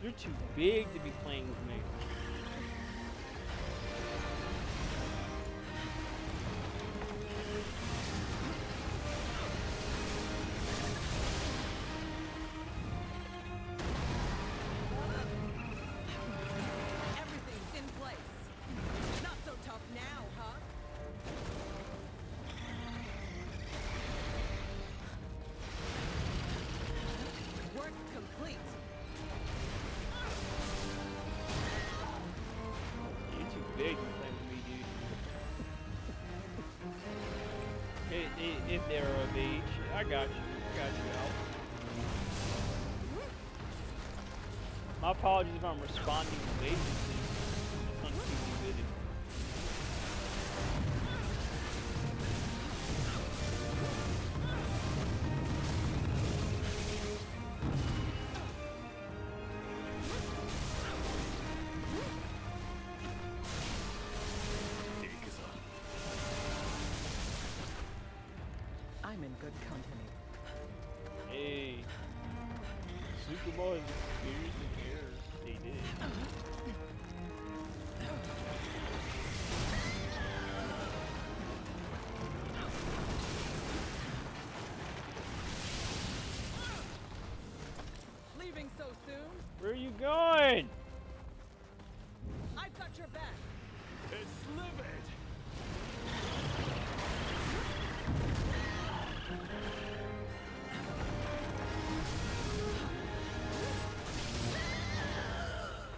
You're too big to be playing with me. Everything's in place. Not so tough now, huh? Work complete. You're too big to play with me, dude. If they're of age, I got you. I got you out. My apologies if I'm responding late. That's untoo good. I'm in good company. Hey, Super Bowl is experience and errors. They did. Leaving so soon? Where are you going? I've got your back. It's livid!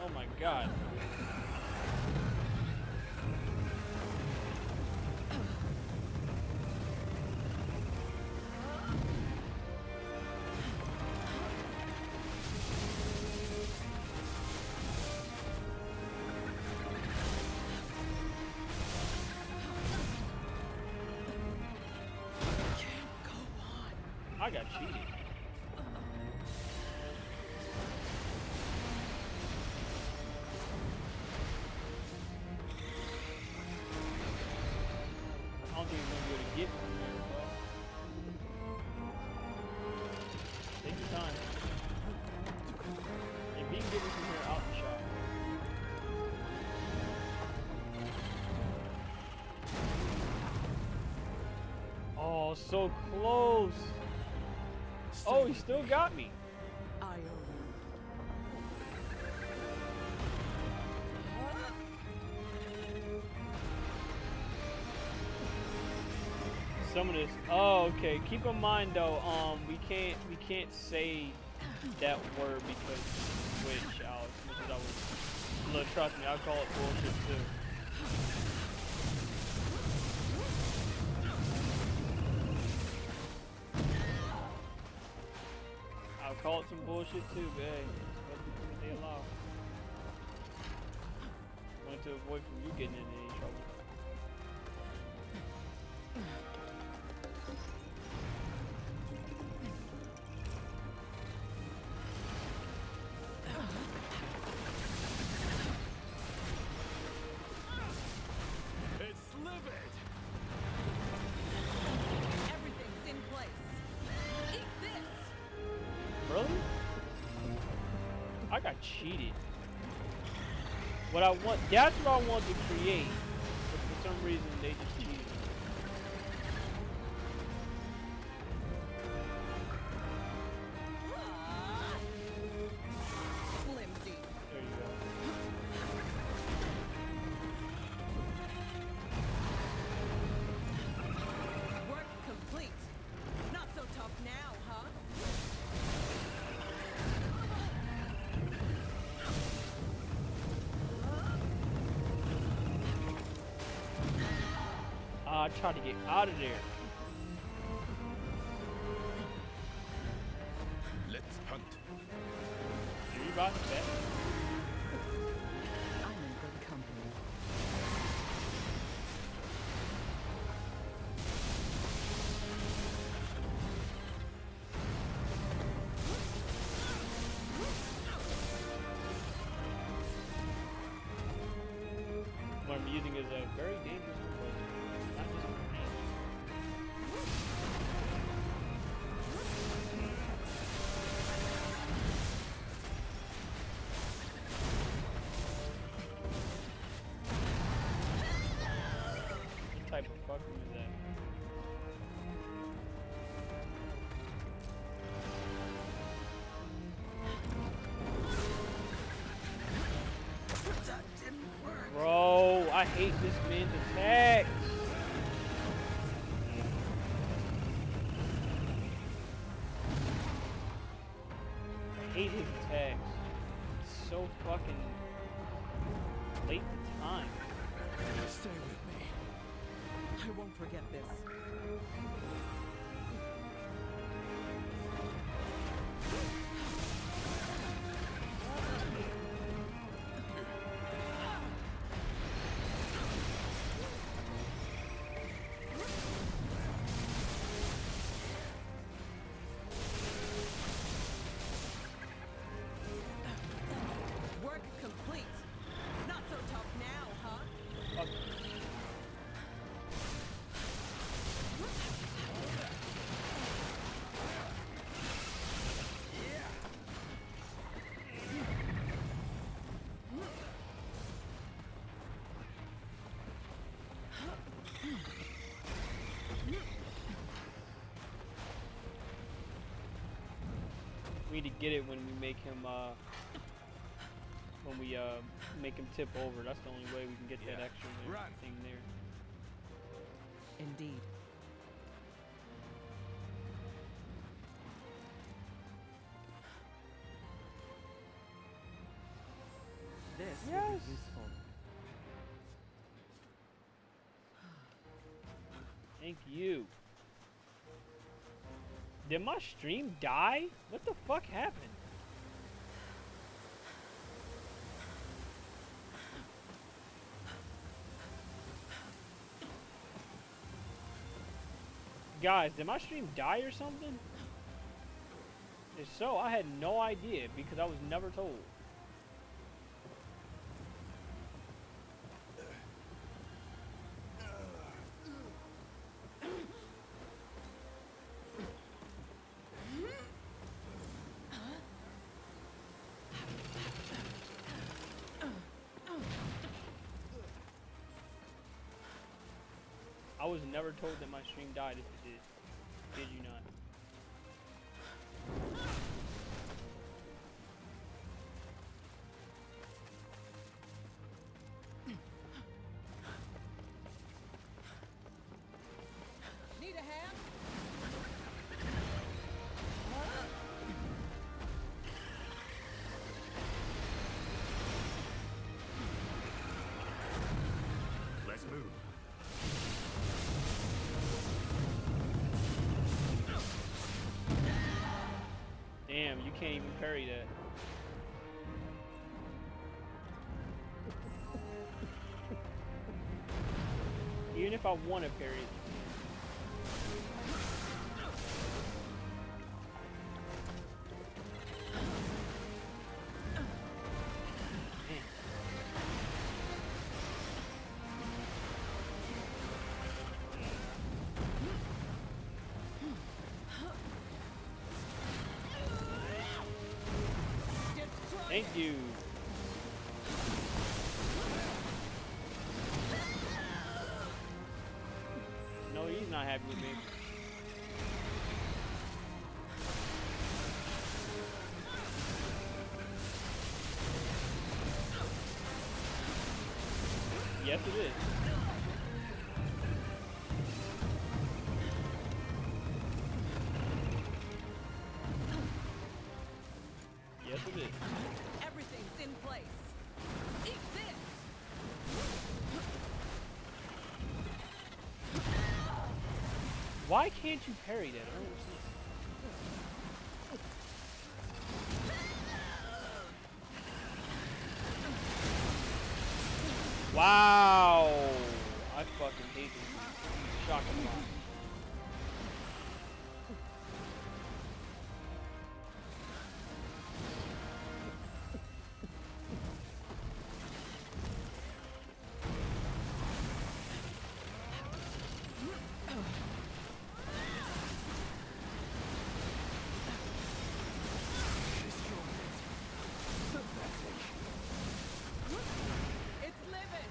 Oh my god. Can't go on. I got cheated. I don't think he's gonna be able to get from there, but take your time. If he can get me from here out the shot. Oh, so close. Oh, he still got me. I owe you. Some of this. Oh, okay. Keep in mind though, we can't say that word because which Alex, because I was look, trust me, I call it bullshit too. I'll call it some bullshit too, but hey, that's what they allow. Wanted to avoid from you getting into any trouble. It's livid! Everything's in place. Eat this. Really? I got cheated. What I want, that's what I want to create. But for some reason, they just cheated. Flimsy. There you go. Work complete. Not so tough now, huh? I tried to get out of there. Let's hunt. You about to bet? I'm in good company. What I'm using is a very dangerous weapon. Not just for me. fuck room is that? That didn't work. Bro, I hate this man's attacks. I hate his attacks. It's so fucking late to time. Stay with me. I won't forget this. Work complete. Not so tough now, huh? Fuck. We need to get it when we make him make him tip over. That's the only way we can get that Yeah. extra Run. thing there. Indeed. This will Yes. be useful. Thank you. Did my stream die? What the fuck happened? Guys, did my stream die or something? If so, I had no idea because I was never told. I was never told that my stream died if it did. Did you not? Need a hand? Let's move. Damn, you can't even parry that. Even if I want to parry it. Thank you. No, he's not happy with me. Yes, it is. Yes, it is. Everything's in place. Eat this! Why can't you parry that? I don't understand. Wow! I fucking hate this. Shocking block. It's living!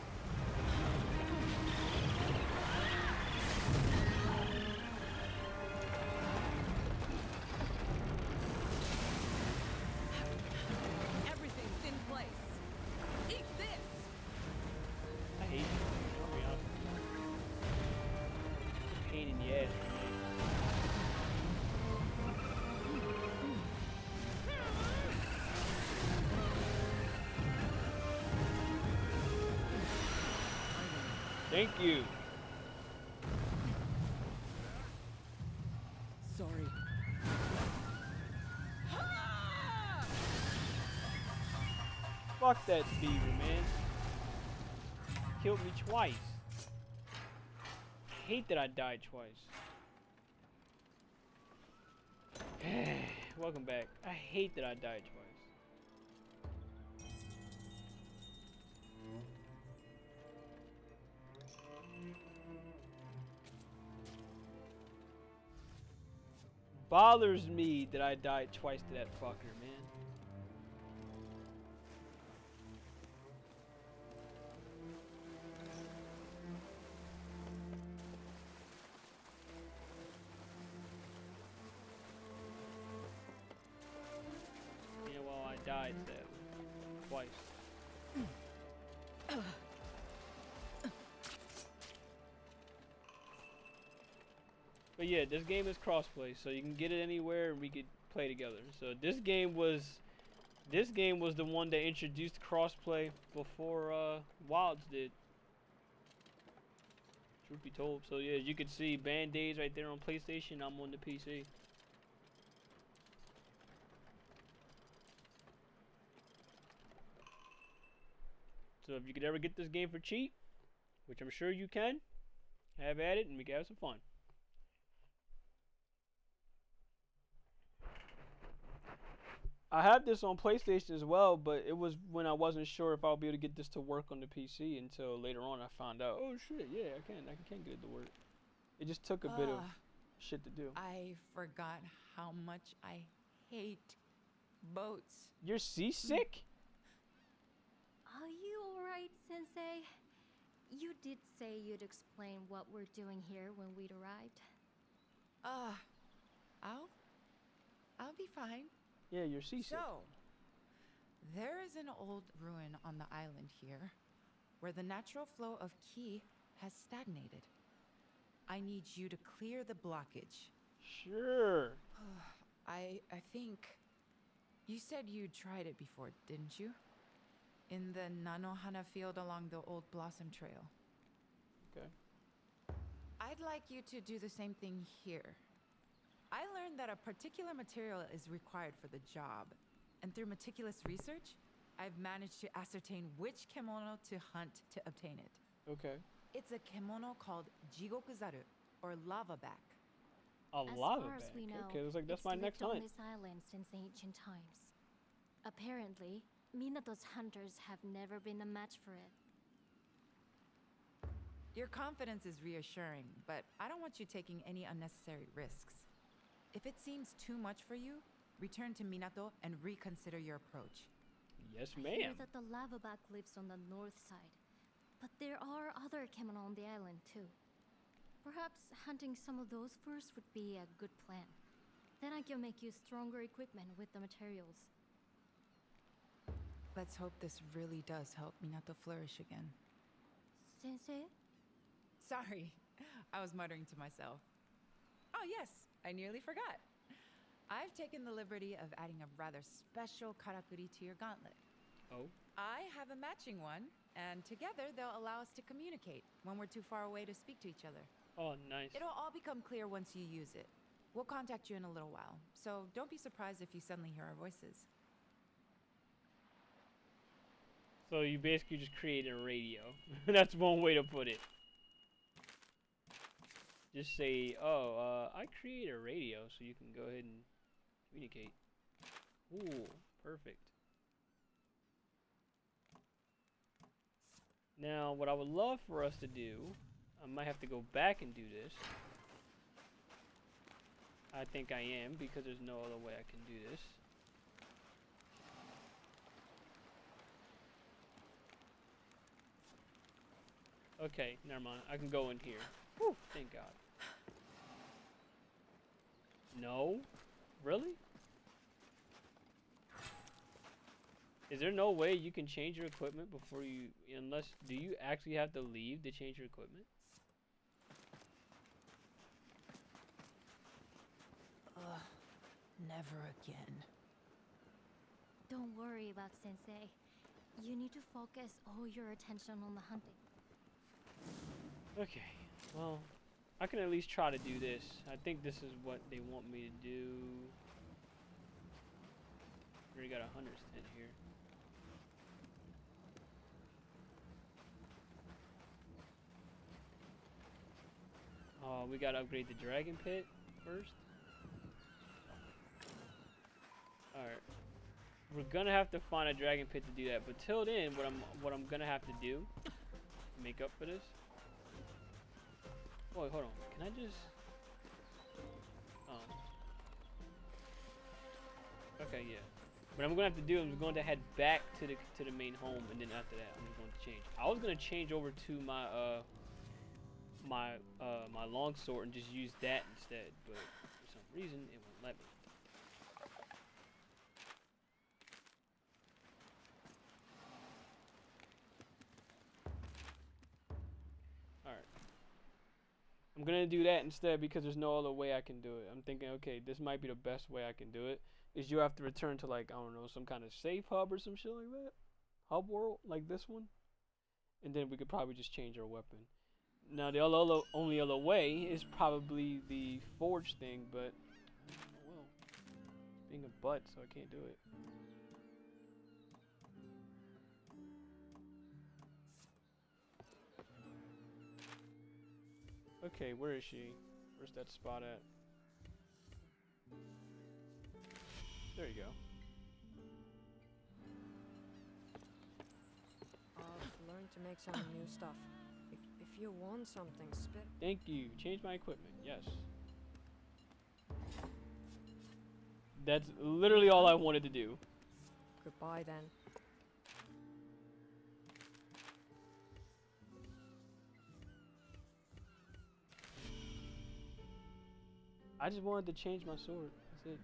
Thank you. Sorry. Fuck that beaver, man. Killed me twice. I hate that I died twice. Welcome back. I hate that I died twice. Bothers me that I died twice to that fucker, man. Yeah, well, I died sadly. Twice. But yeah, this game is crossplay, so you can get it anywhere and we could play together. So this game was the one that introduced crossplay before Wilds did. Truth be told. So yeah, you could see Band-Aids right there on PlayStation. I'm on the PC. So if you could ever get this game for cheap, which I'm sure you can, have at it and we can have some fun. I have this on PlayStation as well, but it was when I wasn't sure if I'll be able to get this to work on the PC until later on I found out, oh shit, yeah, I can get it to work. It just took a bit of shit to do. I forgot how much I hate boats. You're seasick? Are you alright, Sensei? You did say you'd explain what we're doing here when we'd arrived. I'll be fine. Yeah, you're seasick. So, there is an old ruin on the island here, where the natural flow of ki has stagnated. I need you to clear the blockage. Sure. I think... You said you tried it before, didn't you? In the Nanohana field along the old Blossom Trail. Okay. I'd like you to do the same thing here. I learned that a particular material is required for the job, and through meticulous research, I've managed to ascertain which kemono to hunt to obtain it. Okay. It's a kemono called Jigokuzaru, or lava back. A As lava far as bag. we know, Okay, looks like that's it's my lived next on hunt. this island since ancient times. Apparently, Minato's hunters have never been a match for it. Your confidence is reassuring, but I don't want you taking any unnecessary risks. If it seems too much for you, return to Minato and reconsider your approach. Yes, I hear ma'am. that the lava back lives on the north side, but there are other kemono on the island too. Perhaps hunting some of those first would be a good plan. Then I can make you stronger equipment with the materials. Let's hope this really does help Minato flourish again. Sensei? Sorry, I was muttering to myself. Oh yes, I nearly forgot. I've taken the liberty of adding a rather special karakuri to your gauntlet. Oh. I have a matching one, and together they'll allow us to communicate when we're too far away to speak to each other. Oh, nice. It'll all become clear once you use it. We'll contact you in a little while, so don't be surprised if you suddenly hear our voices. So you basically just created a radio. That's one way to put it. Just say, oh, I create a radio so you can go ahead and communicate. Ooh, perfect. Now, what I would love for us to do, I might have to go back and do this. I think I am, because there's no other way I can do this. Okay, never mind. I can go in here. Whew, thank God. No? Really? Is there no way you can change your equipment before you... Unless... Do you actually have to leave to change your equipment? Ugh, never again. Don't worry about Sensei. You need to focus all your attention on the hunting. Okay, well, I can at least try to do this. I think this is what they want me to do. Already got a hunter's tent here. We gotta upgrade the dragon pit first. Alright. We're gonna have to find a dragon pit to do that, but till then, what I'm gonna have to do to make up for this. Wait, hold on. Can I just? Oh. Okay, yeah. What I'm gonna have to do is I'm going to head back to the main home, and then after that, I'm just going to change. I was gonna change over to my my longsword and just use that instead, but for some reason it won't let me. Alright. I'm gonna do that instead because there's no other way I can do it. I'm thinking, okay, this might be the best way I can do it. Is you have to return to, like, I don't know, some kind of safe hub or some shit like that. Hub world, like this one. And then we could probably just change our weapon. Now the only other way is probably the forge thing, but oh well. It's being a butt, so I can't do it. Okay, where is she? Where's that spot at? There you go. I've learned to make some new stuff. If you want something, spit. Thank you. Change my equipment. Yes. That's literally all I wanted to do. Goodbye then. I just wanted to change my sword. That's it.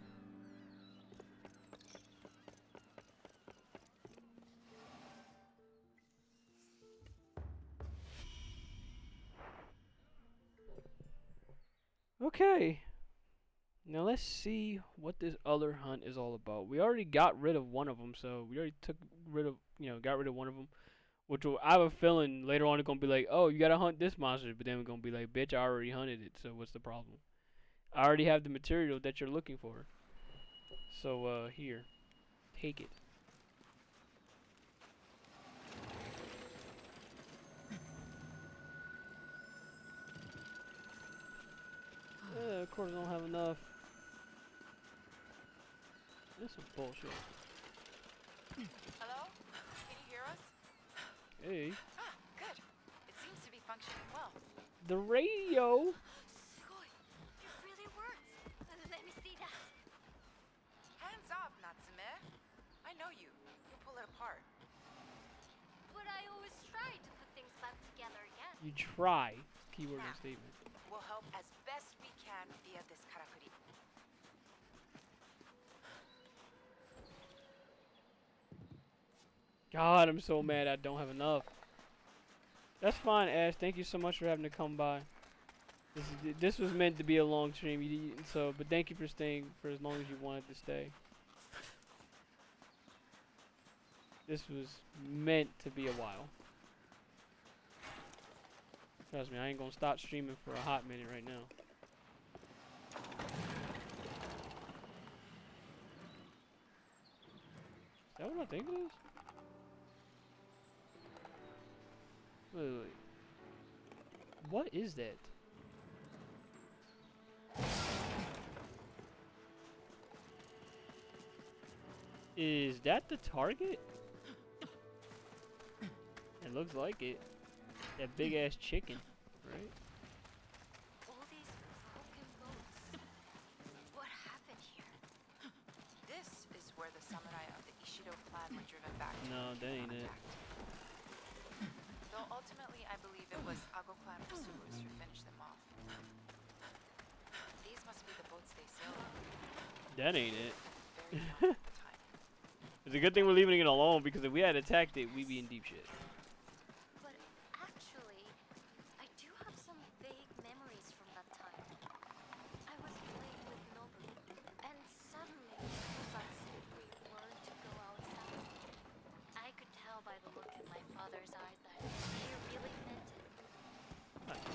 Okay. Now let's see what this other hunt is all about. We already got rid of one of them, so we already got rid of one of them. Which will, I have a feeling later on it's gonna be like, oh, you gotta hunt this monster, but then we're gonna be like, bitch, I already hunted it, so what's the problem? I already have the material that you're looking for. So, here. Take it. Of course I don't have enough. This is bullshit. Hello? Can you hear us? Hey. Ah, good. It seems to be functioning well. The radio! Sugoi, it really works. Let me see that. Hands off, Natsume. I know you. You pull it apart. But I always try to put things back together again. You try. Keyword in statement. We'll help as best we can via this karakuri. God, I'm so mad I don't have enough. That's fine, Ash. Thank you so much for having to come by. This was meant to be a long stream, but thank you for staying for as long as you wanted to stay. This was meant to be a while. Trust me, I ain't gonna stop streaming for a hot minute right now. Is that what I think it is? Wait. What is that? Is that the target? It looks like it. That big ass chicken, right? All these broken boats. What happened here? This is where the samurai of the Ishido clan were driven back to. No, that ain't it. Though ultimately I believe it was Ago clan pursuers who finished them off. These must be the boats they sailed on. That ain't it. Very young at the time. It's a good thing we're leaving it alone because if we had attacked it, we'd be in deep shit. But actually, I do have some vague memories from that time. I was playing with Nobu, and suddenly Susan said we were to go outside. I could tell by the look in my father's eyes that he really meant it.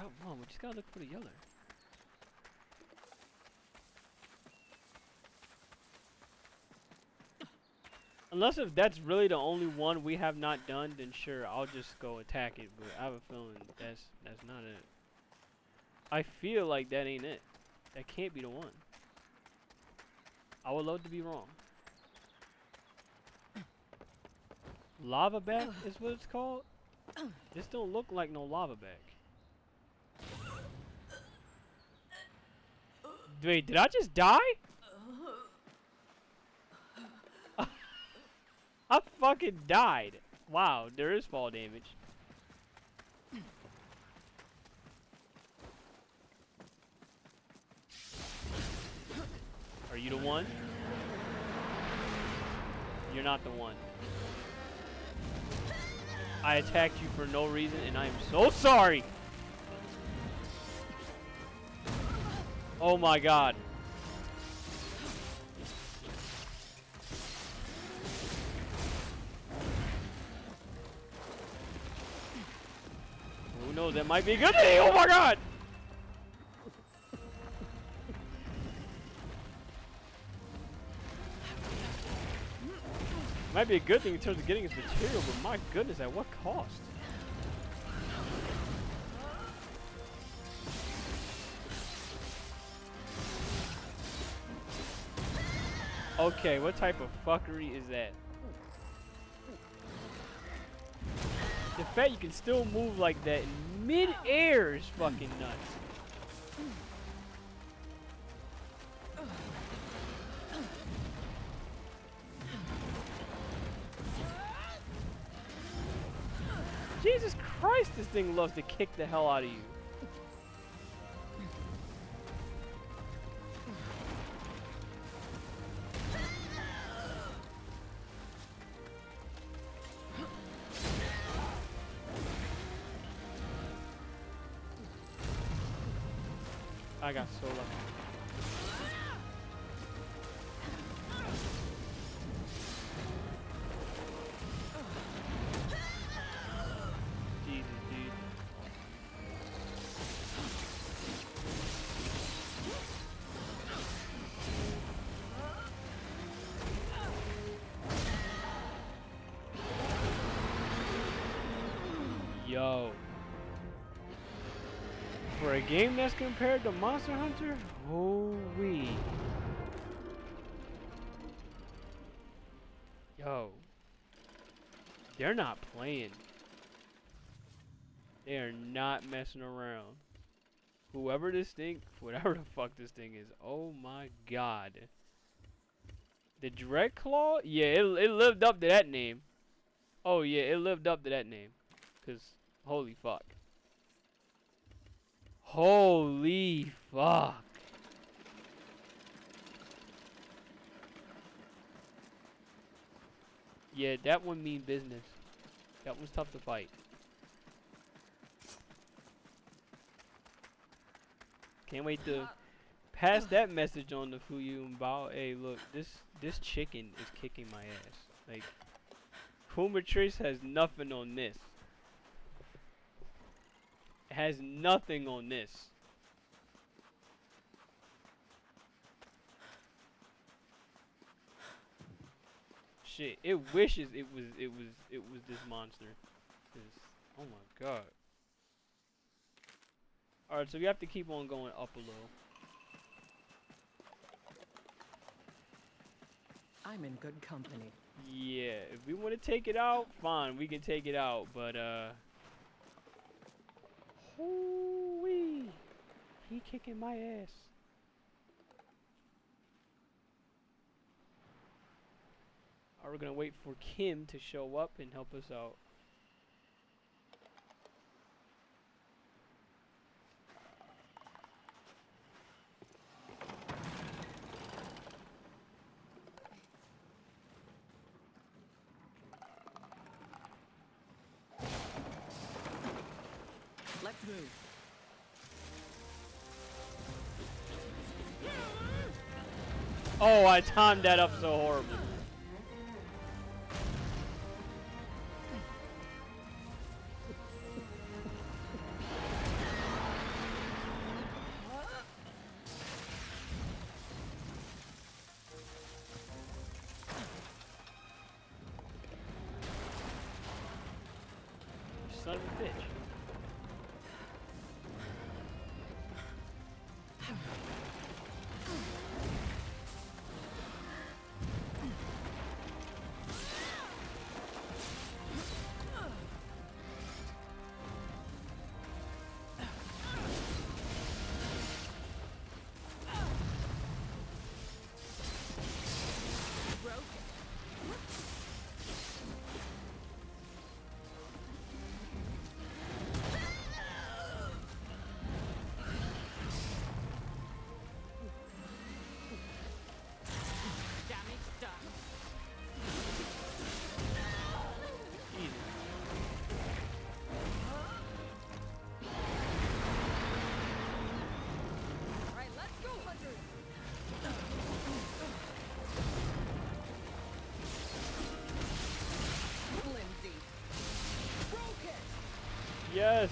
got one. We just gotta look for the other. Unless if that's really the only one we have not done, then sure, I'll just go attack it. But I have a feeling that's not it. I feel like that ain't it. That can't be the one. I would love to be wrong. Lava back is what it's called? This don't look like no lava back. Wait, did I just die? I fucking died. Wow, there is fall damage. Are you the one? You're not the one. I attacked you for no reason, and I am so sorry. Oh my god. Who knows? That might be a good thing. Oh my god. Might be a good thing in terms of getting his material, but my goodness, at what cost? Okay, what type of fuckery is that? The fact you can still move like that in mid-air is fucking nuts. Jesus Christ, this thing loves to kick the hell out of you. I got so lucky. Jesus, dude. Yo. For a game that's compared to Monster Hunter, holy. Yo. They're not playing. They are not messing around. Whoever this thing, whatever the fuck this thing is, oh my god. The Dreadclaw? Yeah, it lived up to that name. Oh yeah, it lived up to that name. Cause, holy fuck. Holy fuck. Yeah, that one mean business. That one's tough to fight. Can't wait to pass that message on to Fuyu and Bao. Hey, look, this chicken is kicking my ass. Like, Kumatrice has nothing on this. Has nothing on this. Shit, it wishes it was this monster. 'Cause, oh my god. Alright, so we have to keep on going up a little. I'm in good company. Yeah, if we want to take it out, fine, we can take it out, but hoo-wee, he kicking my ass. Are we gonna wait for Kim to show up and help us out? Let's move. Oh, I timed that up so horribly. son of a bitch. Yes.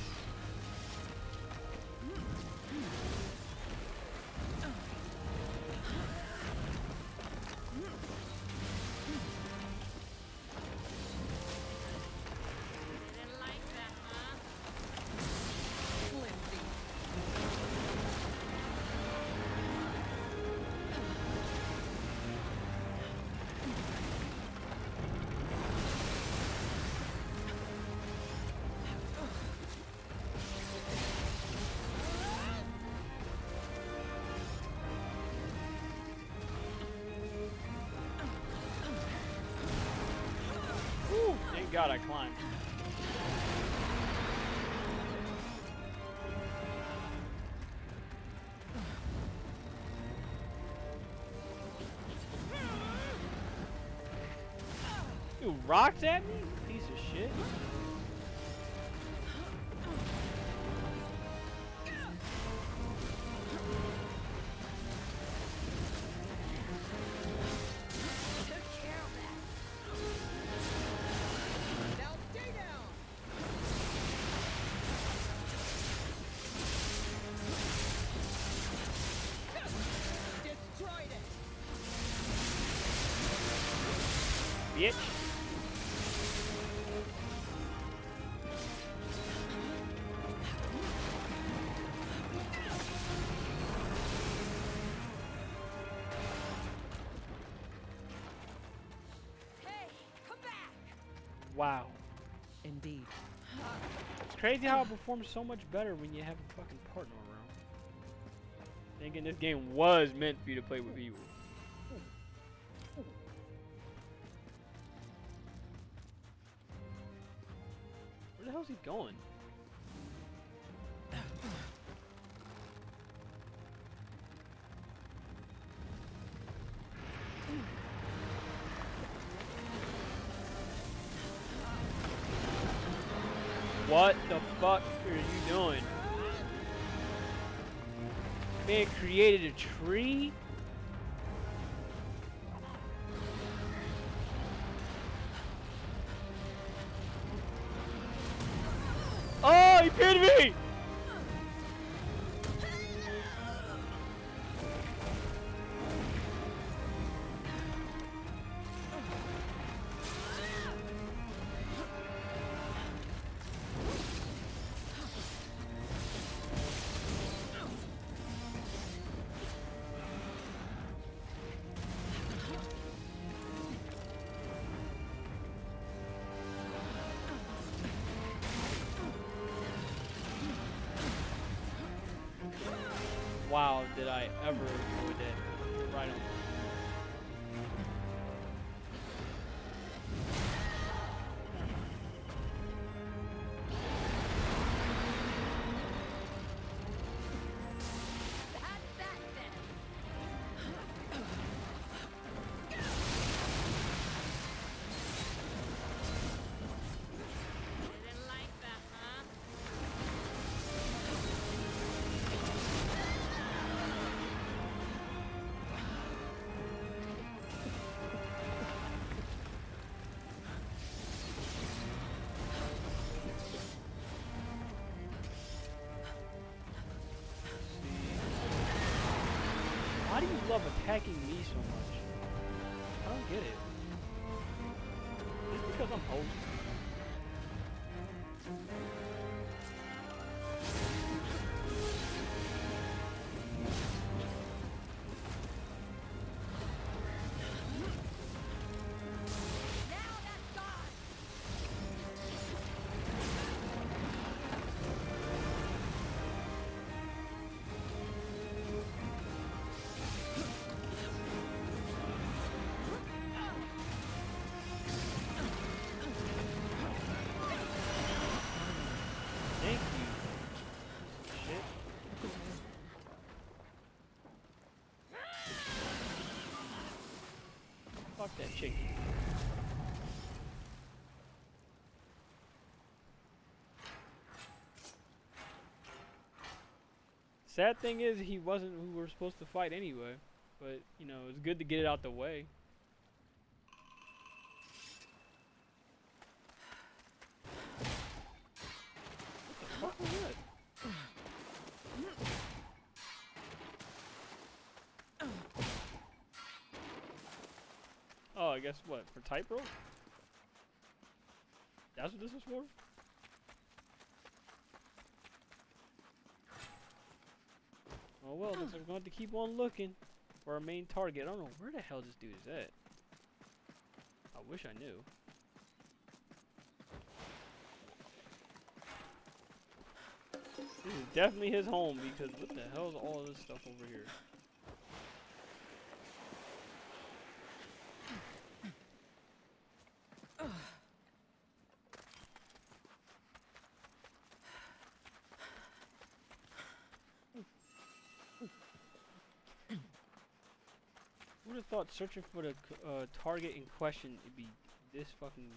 Woo, thank God I climbed. You rocked at me? Piece of shit. Bitch. Hey, come back! Wow. Indeed. It's crazy how it performs so much better when you have a fucking partner around. Thinking this game was meant for you to play with people. Where the hell's he going? What the fuck are you doing? Man created a tree? Oh, he pinned me! Wow, did I ever avoid that? Right on. Why do you love attacking me so much? I don't get it. It's because I'm hosting. chicken. Sad thing is, he wasn't who we were supposed to fight anyway. But, you know, it's good to get it out the way. What the fuck was that? Oh, I guess what? For tightrope? That's what this was for? Oh well, looks like we're going to have to keep on looking for our main target. I don't know where the hell this dude is at. I wish I knew. This is definitely his home because what the hell is all of this stuff over here? Who would have thought searching for the target in question would be this fucking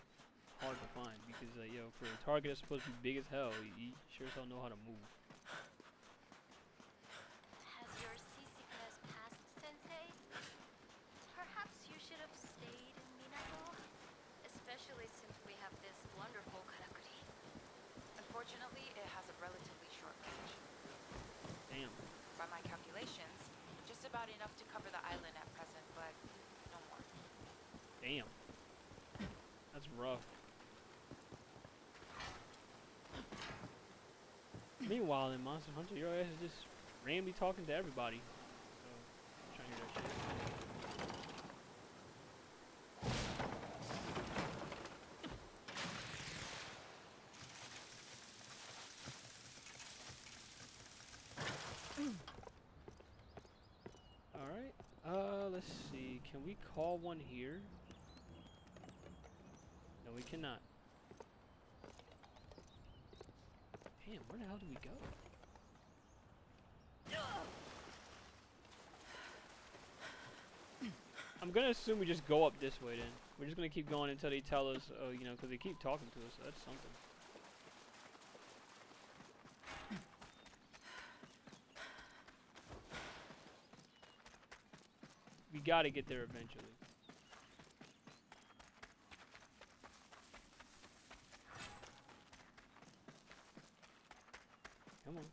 hard to find? Because, yo, for a target that's supposed to be big as hell, he sure as hell know how to move. Has your seasickness passed, Sensei? Perhaps you should have stayed in Minato, especially since we have this wonderful karakuri. Unfortunately, it has a relatively short range. Damn. By my calculations, just about enough to cover the island at present, but no more. Damn. That's rough. Meanwhile, in Monster Hunter, your ass is just randomly talking to everybody. So, I'm trying to hear that shit. Alright, let's see. Can we call one here? No, we cannot. Damn, where the hell do we go? I'm gonna assume we just go up this way then. We're just gonna keep going until they tell us, oh, you know, because they keep talking to us, so that's something. We gotta get there eventually. Come on.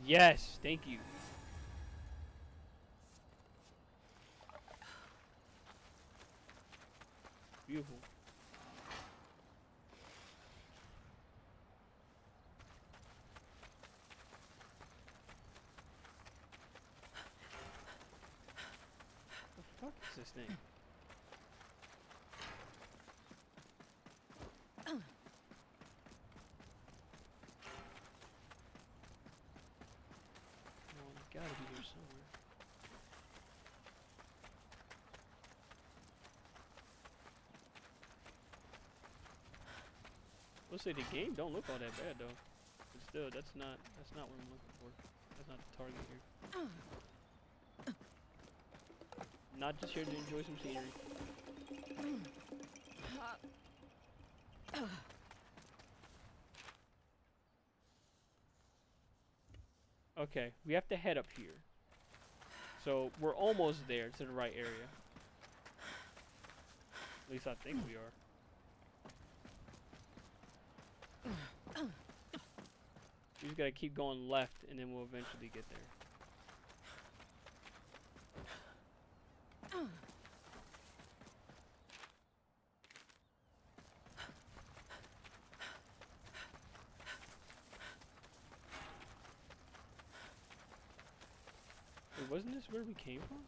Yes, thank you. Beautiful. What the fuck is this thing? Gotta be here somewhere. Let's say the game don't look all that bad though. But still, that's not what I'm looking for. That's not the target here. Not just here to enjoy some scenery. Okay, we have to head up here. So we're almost there to the right area. At least I think we are. We just gotta keep going left and then we'll eventually get there. Wait, wasn't this where we came from?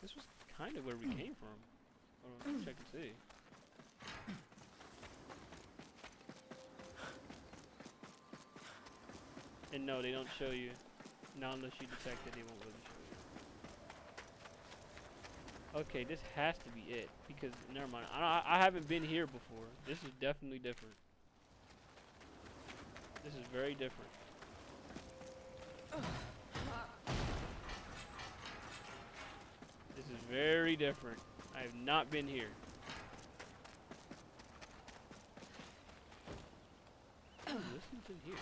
This was kind of where we came from. Hold on, let's check and see. And no, they don't show you. Not unless you detect it, they won't really show you. Okay, this has to be it. Because, never mind. I haven't been here before. This is definitely different. This is very different. This is very different. I have not been here. Listen to here.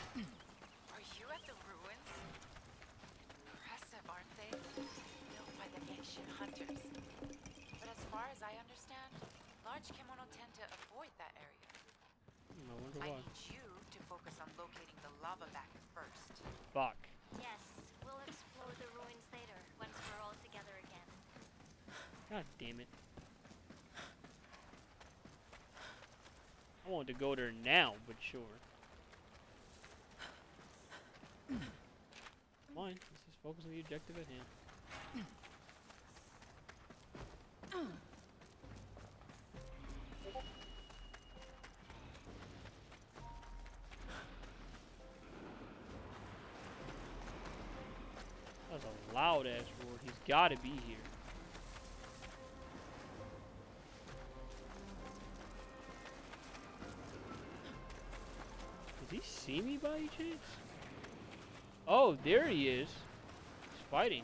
Are you at the ruins? Impressive, aren't they? Built by the ancient hunters. But as far as I understand, large kimono tend to avoid that area. I wonder I why. need you to focus on locating the lava back first. Fuck. Yes, we'll explore the ruins later once we're all together again. God damn it. I wanted to go there now, but sure. Come on, let's just focus on the objective at hand. That was a loud ass roar. He's gotta be here. Does he see me by any chance? Oh, there he is. He's fighting.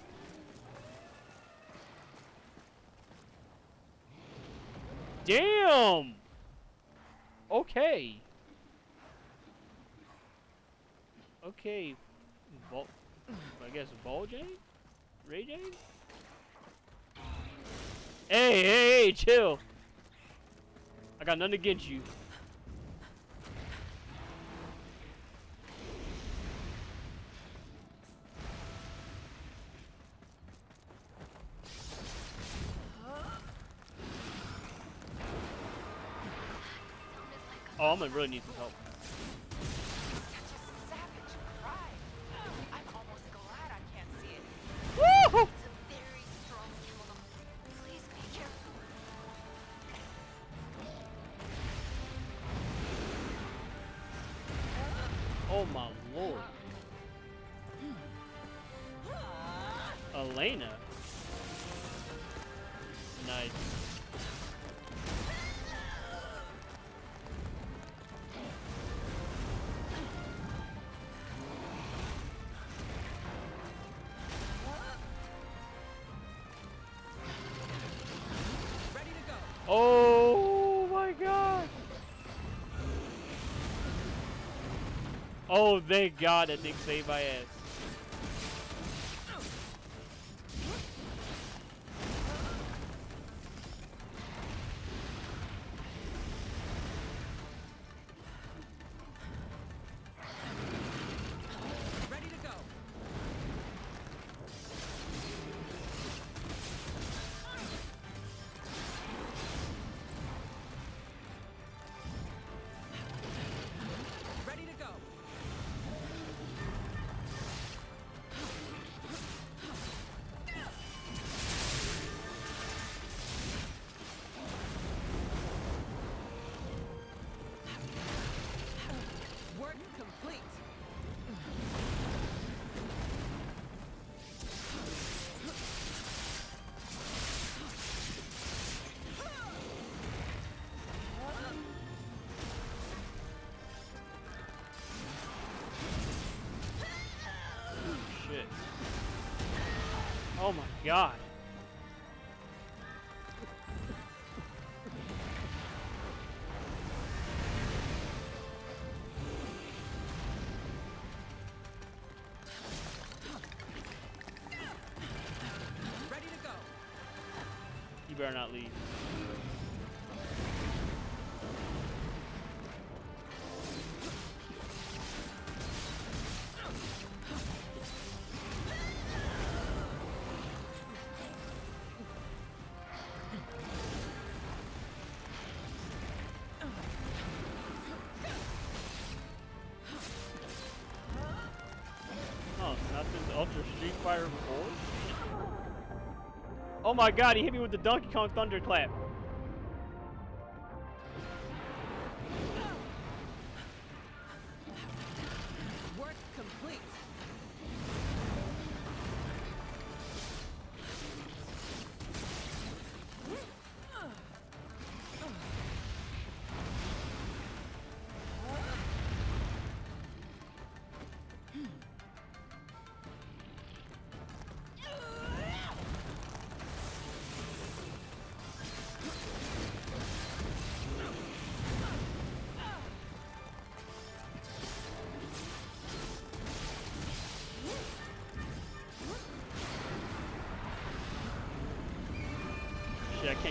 Damn! Okay. Okay. I guess Ball Jade? Ray Jade? Hey, chill. I got nothing against you. Oh, I'm gonna really need some help. Such a savage cry. I'm almost glad I can't see it. Woo! It's a very strong kimono. Please be careful. Oh my lord. Elena. Nice. Ready to go. Oh my god. Oh, thank God that thing saved my ass. Ready to go. Ready to go. Work complete. Shit. Oh my god. Ready to go. You better not leave. Oh, nothing's Ultra Street Fighter 4? Oh my god, he hit me with the Donkey Kong Thunderclap. Work complete.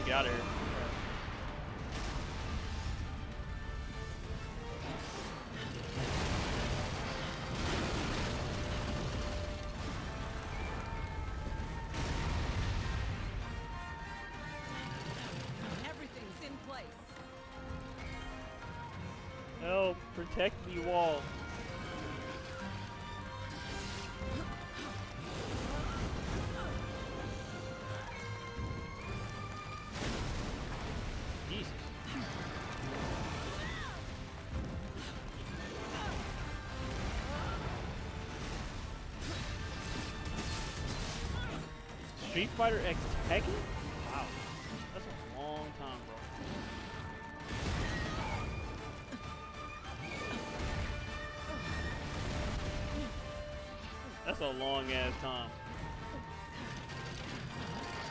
can't get out of here. Everything's in place. Help, protect me, wall. Jesus. Street Fighter X Tekken? Wow. That's a long time, bro. That's a long ass time.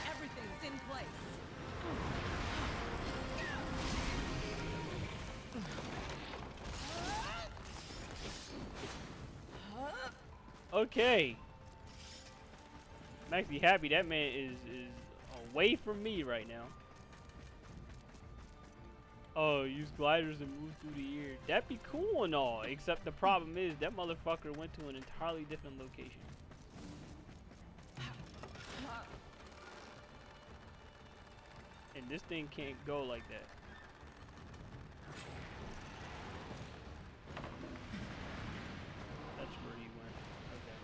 Everything's in place. Okay. I'm actually happy that man is away from me right now. Oh, use gliders and move through the air. That'd be cool and all, except the problem is that motherfucker went to an entirely different location. And this thing can't go like that. That's where he went. Okay.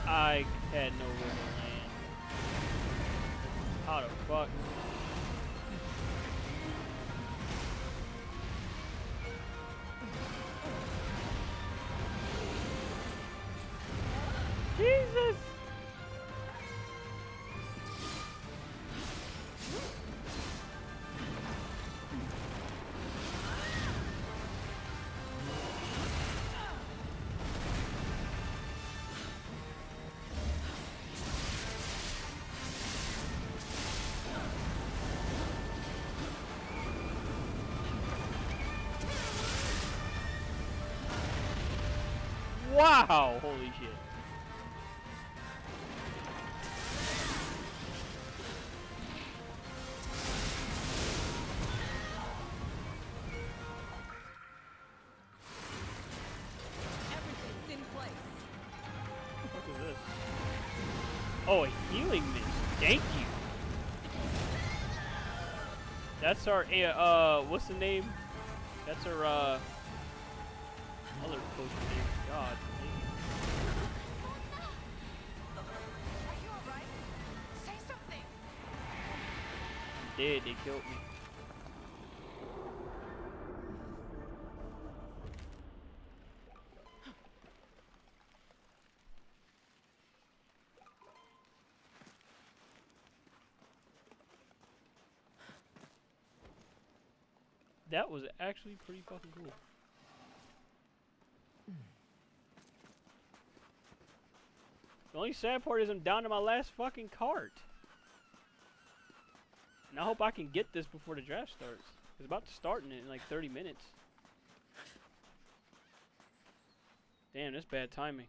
I had nowhere to land. How the fuck? Jesus! Wow! Holy shit. Everything's in place. What is this? Oh, a healing mist. Thank you. That's our what's the name? That's our other potion name. God, thank you. Are you alright? Say something! Dead, they killed me. That was actually pretty fucking cool. The only sad part is I'm down to my last fucking cart. And I hope I can get this before the draft starts. It's about to start in like 30 minutes. Damn, that's bad timing.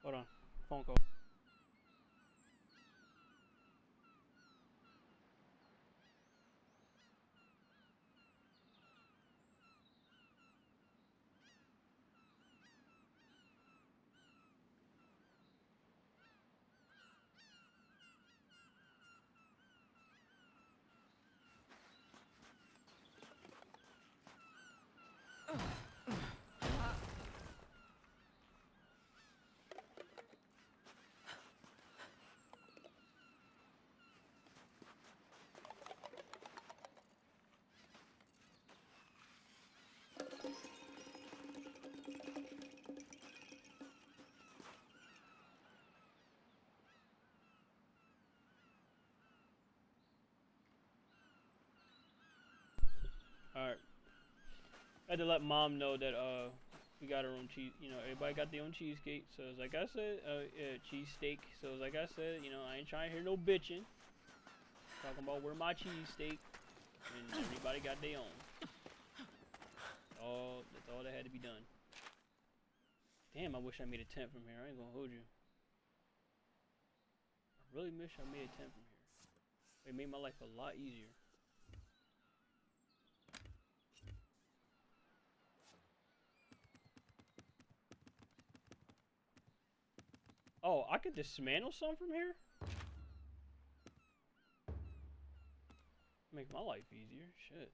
Hold on. Phone call. Alright. I had to let mom know that We got our own cheese. You know, everybody got their own cheesecake. So it's like I said, cheesesteak. So it's like I said, you know, I ain't trying to hear no bitching. Talking about where my cheesesteak, and everybody got their own. That's all that had to be done. Damn, I wish I made a tent from here. I ain't gonna hold you. I really wish I made a tent from here. It made my life a lot easier. Oh, I could dismantle some from here? Make my life easier. Shit.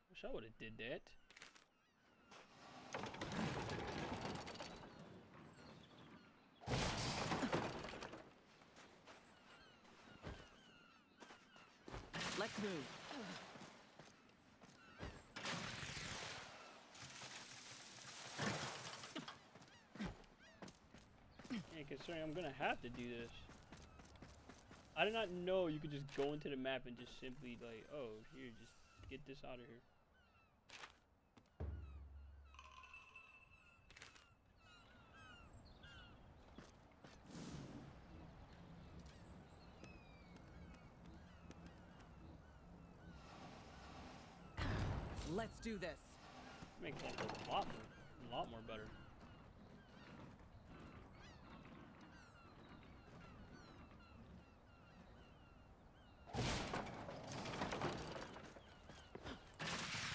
Wish I would have did that. Let's move. And considering I'm gonna have to do this. I did not know you could just go into the map and just simply like, oh, here, just get this out of here. Let's do this. Makes life a lot more better.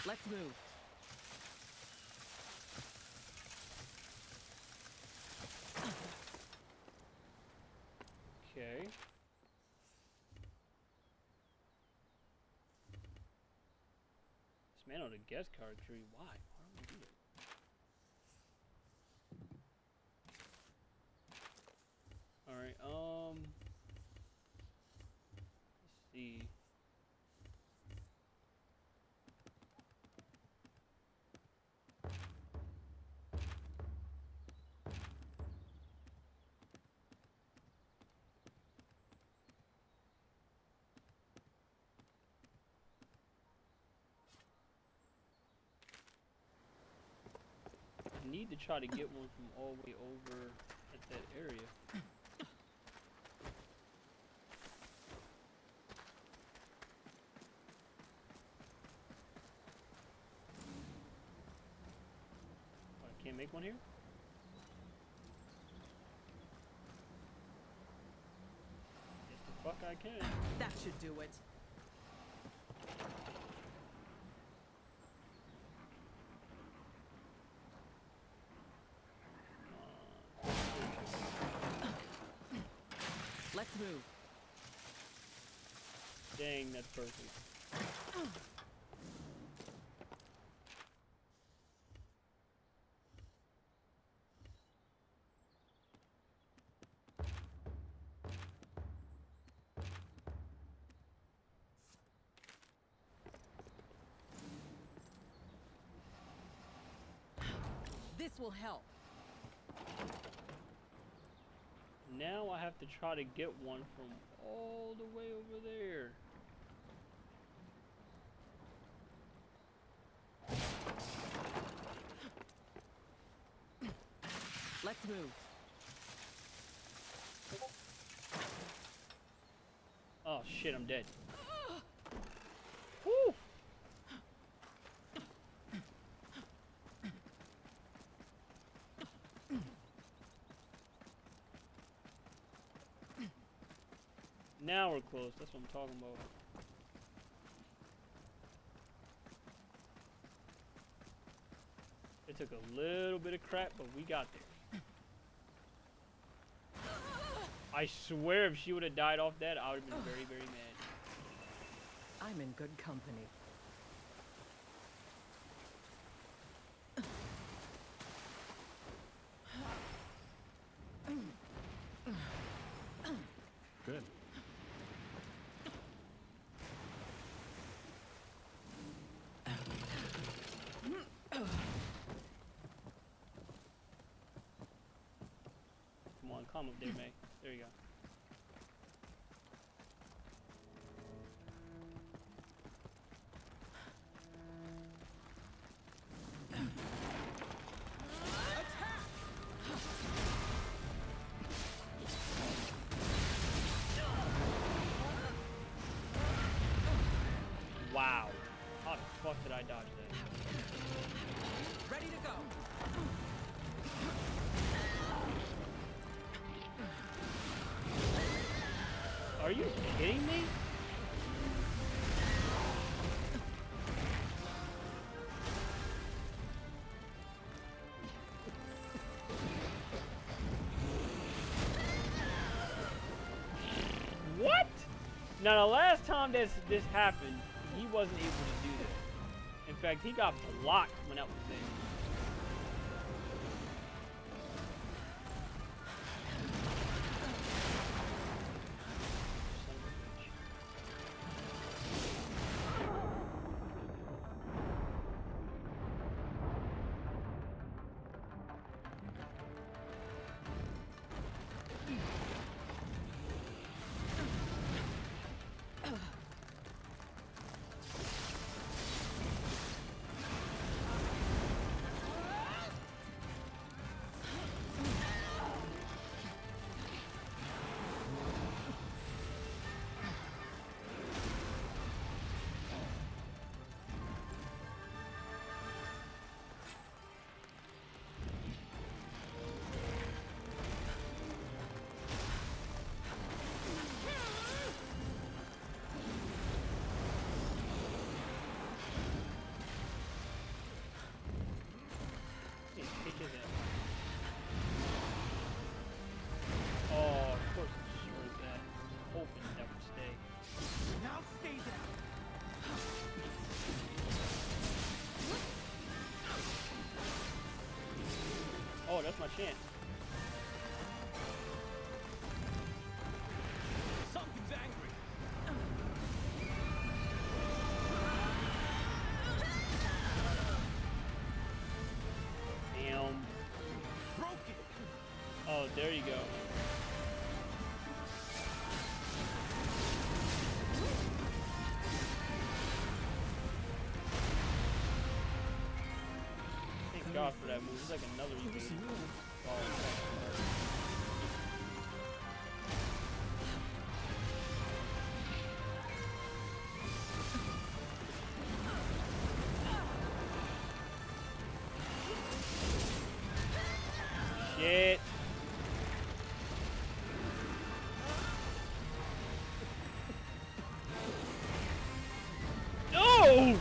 Let's move. Okay. Dismantle the guest card tree. Why? Why don't we do that? Alright, let's see. I need to try to get one from all the way over at that area. Oh, I can't make one here? Yes, the fuck I can. That should do it. Let's move. Dang, that's perfect. This will help. Now I have to try to get one from all the way over there. Let's move. Oh shit, I'm dead. Woo! Now we're close. That's what I'm talking about. It took a little bit of crap, but we got there. I swear if she would have died off that, I would have been very, very mad. I'm in good company. Good. Come on, climb up there, May. There you go. I dodged that. Ready to go. Are you kidding me? What? Now the last time this happened, he wasn't able to do that. In fact, he got blocked when that was there. Son of a bitch. Hey, kick his ass. Oh, of course it destroyed that. I was hoping that would stay. Now stay down. Oh, that's my chance. Something's angry. Damn. Broke it. Oh, there you go. Thank God for that move. It's like another evade. Oh, shit. No!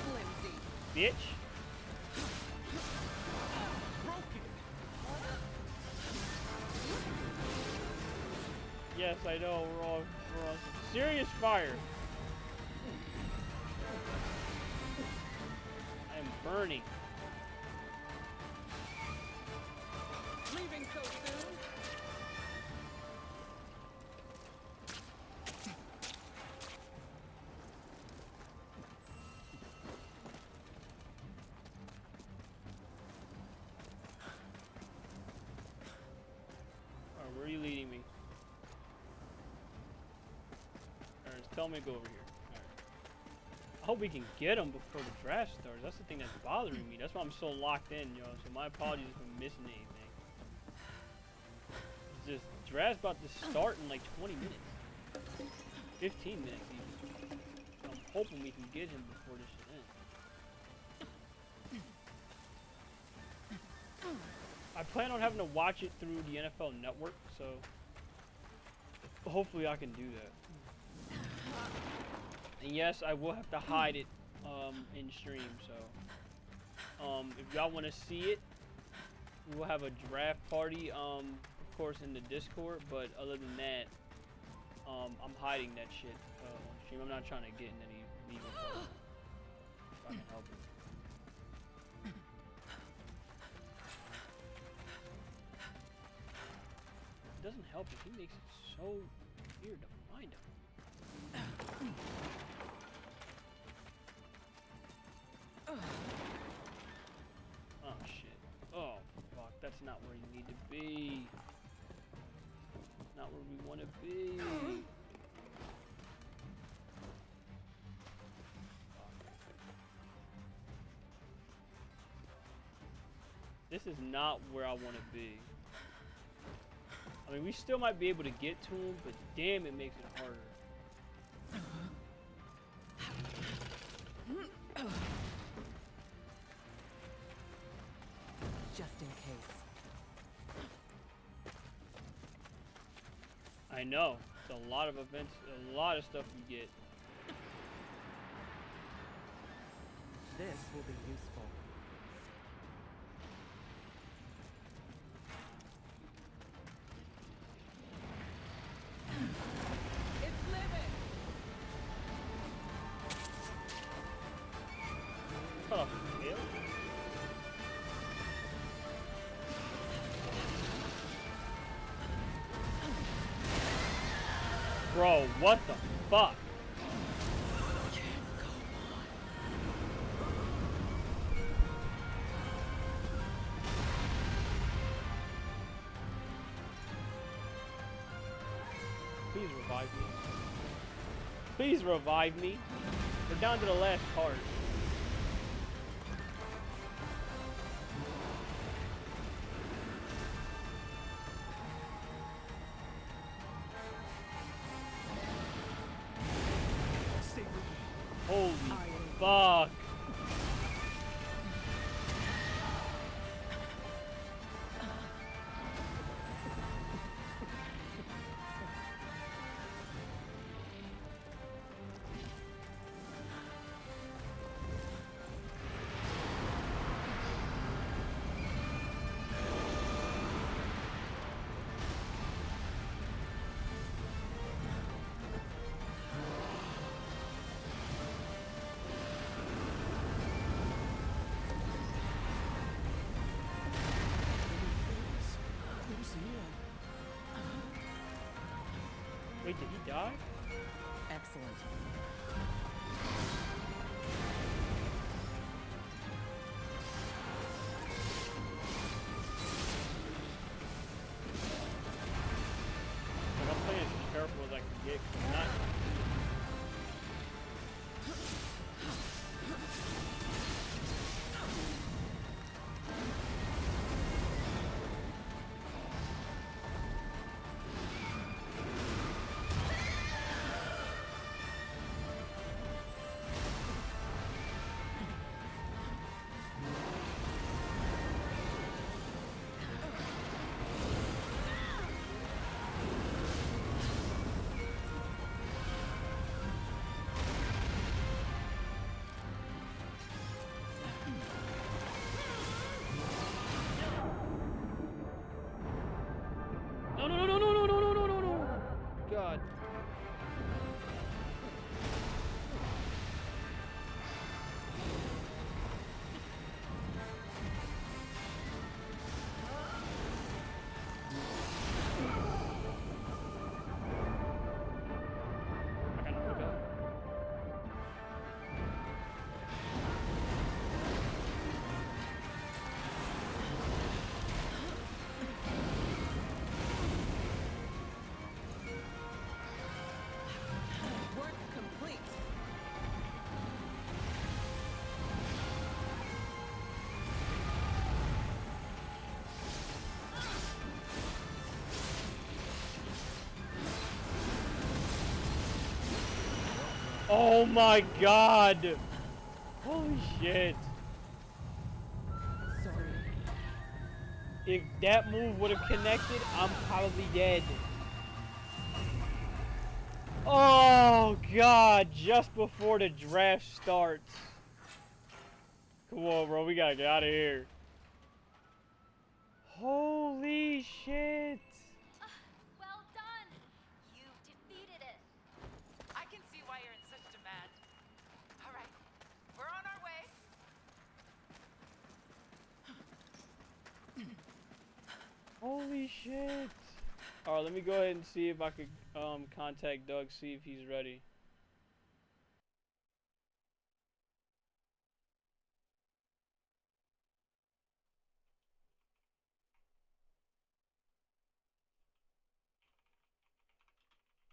Flimsy. Bitch. Broke it. Yes, I know. We're on some serious fire. I am burning. Leaving so soon. Alright, where are you leading me? Alright, tell me to go over here. Alright. I hope we can get him before the draft starts. That's the thing that's bothering me. That's why I'm so locked in, yo. So my apologies if I'm missing anything. It's just, draft's about to start in like 20 minutes. 15 minutes even. So I'm hoping we can get him before this shit ends. I plan on having to watch it through the NFL Network, so hopefully I can do that. And yes, I will have to hide it in stream, so if y'all want to see it, we will have a draft party, of course, in the Discord, but other than that, I'm hiding that shit on stream. I'm not trying to get in any legal trouble, if I can help it. It doesn't help if he makes it so weird to find him. Oh shit. That's not where you need to be. Not where we want to be. This is not where I want to be. I mean, we still might be able to get to him, but damn, it makes it harder. Just in case. I know. It's a lot of events, a lot of stuff we get. This will be useful. It's living. Cut off his tail. Bro, what the fuck? Please revive me. Please revive me. We're down to the last part. Stay with me. Holy fuck. Close in. Wait, did he die? Excellent. Like, I'm playing as careful as I can get. 'Cause I'm not. No, no, no, no, no, no, no, no, no, no, no. God. I gotta look up. Work complete. Oh my god! Holy shit. Sorry. If that move would have connected, I'm probably dead. Oh god, just before the draft starts. Come on, bro, we gotta get out of here. Holy shit. Well done! You defeated it. I can see why you're in such demand. All right, we're on our way. Holy shit. Alright, let me go ahead and see if I could contact Doug, see if he's ready.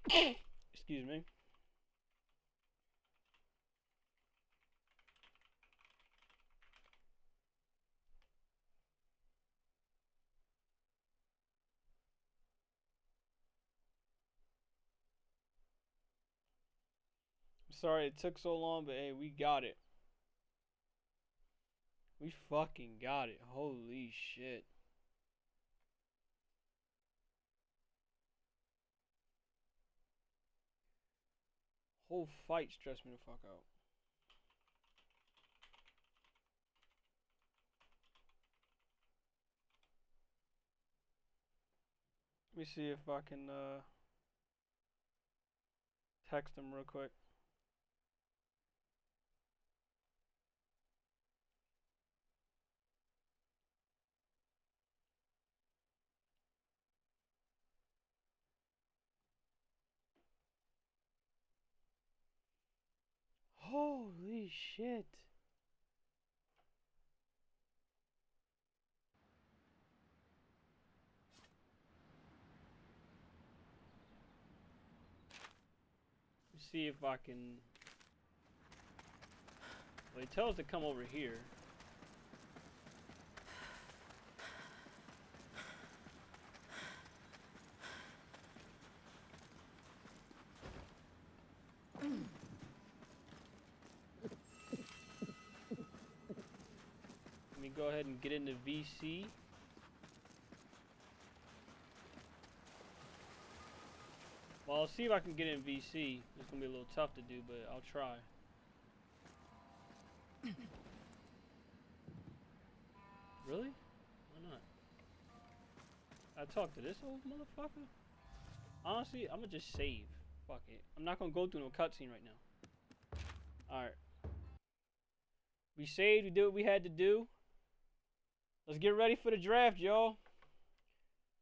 Excuse me. Sorry it took so long, but hey, we got it. We fucking got it. Holy shit. Whole fight stressed me the fuck out. Let me see if I can text him real quick. Holy shit. Let me see if I can. Well, he tells us to come over here. Let me go ahead and get into VC. Well, I'll see if I can get in VC. It's gonna be a little tough to do, but I'll try. Really? Why not? I talk to this old motherfucker? Honestly, I'm gonna just save. Fuck it. I'm not gonna go through no cutscene right now. Alright. We saved, we did what we had to do. Let's get ready for the draft, y'all.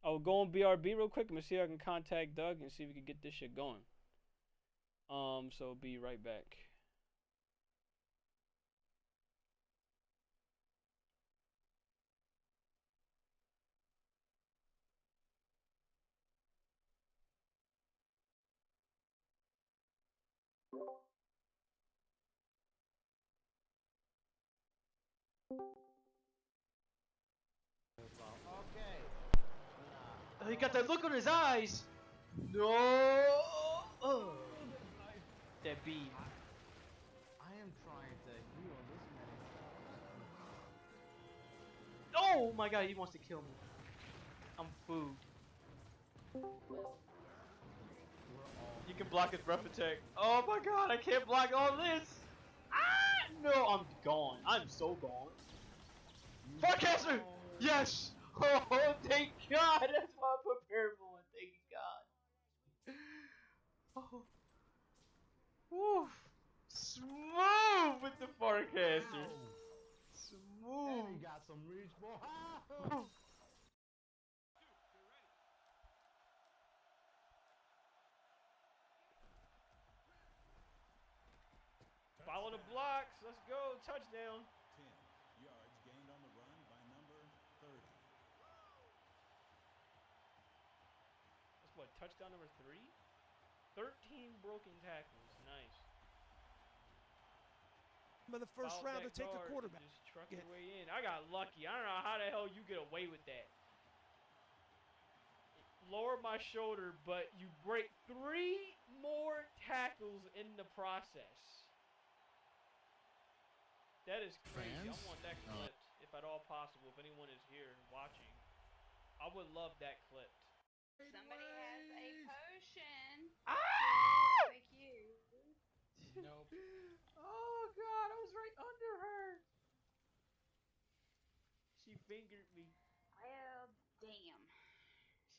I will go on BRB real quick. I'm gonna see if I can contact Doug and see if we can get this shit going. So be right back. Oh, he got that look on his eyes. No. Oh. That beat. I am trying to heal this man. Oh my god, he wants to kill me. I'm food. You can block his breath attack. Oh my god, I can't block all this. Ah, no, I'm gone. I'm so gone. Farcaster! Yes! Oh, thank God! That's why I prepared for it. Thank God. Oh. Woof. Smooth with the Farcaster. Smooth. And he got some reach, boy. Follow the blocks. Let's go. Touchdown. 10 yards gained on the run by number 30. That's what, touchdown number 3? 13 broken tackles. Nice. Of the first Fouled round that to take the guard quarterback. Just truck your way in. I got lucky. I don't know how the hell you get away with that. Lower my shoulder, but you break 3 more tackles in the process. That is crazy. I want that clipped, if at all possible. If anyone is here watching, I would love that clipped. Somebody has a potion. Ah! Like you. Nope. Oh God, I was right under her. She fingered me. Well, damn.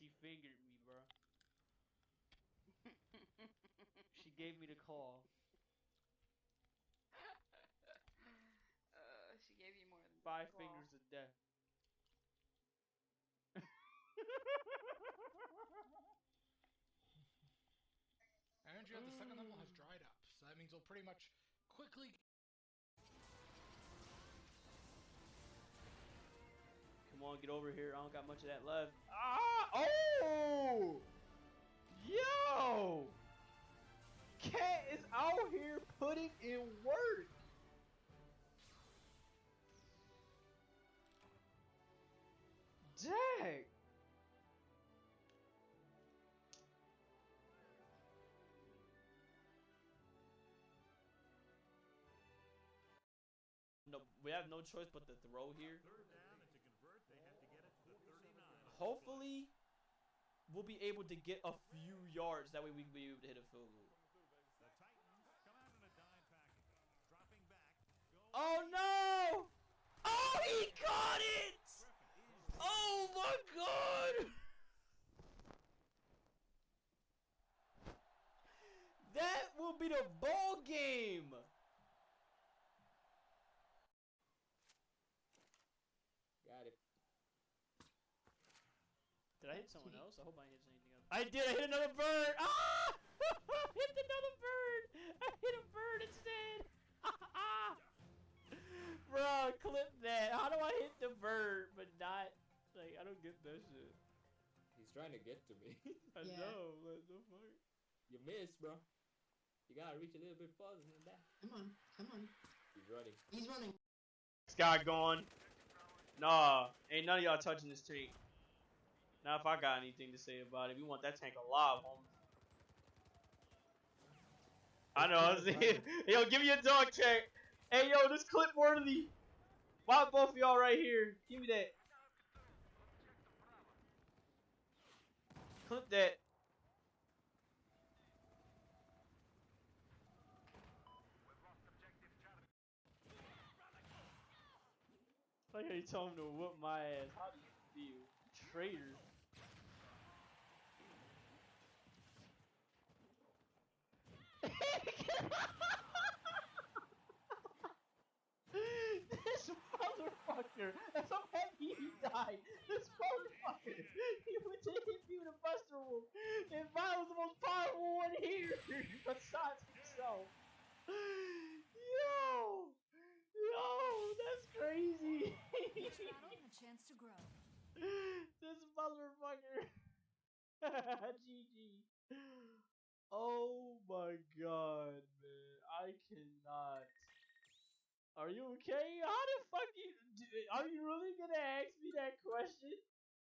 She fingered me, bro. She gave me the claw. She gave you more than 5 claw. fingers of death. Andrea, the second level has dried up, so that means we'll pretty much quickly. Come on, get over here. I don't got much of that left. Ah! Oh! Yo! we have no choice but to throw here. Hopefully, we'll be able to get a few yards. That way we can be able to hit a field goal. Oh no! Oh, he caught it! Oh my God! That will be the ball game. Got it. Did I hit someone else? I hope I didn't hit anything else. I did. I hit another bird. Ah! I hit another bird. I hit a bird instead. Bro, clip that. How do I hit the bird but not? Like, I don't get that shit. He's trying to get to me. I know. What the fuck? You missed, bro. You gotta reach a little bit farther than that. Come on, come on. He's running. He's running. This guy gone. Nah, ain't none of y'all touching this tank. Now, if I got anything to say about it, we want that tank alive, homie. I know. I'm saying, yo, give me a dog check. Hey, yo, this clip worthy. Why both of y'all right here? Give me that. Clip that. Like how you told him to whoop my ass. How do you feel? Traitor. This motherfucker. That's how happy he died. This motherfucker. He went to hit me with a Buster Wolf. And mine was the most powerful one here. Besides himself. Yo. Yo, that's crazy. Each battle a chance to grow. This motherfucker. GG. Oh my God, man. I cannot. Are you okay? How the fuck are you really gonna ask me that question?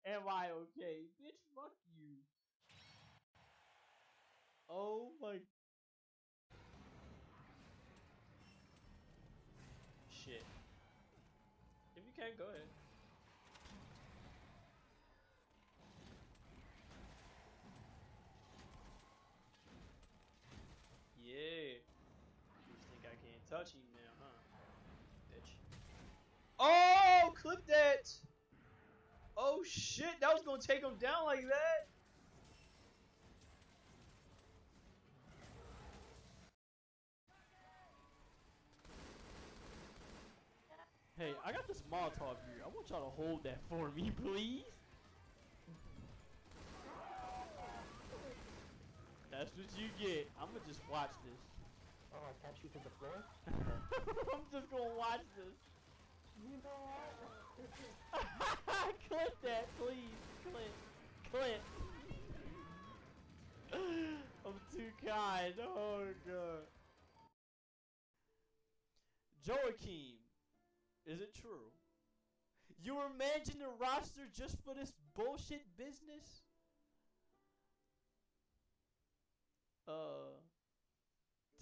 Am I okay? Bitch, fuck you. Oh my. Shit. If you can, go ahead. Yeah. You think I can't touch him now, huh? Bitch. Oh, clip that. Oh shit, that was gonna take him down like that. Hey, I got this Molotov here. I want y'all to hold that for me, please. That's what you get. I'm gonna just watch this. Oh, I catch you to the floor? I'm just gonna watch this. You know Clip that, please. Clip. I'm too kind. Oh god. Joachim. Is it true? You were managing the roster just for this bullshit business?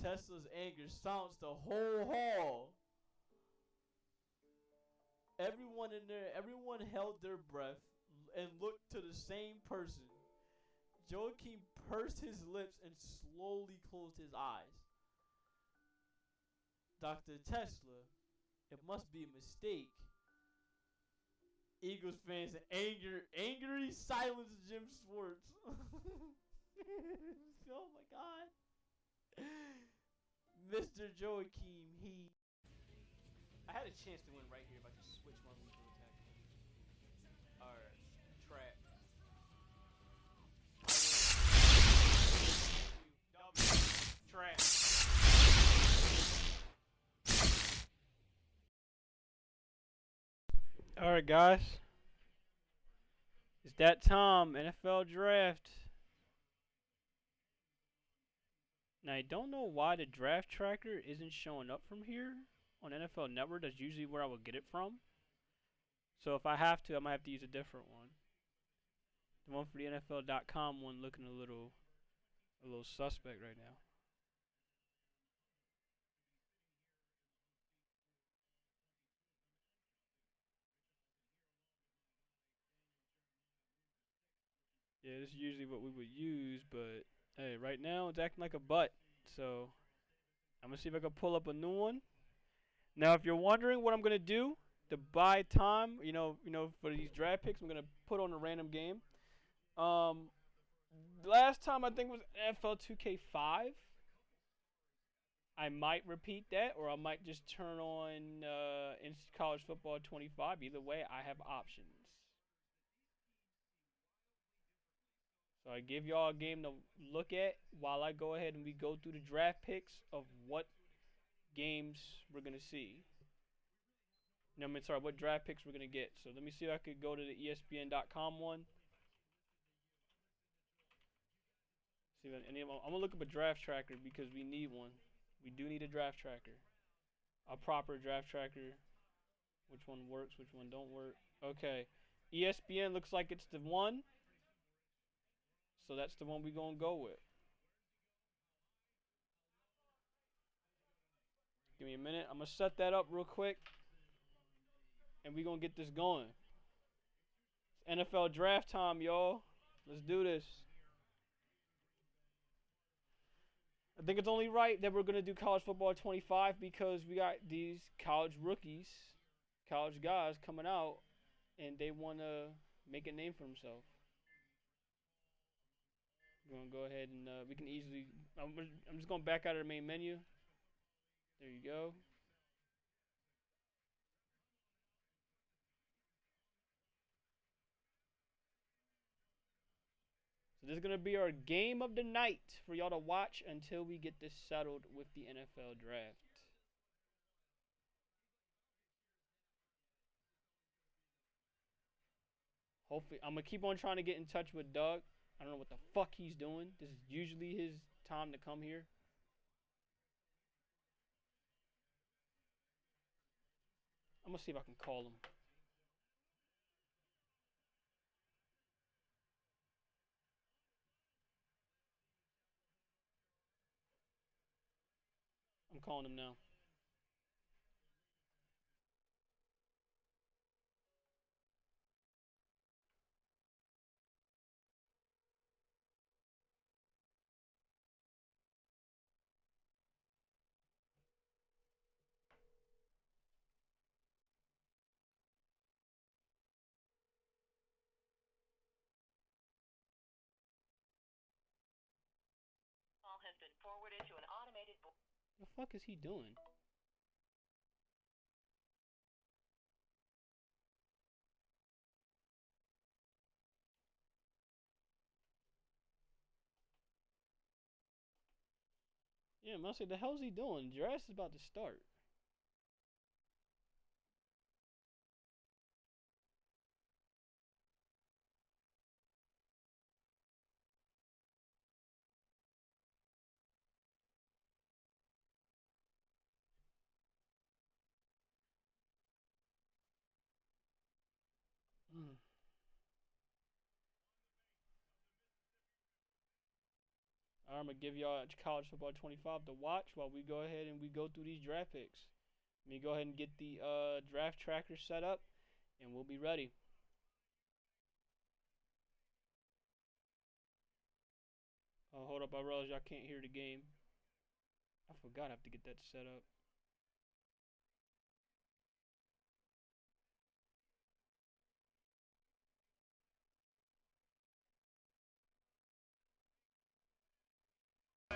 Tesla's anger sounds the whole hall. Everyone in there, everyone held their breath and looked to the same person. Joachim pursed his lips and slowly closed his eyes. Dr. Tesla, it must be a mistake. Eagles fans angry silence Jim Schwartz. Oh my god. Mr. Joachim, I had a chance to win right here if I just switch one lethal attack. Alright, trap. Trap. Alright guys, it's that time, NFL draft. Now I don't know why the draft tracker isn't showing up from here on NFL Network. That's usually where I would get it from. So if I have to, I might have to use a different one. The one for the NFL.com one looking a little suspect right now. Yeah, this is usually what we would use, but hey, right now it's acting like a butt. So I'm gonna see if I can pull up a new one. Now, if you're wondering what I'm gonna do to buy time, for these draft picks, I'm gonna put on a random game. Last time I think was NFL 2K5. I might repeat that, or I might just turn on college football 25. Either way, I have options. So I give y'all a game to look at while I go ahead and we go through the draft picks of what games we're gonna see. No, I mean, sorry, what draft picks we're gonna get. So let me see if I could go to the ESPN.com one. See if any of them. I'm gonna look up a draft tracker because we need one. We do need a draft tracker, a proper draft tracker. Which one works? Which one don't work? Okay, ESPN looks like it's the one. So that's the one we're gonna go with. Give me a minute. I'm gonna set that up real quick, and we're gonna get this going. It's NFL draft time, y'all. Let's do this. I think it's only right that we're gonna do college football 25 because we got these college rookies, college guys coming out, and they wanna make a name for themselves. We're gonna go ahead and we can easily. I'm just gonna back out of the main menu. There you go. So this is gonna be our game of the night for y'all to watch until we get this settled with the NFL draft. Hopefully, I'm gonna keep on trying to get in touch with Doug. I don't know what the fuck he's doing. This is usually his time to come here. I'm gonna see if I can call him. I'm calling him now. Has been forwarded to an automated The fuck is he doing? Yeah, man, I said, the hell's he doing? Draft is about to start. I'm going to give y'all college football 25 to watch while we go ahead and we go through these draft picks. Let me go ahead and get the draft tracker set up, and we'll be ready. Oh, hold up. I realize y'all can't hear the game. I forgot I have to get that set up.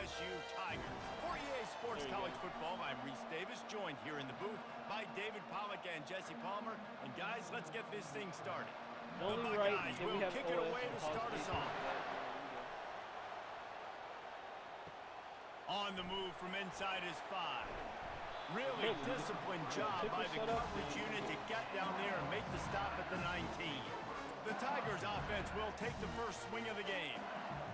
LSU Tigers. For EA Sports College Football, I'm Reese Davis, joined here in the booth by David Pollack and Jesse Palmer. And guys, let's get this thing started. The Buckeyes will kick it away to start us off. On the move from inside his 5. Really disciplined job by the coverage unit to get down there and make the stop at the 19. The Tigers offense will take the first swing of the game.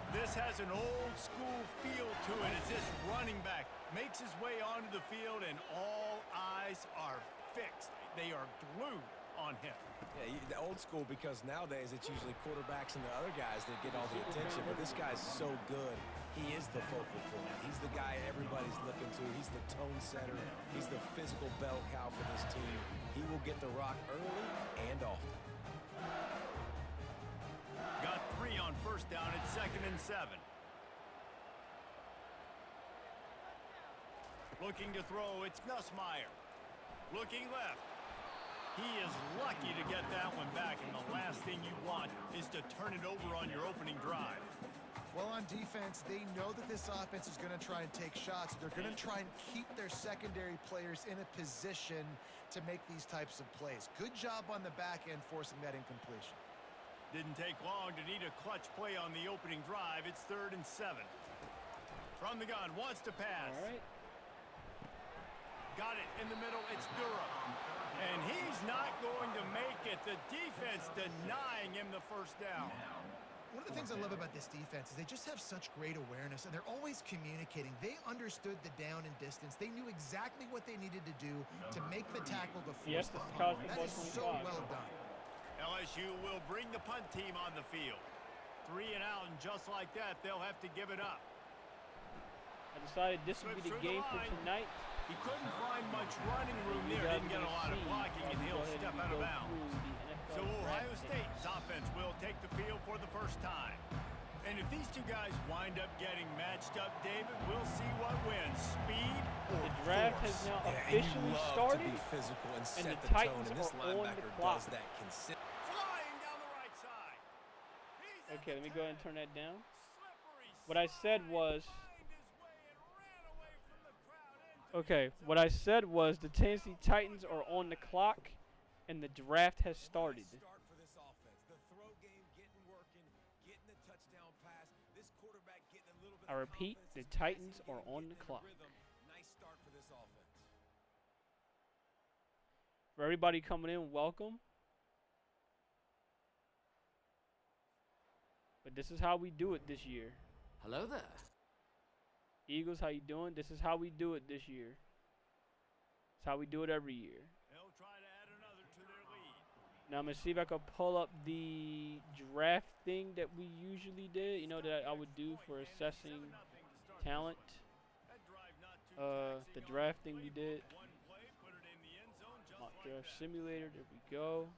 This has an old school feel to it as this running back makes his way onto the field and all eyes are fixed. They are glued on him. Yeah, the old school because nowadays it's usually quarterbacks and the other guys that get all the attention, but this guy's so good. He is the focal point. He's the guy everybody's looking to. He's the tone setter. He's the physical bell cow for this team. He will get the rock early and often. Got 3 on on first down at 2nd and 7. Looking to throw, it's Nussmeier. Looking left. He is lucky to get that one back, and the last thing you want is to turn it over on your opening drive. Well, on defense, they know that this offense is going to try and take shots. They're going to try and keep their secondary players in a position to make these types of plays. Good job on the back end forcing that incompletion. Didn't take long to need a clutch play on the opening drive. It's 3rd and 7. From the gun, wants to pass. All right. Got it in the middle. It's Durham. And he's not going to make it. The defense denying him the first down. One of the things I love about this defense is they just have such great awareness, and they're always communicating. They understood the down and distance. They knew exactly what they needed to do to make the tackle to force the punt. That is so well done. LSU will bring the punt team on the field. 3 and out, and just like that, they'll have to give it up. I decided this would be the game for tonight. He couldn't find much running room there. Didn't get a lot of blocking, and he'll step out of bounds. So Ohio State's offense will take the field for the first time. And if these two guys wind up getting matched up, David, we'll see what wins, speed or The draft has now officially started, to be physical and set the the tone, Titans and this are on the linebacker clock. does that consistently. flying down the right side. Okay, let me go ahead and turn that down. What I said was... Okay, what I said was the Tennessee Titans are on the clock, and the draft has started. Start for this offense. The throw game getting working, getting the touchdown pass. This quarterback getting a little bit I repeat, the Titans are on the clock. Nice start for this offense. For everybody coming in, welcome. But this is how we do it this year. Hello there. Eagles, how you doing? This is how we do it this year. It's how we do it every year. They'll try to add another to their lead. Now I'm gonna see if I can pull up the draft thing that we usually did. You know, that I would do for assessing talent. The draft thing we did. Mock draft simulator. There we go.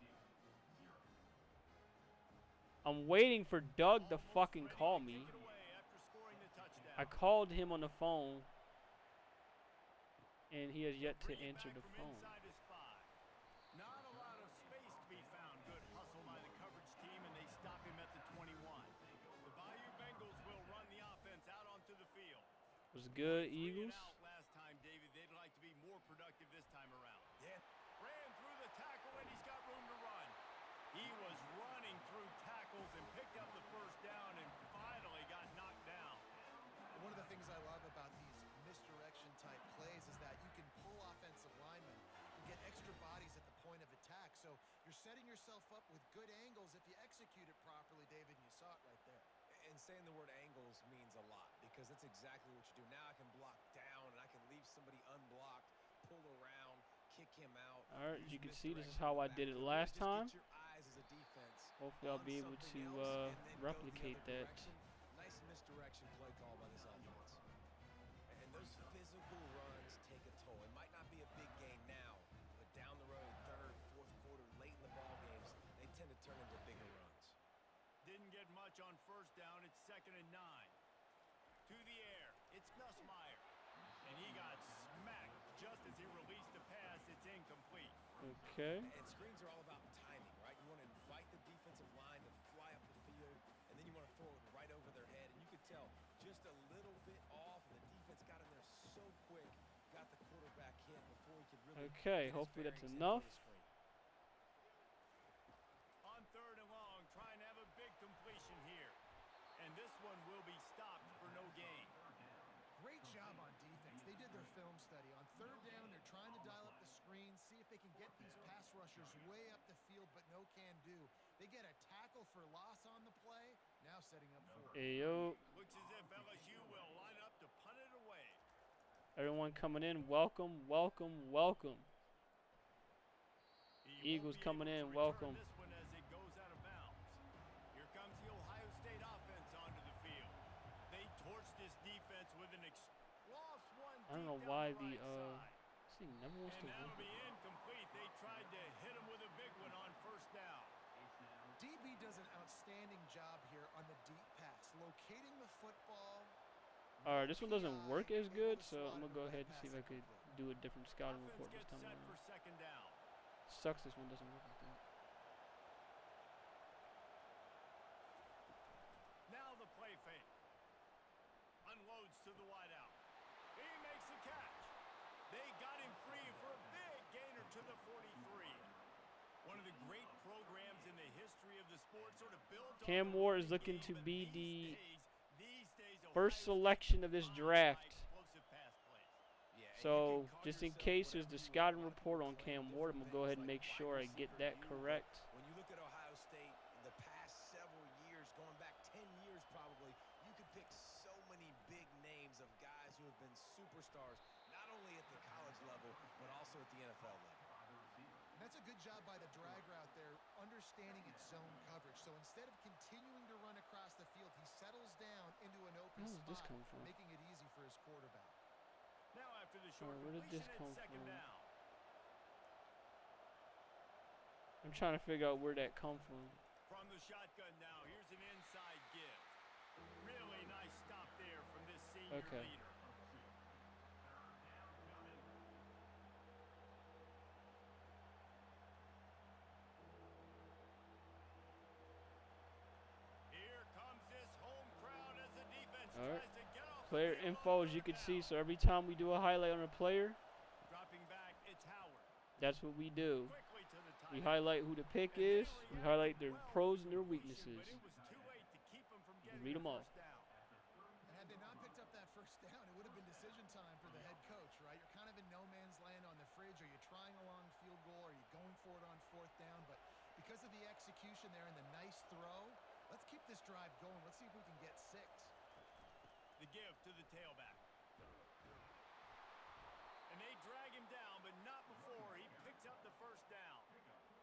I'm waiting for Doug to fucking call me. I called him on the phone, and he has yet to answer the phone. Not a lot of space to be found. Good hustle by the coverage team, and they stop him at the 21. The Bayou Bengals will run the offense out onto the field. Was good, Eagles. Last time, David, they'd like to be more productive this time around. Yeah. Ran through the tackle, and he's got room to run. He was running through tackles and picked up the first down and finally got knocked down. One of the things I love about these misdirection type plays is that you can pull offensive linemen and get extra bodies at the point of attack. So you're setting yourself up with good angles if you execute it properly, David, and you saw it right there. And saying the word angles means a lot because that's exactly what you do. Now I can block down and I can leave somebody unblocked, pull around, kick him out. All right, as you can see, this is how I did it last time. Get your eyes as a defense. Hopefully I'll be able to replicate that. Nice misdirection play call by this offense. And those physical runs take a toll. It might not be a big gain now, but down the road, third, fourth quarter, late in the ball games, they tend to turn into bigger runs. Didn't get much on first down. It's 2nd and 9. To the air. It's Nussmeier. And he got smacked just as he released the pass. It's incomplete. Okay. And screens are all about timing, right? You want to invite the defensive line to fly up the field, and then you want to throw it right over their head. And you could tell just a little bit off, and the defense got in there so quick, got the quarterback hit before he could really. Okay, hopefully that's enough. On 3rd and long, trying to have a big completion here. And this one will be stopped for no gain. Great job on defense. They did their film study. On 3rd down, they're trying to dial up the screen, see if they can get these pass rushers way up the field, but no can do. They get a tackle for loss on the play, now setting up 4. Ayo. Looks as if LSU will line up to punt it away. Everyone coming in, welcome, welcome, welcome. Eagles coming in, welcome. This one as it goes out of bounds. Here comes the Ohio State offense onto the field. They torch this defense with an lost one. I don't know why the this thing never wants to And that'll work. be incomplete. They tried to hit him with a big one on first down. DB does an outstanding job here on the deep pass, locating the football. All right, this one doesn't work as good, so I'm gonna go ahead and see if I could do a different scouting report this time around. Sucks this one doesn't work like that. Now the play fake. Unloads to the wideout. He makes the catch. They got him free for a big gainer to the 43. One of the great programs in the history of the sport, sort of built on Cam Ward is looking to be the first selection of this draft. So, just in case there's the scouting report on Cam Ward, I'm going to go ahead and make sure I get that correct. When you look at Ohio State, the past several years, going back 10 years probably, you could pick so many big names of guys who have been superstars, not only at the college level, but also at the NFL level. And that's a good job by the drag route there, understanding its zone coverage. So instead of continuing to run across the field, he settles down into an open spot, making it easy for his quarterback. Now after the short where did this come second from? down. I'm trying to figure out where that come from. From the shotgun now, here's an inside give. Really nice stop there from this senior leader. Here comes this home crowd as the defense tries to get off Player info, as you can see. So every time we do a highlight on a player, dropping back, it's Howard. That's what we do. We highlight who the pick is. We highlight their pros and their weaknesses. Read them all. And had they not picked up that first down, it would have been decision time for the head coach, right? You're kind of in no man's land on the fridge. Are you trying a long field goal? Are you going for it on fourth down? But because of the execution there and the nice throw, let's keep this drive going. Let's see if we can get 6. The give to the tailback. And they drag him down, but not before he picks up the first down.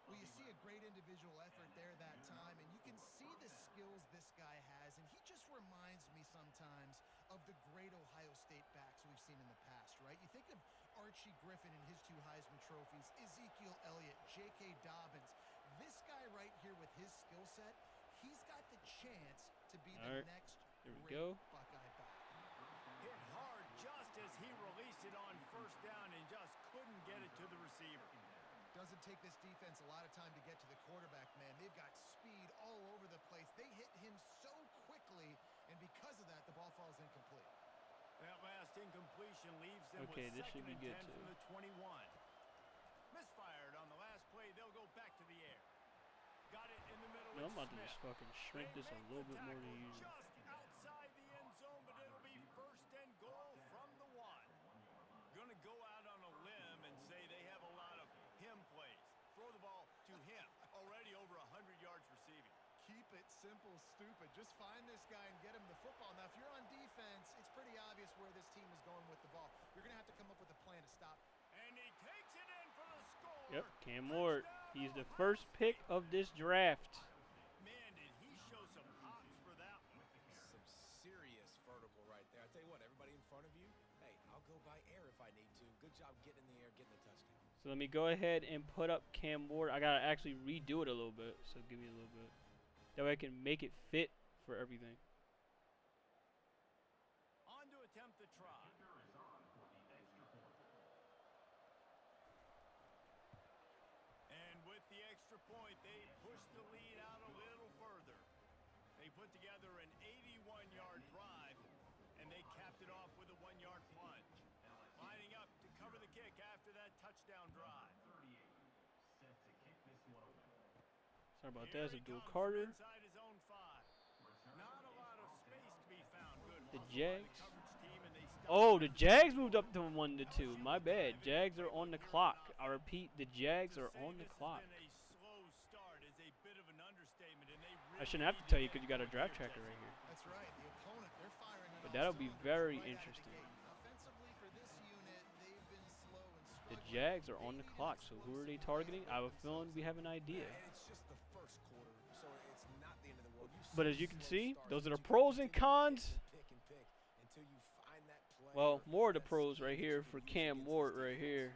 Well, you see a great individual effort there that time, and you can see the skills this guy has, and he just reminds me sometimes of the great Ohio State backs we've seen in the past, right? You think of Archie Griffin and his 2 Heisman trophies, Ezekiel Elliott, J.K. Dobbins. This guy right here with his skill set, he's got the chance to be the next great Buckeye back. Hit hard just as he released it on first down and just couldn't get it to the receiver. Doesn't take this defense a lot of time to get to the quarterback, man. They've got speed all over the place. They hit him so quickly, and because of that, the ball falls incomplete. That last incompletion leaves them with this should be good from the 21. Misfired on the last play. They'll go back to the air. Got it in the middle. I'm about to just fucking shrink this a little bit more than usual. Just outside the end zone, but it'll be first and goal from the 1. Gonna go out on a limb and say they have a lot of him plays. Throw the ball to him. Already over 100 yards receiving. Keep it simple, stupid. Just find this guy and get him the football. Now, if you're on defense, it's pretty obvious where this team is going with the ball. You're going to have to come up with a plan to stop it. And he takes it in for the score. Yep, Cam Ward. He's the first pick of this draft. Man, did he show some hops for that one. Some serious vertical right there. I tell you what, everybody in front of you, hey, I'll go by air if I need to. Good job getting in the air, getting the touchdown. So let me go ahead and put up Cam Ward. I gotta actually redo it a little bit, so give me a little bit. That way I can make it fit for everything. On to attempt the try. And with the extra point, they push the lead out a little further. They put together an 81-yard drive, and they capped it off with a 1-yard plunge. Lining up to cover the kick after that touchdown drive. Sorry about that, Abdul Carter. Inside his own 5. Not a lot of space to be found. Good the Jags. Oh, the Jags moved up to 1-2. My bad. Jags are on the clock. I repeat, the Jags are on the clock. I shouldn't have to tell you because you got a draft tracker right here. That's right. The opponent, they're firing. But that'll be very interesting. Offensively for this unit, they've been slow and the Jags are on the clock, so who are they targeting? I have a feeling we have an idea. It's just the first quarter, so it's not the end of the world. But as you can see, those are the pros and cons. Well, more of the pros right here for Cam Ward right here.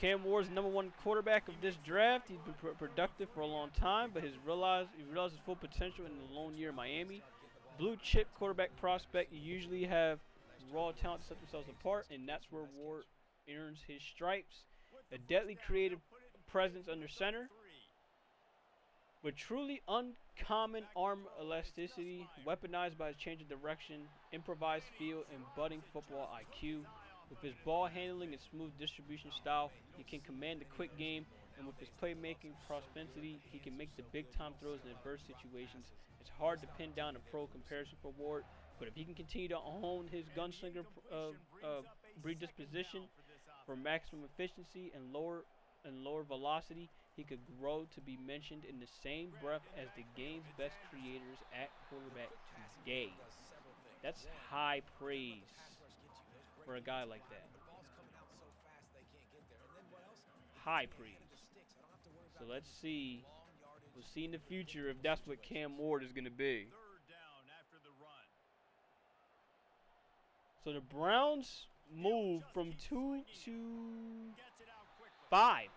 Cam Ward's the #1 quarterback of this draft. He's been productive for a long time, but he realized his full potential in the lone year in Miami. Blue chip quarterback prospect, you usually have raw talent to set themselves apart, and that's where Ward earns his stripes. A deadly creative presence under center, with truly uncommon arm elasticity, weaponized by his change of direction, improvised feel, and budding football IQ. With his ball handling and smooth distribution style, he can command the quick game, and with his playmaking propensity, he can make the big-time throws in adverse situations. It's hard to pin down a pro comparison for Ward, but if he can continue to hone his gunslinger predisposition for maximum efficiency and lower velocity, he could grow to be mentioned in the same breath as the game's best creators at quarterback today. That's high praise for a guy like that. High praise. So let's see. We'll see in the future if that's what Cam Ward is going to be. So the Browns moved from 2 to 5.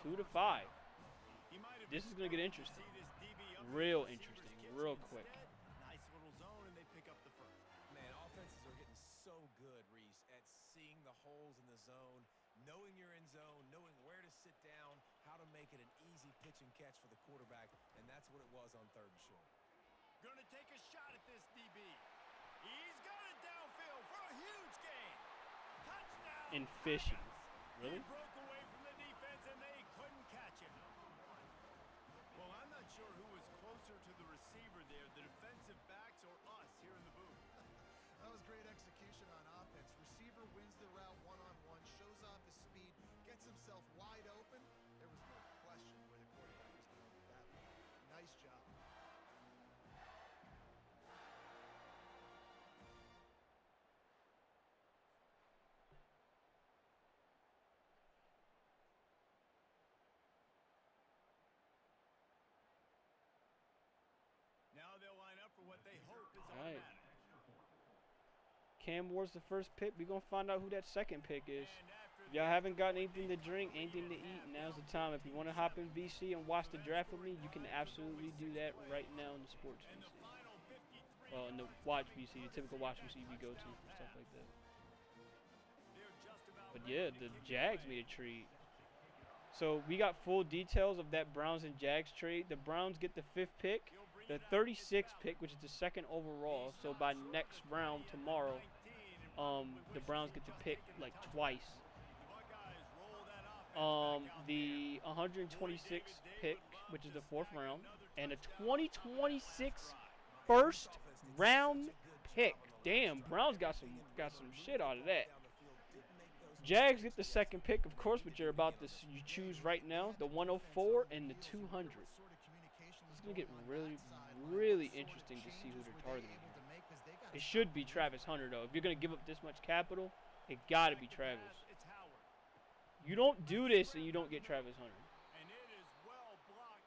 2 to 5. This is going to get interesting. Real interesting. Real quick. Nice little zone, and they pick up the first. Man, offenses are getting so good, Reese, at seeing the holes in the zone, knowing you're in zone, knowing where to sit down, how to make it an easy pitch and catch for the quarterback, and that's what it was on 3rd and short. Gonna take a shot at this DB. He's got it downfield for a huge gain. Touchdown. In fishing. Really? He broke away from the defense and they couldn't catch him. Well, I'm not sure who was closer to the receiver there, the defensive backs or us here in the booth. That was great execution on offense. Receiver wins the route one-on-one, shows off his speed, gets himself wide open. There was no question where the quarterback was going with that one. Nice job. Now they'll line up for what they hope is All right. automatic. Cam Ward's the first pick. We're going to find out who that second pick is. If y'all haven't got anything to drink, anything to eat, now's the time. If you want to hop in VC and watch the draft with me, you can absolutely do that right now in the sports VC. Well, in the watch VC, the typical watch VC we go to for stuff like that. But yeah, the Jags made a trade. So we got full details of that Browns and Jags trade. The Browns get the 5th pick. The 36th pick, which is the 2nd overall. So by next round tomorrow, the Browns get to pick like twice. The 126th pick, which is the 4th round, and a 2026 first round pick. Damn, Browns got some shit out of that. Jags get the 2nd pick, of course, which you're about to choose right now. The 104 and the 200. It's going to get really, really interesting to see who they're targeting. It should be Travis Hunter, though. If you're going to give up this much capital, it got to be Travis. You don't do this and you don't get Travis Hunter.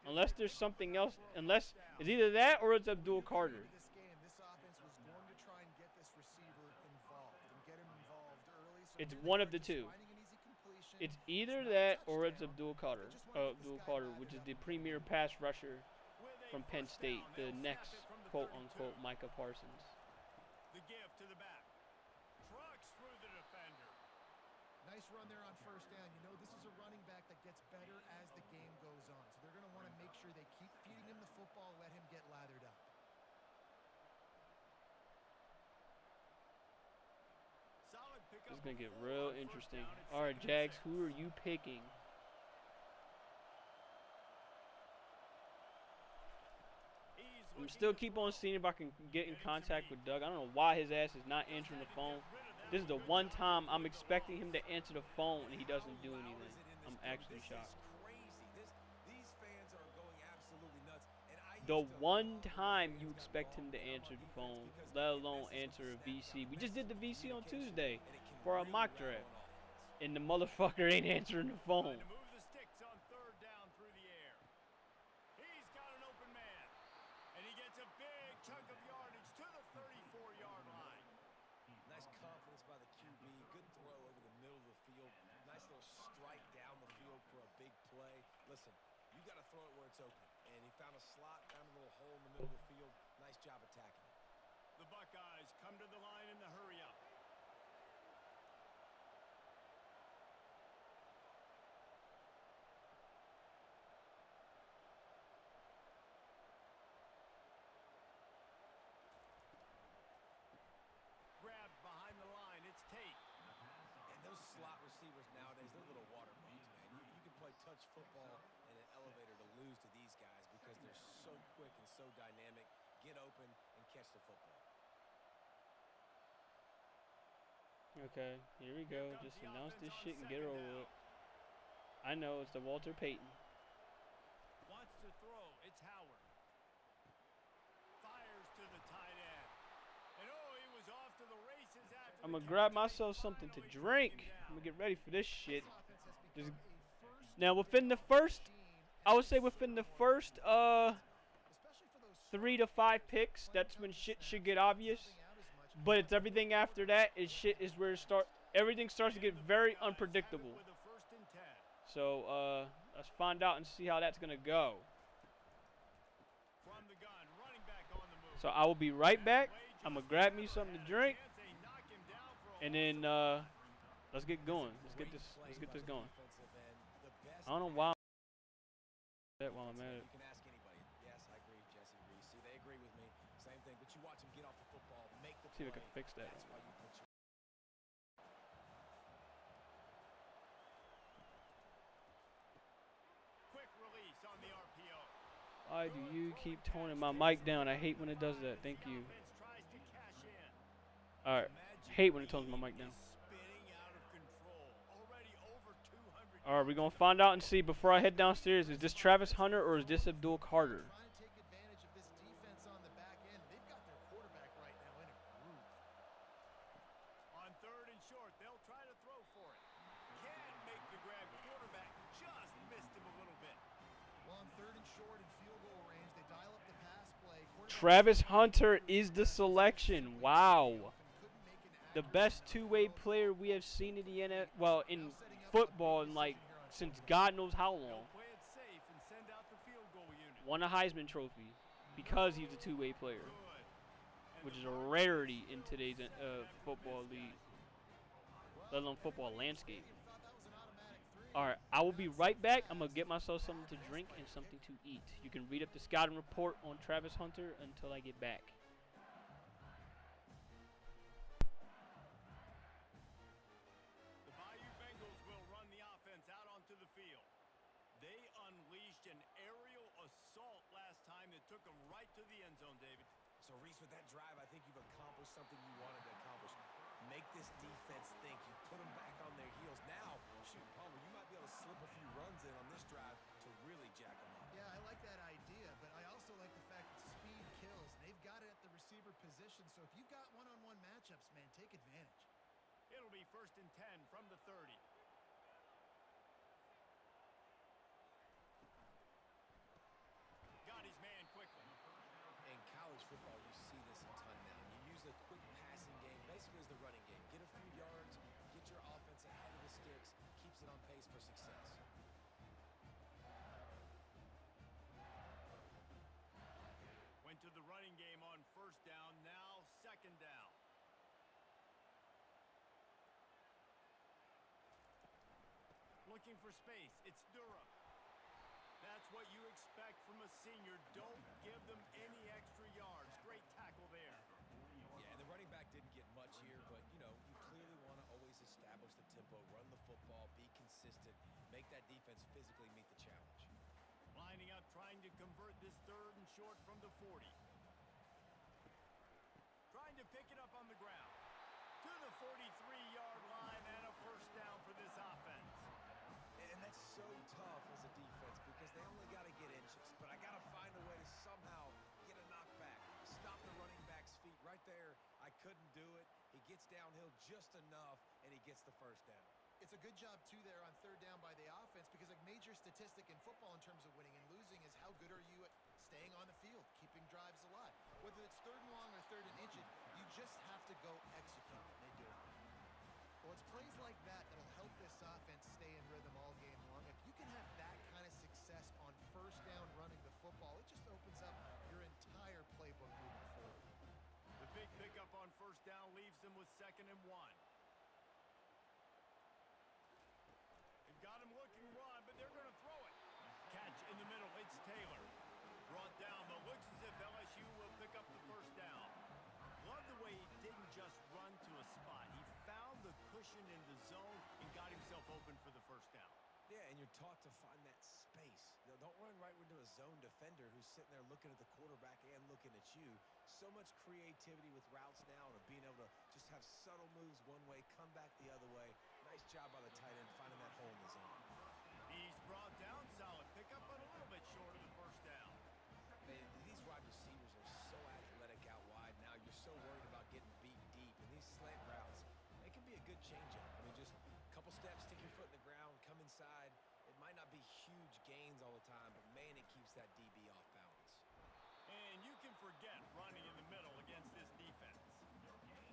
Unless there's something else. Unless it's either that or it's Abdul Carter. It's one of the two. It's either that or it's Abdul Carter, which is the premier pass rusher from Penn State, the next quote-unquote Micah Parsons. The give to the back. Trucks through the defender. Nice run there on 1st down. You know, this is a running back that gets better as the game goes on. So they're going to want to make sure they keep feeding him the football, let him get lathered up. This is going to get real interesting. All right, Jags, who are you picking? I'm still keep on seeing if I can get in contact with Doug. I don't know why his ass is not answering the phone. This is the one time I'm expecting him to answer the phone and he doesn't do anything. I'm actually shocked. The one time you expect him to answer the phone, let alone answer a VC. We just did the VC on Tuesday for our mock draft. And the motherfucker ain't answering the phone. little strike down the field for a big play. Listen, you got to throw it where it's open. And he found a slot, found a little hole in the middle of the field. Nice job attacking it. The Buckeyes come to the line in the hurry-up. Grabbed behind the line, it's Tate. And those slot receivers nowadays, they're little water bugs, man. You can play touch football in an elevator to lose to these guys because they're so quick and so dynamic. Get open and catch the football. Okay, here we go. Just announce this shit and get it over with. I know, it's the Walter Payton. Wants to throw. It's Howard. Fires to the tight end. And oh, he was off to the races after. I'm gonna grab myself something to drink. I'm gonna get ready for this shit. Just, now within the first, I would say within the first 3 to 5 picks, that's when shit should get obvious. But it's everything after that is shit is where everything starts to get very unpredictable. So let's find out and see how that's gonna go. From the gun, running back on the move. So I will be right back. I'm gonna grab me something to drink, and then let's get going. Let's get this going. I don't know why that while I'm at it. You can ask anybody. Yes, I agree, Jesse Reese. See, they agree with me. Same thing, but you watch them get off the football, make the See if I play. can fix that. That's why you put your Quick release on the RPO. Why do you keep toning my mic down? I hate when it does that. Thank you. Tries to cash in. All right. Hate when it tones my mic down. Spinning out of control. Already over 200. All right, we're gonna find out and see before I head downstairs. Is this Travis Hunter or is this Abdul Carter? Trying to take advantage of this defense on the back end. They've got their quarterback right now in a groove. On 3rd and short, they'll try to throw for it. Can't make the grab. Quarterback just missed him a little bit. Well, on 3rd and short and field goal range, they dial up the pass play. Travis Hunter is the selection. Wow. The best two-way player we have seen in the NFL, well, in football in like since God knows how long. Play it safe and send out the field goal unit. Won a Heisman Trophy because he's a two-way player, which is a rarity in today's football league, let alone football landscape. All right, I will be right back. I'm going to get myself something to drink and something to eat. You can read up the scouting report on Travis Hunter until I get back. The Bayou Bengals will run the offense out onto the field. They unleashed an aerial assault last time that took them right to the end zone, David. So, Reese, with that drive, I think you've accomplished something you wanted to accomplish. Make this defense think. You put them back on their heels. Now, shoot, Palmer, you might be able to slip a few runs in on this drive to really jack them up. Yeah, I like that idea, but I also like the fact that speed kills. They've got it at the receiver position, so if you've got one-on-one matchups, man, take advantage. It'll be 1st and 10 from the 30. Got his man quickly. In college football, you see this a ton now. You use a quick passing game, basically as the running game. Get a few yards, get your offense ahead of the sticks, keeps it on pace for success. Went to the running game on 1st down, now 2nd down. Looking for space, it's Durham. That's what you expect from a senior. Don't give them any extra yards. Great tackle there. Yeah, and the running back didn't get much here, but, you know, you clearly want to always establish the tempo, run the football, be consistent, make that defense physically meet the challenge. Lining up, trying to convert this 3rd and short from the 40. Trying to pick it up on the ground. To the 43-yard line and a 1st down for this offense. And that's so tough as a defense because they only got to get inches. But I got to find a way to somehow get a knockback, stop the running back's feet right there. I couldn't do it. He gets downhill just enough, and he gets the 1st down. It's a good job, too, there on 3rd down by the offense because a major statistic in football in terms of winning and losing is how good are you at staying on the field, keeping drives alive. Whether it's 3rd and long or 3rd and inches, you just have to go execute, and they do it. Well, it's plays like that that'll help this this offense stay in rhythm all game long. If you can have that kind of success on first down running the football, it just opens up your entire playbook moving forward. The big pickup on first down leaves them with 2nd and 1. They've got him looking run, but they're going to throw it. Catch in the middle. It's Taylor. Brought down, but looks as if LSU will pick up the first down. Love the way he didn't just run to a spot. He found the cushion in the zone and got himself open for the first down. Yeah, and you're taught to find that space. You know, don't run right into a zone defender who's sitting there looking at the quarterback and looking at you. So much creativity with routes now, and being able to just have subtle moves one way, come back the other way. Nice job by the tight end finding that hole in the zone. He's brought down, solid pickup, but a little bit short of the first down. Man, these wide receivers are so athletic out wide now. You're so worried about getting beat deep. And these slant routes, they can be a good changeup. I mean, just a couple steps, stick your foot in the ground, come inside. It might not be huge gains all the time, but man, it keeps that DB off balance. And you can forget running in the middle against this defense.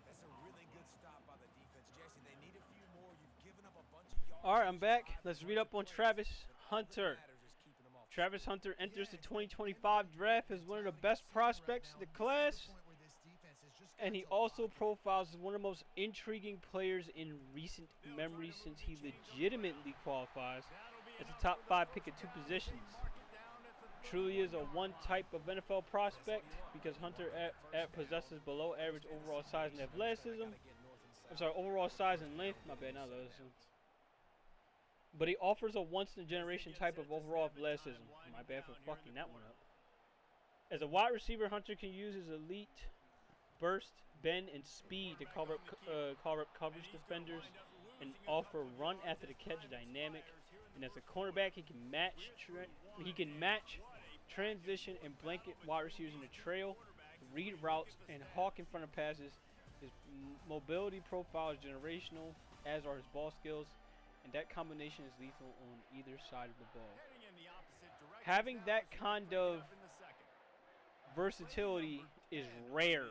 That's a really good stop by the defense, Jesse. They need a few more. You've given up a bunch of yards. All right, I'm back. Let's read up on Travis Hunter. Travis Hunter enters the 2025 draft as one of the best prospects in the class, and he also profiles as one of the most intriguing players in recent memory since he legitimately qualifies as a top 5 pick at 2 positions. Truly is a one type of NFL prospect because Hunter possesses below average overall size and athleticism. I'm sorry, overall size and length. My bad, not athleticism. But he offers a once-in-a-generation type of overall athleticism. My bad for fucking that one up. As a wide receiver, Hunter can use his elite burst, bend, and speed to cover up coverage defenders and offer run after the catch dynamic. And as a cornerback, he can match transition and blanket wide receivers in the trail, read routes, and hawk in front of passes. His mobility profile is generational, as are his ball skills. And that combination is lethal on either side of the ball. Having that kind of versatility is rare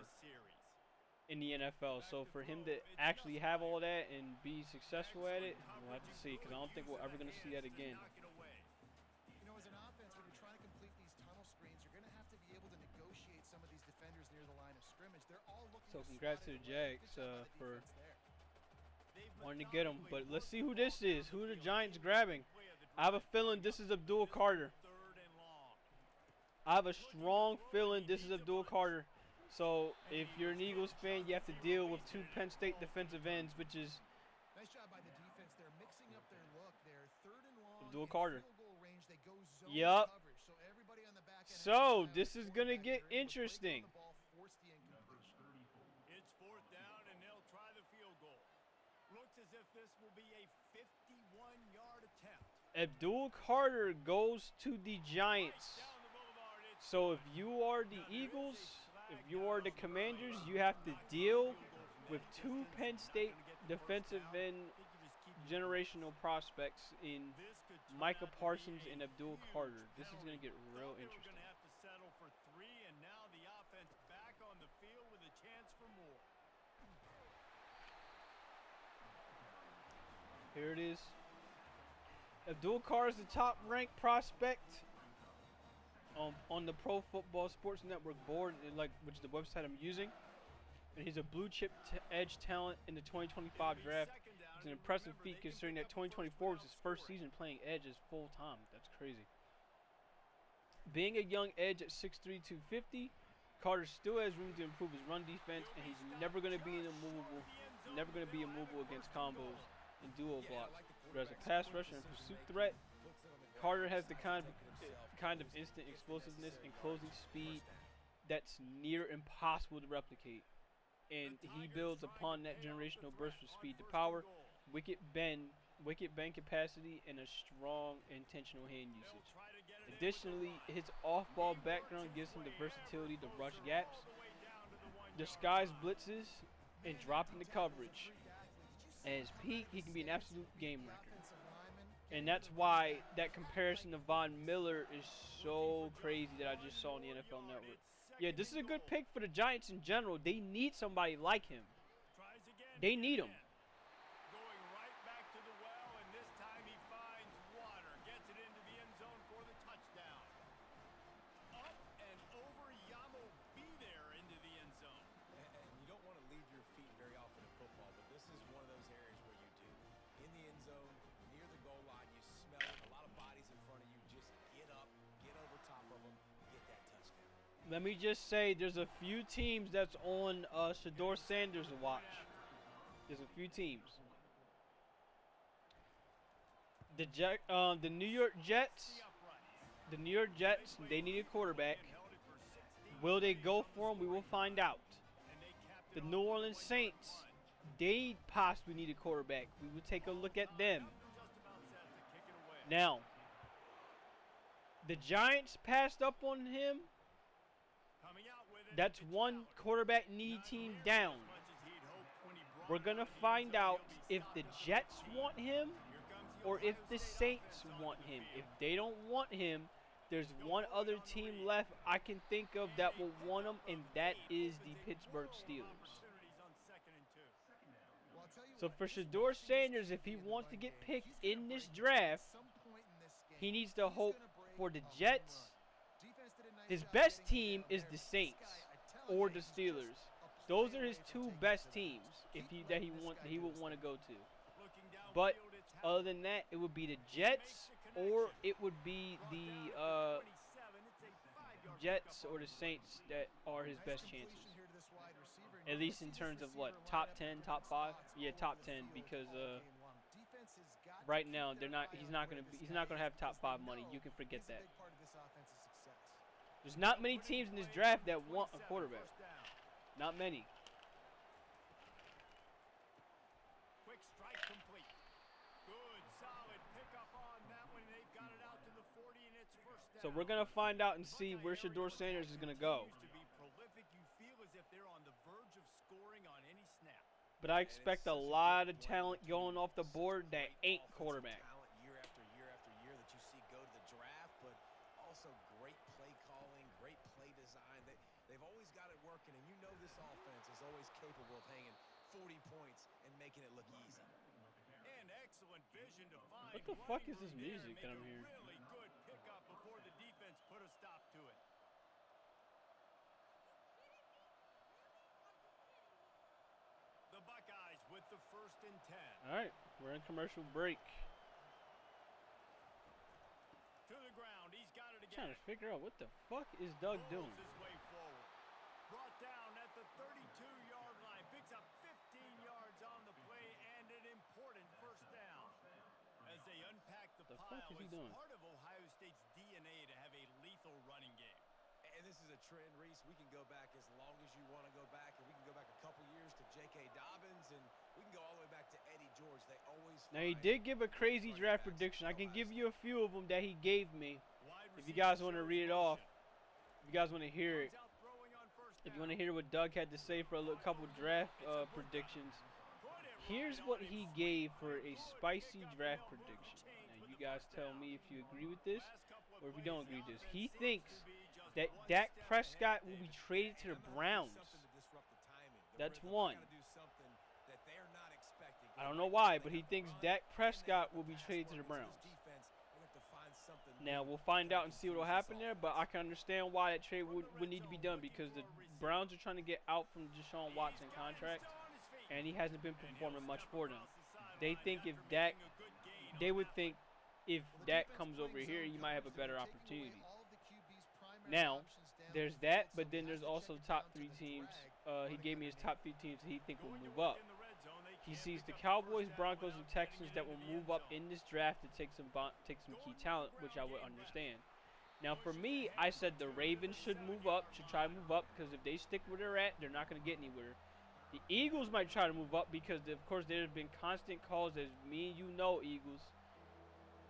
in the NFL. So for him to actually have all that and be successful at it, we'll have to see, because I don't think we're ever going to see that again. You know, as an offense, when you're trying to complete these tunnel screens, you're going to have to be able to negotiate some of these defenders near the line of scrimmage. They're all looking. So congrats to the Jags for wanting to get him, but let's see who this is. Who are the Giants grabbing? I have a feeling this is Abdul Carter. I have a strong feeling this is Abdul Carter. So if you're an Eagles fan, you have to deal with 2 Penn State defensive ends, which is nice job by the defense. They're mixing up their look. They're 3rd and long. Abdul Carter. Field goal range. They go zone Yep. coverage. So everybody on the back end. So this is gonna get interesting. It's 4th down, and they'll try the field goal. Looks as if this will be a 51-yard attempt. Abdul Carter goes to the Giants. So if you are the Eagles, if you are the Commanders, you have to deal with 2 Penn State defensive end generational prospects in Micah Parsons and Abdul Carter. This is going to get real interesting. Going to have to settle for 3, and now the offense back on the field with a chance for more. Here it is. Abdul Carter is the top-ranked prospect on the Pro Football Sports Network board, which is the website I'm using. And he's a blue-chip edge talent in the 2025 draft. It's an impressive feat considering that 2024 was his first season playing edge as full-time. That's crazy. Being a young edge at 6'3", 250, Carter still has room to improve his run defense, and he's never going to be immovable against combos and duo blocks. But as a pass rusher and pursuit threat, Carter has the kind of instant explosiveness and closing speed that's near impossible to replicate. And he builds upon that generational burst with speed to power, wicked bend capacity, and a strong intentional hand usage. Additionally, his off-ball background gives him the versatility to rush gaps, disguise blitzes, and drop into coverage. At his peak, he can be an absolute game wrecker. And that's why that comparison to Von Miller is so crazy that I just saw on the NFL Network. Yeah, this is a good pick for the Giants in general. They need somebody like him. They need him. Let me just say, there's a few teams that's on Shedeur Sanders' watch. There's a few teams. The New York Jets. The New York Jets, they need a quarterback. Will they go for him? We will find out. The New Orleans Saints, they possibly need a quarterback. We will take a look at them. Now, the Giants passed up on him. That's one quarterback need team down. We're going to find out if the Jets want him or if the Saints want him. If they don't want him, there's one other team left I can think of that will want him, and that is the Pittsburgh Steelers. So for Shedeur Sanders, if he wants to get picked in this draft, he needs to hope for the Jets. His best team is the Saints or the Steelers. Those are his two best teams he would want to go to. But other than that, it would be the Jets or it would be the Jets or the Saints that are his best chances. At least in terms of what, top 10, top 5? Yeah, top 10, because right now he's not gonna have top 5 money. You can forget that. There's not many teams in this draft that want a quarterback. Not many. Quick strike complete. Good, solid pickup on that one. They've got it out to the 40, and it's first down. So we're gonna find out and see where Shedeur Sanders is gonna go. To be prolific, you feel as if they're on the verge of scoring on any snap. But I expect a lot of talent going off the board that ain't quarterback. Year after year after year that you see go to the draft, but also great play calling, great play design. They've always got it working, and you know this offense is always capable of hanging 40 points and making it look easy. And excellent vision to find. What the fuck is this music that I'm hearing? Really good pickup before the defense put a stop to it. The Buckeyes with the 1st and 10. All right, we're in commercial break. To the ground, he's got it I'm again. trying to figure out what the fuck is Doug doing. His way forward. Brought down at the 32-yard line. Picks up 15 yards on the play and an important first down. As they unpack the The pile, fuck is he it's doing? part of Ohio State's DNA to have a lethal running game. And this is a trend, Reese. We can go back as long as you want to go back, and we can go back a couple years to J.K. Dobbins, and we can go all the way back to Eddie George. They always Now he did give a crazy draft prediction. I can give you a few of them that he gave me. If you guys want to read it off, if you guys want to hear it, if you want to hear what Doug had to say for a couple draft predictions, here's what he gave for a spicy draft prediction. Now you guys tell me if you agree with this or if you don't agree with this. He thinks that Dak Prescott will be traded to the Browns. That's one. I don't know why, but he thinks Dak Prescott will be traded to the Browns. Now, we'll find out and see what will happen there, but I can understand why that trade would need to be done because the Browns are trying to get out from Deshaun Watson contract, and he hasn't been performing much for them. They think if Dak, they would think if Dak comes over here, he might have a better opportunity. Now, there's that, but then there's also top 3 teams. He gave me his top 3 teams that he think will move up. He sees the Cowboys, Broncos, and Texans that will move up in this draft to take some key talent, which I would understand. Now, for me, I said the Ravens should try to move up, because if they stick where they're at, they're not going to get anywhere. The Eagles might try to move up because, of course, there have been constant calls, as me and you know, Eagles.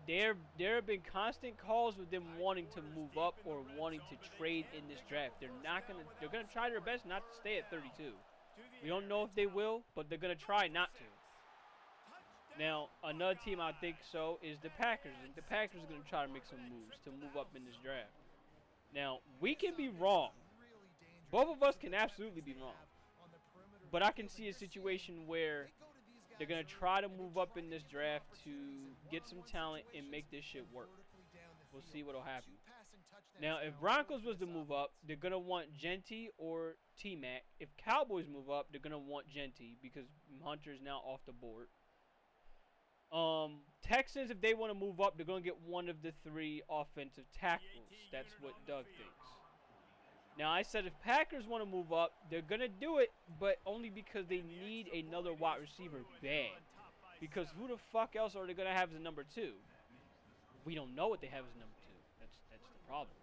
There have been constant calls with them wanting to move up or wanting to trade in this draft. They're gonna try their best not to stay at 32. We don't know if they will, but they're gonna try not to. Now, another team I think so is the Packers. I think the Packers are gonna try to make some moves to move up in this draft. Now, we can be wrong. Both of us can absolutely be wrong. But I can see a situation where they're going to try to move up in this draft to get some talent and make this shit work. We'll see what will happen. Now, if Broncos was to move up, they're going to want Genty or T-Mac. If Cowboys move up, they're going to want Genty because Hunter's now off the board. Texans, if they want to move up, they're going to get one of the 3 offensive tackles. That's what Doug thinks. Now, I said if Packers want to move up, they're going to do it, but only because they need another wide receiver bad. Because who the fuck else are they going to have as a number 2? We don't know what they have as a number 2. That's the problem.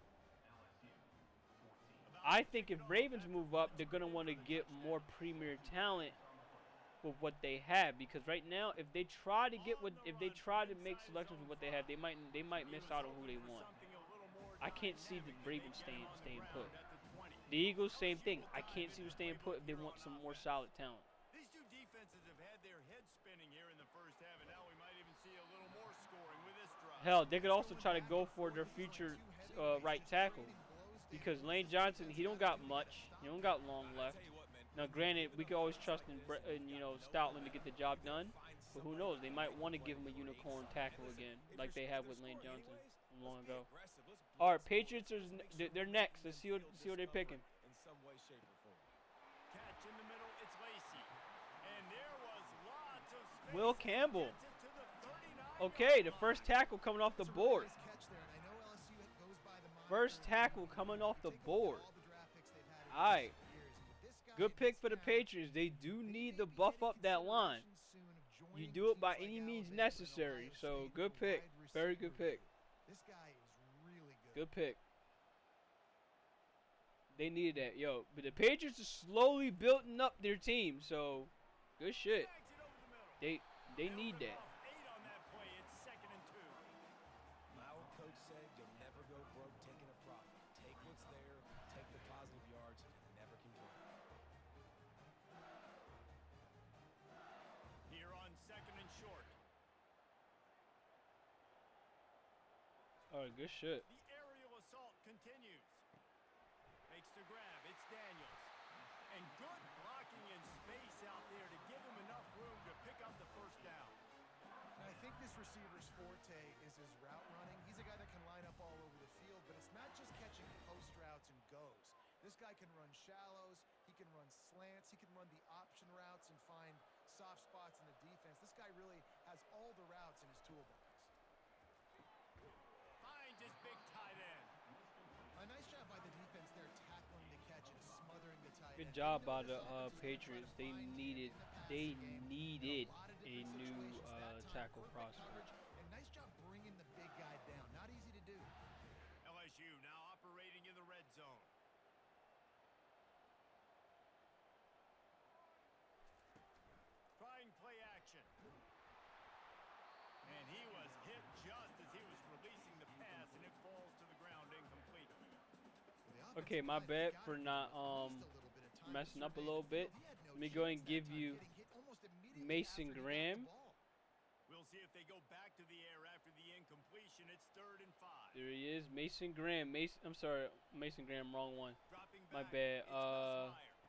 I think if Ravens move up, they're going to want to get more premier talent with what they have. Because right now, if they try to make selections with what they have, they might miss out on who they want. I can't see the Ravens staying put. The Eagles, same thing. I can't see them staying put if they want some more solid talent. These two defenses have had their heads spinning here in the first half, and now we might even see a little more scoring with this drive. Hell, they could also try to go for their future right tackle. Because Lane Johnson, he don't got much. He don't got long left. Now, granted, we can always trust in Stoutland to get the job done. But who knows? They might want to give him a unicorn tackle again, like they have with Lane Johnson from long ago. All right, Patriots they're next. Let's see what they're picking. In some way, shape, or form. Catch in the middle, it's Lacy. And there was lots of space. Will Campbell. Okay, the first tackle coming off the board. First tackle coming off the board. All right. Good pick for the Patriots. They do need to buff up that line. You do it by any means necessary. So, good pick. Very good pick. Good pick. They needed that. Yo, but the Patriots are slowly building up their team. So, good shit. They need that. My old coach said you'll never go broke taking a profit. Take what's there, take the positive yards, and never complain. Here on 2nd and short. All right, good shit. The aerial assault continues. Makes the grab. It's Daniels. And good blocking in space out there to give him enough room to pick up the first down. And I think this receiver's forte is his route running. He's a guy that can line up all over the field, but it's not just catching post routes and goes. This guy can run shallows, he can run slants, he can run the option routes and find soft spots in the defense. This guy really has all the routes in his toolbox. Finds his big tight end. A nice job by the defense there, tackling the catch and smothering the tight end. Good job by the Patriots. They needed a new tackle prospect. And nice job bringing the big guy down. Not easy to do. LSU now operating in the red zone. Trying play action. And he was hit just as he was releasing the pass, and it falls to the ground incomplete. Okay, my bad for not messing up a little bit. Let me go and give you Mason Graham. We'll see if they go back to the air after the incompletion. It's 3rd and 5. There he is, Mason Graham. I'm sorry, Mason Graham, wrong one. My bad.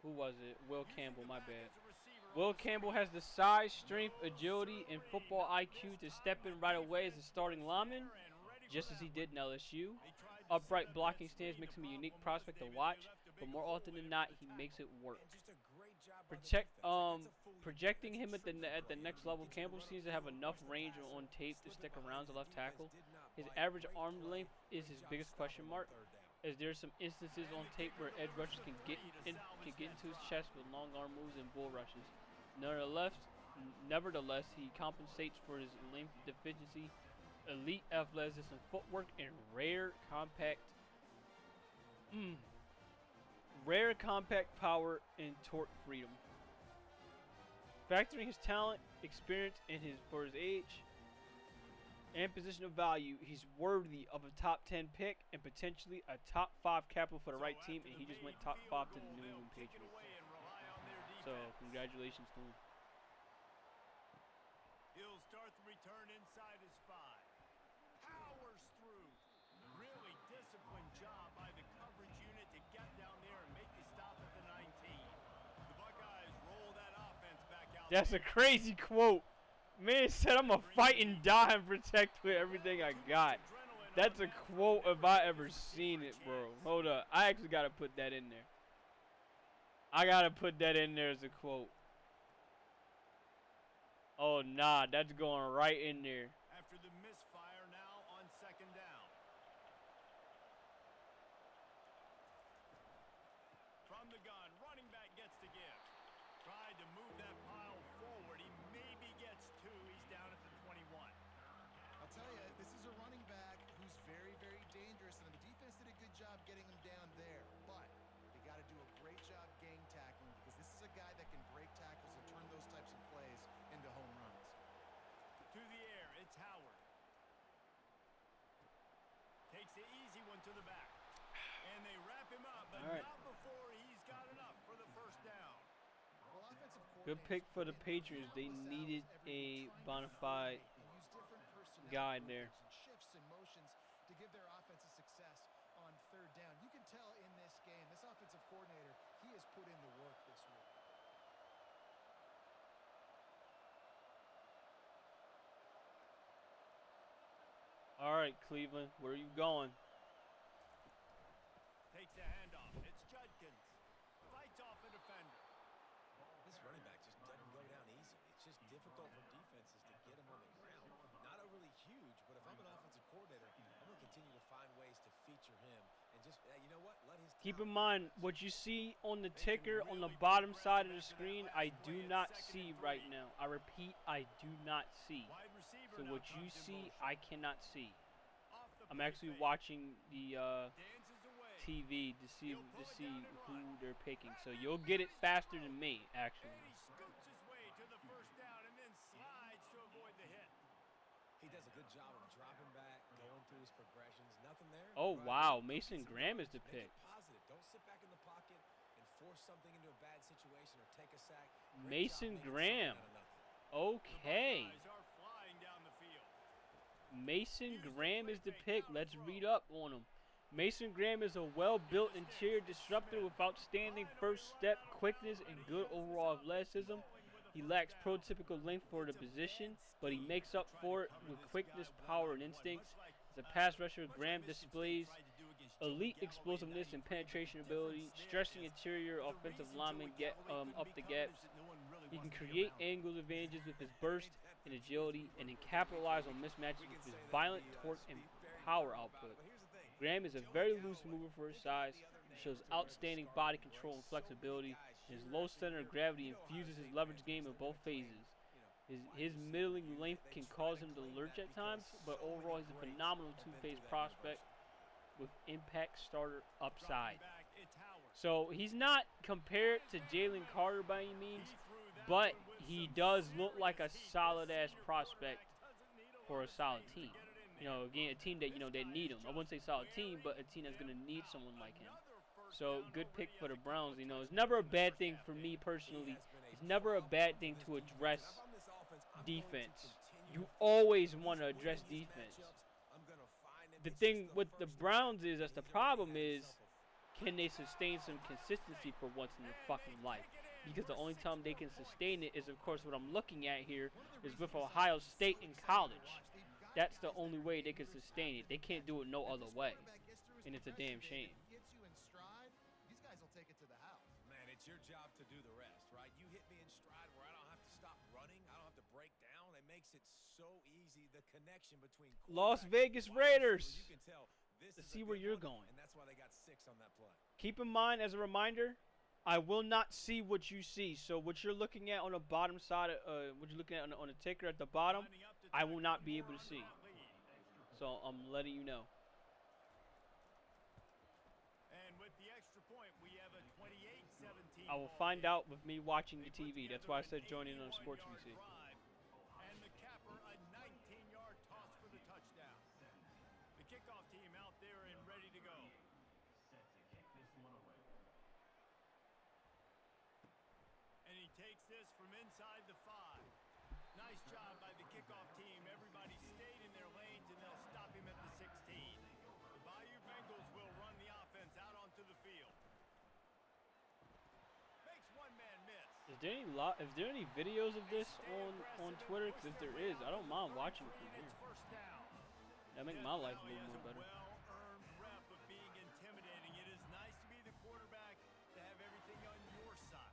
Who was it? Will Campbell, my bad. Will Campbell has the size, strength, agility, and football IQ to step in right away as a starting lineman, just as he did in LSU. Upright blocking stance makes him a unique prospect to watch, but more often than not, he makes it work. Projecting him at the next level, Campbell seems to have enough range on tape to stick around as a left tackle. His average arm length is his biggest question mark, as there are some instances on tape where edge rushers can get into his chest with long arm moves and bull rushes. Nevertheless, he compensates for his length deficiency, elite athleticism, footwork, and rare compact power and torque freedom. Factoring his talent, experience, and for his age and position of value, he's worthy of a top 10 pick and potentially a top 5 capital for the right team, and he just went top 5 to the New England Patriots. So, congratulations to him. He'll start the return inside his 5. Powers through. Really disciplined job by the coverage unit to get down there and make the stop at the 19. The Buckeyes roll that offense back out. That's a crazy quote. Man said, I'm going to fight and die and protect with everything I got. That's a quote if I ever seen it, bro. Hold up. I actually got to put that in there. I got to put that in there as a quote. Oh, nah. That's going right in there. After the misfire now on 2nd down. move that pile forward. He maybe gets 2. He's down at the 21. I'll tell you, this is a running back who's very, very dangerous, and the defense did a good job getting him down there. But they got to do a great job gang tackling because this is a guy that can break tackles and turn those types of plays into home runs. To the air, it's Howard. Takes the easy one to the back. And they wrap him up, but not before he's got enough for the first down. Well, good pick for the Patriots. They needed a bona fide guy there. Shifts and motions to give their offensive success on third down. You can tell in this game, this offensive coordinator, he has put in the work this week. All right, Cleveland, where are you going? Takes the handoff. It's Judkins. Fights off a defender. This running back just doesn't go down easily. It's just difficult for defenses to get him on the ground. Not overly huge, but if I'm an offensive coordinator, I'm going to continue to find ways to feature him. And just, you know what? Let his keep in mind, what you see on the ticker on the bottom side of the screen, I do not see right now. I repeat, I do not see. So what you see, I cannot see. I'm actually watching the TV to see who they're picking. So you'll get it faster than me, actually. He scoots his way to the first down and then slides to avoid the hit. He does a good job of dropping back, going through his progressions. Nothing there. Oh, wow. Mason Graham is the pick. Positive. Don't sit back in the pocket and force something into a bad situation or take a sack. Mason Graham. Okay. Mason Graham is the pick. Let's read up on him. Mason Graham is a well-built interior disruptor with outstanding first step quickness and good overall athleticism. He lacks prototypical length for the position, but he makes up for it with quickness, power, and instincts. As a pass rusher, Graham displays elite explosiveness and penetration ability, stressing interior offensive linemen get up the gaps. He can create angle advantages with his burst and agility, and then capitalize on mismatches with his violent torque and power output. Graham is a very loose mover for his size. He shows outstanding body control and flexibility. His low center of gravity infuses his leverage game in both phases. His middling length can cause him to lurch at times, but overall he's a phenomenal two-phase prospect with impact starter upside. So he's not compared to Jalen Carter by any means, but he does look like a solid-ass prospect for a solid team. You know, again, a team that, you know, they need him. I wouldn't say solid team, but a team that's going to need someone like him. So, good pick for the Browns. You know, it's never a bad thing for me personally. It's never a bad thing to address defense. You always want to address defense. The thing with the Browns is, that's the problem is, can they sustain some consistency for once in their fucking life? Because the only time they can sustain it is, of course, what I'm looking at here is with Ohio State in college. That's the only way they can sustain it. They can't do it no other way. And it's a damn shame. These guys will take it to the house. Man, it's your job to do the rest, right? You hit me in stride where I don't have to stop running. I don't have to break down. It makes it so easy. The connection between Las Vegas Raiders. You can tell this Let's see where you're going. And that's why they got 6 on that play. Keep in mind, as a reminder, I will not see what you see. So what you're looking at on the bottom side, what you're looking at on the ticker at the bottom, I will not be able to see. So I'm letting you know. And with the extra point, we have a 28-17. I will find out with me watching the TV. That's why I said join in on Sports VC. And the capper, a 19-yard toss for the touchdown. The kickoff team out there and ready to go. And he takes this from inside the 5. Nice job by the kickoff team. Everybody stayed in their lanes, and they'll stop him at the 16. The Bayou Bengals will run the offense out onto the field. Makes one man miss. Is there any videos of this on Twitter? Because if there is, I don't mind watching it from here. That make my life a little more better. Well-earned rep of being intimidating. It is nice to be the quarterback, to have everything on your side.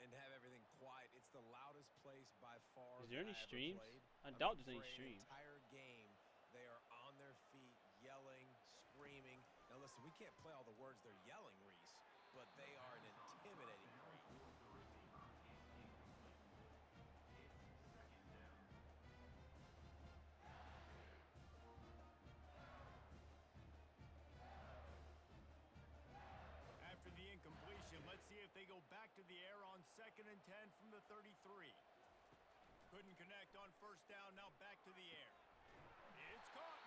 And have everything quiet. It's the loudest place by far. Is there any streams? I I doubt there's any streams. The entire game, they are on their feet, yelling, screaming. Now listen, we can't play all the words they're yelling, Reese, but they are an intimidating group. 2nd and 10 from the 33. Couldn't connect on first down, now back to the air. It's caught.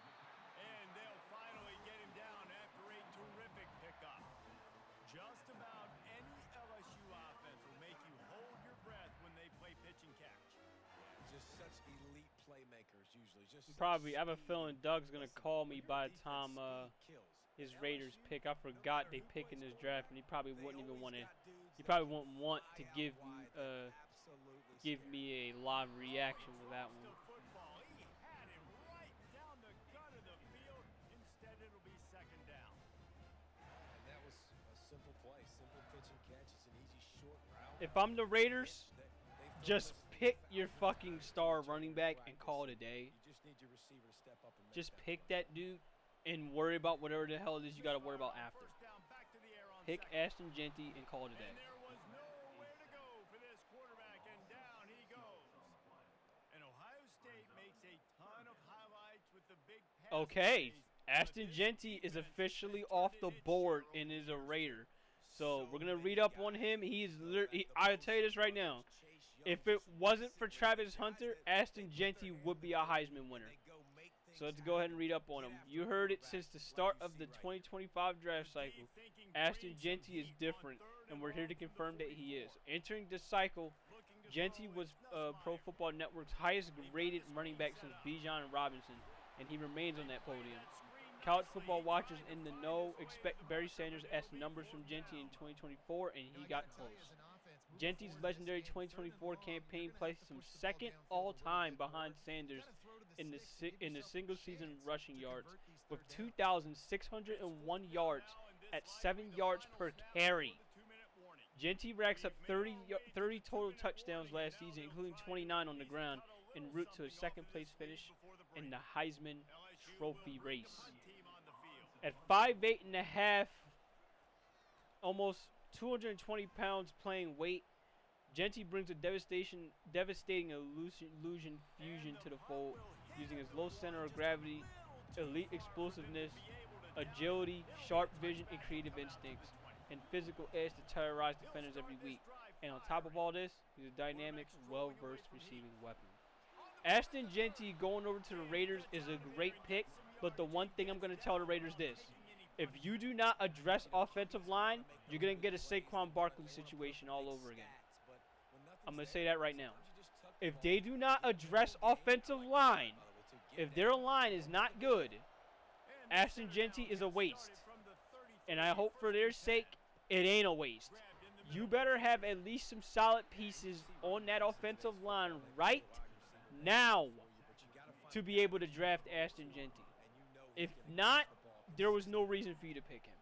And they'll finally get him down after a terrific pickup. Just about any LSU offense will make you hold your breath when they play pitch and catch. Just such elite playmakers usually. Probably, I have a feeling Doug's going to call me by the time his Raiders pick. I forgot they pick in this draft, and he probably wouldn't even want to. He probably wouldn't want to give me a live reaction to that one. He had him right down the gut of the field. Instead, it'll be 2nd down. And that was a simple play, simple pitch and catch. It's an easy short route. If I'm the Raiders, just pick your fucking star running back and call it a day. You just need your receiver to step up and just pick that dude and worry about whatever the hell it is you got to worry about after. Pick Ashton Jeanty and call it a day. And there was nowhere to go for this quarterback, and down he goes. And Ohio State makes a ton of highlights with the big pass. Okay, Ashton Jeanty is officially off the board and is a Raider. So we're gonna read up on him. I'll tell you this right now. If it wasn't for Travis Hunter, Ashton Jeanty would be a Heisman winner. So let's go ahead and read up on him. You heard it since the start of the 2025 draft cycle. Ashton Jeanty is different, and we're here to confirm that he is. Entering this cycle, Jeanty was Pro Football Network's highest graded running back since Bijan Robinson, and he remains on that podium. College football watchers in the know expect Barry Sanders-esque numbers from Jeanty in 2024, and he got close. Jeanty's legendary 2024 campaign placed him 2nd all-time behind Sanders in the single-season rushing yards, with 2,601 yards at 7 yards per carry. Jeanty racks up 30 total touchdowns last season, including 29 on the ground, en route to a 2nd-place finish in the Heisman Trophy race. At 5'8.5", almost 220 pounds playing weight, Jeanty brings a devastating illusion fusion to the fold, using his low center of gravity, elite explosiveness, agility, sharp vision, and creative instincts, and physical edge to terrorize defenders every week. And on top of all this, he's a dynamic, well-versed receiving weapon. Ashton Jeanty going over to the Raiders is a great pick, but the one thing I'm going to tell the Raiders this. If you do not address offensive line, you're going to get a Saquon Barkley situation all over again. I'm going to say that right now. If they do not address offensive line, if their line is not good, Ashton Jeanty is a waste. And I hope for their sake, it ain't a waste. You better have at least some solid pieces on that offensive line right now to be able to draft Ashton Jeanty. If not, there was no reason for you to pick him.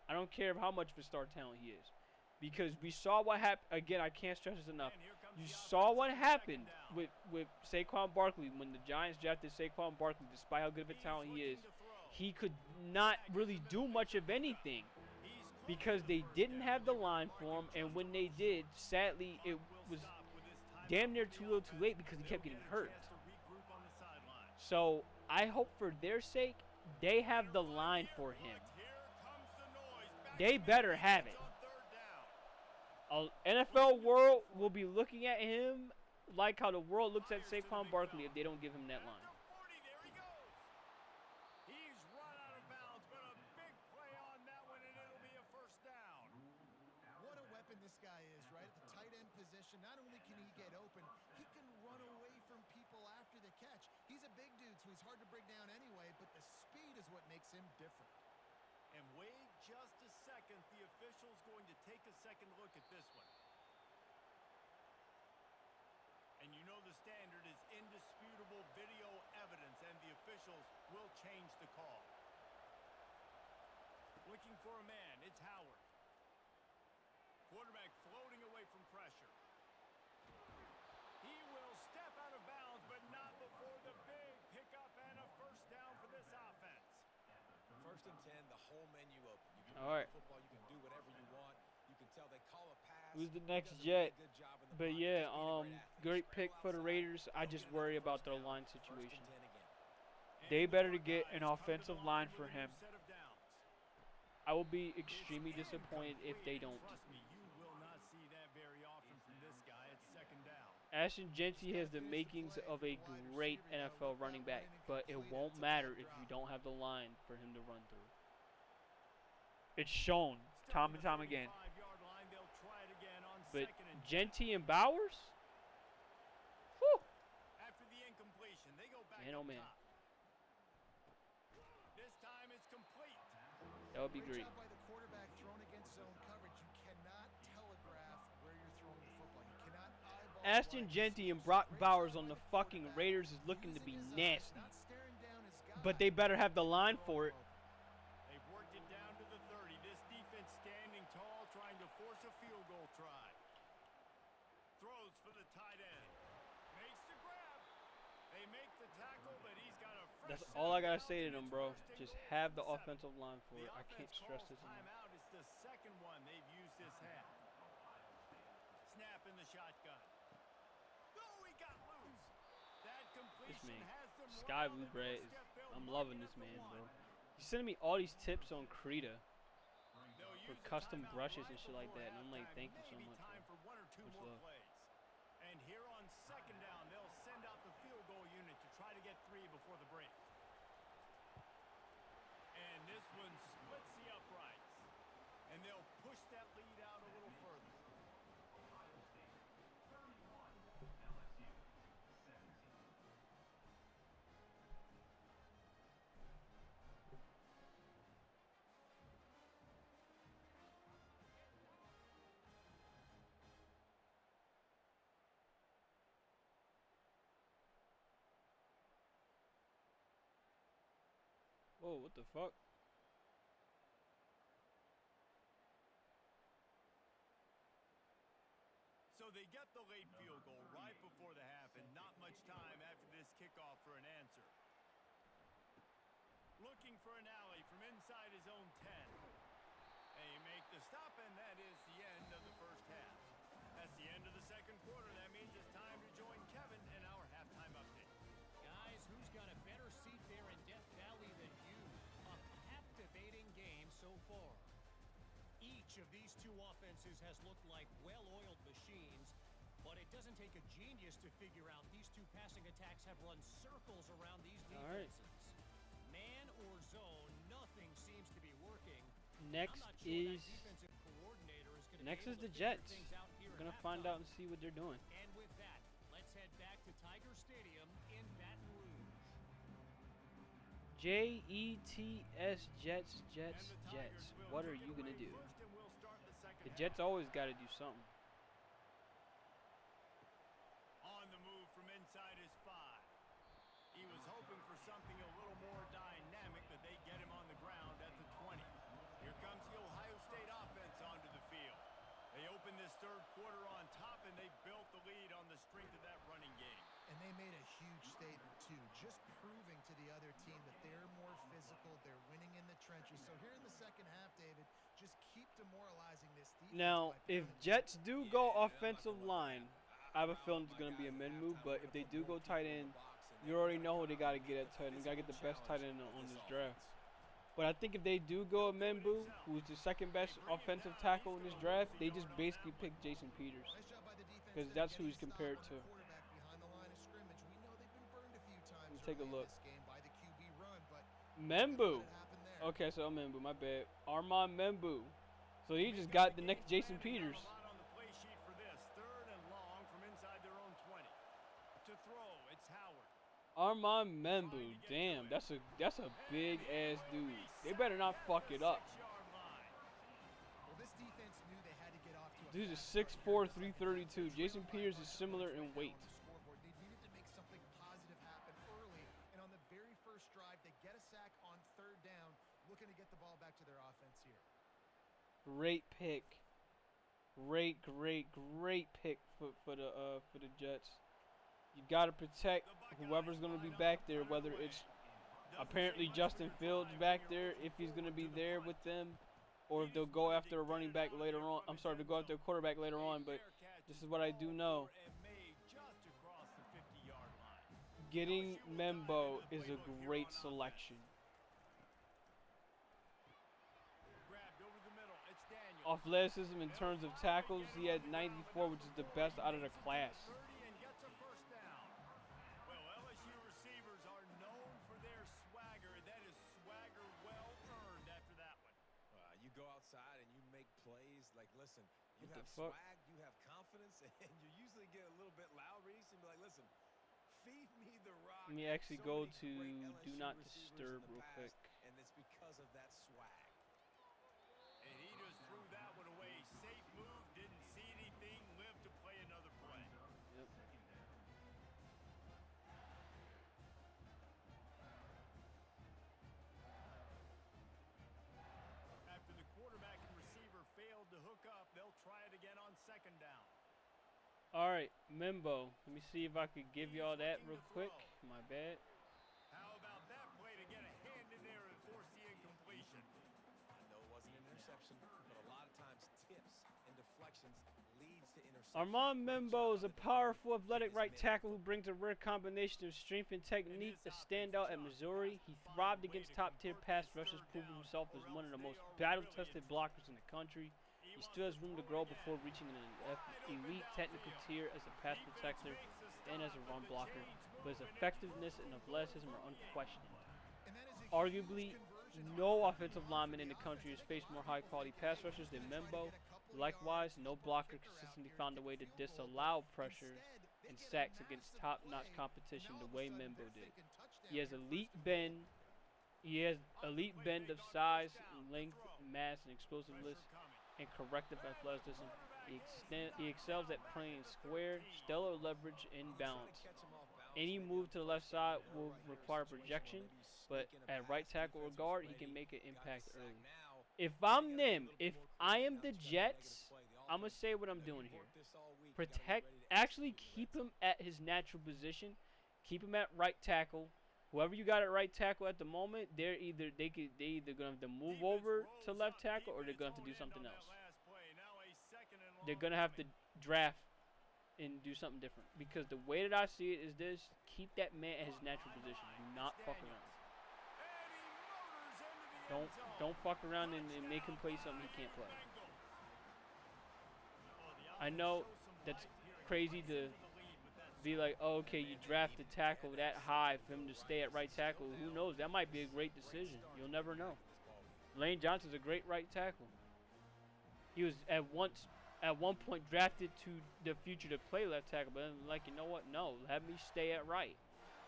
I don't care how much of a star talent he is. Because we saw what happened. Again, I can't stress this enough. You saw what happened with Saquon Barkley when the Giants drafted Saquon Barkley. Despite how good of a talent he is, he could not really do much of anything because they didn't have the line for him. And when they did, sadly, it was damn near too little too late because he kept getting hurt. So I hope for their sake, they have the line for him. They better have it. NFL world will be looking at him like how the world looks at Saquon Barkley if they don't give him that line. He's run out of bounds, but a big play on that one, and it'll be a 1st down. What a weapon this guy is, right? At the tight end position, not only can he get open, he can run away from people after the catch. He's a big dude, so he's hard to bring down anyway, but the speed is what makes him different. And wait just a second. The official's going to take a second look at this one. And you know the standard is indisputable video evidence, and the officials will change the call. Looking for a man, it's Howard. Quarterback floating away from pressure. He will step out of bounds, but not before the big pickup and a 1st down for this offense. 1st and 10, the whole menu open. You can all right. Football, you can do whatever you want. You can tell they call a pass. Who's the next Jet? But yeah, great pick for the Raiders. I just worry about their line situation. They better to get an offensive line for him. I will be extremely disappointed if they don't. Trust me, you will not see that very often from this guy. Ashton Jeanty has the makings of a great NFL running back, but it won't matter if you don't have the line for him to run through. It's shown time and time again. But Jeanty and Bowers? Whew. After the incompletion, they go back Man, oh up man. top. This time it's complete. That would be great. Job by the quarterback thrown against zone coverage. You cannot telegraph where you're throwing the football. You cannot eyeball Ashton Jeanty and Brock Bowers on the fucking Raiders is looking to be nasty. But they better have the line for it. They've worked it down to the 30. This defense standing tall, trying to force a field goal try. Throws for the tight end. Makes the grab. They make the tackle, but he's got a fresh That's all I gotta say to them, bro. Just have the offensive line for it. I can't stress this enough. Timeout is the second one they've used this half. Snap in the shotgun. Oh, he got loose. That This completion man, has them Sky right on Blue the Bread, doorstep. They'll I'm mark loving it this up to man, bro. one. He's sending me all these tips on Krita They'll for use the custom timeout brushes right and shit like before that, and I'm like, halftime. thank you so Maybe much, time bro. for one or two Much more love. plays. And here on second down, they'll send out the field goal unit to try to get 3 before the break. And this one splits the uprights. And they'll push that lead out a little further. Whoa, what the fuck? So they get the late field goal right before the half, and not much time after this kickoff for an answer. Looking for an alley from inside his own 10. They make the stop, and that is the end of the first half. That's the end of the second quarter. That means it's time to join Kevin in our halftime update. Guys, who's got a better seat there in Death Valley than you? A captivating game so far. Each of these two offenses has looked like well-oiled machines, but it doesn't take a genius to figure out these two passing attacks have run circles around these defenses. Man or zone, nothing seems to be working. Next I'm not sure is that defensive coordinator is gonna next be is able the to figure Jets. things out here We're gonna at find halftime. out and see what they're doing. And with that, let's head back to Tiger Stadium in Baton Rouge. Jets, Jets, Jets. What are you gonna do? The Jets always got to do something. On the move from inside his 5. He was hoping for something a little more dynamic, but they get him on the ground at the 20. Here comes the Ohio State offense onto the field. They open this third quarter on top, and they built the lead on the strength of that running game. And they made a huge statement, too, just proving to the other team that they're more physical, they're winning in the trenches. So here in the second half, David, just keep demoralizing this defense. Now, if Jets do go offensive line, I have a feeling it's going to be a men move, but if they do go tight end, you already know who they got to get at tight end. They got to get the best tight end on this draft. But I think if they do go a Membu, who's the second best offensive tackle in this draft, they just basically pick Jason Peters. Because that's who he's compared to. Let me take a look. Membu. Okay, so Membu, my bad. Armand Membu. So he just got the next Jason Peters. On the play sheet for this, 3rd and long from inside their own 20. To throw, it's Howard. Armand Membu. Damn, that's a big ass dude. They better not fuck it up. Well, this defense knew they had to get off to a Dude is 6'4", 332. Jason Peters is similar in weight. scoreboard. They needed to make something positive happen early, and on the very first drive, they get a sack on 3rd down, looking to get the ball back to their offense here. Great pick. Great pick for the Jets. You gotta protect whoever's gonna be back there, whether it's apparently Justin Fields back there, if he's gonna be there with them, or if they'll go after a running back later on. I'm sorry, to go after a quarterback later on, but this is what I do know. Getting Membo is a great selection. Grabbed over the middle. It's Daniel. Athleticism in terms of tackles, he had 94, which is the best out of the class. You What the have fuck? swag, you have confidence, and you usually get a little bit loud, Reese, and be like, listen, feed me the rock. Let me actually So go many to great do LSU not receivers in disturb the real past, quick. and it's because of that swag. And he just threw that one away. Safe move, didn't see anything, lived to play another play. Yep. After the quarterback and receiver failed to hook up, they'll try it again on second down. All right, Mimbo. Let me see if I could give y'all that real quick. My bad. How about that play to get a hand in there and force the incompletion? I know it wasn't an interception, but a lot of times tips and deflections leads to interceptions. Armand Mimbo is a powerful, athletic right tackle who brings a rare combination of strength and technique. A standout at Missouri, he thrived against top-tier pass rushers, proving himself as one of the most battle-tested blockers in the country. He still has room to grow before reaching an elite technical tier as a pass protector and as a run blocker, but his effectiveness and athleticism are unquestioned. Arguably, no offensive lineman in the country has faced more high-quality pass rushers than Mimbo. Likewise, no blocker consistently found a way to disallow pressure and sacks against top-notch competition the way Mimbo did. He has elite bend. He has elite bend of size, length, mass, and explosiveness, and corrective athleticism. He excels at playing square, stellar leverage, and balance. Any move to the left side will require projection, but at right tackle or guard, he can make an impact early. If I'm them, if I am the Jets, I'm going to say what I'm doing here. Actually keep him at his natural position. Keep him at right tackle. Whoever you got at right tackle at the moment, they're either going to have to move over to left tackle or they're going to have to do something else. They're going to have to draft and do something different, because the way that I see it is this: keep that man at his natural position. Do not fuck around. Don't fuck around and make him play something he can't play. I know that's crazy to be like, oh, okay, you draft a tackle that high for him to stay at right tackle. Who knows? That might be a great decision. You'll never know. Lane Johnson's a great right tackle. He was at one point drafted to the future to play left tackle, but then, like, you know what? No, have me stay at right.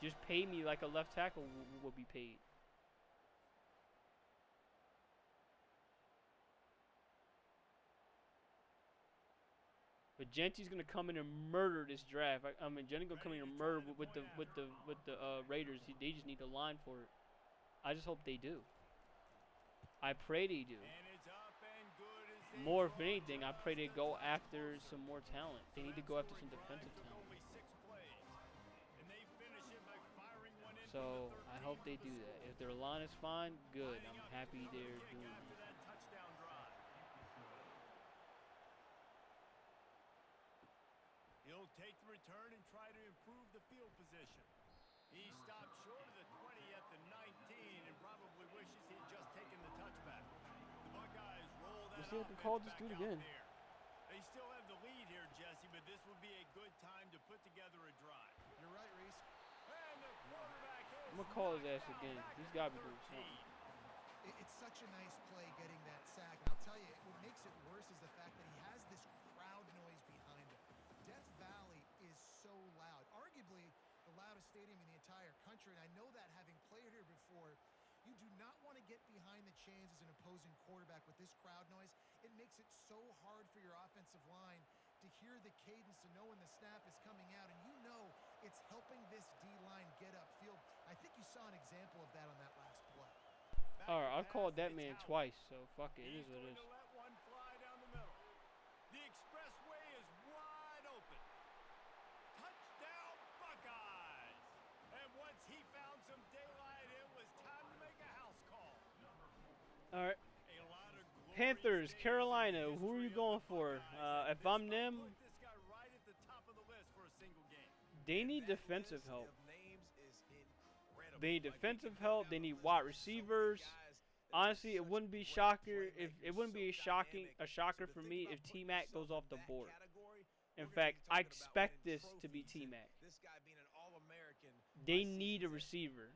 Just pay me like a left tackle would be paid. But Genty's gonna come in and murder this draft. I mean, Genty's gonna come in and murder with the Raiders. They just need the line for it. I just hope they do. I pray they do. More if anything, I pray they go after some more talent. They need to go after some defensive talent. So I hope they do that. If their line is fine, good. I'm happy they're doing it. He'll take the return and try to improve the field position. He stopped short of the 20 at the 19 and probably wishes he'd just taken the touchback. The Buckeyes roll that offense back out there. They still have the lead here, Jesse, but this would be a good time to put together a drive. You're right, Reese. And the quarterback is I'm gonna call his ass again. He's got to be doing something. It's such a nice play getting that sack. And I'll tell you, what makes it worse is the fact that he has this crowd noise behind him. Death Valley is so loud, arguably the loudest stadium in the entire country, and I know that having played here before. You do not want to get behind the chains as an opposing quarterback with this crowd noise. It makes it so hard for your offensive line to hear the cadence, to know when the snap is coming out, and you know it's helping this D-line get upfield. I think you saw an example of that on that last play. All right, I called that man twice, so fuck it. It is what it is. The expressway is wide open. Touchdown, Buckeyes! And once he found some daylight, it was time to make a house call. All right. Panthers, Carolina. Who are you going for? If I'm them, they need defensive help. They need defensive help. They need wide receivers. Honestly, it wouldn't be a shocker for me if T-Mac goes off the board. In fact, I expect this to be T-Mac. They need a receiver,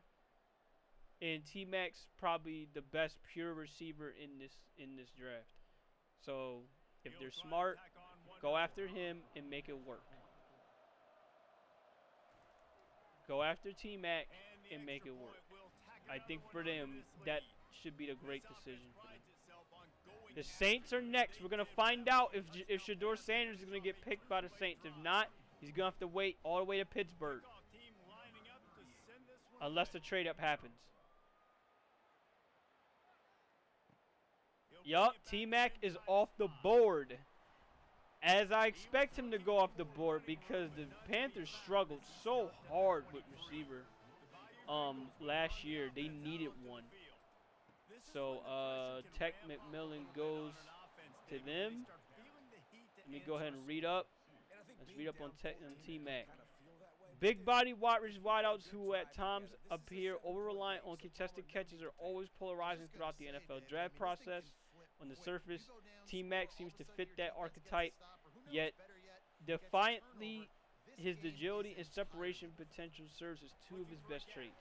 and T-Mac's probably the best pure receiver in this draft. So If they're smart, go after him and make it work. Go after T-Mac and make it work. I think for them, that should be the great decision for them. The Saints are next. We're going to find out if Shedeur Sanders is going to get picked by the Saints. If not, he's going to have to wait all the way to Pittsburgh. Unless the trade-up happens. Yup, T-Mac is off the board. As I expect him to go off the board because the Panthers struggled so hard with receiver last year. They needed one. So Tech McMillan goes to them. Let me go ahead and read up. Let's read up on Tech and T-Mac. Big body wide wideouts who at times appear over-reliant on contested catches are always polarizing throughout the NFL draft process. On the surface, T-Mac seems to fit that archetype, yet defiantly, his agility and separation potential serves as two of his best traits.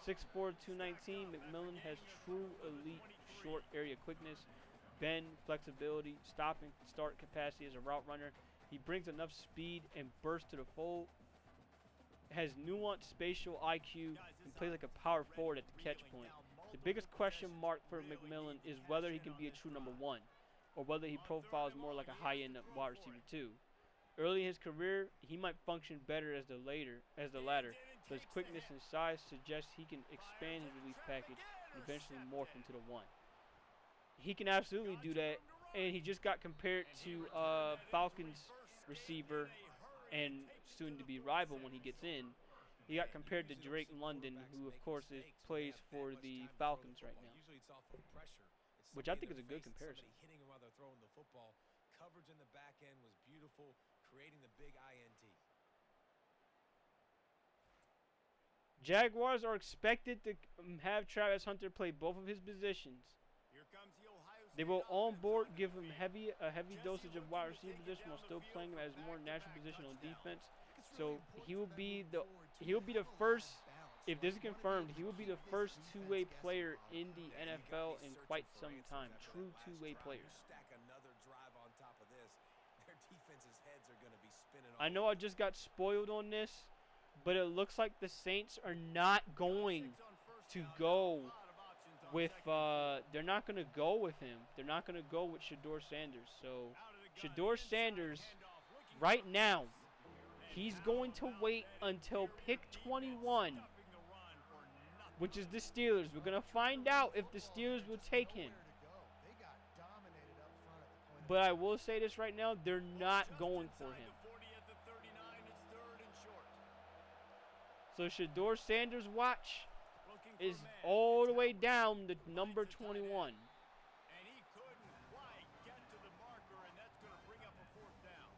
6'4", 219, McMillan has true elite short area quickness, bend, flexibility, stop and start capacity as a route runner. He brings enough speed and burst to the fold, has nuanced spatial IQ, and plays like a power forward at the catch point. The biggest question mark for McMillan is whether he can be a true number one, or whether he profiles more like a high-end wide receiver too. Early in his career, he might function better as the latter, but his quickness and size suggest he can expand his release package and eventually morph into the one. He can absolutely do that, and he just got compared to Falcons receiver and soon-to-be rival when he gets in. He got compared to Drake London, who of course plays for the Falcons right now, which I think is a good comparison. Hitting him while they're throwing the football. Coverage in the back end was beautiful, creating the big INT. Jaguars are expected to have Travis Hunter play both of his positions. They will on board give him a heavy dosage of wide receiver position while still playing him as more natural position on defense. So he will be the first, if this is confirmed, he will be the first two-way player in the NFL in quite some time. True two-way player. I know I just got spoiled on this, but it looks like the Saints are not going to go with they're not going to go with him. They're not going to go with Shedeur Sanders. So Shedeur Sanders right now, he's going to wait until pick 21, which is the Steelers. We're going to find out if the Steelers will take him. But I will say this right now, they're not going for him. So Shedeur Sanders' watch is all the way down to number 21. And he couldn't quite get to the marker, and that's going to bring up a fourth down.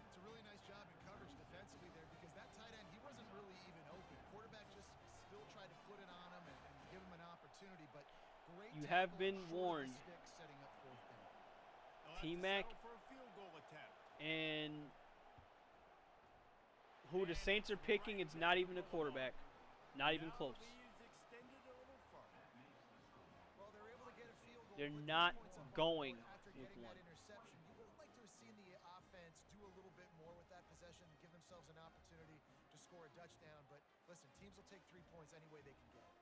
It's a really nice job in coverage defensively there because that tight end, he wasn't really even open. Quarterback just still tried to put it on him and give him an opportunity, but great. You have been warned. Setting up fourth down. T-Mac and who the Saints are picking, it's not even a quarterback. Not even close. They're not going with one. You would like to have seen the offense do a little bit more with that possession, give themselves an opportunity to score a touchdown. But listen, teams will take 3 points any way they can get it.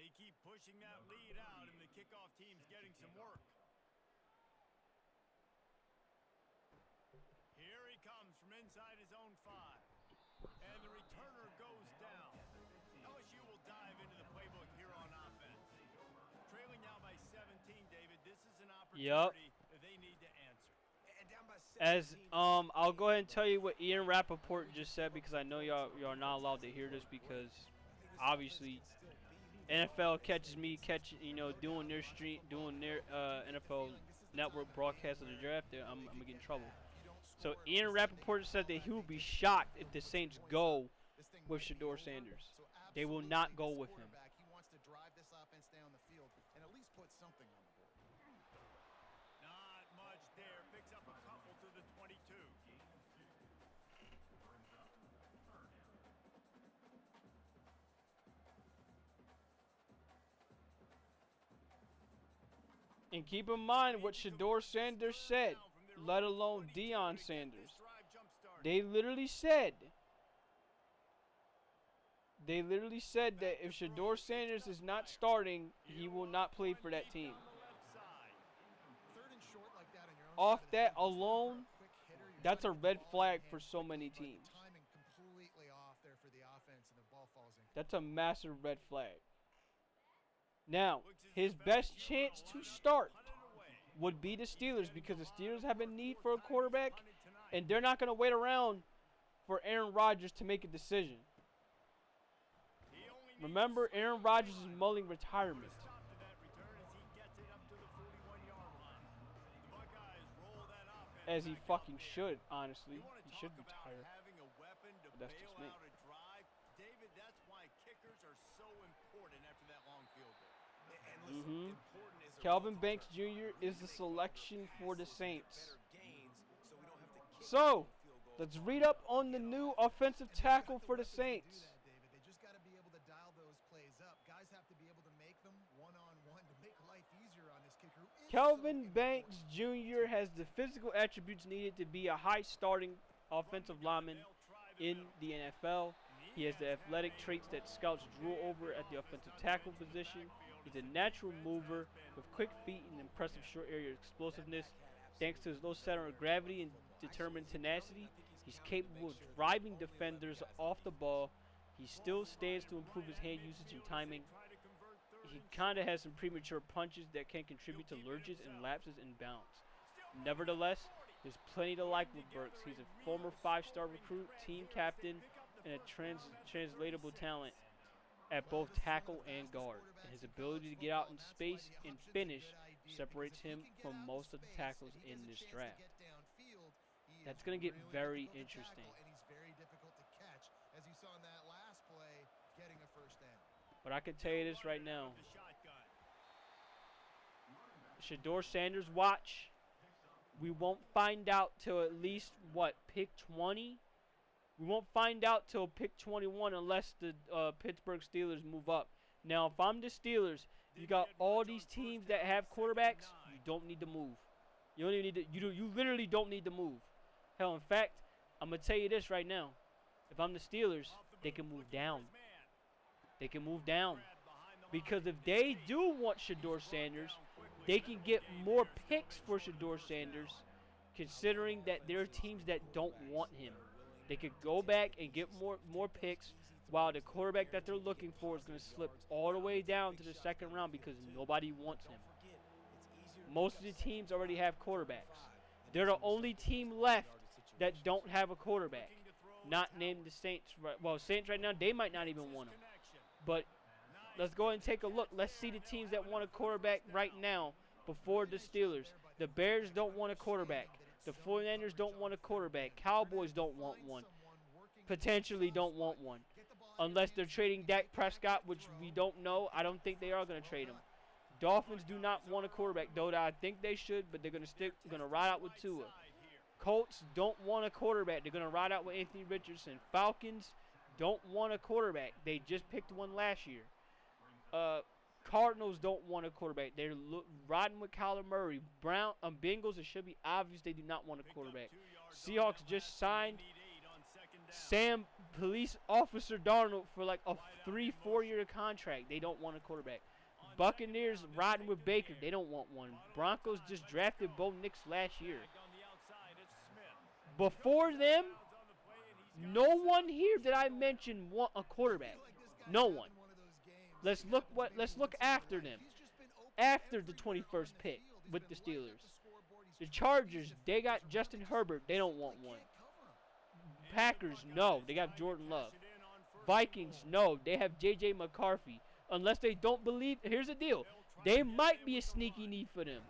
They keep pushing that lead out, and the kickoff team's getting some work. Here he comes from inside his own 5. And the returner goes down. LSU will dive into the playbook here on offense. Trailing now by 17, David. This is an opportunity that they need to answer. As I'll go ahead and tell you what Ian Rappaport just said, because I know y'all are not allowed to hear this, because obviously NFL catches me doing their NFL Network broadcast of the draft. I'm gonna get in trouble. So Ian Rappaport said that he will be shocked if the Saints go with Shedeur Sanders. They will not go with him. He wants to drive this offense down the field and at least put something And keep in mind what Shador Sanders said, let alone Deion Sanders. They literally said that if Shador Sanders is not starting, he will not play for that team. Off that alone, that's a red flag for so many teams. That's a massive red flag. Now, his best chance to start would be the Steelers because the Steelers have a need for a quarterback, and they're not going to wait around for Aaron Rodgers to make a decision. Remember, Aaron Rodgers is mulling retirement. As he fucking should, honestly. He should retire. But that's just me. David, that's why kickers are so important after that long field goal. Calvin Banks Jr. is the selection for the Saints. So, let's read up on the new offensive tackle for the Saints. They just got to be able to dial those plays up. Guys have to be able to make them one-on-one to make life easier on this kicker. Calvin Banks Jr. has the physical attributes needed to be a high starting offensive lineman in the NFL. He has the athletic traits that scouts drew over at the offensive tackle position. He's a natural mover with quick feet and impressive short area explosiveness. Thanks to his low center of gravity and determined tenacity, he's capable of driving defenders off the ball. He still stands to improve his hand usage and timing. He kind of has some premature punches that can contribute to lurches and lapses in bounds. Nevertheless, there's plenty to like with Burks. He's a former 5-star recruit, team captain, and a translatable talent at both tackle and guard. And his ability to get out in space and finish separates him from most of the tackles in this draft. That's going to get very interesting. But I can tell you this right now. Shador Sanders, watch. We won't find out till at least, what, pick 20? We won't find out till pick 21 unless the Pittsburgh Steelers move up. Now, if I'm the Steelers, you got all these teams that have quarterbacks, you don't need to move. You don't even need to, you literally don't need to move. Hell, in fact, I'm going to tell you this right now. If I'm the Steelers, they can move down. They can move down. Because if they do want Shador Sanders, they can get more picks for Shador Sanders, considering that there are teams that don't want him. They could go back and get more picks, while the quarterback that they're looking for is going to slip all the way down to the second round because nobody wants him. Most of the teams already have quarterbacks. They're the only team left that don't have a quarterback, not named the Saints. Well, Saints right now, they might not even want him. But let's go ahead and take a look. Let's see the teams that want a quarterback right now before the Steelers. The Bears don't want a quarterback. The 49ers don't want a quarterback. Cowboys don't want one. Potentially don't want one. Unless they're trading Dak Prescott, which we don't know. I don't think they are going to trade him. Dolphins do not want a quarterback, though I think they should, but they're going to ride out with Tua. Colts don't want a quarterback. They're going to ride out with Anthony Richardson. Falcons don't want a quarterback. They just picked one last year. Cardinals don't want a quarterback. They're riding with Kyler Murray. Bengals, it should be obvious they do not want a quarterback. Seahawks just signed Sam Police Officer Darnold for like a 3-4 year contract. They don't want a quarterback. Buccaneers riding with Baker. They don't want one. Broncos just drafted Bo Nix last year. Before them, no one here that I mentioned want a quarterback. No one. Let's look after them. After the 21st pick with the Steelers. The Chargers, they got Justin Herbert. They don't want one. Packers, no. They got Jordan Love. Vikings, no. They have J.J. McCarthy. Unless they don't believe. Here's the deal. They might be a sneaky need for them.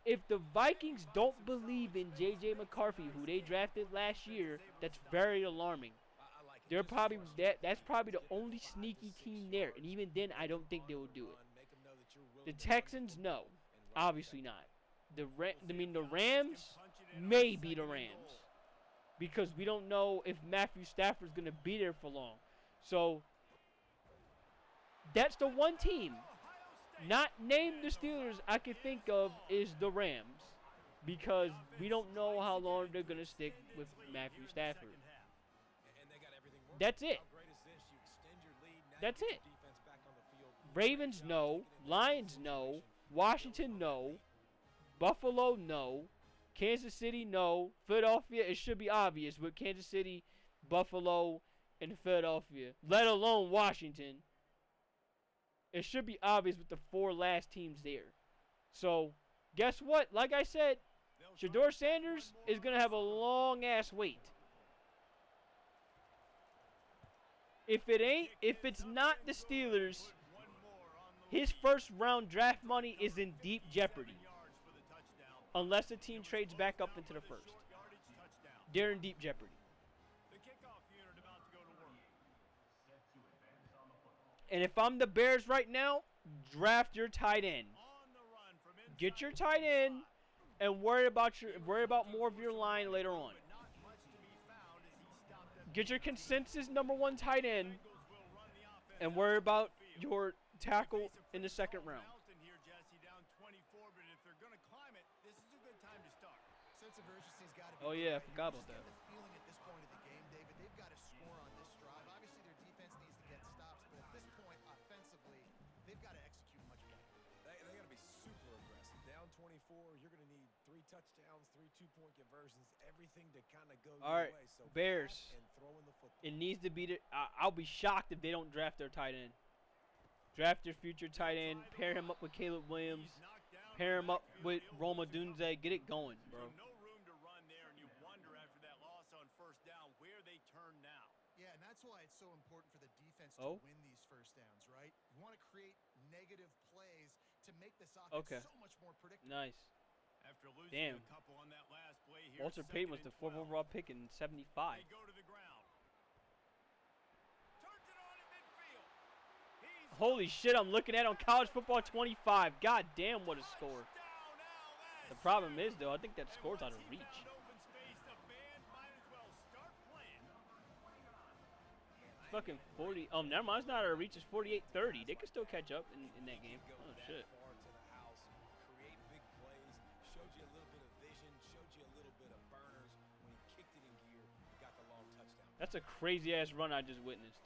If the Vikings don't believe in J.J. McCarthy, who they drafted last year, that's very alarming. They're probably that's probably the only sneaky team there, and even then, I don't think they will do it. The Texans, no, obviously not. The Rams, maybe the Rams, because we don't know if Matthew Stafford's gonna be there for long. So that's the one team not named the Steelers I can think of is the Rams, because we don't know how long they're going to stick with Matthew Stafford. That's it. That's it. Ravens, no. Lions, no. Washington, no. Buffalo, no. Kansas City, no. Philadelphia, it should be obvious with Kansas City, Buffalo, and Philadelphia, let alone Washington. It should be obvious with the 4 last teams there. So, guess what? Like I said, Shedeur Sanders is going to have a long-ass wait. If it's not the Steelers, his first-round draft money is in deep jeopardy. Unless the team trades back up into the first. They're in deep jeopardy. And if I'm the Bears right now, draft your tight end. Get your tight end and worry about more of your line later on. Get your consensus #1 tight end and worry about your tackle in the second round. Sense of urgency's got to be. Oh yeah, I forgot about that. The feeling at this point of the game, David, they've got to score on this drive. Obviously, their defense needs to get stops, but at this point, offensively, they've got to execute much better. They got to be super aggressive. Down 24, you're going to need 3 touchdowns, 3 2-point conversions, everything to kind of go All right, your way. So Bears. and throwing the football. It needs to be. I'll be shocked if they don't draft their tight end. Draft your future tight end. Pair him up with Caleb Williams. Pair him up with Roma Dunze. Get it going, bro. Yeah, and that's why it's so important for the defense Oh. to win these first downs, right? You want to create negative plays to make this offense so much more predictable. Nice. After losing Damn. a couple on that last play here, Walter Payton was the 4th overall pick in '75. They go to the ground. Turns it on in midfield. He's Holy shit, I'm looking at on College Football 25. God damn, what a score. The problem is, though, I think that score's out of reach. open space. The band might as well start playing. It's fucking 40. Oh, never mind. It's not out of reach. It's 48-30. They can still catch up in that game. Oh, shit. Far to the house, create big plays, showed you a little bit of vision, showed you a little bit of burners. When he kicked it in gear, he got the long touchdown. That's a crazy-ass run I just witnessed.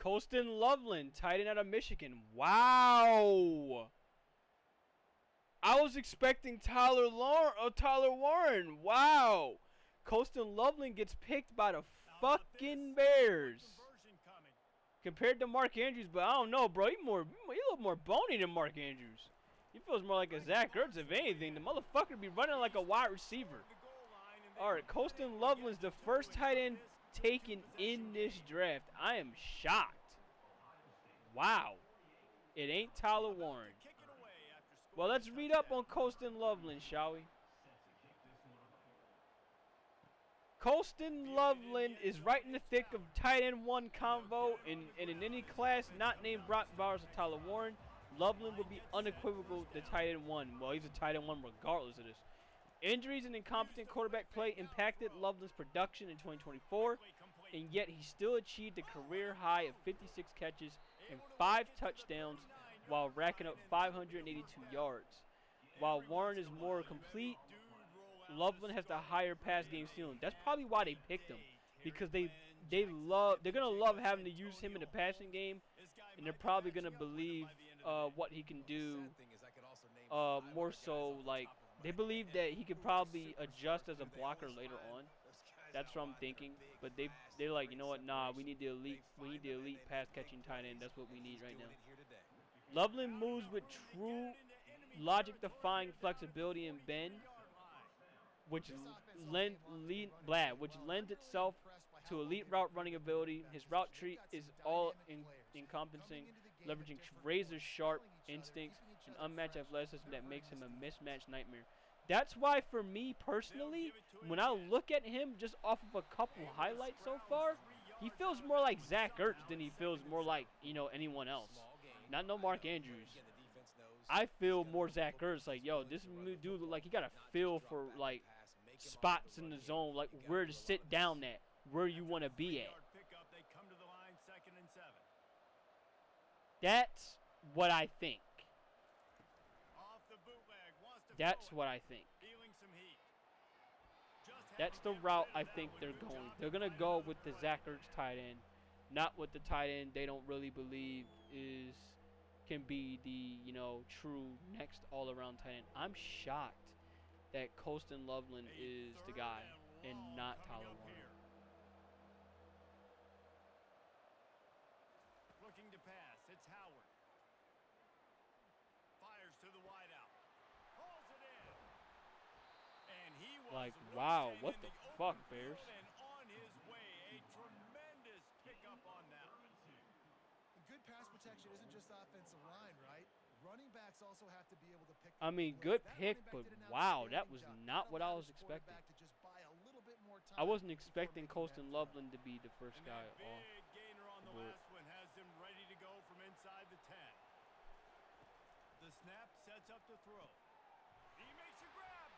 Colston Loveland, tight end out of Michigan. Wow. I was expecting Tyler Warren. Wow. Colston Loveland gets picked by the fucking Bears. Compared to Mark Andrews, but I don't know, bro. He a little more bony than Mark Andrews. He feels more like a Zach Ertz, if anything. The motherfucker be running like a wide receiver. All right, Colston Loveland's the first tight end taken in this draft. I am shocked. Wow. It ain't Tyler Warren. Well, let's read up on Colston Loveland, shall we? Colston Loveland is right in the thick of tight end 1 convo, and in any class not named Brock Bowers or Tyler Warren, Loveland would be unequivocal the tight end 1. Well, he's a tight end 1 regardless of this. Injuries and incompetent quarterback play impacted Loveland's production in 2024, and yet he still achieved a career high of 56 catches and 5 touchdowns while racking up 582 yards. While Warren is more complete, Loveland has the higher pass game ceiling. That's probably why they picked him, because they're gonna love having to use him in the passing game, and they're probably gonna believe what he can do. More so, like they believe that he could probably adjust as a blocker later on. That's what I'm thinking. But they're like, you know what? Nah, we need the elite pass catching tight end. That's what we need right now. Loveland moves with true logic-defying flexibility and bend, which lends itself to elite route running ability. His route tree is all encompassing, leveraging razor-sharp instincts and unmatched athleticism that makes him a mismatched nightmare. That's why, for me personally, when I look at him just off of a couple highlights so far, he feels more like Zach Ertz than he feels more like, anyone else. Not no Mark Andrews. I feel more Zach Ertz. Like, yo, this dude, like, he got a feel for, like, spots in the zone, like, where to sit down at. where you want to be at. Pickup, they come to the line, 2nd and 7. That's what I think. Off the bootleg, wants to That's throw what it. I think. Feeling some heat. Just had That's to the get route rid I of that think one. they're Good going. job They're to going to find go the with the play. Zach Ertz tight end, not with the tight end they don't really believe can be the, true next all-around tight end. I'm shocked that Colston Loveland is the guy and not Tyler Warner. Looking to pass, it's Howard. Fires to the wideout. Pulls it in. And he was Like, wow, racing what in the open fuck, field Bears? and on his way. A tremendous pickup on that one. And good pass protection isn't just offensive line, right? Running backs also have to be able to pick. I mean, good pick, but wow, that was not what I was expecting. I wasn't expecting Colston Loveland to be the first And guy that big off. gainer on the board. last one has him ready to go from inside the 10. The snap sets up to throw. He makes a grab.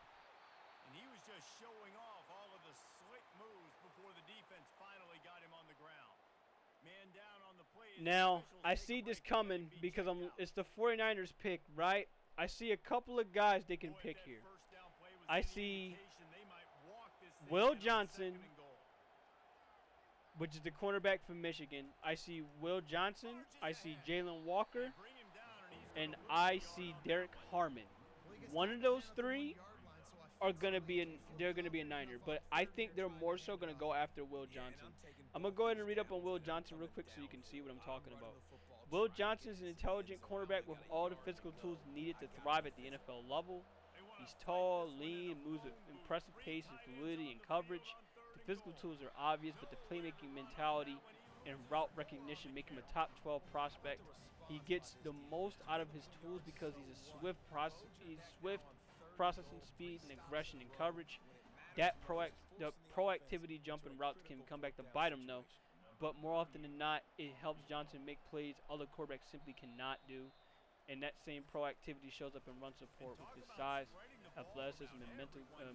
And he was just showing off all of the slick moves before the defense finally got him on the ground. Man down on the play. Now, I see this coming because it's the 49ers pick, right? I see a couple of guys they can pick here. I see Will Johnson, which is the cornerback from Michigan. I see Will Johnson. I see Jalen Walker. And I see Derek Harmon. One of those three they're gonna be a Niner, but I think they're more so gonna go after Will Johnson. I'm gonna go ahead and read up on Will Johnson real quick so you can see what I'm talking about. Will Johnson is an intelligent cornerback with all the physical tools needed to thrive at the NFL level. He's tall, lean, moves with impressive pace and fluidity in coverage. The physical tools are obvious, but the playmaking mentality and route recognition make him a top 12 prospect. He gets the most out of his tools because he's swift processing speed and aggression in coverage. The proactivity jumping routes can come back to bite him though, but more often than not, it helps Johnson make plays other quarterbacks simply cannot do. And that same proactivity shows up in run support with his size, athleticism, and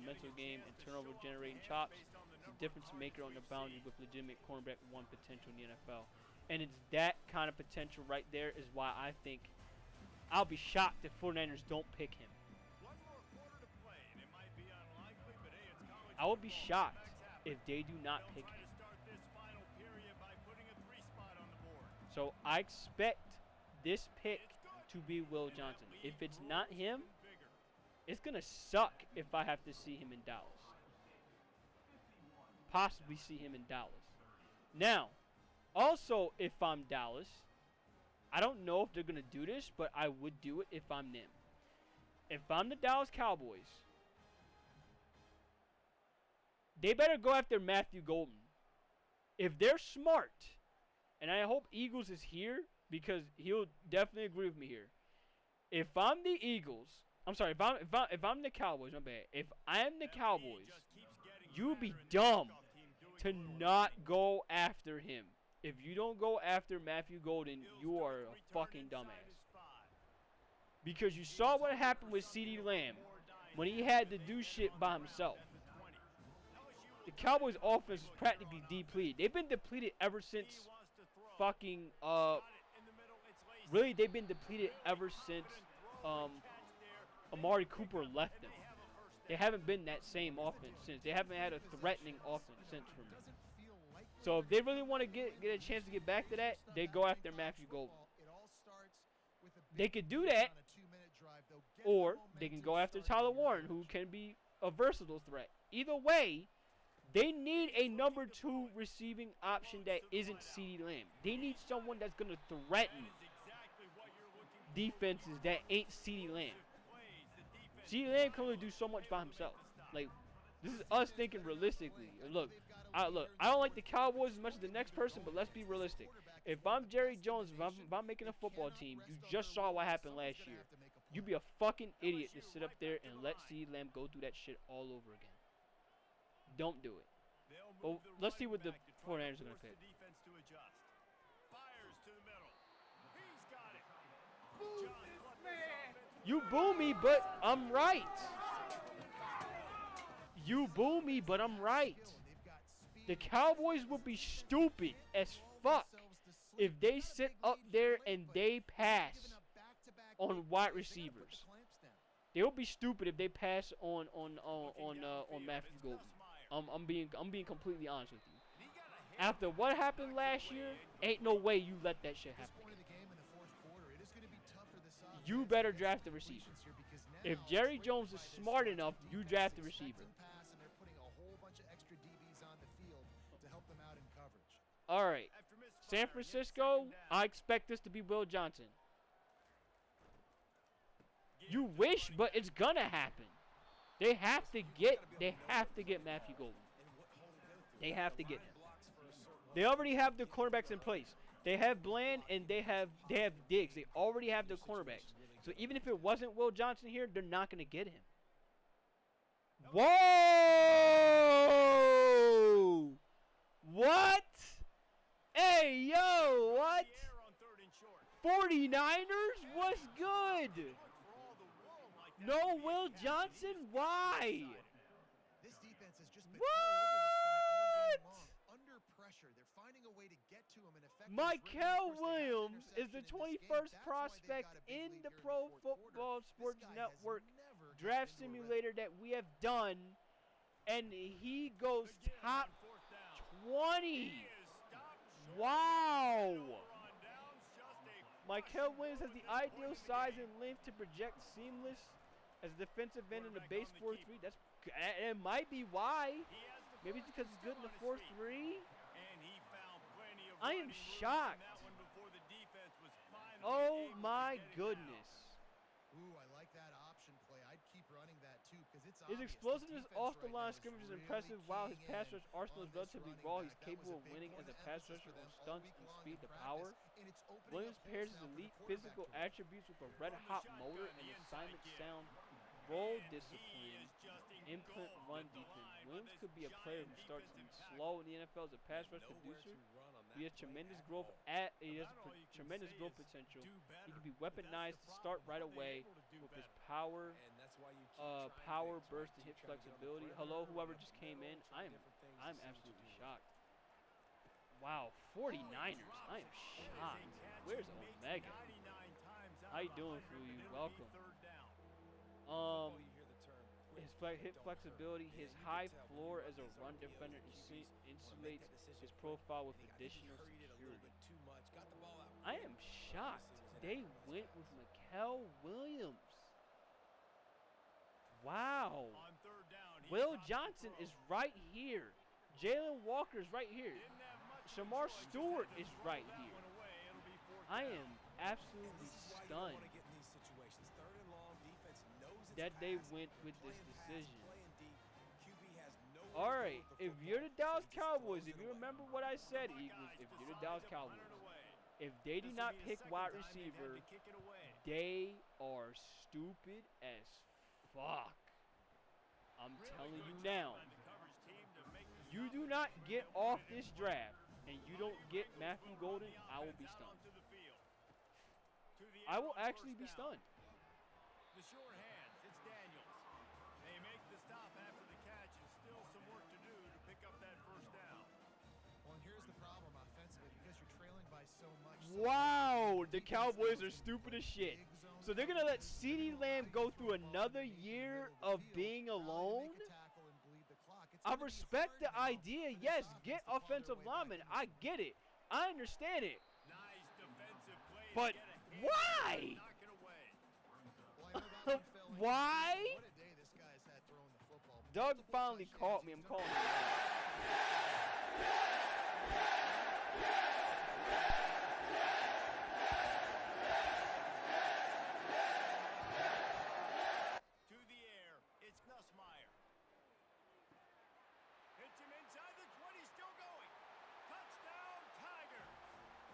mental game and turnover generating chops. He's a difference maker on the boundary with legitimate cornerback one potential in the NFL. And it's that kind of potential right there is why I think I'll be shocked if 49ers don't pick him. I will be shocked if they do not pick him. So I expect this pick to be Will Johnson. If it's not him, it's going to suck if I have to see him in Dallas. Possibly see him in Dallas. Now, also if I'm Dallas, I don't know if they're going to do this, but I would do it if I'm them. If I'm the Dallas Cowboys, they better go after Matthew Golden. If they're smart, and I hope Eagles is here because he'll definitely agree with me here. If I'm the Eagles, I'm sorry, if I'm the Cowboys, my bad. If I am the Cowboys, you'd be dumb to not go after him. If you don't go after Matthew Golden, you are a fucking dumbass. Because you saw what happened with CeeDee Lamb when he had to do shit by himself. The Cowboys' offense is practically depleted. They've been depleted ever since fucking, really, they've been depleted ever since Amari Cooper left them. They haven't been that same offense since. They haven't had a threatening offense since for me. So if they really want to get a chance to get back to that, they go after Matthew Golden. They could do that, or they can go after Tyler Warren, who can be a versatile threat. Either way, they need a number 2 receiving option that isn't CeeDee Lamb. They need someone that's going to threaten defenses that ain't CeeDee Lamb. CeeDee Lamb can only do so much by himself. Like, this is us thinking realistically. Look, I don't like the Cowboys as much as the next person, but let's be realistic. If I'm Jerry Jones, if I'm making a football team, you just saw what happened last year. You'd be a fucking idiot to sit up there and let CeeDee Lamb go through that shit all over again. Don't do it. Well, let's see what the 49ers are going to pick. You boo me, but I'm right. You boo me, but I'm right. The Cowboys would be stupid as fuck if they sit up there and they pass on wide receivers. They would be stupid if they pass on Matthew Golden. I'm being completely honest with you. After what happened last year, ain't no way you let that shit happen. You better draft the receiver. If Jerry Jones is smart enough, you draft the receiver. All right, San Francisco, I expect this to be Will Johnson. You wish, but it's gonna happen. They have to get Matthew Golden. They have to get him. They already have the cornerbacks in place. They have Bland and they have Diggs. They already have the cornerbacks. So even if it wasn't Will Johnson here, they're not gonna get him. Whoa! What? Hey, yo, what? 49ers? What's good? No Will Johnson? Why? This defense has just been all over this guy all game long. Under pressure, they're finding a way to get to him and effectively. Michael Williams is the 21st prospect in the Pro Football Sports Network draft simulator that we have done, and he goes top 20. Wow. Michael Williams has the ideal size and length to project seamless as a defensive end in the base 4-3. It might be why. Maybe it's because he's good in the 4-3. I am shocked. Oh my goodness. Ooh, I like that option play. I'd keep running that too because it's His explosiveness off the line of scrimmage is impressive. While his pass rush arsenal is relatively raw, he's capable of winning as a pass rusher on stunts and speed to power. Williams pairs his elite physical attributes with a red-hot motor and assignment sound roll discipline, input run defense. Williams could be a player who starts slow in the NFL as a pass rush producer. He has tremendous growth potential. He can be weaponized to start right away with his power, burst, and hip flexibility. Hello, whoever just came in. I'm absolutely shocked. Wow, 49ers. I am shocked. Where's Omega? How you doing, Fulu? Welcome. His hip flexibility, his high floor as a run defender insulates his profile with additional security. I am shocked. They went with Michael Williams. Wow. Will Johnson is right here. Jalen Walker is right here. Shamar Stewart is right here. I am absolutely stunned that they went with this decision. Alright, if you're the Dallas Cowboys, if you remember what I said, Eagles, if you're the Dallas Cowboys, if they do not pick wide receiver, they are stupid as fuck. I'm telling you now. You do not get off this draft and you don't get Matthew Golden, I will be stunned. I will actually be stunned. The sure hands, it's Daniels. They make the stop after the catch and still some work to do to pick up that first down. Well, and here's the problem offensively because you're trailing by so much. Wow, the Cowboys are stupid as shit. So they're going to let CeeDee Lamb go through another year of being alone? I respect the idea. Yes, get offensive linemen. I get it. I understand it. But why? Why? Doug finally caught me. I'm calling him. To the air, it's Nussmeier. Hits him inside the 20, still going. Touchdown, Tigers.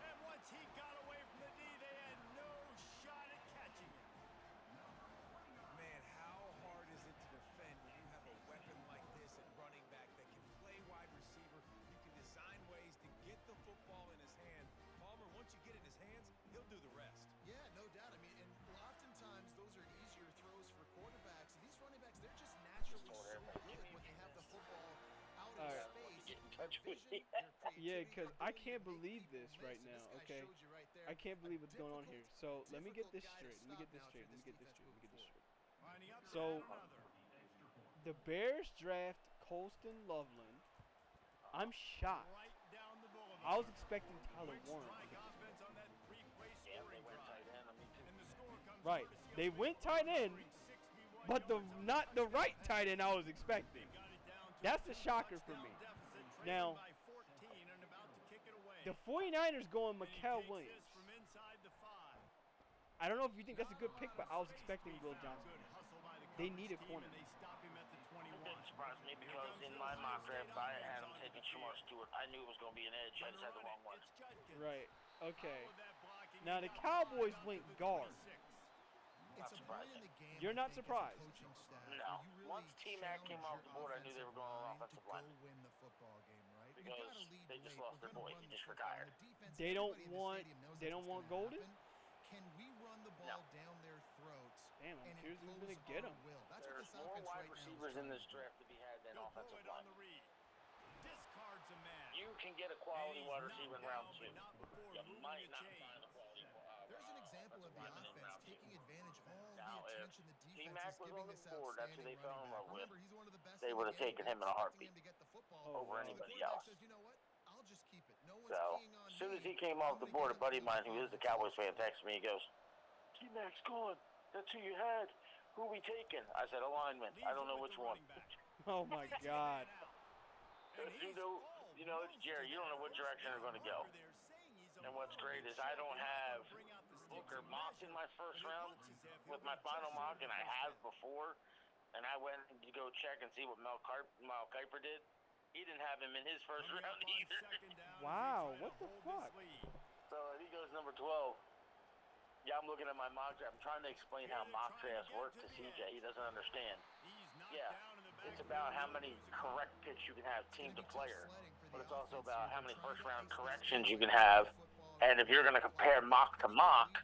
And once he got away from the knee, they had no shot at catching him. Man, how hard is it to defend when you have a weapon like this at running back that can play wide receiver? You can design ways to get the football in his hand. Palmer, once you get it in his hands, he'll do the rest. Yeah, no doubt. I mean, and oftentimes those are easier throws for quarterbacks. These running backs, they're just naturally so good when they have the football out of space. touch me. Yeah, because I can't believe this right now, okay? I can't believe what's going on here. So, let me get this straight. So, the Bears draft Colston Loveland. I'm shocked. I was expecting Tyler Warren. Yeah, they went tight end. Me too. Right. They went tight end, but not the right tight end I was expecting. That's the shocker for me. Now, the 49ers going Mikael Williams. I don't know if you think that's a good pick, but I was expecting Will Johnson. They need a corner. It didn't surprise me because in my mock draft, I had him taking Shamar Stewart. I knew it was going to be an edge. I just had the wrong one. Right. Okay. Now, the Cowboys went guard. Not surprising. You're not surprised? No. Once T-Mac came off the board, I knew they were going on offensive line. Because they just lost their boy. He just retired. They don't want Golden? Can we run the ball down their throats? Damn, I'm curious who's going to get him. There's more wide receivers in this draft to be had than offensive line. You can get a quality wide receiver in round 2. You might not find a quality There's an example of the offense taking advantage of all now, the attention the defense T-Mac is was giving on the this board, that's who they outstanding fell in love with. Remember, he's one of the best They would have taken him in a heartbeat over anybody else. Says, you know what? I'll just keep it. No one's So, keying on as soon me. as he came off the board, a buddy of mine who is a Cowboys fan texted me. He goes, T-Mac's gone. That's who you had. Who we taking? I said, alignment. I don't know which one. Oh, my God. You know, it's Jerry. You don't know what direction they're going to go. And what's great is I don't have Booker mocked in my first round with my final mock, and I have before. And I went to go check and see what Mel Kiper did. He didn't have him in his first round either. Wow, what the fuck? So he goes number 12. Yeah, I'm looking at my mock draft. I'm trying to explain how mock drafts work to CJ. He doesn't understand. Yeah, it's about how many correct picks you can have team to player, but it's also about how many first round corrections you can have. And if you're going to compare mock to mock,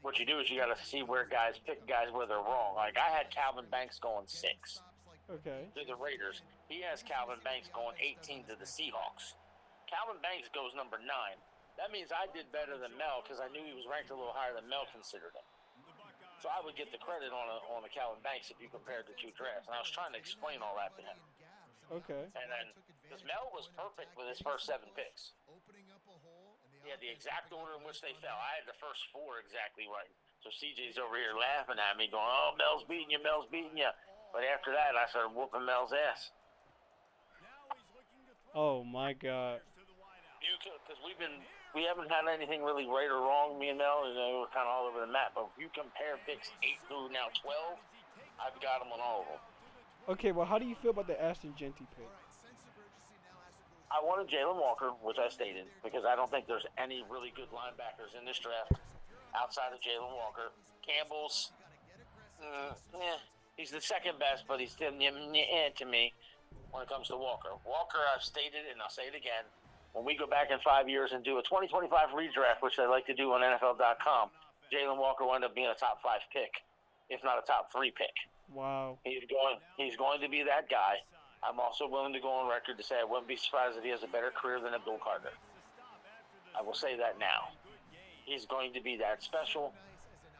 what you do is you got to see where guys pick guys where they're wrong. Like I had Calvin Banks going 6 Okay. to the Raiders. He has Calvin Banks going 18 to the Seahawks. Calvin Banks goes number 9. That means I did better than Mel because I knew he was ranked a little higher than Mel considered him. So I would get the credit on the Calvin Banks if you compared the two drafts. And I was trying to explain all that to him. Okay. And then, because Mel was perfect with his first 7 picks. He had the exact order in which they fell. I had the first 4 exactly right. So CJ's over here laughing at me going, oh, Mel's beating you, Mel's beating you. But after that, I started whooping Mel's ass. Oh, my God. Because we haven't had anything really right or wrong, me and Mel. You know, we're kind of all over the map. But if you compare picks 8 through now 12, I've got them on all of them. Okay, well, how do you feel about the Ashton Genty pick? I wanted Jalen Walker, which I stated, because I don't think there's any really good linebackers in this draft outside of Jalen Walker. Campbell's, he's the second best, but he's still to me when it comes to Walker. Walker, I've stated, and I'll say it again, when we go back in 5 years and do a 2025 redraft, which they like to do on NFL.com, Jalen Walker will end up being a top 5 pick, if not a top 3 pick. Wow. He's going to be that guy. I'm also willing to go on record to say I wouldn't be surprised if he has a better career than Abdul Carter. I will say that now. He's going to be that special.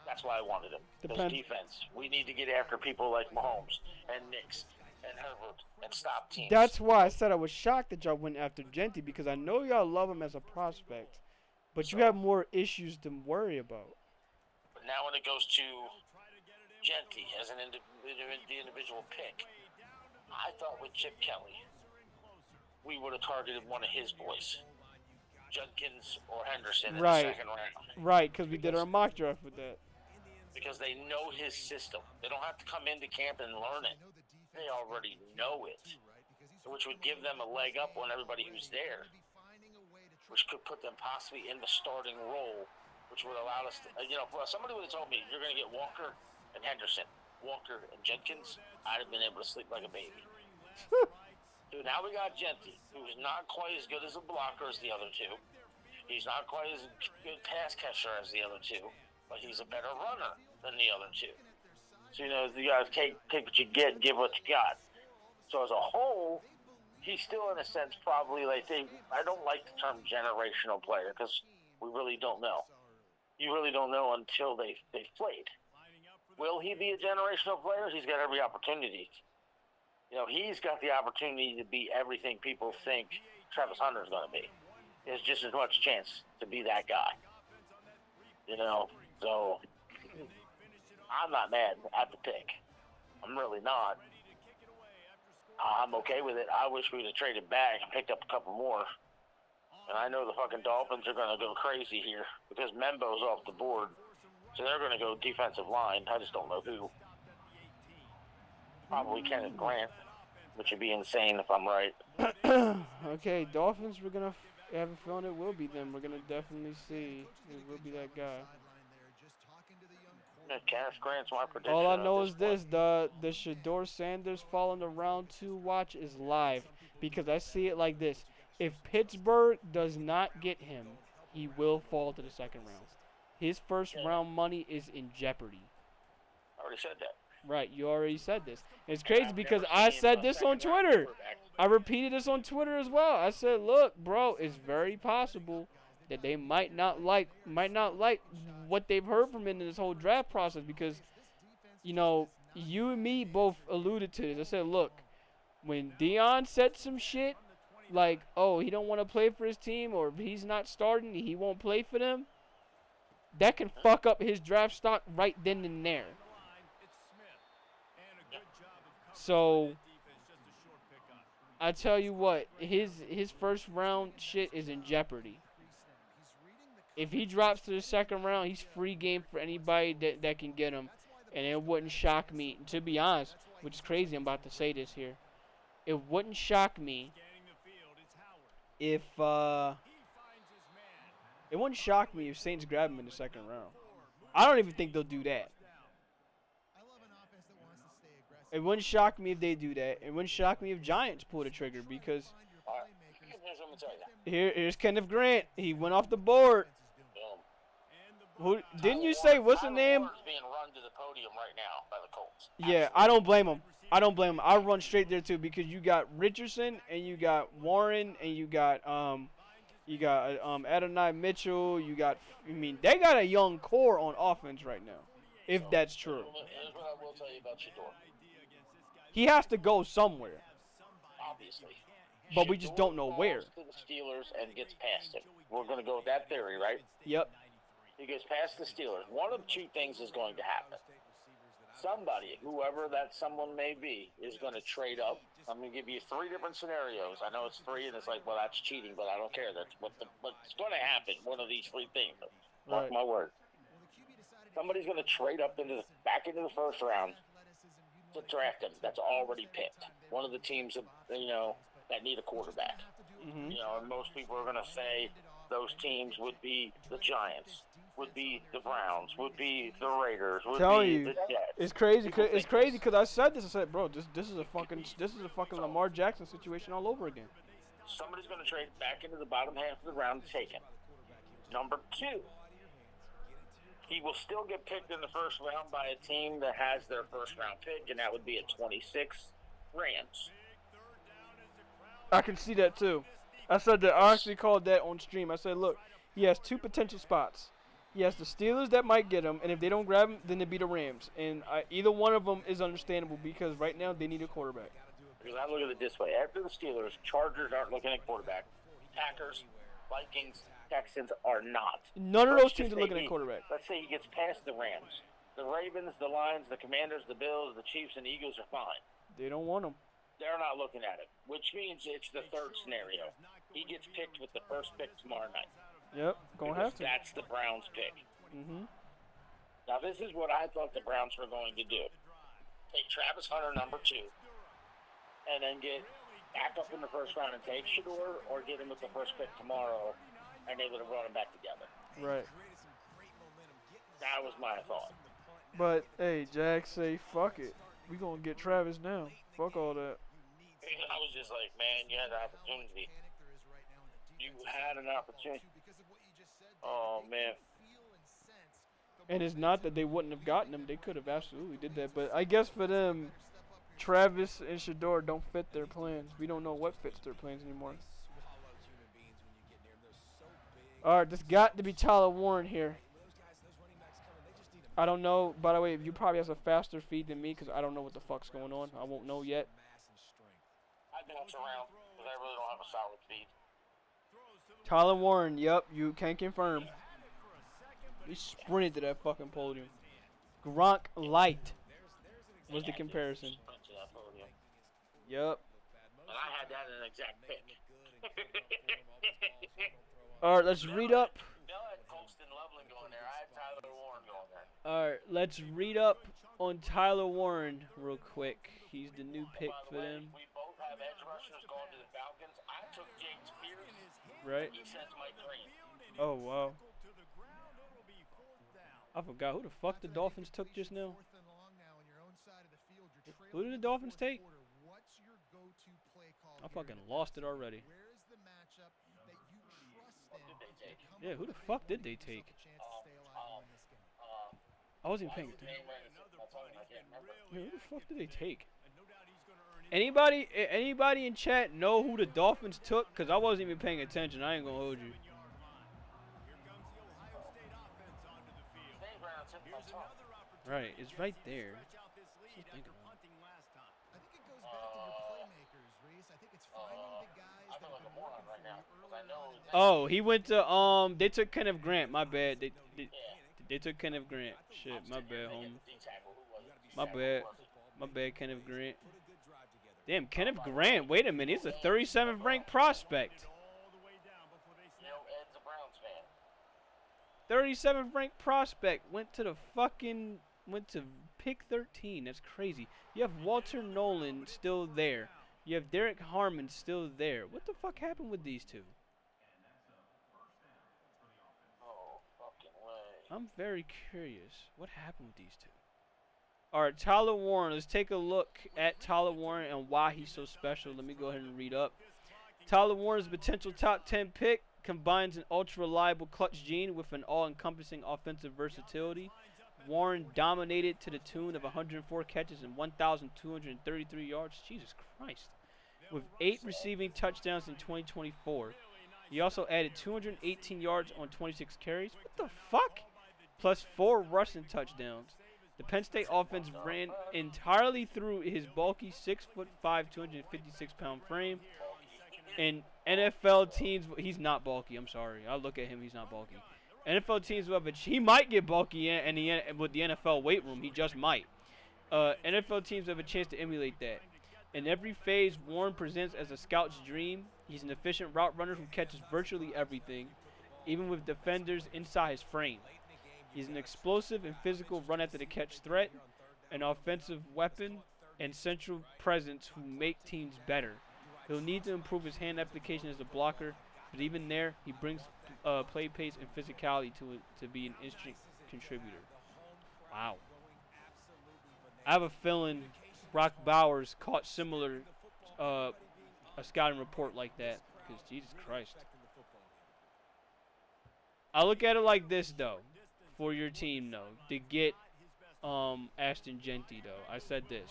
That's why I wanted him. Because defense, we need to get after people like Mahomes and Knicks and Herbert and stop teams. That's why I said I was shocked that y'all went after Genty, because I know y'all love him as a prospect, but you have more issues to worry about. But now when it goes to Genty as the individual pick, I thought with Chip Kelly, we would have targeted one of his boys, Judkins or Henderson in the second round. Right, because we did our mock draft with that. Because they know his system. They don't have to come into camp and learn it. They already know it, which would give them a leg up on everybody who's there, which could put them possibly in the starting role, which would allow us to, somebody would have told me, you're going to get Walker and Henderson, Walker and Jenkins, I'd have been able to sleep like a baby. Dude, now we got Genty, who's not quite as good as a blocker as the other two. He's not quite as good pass catcher as the other two, but he's a better runner than the other two. So, you guys take what you get and give what you got. So as a whole, he's still in a sense probably like I don't like the term generational player because we really don't know. You really don't know until they've played. Will he be a generational player? He's got every opportunity. You know, he's got the opportunity to be everything people think Travis Hunter's going to be. There's just as much chance to be that guy. You know, so I'm not mad at the pick. I'm really not. I'm okay with it. I wish we'd have traded back and picked up a couple more. And I know the fucking Dolphins are going to go crazy here because Membo's off the board. So they're going to go defensive line. I just don't know who. Probably Kenneth Grant, which would be insane if I'm right. Okay, Dolphins, we're going to have a feeling it will be them. We're going to definitely see it will be that guy. Yeah, Kenneth Grant's my prediction. All I know is this, the Shedeur Sanders fall in the round 2 watch is live because I see it like this. If Pittsburgh does not get him, he will fall to the second round. His first round money is in jeopardy. I already said that. Right, you already said this. It's crazy because I said this on Twitter. I repeated this on Twitter as well. I said, look, bro, it's very possible that they might not like what they've heard from him in this whole draft process because, you know, you and me both alluded to this. I said, look, when Deion said some shit, like, oh, he don't want to play for his team or if he's not starting, he won't play for them, that can fuck up his draft stock right then and there. So, I tell you what, his first round shit is in jeopardy. If he drops to the second round, he's free game for anybody that can get him. And it wouldn't shock me, to be honest, which is crazy, I'm about to say this here. It wouldn't shock me if Saints grab him in the second round. I don't even think they'll do that. It wouldn't shock me if they do that. It wouldn't shock me if Giants pull the trigger because here's Kenneth Grant. He went off the board. Who didn't you say? What's the name? Being run to the podium right now by the Colts. Yeah, I don't blame him. I run straight there too because you got Richardson and you got Warren and you got Adonai Mitchell. They got a young core on offense right now. If that's true. Here's what I will tell you about Shedeur. He has to go somewhere. Obviously. But we just don't know where. To the Steelers and gets past him. We're going to go with that theory, right? Yep. He goes past the Steelers. One of two things is going to happen. Somebody, whoever that someone may be, is going to trade up. I'm going to give you 3 different scenarios. I know it's 3, and it's like, well, that's cheating, but I don't care. That's what's going to happen. One of these 3 things. Mark my word. Somebody's going to trade up back into the first round to draft him. That's already picked. One of the teams that need a quarterback. Mm-hmm. And most people are going to say those teams would be the Giants, would be the Browns, would be the Raiders, would be the Jets. It's crazy. It's crazy because I said this. I said, bro, this is a fucking Lamar Jackson situation all over again. Somebody's going to trade back into the bottom half of the round to take him. Number 2, he will still get picked in the first round by a team that has their first round pick, and that would be a 26 Rams. I can see that too. I said that. I actually called that on stream. I said, look, he has 2 potential spots. He has the Steelers that might get him, and if they don't grab him, then it'd be the Rams. And either one of them is understandable because right now they need a quarterback. Because I look at it this way: after the Steelers, Chargers aren't looking at quarterback. Packers, Vikings, Texans are not. None of those teams are looking at quarterback. Let's say he gets past the Rams. The Ravens, the Lions, the Commanders, the Bills, the Chiefs, and the Eagles are fine. They don't want him. They're not looking at it, which means it's the 3rd scenario. He gets picked with the first pick tomorrow night. Yep, gonna have to. That's the Browns' pick. Mm-hmm. Now, this is what I thought the Browns were going to do. Take Travis Hunter, number 2, and then get back up in the first round and take Shedeur, or get him with the first pick tomorrow, and they would have run them back together. Right. That was my thought. But, hey, Jack say, fuck it. We gonna get Travis now. Fuck all that. I was just like, man, you had an opportunity. You had an opportunity. Oh, man. And it's not that they wouldn't have gotten him. They could have absolutely did that. But I guess for them, Travis and Shador don't fit their plans. We don't know what fits their plans anymore. All right, this got to be Tyler Warren here. I don't know. By the way, you probably has a faster feed than me because I don't know what the fuck's going on. I won't know yet. I bounce around because I really don't have a solid feed. Tyler Warren, yep, you can confirm. He sprinted to that fucking podium. Gronk light was the comparison. Yep. And I had that in an exact pick. All right, let's read up. Bill had Colston Loveland going there. I had Tyler Warren going there. All right, let's read up on Tyler Warren real quick. He's the new pick for them. We both have edge rushers going to the Falcons. I took James Pierce. Right. He sent Mike Green. Oh, wow. I forgot who the fuck the Dolphins took just now. Who did the Dolphins take? I fucking lost it already. Yeah, who the fuck did they take? I wasn't even paying attention. Yeah, who the fuck did they take? Anybody in chat know who the Dolphins took? Because I wasn't even paying attention. I ain't going to hold you. Right, it's right there. Oh, he went to they took Kenneth Grant. My bad. They took Kenneth Grant. Shit, my bad, homie. My bad, Kenneth Grant. Damn, Kenneth Grant. Wait a minute, he's a 37th ranked prospect. 37th ranked prospect went to pick 13. That's crazy. You have Walter Nolan still there. You have Derek Harmon still there. What the fuck happened with these two? I'm very curious. What happened with these two? All right, Tyler Warren. Let's take a look at Tyler Warren and why he's so special. Let me go ahead and read up. Tyler Warren's potential top 10 pick combines an ultra-reliable clutch gene with an all-encompassing offensive versatility. Warren dominated to the tune of 104 catches and 1,233 yards. Jesus Christ. With 8 receiving touchdowns in 2024. He also added 218 yards on 26 carries. What the fuck? Plus 4 rushing touchdowns. The Penn State offense ran entirely through his bulky 6'5", 256-pound frame. And NFL teams, he's not bulky. I'm sorry. I look at him, he's not bulky. NFL teams will have he might get bulky with the NFL weight room. He just might. NFL teams have a chance to emulate that. In every phase, Warren presents as a scout's dream. He's an efficient route runner who catches virtually everything, even with defenders inside his frame. He's an explosive and physical run-after-the-catch threat, an offensive weapon, and central presence who make teams better. He'll need to improve his hand application as a blocker, but even there, he brings play pace and physicality to it to be an instant contributor. Wow. I have a feeling Brock Bowers caught similar a scouting report like that, because Jesus Christ. I look at it like this, though, for your team, though, to get Ashton Jeanty, though. I said this.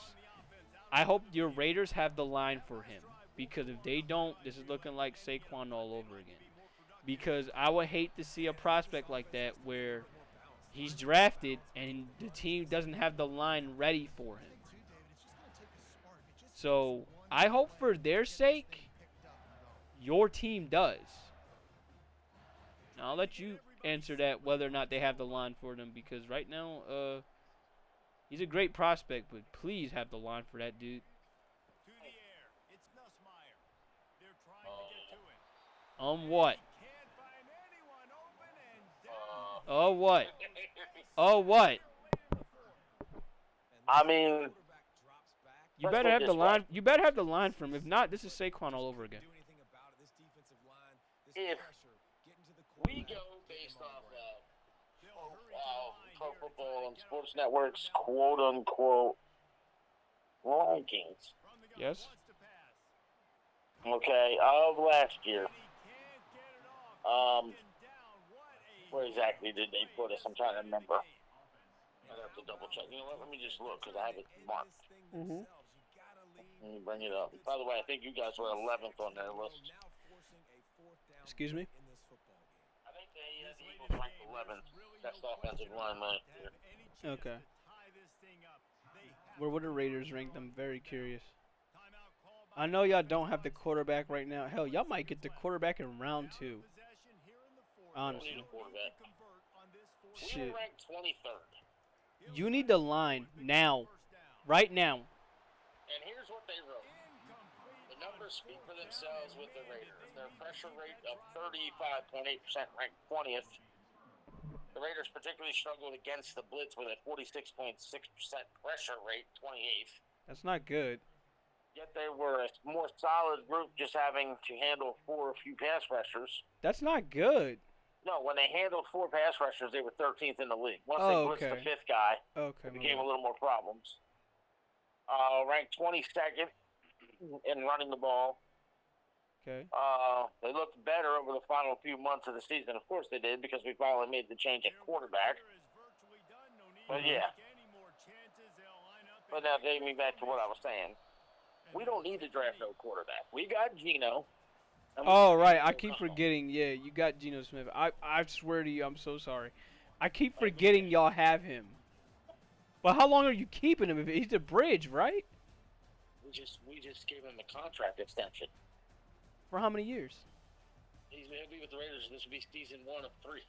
I hope your Raiders have the line for him, because if they don't, this is looking like Saquon all over again. Because I would hate to see a prospect like that where he's drafted and the team doesn't have the line ready for him. So I hope for their sake, your team does. Now, I'll let you answer that, whether or not they have the line for them, because right now, he's a great prospect, but please have the line for that dude. What? Oh, what? Oh, what? I mean, you better have the line. You better have the line for him. If not, this is Saquon all over again. If we go based off Pro Football and Sports Network's quote-unquote rankings. Yes. Okay, of last year. Where exactly did they put us? I'm trying to remember. I'd have to double check. You know what? Let me just look because I have it marked. Let me bring it up. By the way, I think you guys were 11th on their list. Excuse me? I think the Eagles ranked 11th. Best offensive line last year. Okay. Where would the Raiders rank them? Very curious. I know y'all don't have the quarterback right now. Hell, y'all might get the quarterback in round 2. Honestly. We need a quarterback. Shit. We ranked 23rd. You need the line now. Right now. And here's what they wrote. The numbers speak for themselves with the Raiders. Their pressure rate of 35.8% ranked 20th. The Raiders particularly struggled against the blitz with a 46.6% pressure rate, 28th. That's not good. Yet they were a more solid group, just having to handle 4 few pass rushers. That's not good. No, when they handled 4 pass rushers, they were 13th in the league. Once they blitzed the 5th guy, it became a little more problems. Ranked 22nd in running the ball. Okay. They looked better over the final few months of the season. Of course they did, because we finally made the change at quarterback. But yeah. But now taking me back to what I was saying. We don't need to draft no quarterback. We got Geno. Oh, right. I keep forgetting. Yeah, you got Geno Smith. I swear to you, I'm so sorry. I keep forgetting y'all have him. But how long are you keeping him? He's a bridge, right? We just gave him a contract extension. For how many years? He'll be with the Raiders. This will be season 1 of 3.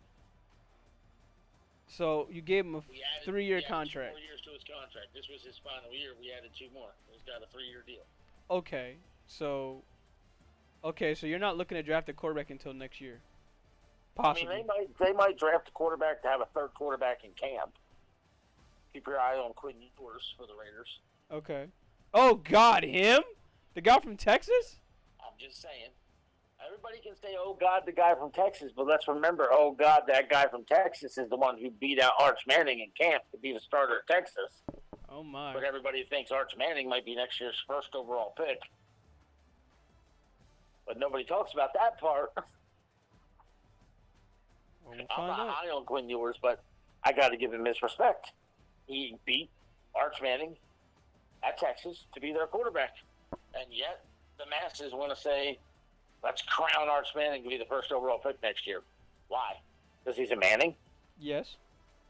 So you gave him a 3-year contract. 4 years to his contract. This was his final year. We added 2 more. He's got a 3-year deal. Okay, so you're not looking to draft a quarterback until next year. Possibly. I mean, they might draft a quarterback to have a 3rd quarterback in camp. Keep your eye on Quinn Ewers for the Raiders. Okay. Oh God, him? The guy from Texas? I'm just saying. Everybody can say, "Oh God, the guy from Texas," but let's remember, "Oh God, that guy from Texas is the one who beat out Arch Manning in camp to be the starter at Texas." Oh my! But everybody thinks Arch Manning might be next year's 1st overall pick. But nobody talks about that part. Well, we'll I'm not find out. high on Quinn Ewers, but I got to give him his respect. He beat Arch Manning at Texas to be their quarterback. And yet, the masses want to say, let's crown Arch Manning to be the 1st overall pick next year. Why? Because he's a Manning? Yes.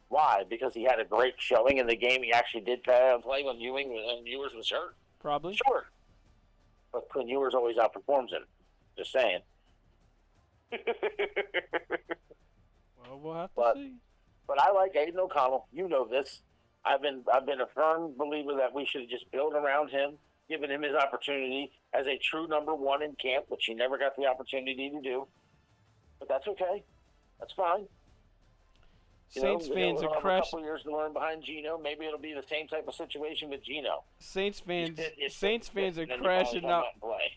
Why? Because he had a great showing in the game he actually did play when Ewers was hurt? Probably. Sure. But Quinn Ewers always outperforms him. Just saying. Well, we'll have to see. But I like Aiden O'Connell. You know this. I've been a firm believer that we should just build around him, giving him his opportunity as a true number 1 in camp, which he never got the opportunity to do. But that's okay. That's fine. Saints fans are have a crashing. couple years to learn behind Geno. Maybe it'll be the same type of situation with Geno. Saints fans are crashing out.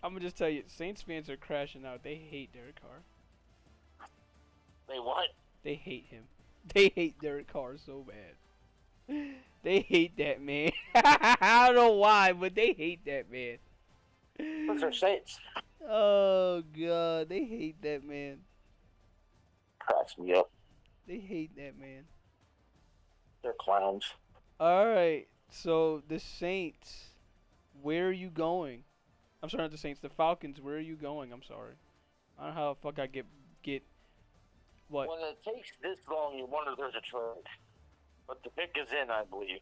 I'm gonna just tell you, Saints fans are crashing out. They hate Derek Carr. They what? They hate him. They hate Derek Carr so bad. They hate that man. I don't know why, but they hate that man. Those are Saints. Oh God, they hate that man. Cracks me up. They hate that man. They're clowns. All right, so the Saints, where are you going? I'm sorry, not the Saints. The Falcons, where are you going? I'm sorry. I don't know how the fuck I get what? When it takes this long, you wonder if there's a trade. But the pick is in, I believe.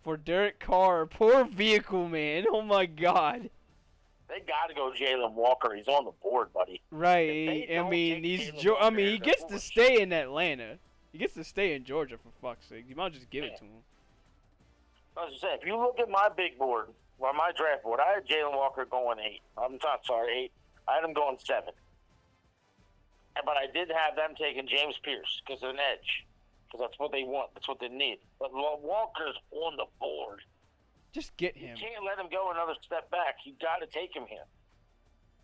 For Derek Carr, poor vehicle man. Oh my God. They got to go Jalen Walker. He's on the board, buddy. Right. I mean, he gets to stay in Atlanta. He gets to stay in Georgia, for fuck's sake. You might just give it to him. I was just saying, if you look at my big board, or my draft board, I had Jalen Walker going 8. I'm not sorry, 8. I had him going 7. But I did have them taking James Pierce because of an edge. Because that's what they want. That's what they need. But Walker's on the board. Just get him. You can't let him go another step back. You got to take him here.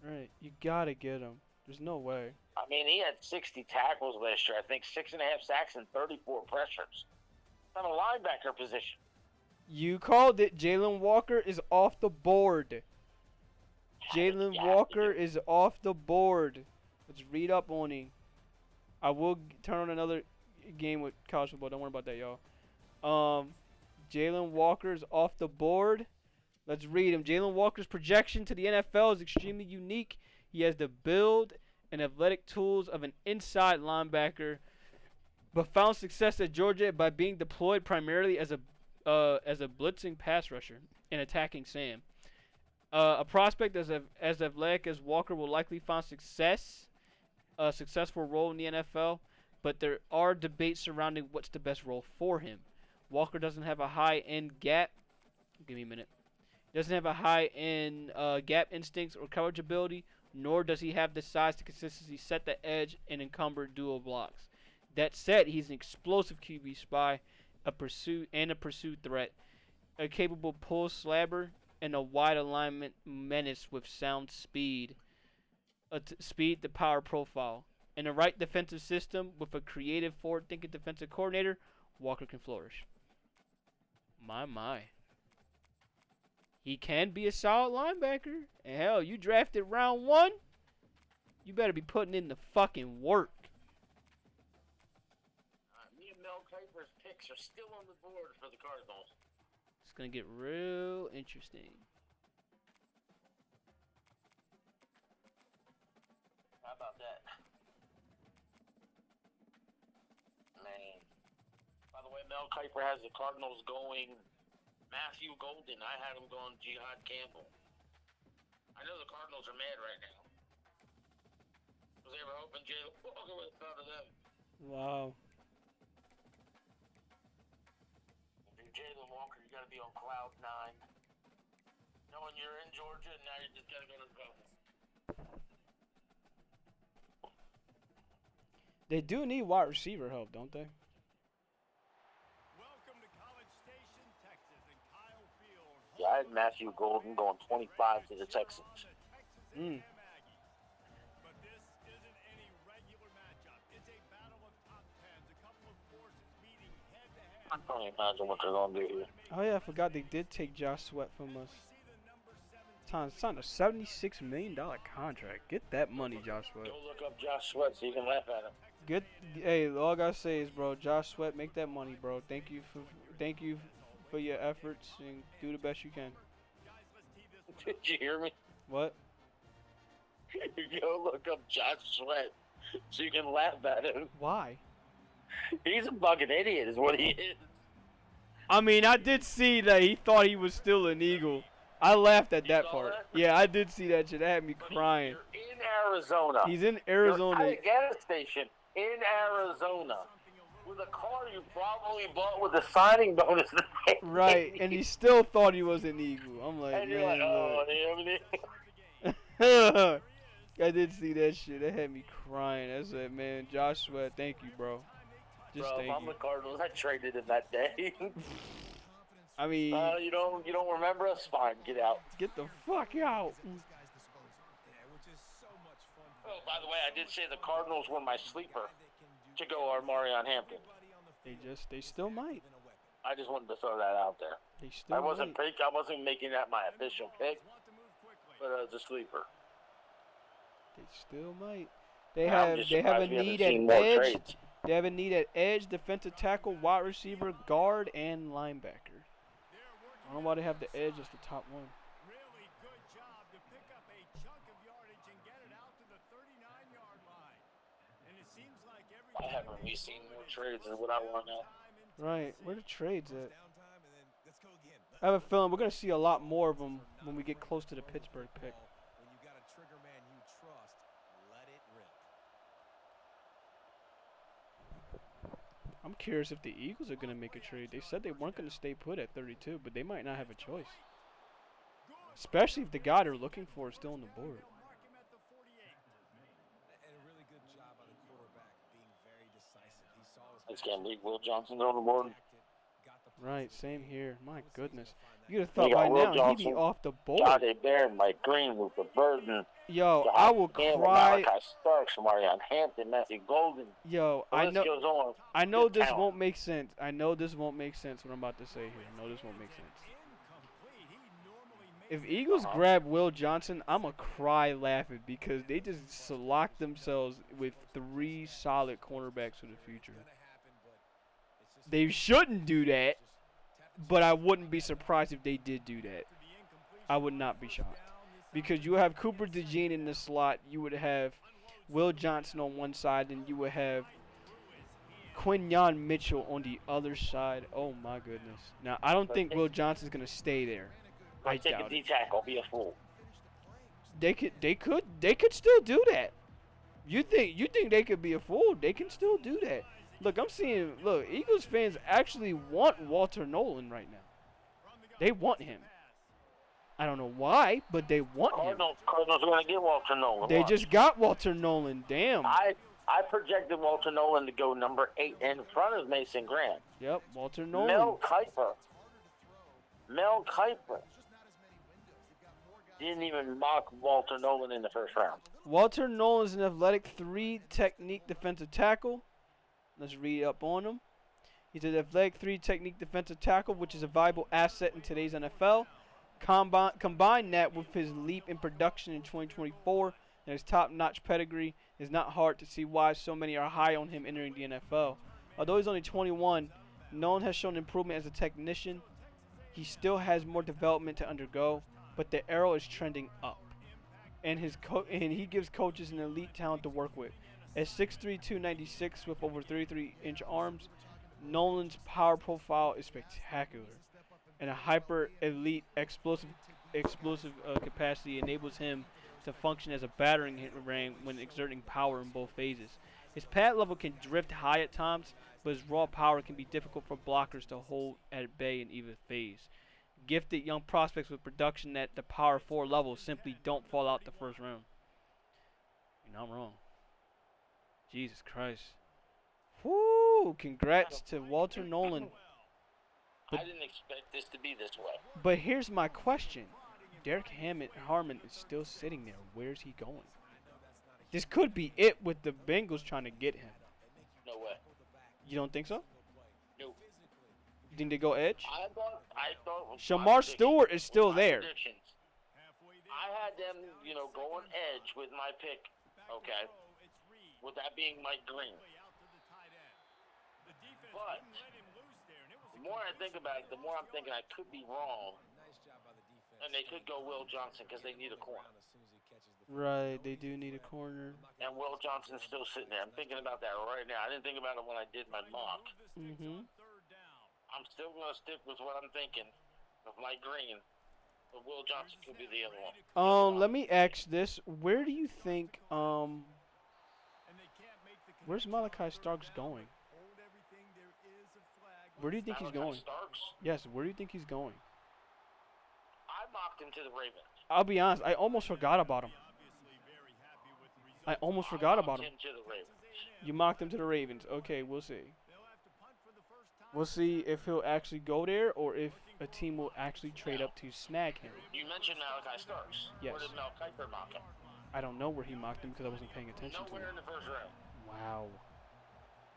Right. You got to get him. There's no way. I mean, he had 60 tackles last year. I think 6.5 sacks and 34 pressures. On a linebacker position. You called it. Jalen Walker is off the board. Jalen Walker is off the board. Let's read up on him. I will turn on another game with college football. Don't worry about that, y'all. Jalen Walker's off the board. Let's read him. Jalen Walker's projection to the NFL is extremely unique. He has the build and athletic tools of an inside linebacker, but found success at Georgia by being deployed primarily as a blitzing pass rusher and attacking Sam. A prospect as athletic as Walker will likely find a successful role in the NFL, but there are debates surrounding what's the best role for him. Walker doesn't have a high-end gap. Give me a minute. Doesn't have a high-end gap instincts or coverage ability, nor does he have the size to consistently set the edge and encumber dual blocks. That said, he's an explosive QB spy, a pursuit threat, a capable pull slabber, and a wide alignment menace with sound speed. The power profile. In the right defensive system with a creative, forward-thinking defensive coordinator, Walker can flourish. My. He can be a solid linebacker. And hell, you drafted round 1, you better be putting in the fucking work. Me and Mel Kiper's picks are still on the board for the Cardinals. It's going to get real interesting. How about that? Man. By the way, Mel Kiper has the Cardinals going Matthew Golden. I had him going Jihad Campbell. I know the Cardinals are mad right now. Because they were hoping Jalen Walker was out of them. Wow. If you're Jalen Walker, you got to be on cloud 9. Knowing you're in Georgia, and now you just got to go to the Cardinals. They do need wide receiver help, don't they? Yeah, I had Matthew Golden going 25 to the Texans. I can't imagine what they're going to do here. Oh, yeah, I forgot they did take Josh Sweat from us. Signed a $76 million contract. Get that money, Josh Sweat. Go look up Josh Sweat so you can laugh at him. Hey, all I gotta say is, bro, Josh Sweat, make that money, bro. Thank you for your efforts and do the best you can. Did you hear me? What? Go look up Josh Sweat so you can laugh at him. Why? He's a fucking idiot is what he is. I mean, I did see that he thought he was still an Eagle. I laughed at that part. Yeah, I did see that shit. That had me crying. You're in Arizona. He's in Arizona. You're at a gas station in Arizona with a car you probably bought with a signing bonus. Right, and he still thought he was an Eagle. I'm like, and you're man, like, oh, look. I did see that shit. That had me crying. I said, man, Josh Sweat, thank you, bro. Just bro, thank if I'm you. the Cardinals, I traded him that day. I mean, you don't remember us? Fine, get out. Get the fuck out. Oh, by the way, I did say the Cardinals were my sleeper to go or Marion Hampton. They still might. I just wanted to throw that out there. They still I wasn't might. making that my official pick, but as a sleeper. They still might. They have a need at edge. Trades. They have a need at edge, defensive tackle, wide receiver, guard, and linebacker. I don't know why they have the edge as the top one. Really good job to pick up a chunk of yardage and get it out to the 39-yard line. And it seems like every I haven't really seen more trades than what I want now. Right, where the trades at? I have a feeling we're gonna see a lot more of them when we get close to the Pittsburgh pick. When you got a trigger man you trust, let it rip. I'm curious if the Eagles are gonna make a trade. They said they weren't gonna stay put at 32, but they might not have a choice. Especially if the guy they're looking for is still on the board. And a really good job by the quarterback being very decisive. He saw his This can't leave Will Johnson on the board. Right, same here. My goodness. You'd have thought You got by Will now Johnson, he'd be off the board. Johnny Bear, Mike Green, Luther Burden. Yo, Josh I will Campbell, cry. Malachi Starks, Marion Hampton, Matthew Golden. Yo, The list goes on. I know Good this talent. won't make sense. I know this won't make sense what I'm about to say here. I know this won't make sense. If Eagles grab Will Johnson, I'ma cry laughing because they just locked themselves with 3 solid cornerbacks for the future. They shouldn't do that, but I wouldn't be surprised if they did do that. I would not be shocked. Because you have Cooper DeJean in the slot. You would have Will Johnson on one side, and you would have Quinyon Mitchell on the other side. Oh, my goodness. Now, I don't think Will Johnson's going to stay there. I Take a doubt D it. tackle, be a fool. They could still do that. You think they could be a fool? They can still do that. Look, Eagles fans actually want Walter Nolan right now. They want him. I don't know why, but they want him. Cardinals are going to get Walter Nolan. They just got Walter Nolan. Damn. I projected Walter Nolan to go number 8 in front of Mason Graham. Yep, Walter Nolan. Mel Kiper didn't even mock Walter Nolan in the first round. Walter Nolan's an athletic 3 technique defensive tackle. Let's read up on him. He's an athletic 3 technique defensive tackle, which is a viable asset in today's NFL. Combine that with his leap in production in 2024 and his top-notch pedigree, it's not hard to see why so many are high on him entering the NFL. Although he's only 21, Nolan has shown improvement as a technician. He still has more development to undergo, but the arrow is trending up. And he gives coaches an elite talent to work with. At 6'3", 296 with over 33-inch arms, Nolan's power profile is spectacular. And a hyper-elite explosive capacity enables him to function as a battering ram when exerting power in both phases. His pad level can drift high at times, but his raw power can be difficult for blockers to hold at bay in either phase. Gifted young prospects with production at the Power 4 level simply don't fall out the first round. You're not wrong. Jesus Christ. Woo! Congrats to Walter Nolan. I didn't expect this to be this way. But here's my question. Derek Harmon is still sitting there. Where's he going? This could be it with the Bengals trying to get him. No way. You don't think so? No. You think they go edge? I thought Shamar Stewart is still there. I had them, going edge with my pick. Okay. With that being Mike Green. But the more I think about it, the more I'm thinking I could be wrong. And they could go Will Johnson because they need a corner. Right, they do need a corner. And Will Johnson's still sitting there. I'm thinking about that right now. I didn't think about it when I did my mock. Mm-hmm. I'm still going to stick with what I'm thinking of Mike Green. But Will Johnson could be the other one. Let me ask this. Where do you think, where's Malachi Starks going? Where do you think he's going? Starks? Yes, where do you think he's going? I mocked him to the Ravens. I'll be honest, I almost forgot about him. I almost forgot about him. To the Ravens. You mocked him to the Ravens. Okay, we'll see. We'll see if he'll actually go there or if a team will actually trade up to snag him. You mentioned Malachi Starks. Yes. Where did Mel Kiper mock him? I don't know where he mocked him because I wasn't paying attention to Nowhere him. in the first round. Wow.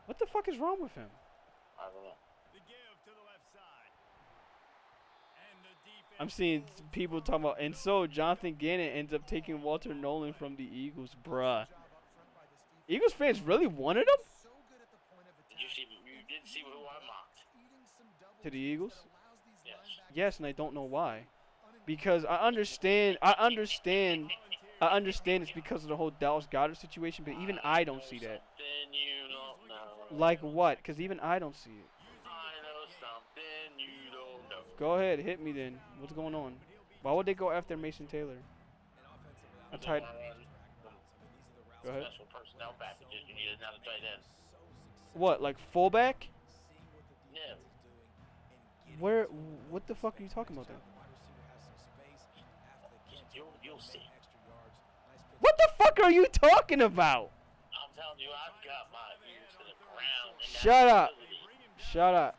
What the fuck is wrong with him? I don't know. I'm seeing people talking about, and so Jonathan Gannon ends up taking Walter Nolan from the Eagles, bruh. Eagles fans really wanted him? You did see who I mocked? To the Eagles? Yes. Yes, and I don't know why. Because I understand it's because of the whole Dallas Goedert situation, but even I don't see that. You don't know. Like what? Because even I don't see it. I know something you don't know. Go ahead, hit me then. What's going on? Why would they go after Mason Taylor? A tight. Go ahead. Special personnel packages. You need another tight end. What, like fullback? Yeah. Where? What the fuck are you talking about then? You'll see. What the fuck are you talking about? I'm telling you, I've got my ears to the ground. Shut up. Shut up.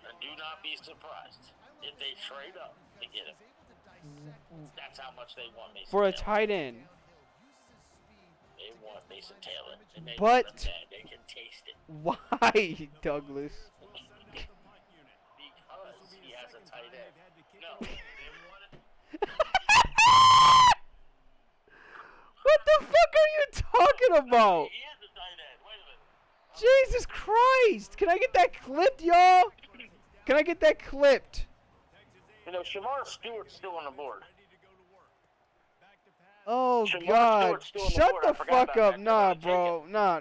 And do not be surprised if they trade up to get him. That's how much they want Mason For a Taylor. tight end. They want Mason Taylor. And they But want him bad. They can taste it. why, Douglas? Because he has a tight end. No, they want it. What the fuck are you talking about? He is a tight end. Wait a minute. Jesus Christ! Can I get that clipped, y'all? Can I get that clipped? Shamar Stewart's still on the board. Oh Shamar God! Stewart's still on the Shut board. the I forgot fuck about up, that. nah, Nobody take bro, nah,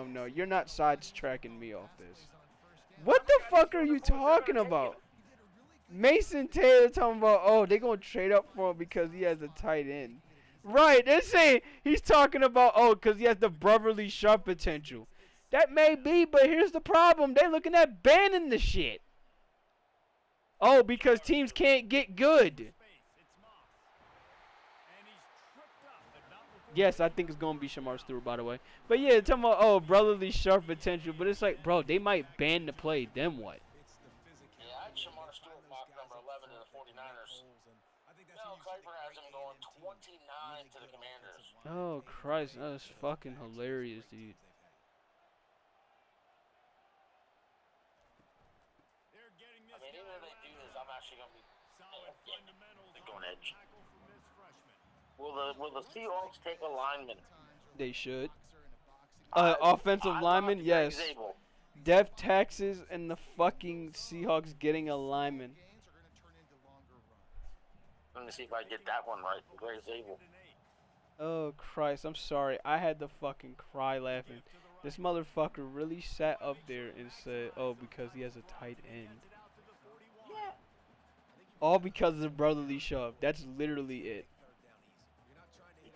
no. You're not sidetracking me off this. What the fuck are you talking about? Mason Taylor talking about, oh, they gonna trade up for him because he has a tight end. Right? They're saying he's talking about, oh, because he has the brotherly sharp potential. That may be, but here's the problem: they looking at banning the shit. Oh, because teams can't get good. Yes, I think it's going to be Shamar Stewart, by the way. But yeah, talking about, oh, brotherly sharp potential. But it's like, bro, they might ban the play. Then what? Yeah, I had Shamar Stewart mock number 11 to the 49ers. Mel Kiper has him going 29 to the Commanders. Oh, Christ. That is fucking hilarious, dude. I mean, even if they do this, I'm actually going to be going edge. Will the Seahawks take a lineman? They should. Offensive lineman, yes. Death taxes and the fucking Seahawks getting a lineman. Let me see if I get that one right. Gray Zabel. Oh, Christ. I'm sorry. I had to fucking cry laughing. This motherfucker really sat up there and said, oh, because he has a tight end. Yeah. All because of brotherly shove. That's literally it.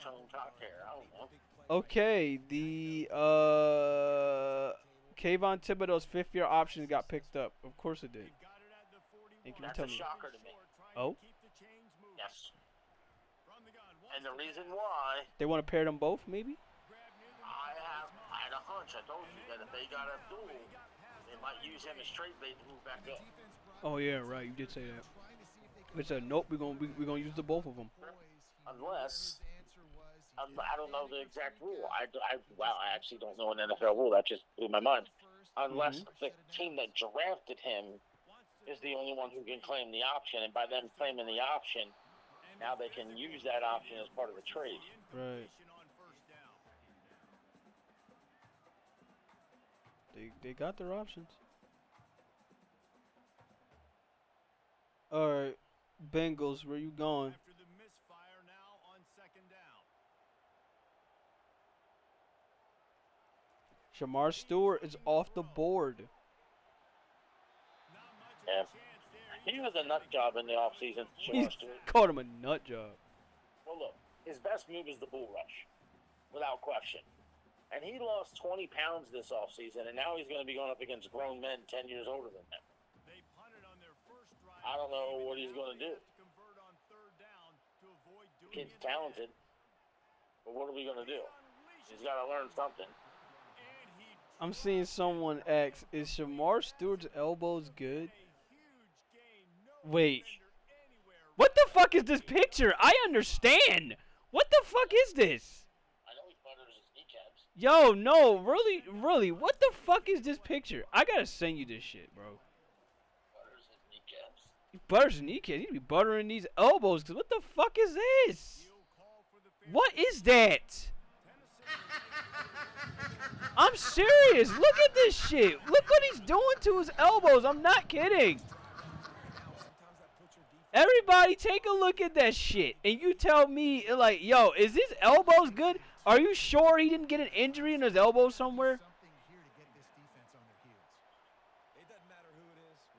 I don't know. Okay, the Kayvon Thibodeau's fifth-year option got picked up. Of course it did. And can you That's tell a me? shocker to me. Oh? Yes. And the reason why They want to pair them both, maybe? I had a hunch. I told you that if they got a duel, they might use him as trade bait to move back up. Oh yeah, right. You did say that. But said nope. We're gonna use the both of them. Unless I don't know the exact rule. I actually don't know an NFL rule. That just blew my mind. Unless the team that drafted him is the only one who can claim the option, and by them claiming the option, now they can use that option as part of the trade. Right. They got their options. All right, Bengals, where you going? Shamar Stewart is off the board. Yeah. He was a nut job in the offseason. He called him a nut job. Well, look, his best move is the bull rush, without question. And he lost 20 pounds this offseason, and now he's going to be going up against grown men 10 years older than him. I don't know what he's going to do. Kid's talented, but what are we going to do? He's got to learn something. I'm seeing someone ask, is Shamar Stewart's elbows good? Wait. What the fuck is this picture? I understand. What the fuck is this? I know he butters his kneecaps. Yo, no, really, what the fuck is this picture? I gotta send you this shit, bro. Butters his kneecaps. He butters his kneecaps. He need to be buttering these elbows, because what the fuck is this? What is that? I'm serious. Look at this shit. Look what he's doing to his elbows. I'm not kidding. Everybody take a look at that shit. And you tell me, like, yo, is his elbows good? Are you sure he didn't get an injury in his elbow somewhere?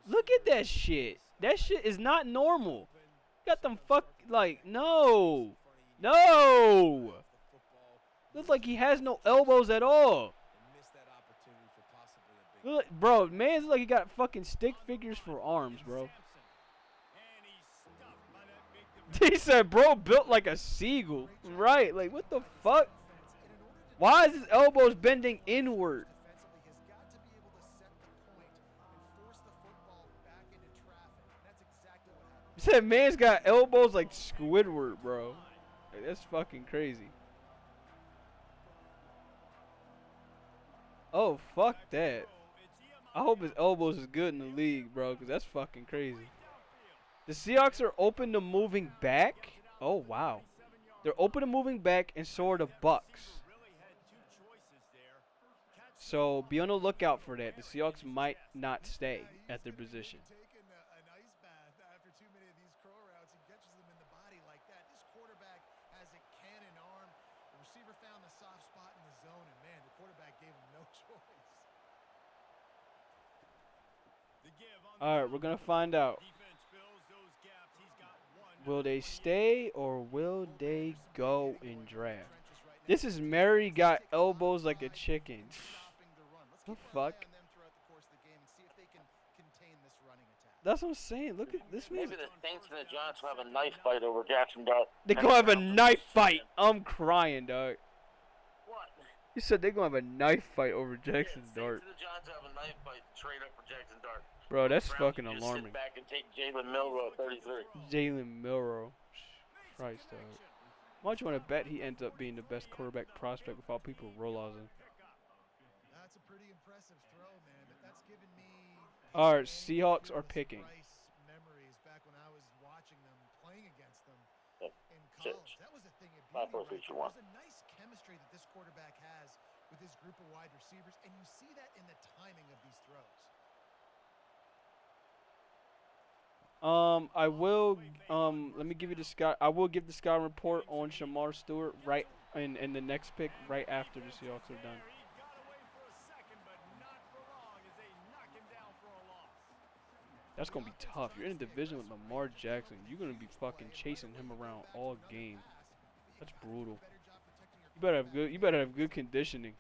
Look at that shit. That shit is not normal. Got them no. No. Looks like he has no elbows at all. Look, bro, man, looks like he got fucking stick figures for arms, bro. He said, bro, built like a seagull. Right, like, what the fuck? Why is his elbows bending inward? He said, man's got elbows like Squidward, bro. Like, that's fucking crazy. Oh, fuck that. I hope his elbows is good in the league, bro, because that's fucking crazy. The Seahawks are open to moving back. Oh, wow. They're open to moving back, and so are the Bucks. So be on the lookout for that. The Seahawks might not stay at their position. Taking an ice bath after too many of these curl routes, he catches them in the body like that. This quarterback All right, we're gonna find out. Will they stay or will they go in draft? This is Mary got elbows like a chicken. The fuck? That's what I'm saying. Look at this. Maybe the Saints and the Giants will have a knife fight over Jackson Dart. They gonna have a knife fight. I'm crying, dog. What? You said they gonna have a knife fight over Jackson Dart. Saints and the Giants have a knife fight trade up for Jackson Dart. Bro, that's Browns fucking just alarming. Sit back and take Jalen Milroe at 33. Jalen Milroe. Christ, dog. Why don't you want to bet he ends up being the best quarterback prospect without people realizing? That's a pretty impressive throw, man, but that's given me All right, Seahawks are picking. memories back when I was watching them, playing against them in Six. college. That was a thing at Five, BB, four, right? three, two, There's one. a nice chemistry that this quarterback has with his group of wide receivers, and you see that in the timing of these throws. I will, let me give you the sky. I will give the sky report on Shamar Stewart right in the next pick, right after the Seahawks are done. That's gonna be tough. You're in a division with Lamar Jackson. You're gonna be fucking chasing him around all game. That's brutal. You better have good conditioning.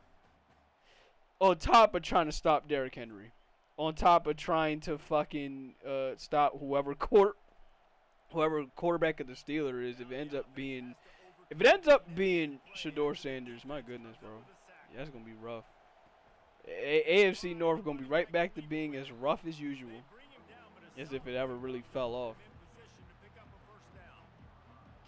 On top of trying to stop Derrick Henry. On top of trying to fucking stop whoever quarterback of the Steelers is. If it ends up being Shador Sanders, my goodness, bro. Yeah, that's gonna be rough. AFC North gonna be right back to being as rough as usual. As if it ever really fell off.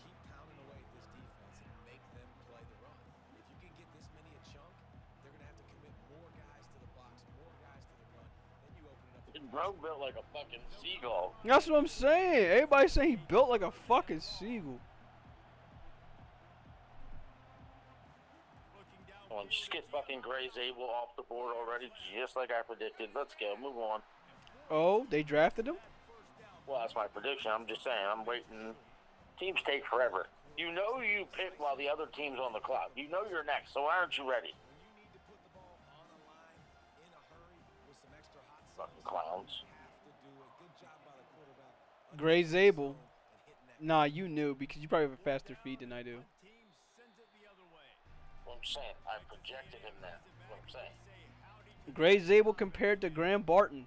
Keep pounding away at this defense and make them play the run. If you can get this many a chunk, they're going to have to commit more guys to the box, more guys to the run. Then you open it up. Bro built like a fucking seagull. That's what I'm saying. Everybody's saying he built like a fucking seagull. Well, just get fucking Gray Zabel off the board already, just like I predicted. Let's go. Move on. Oh, they drafted him? Well, that's my prediction. I'm just saying. I'm waiting. Teams take forever. You know you pick while the other team's on the clock. You know you're next, so why aren't you ready? Fucking clowns. Gray Zabel. Nah, you knew because you probably have a faster feed than I do. What I'm saying. I projected him there. What I'm saying. Gray Zabel compared to Graham Barton.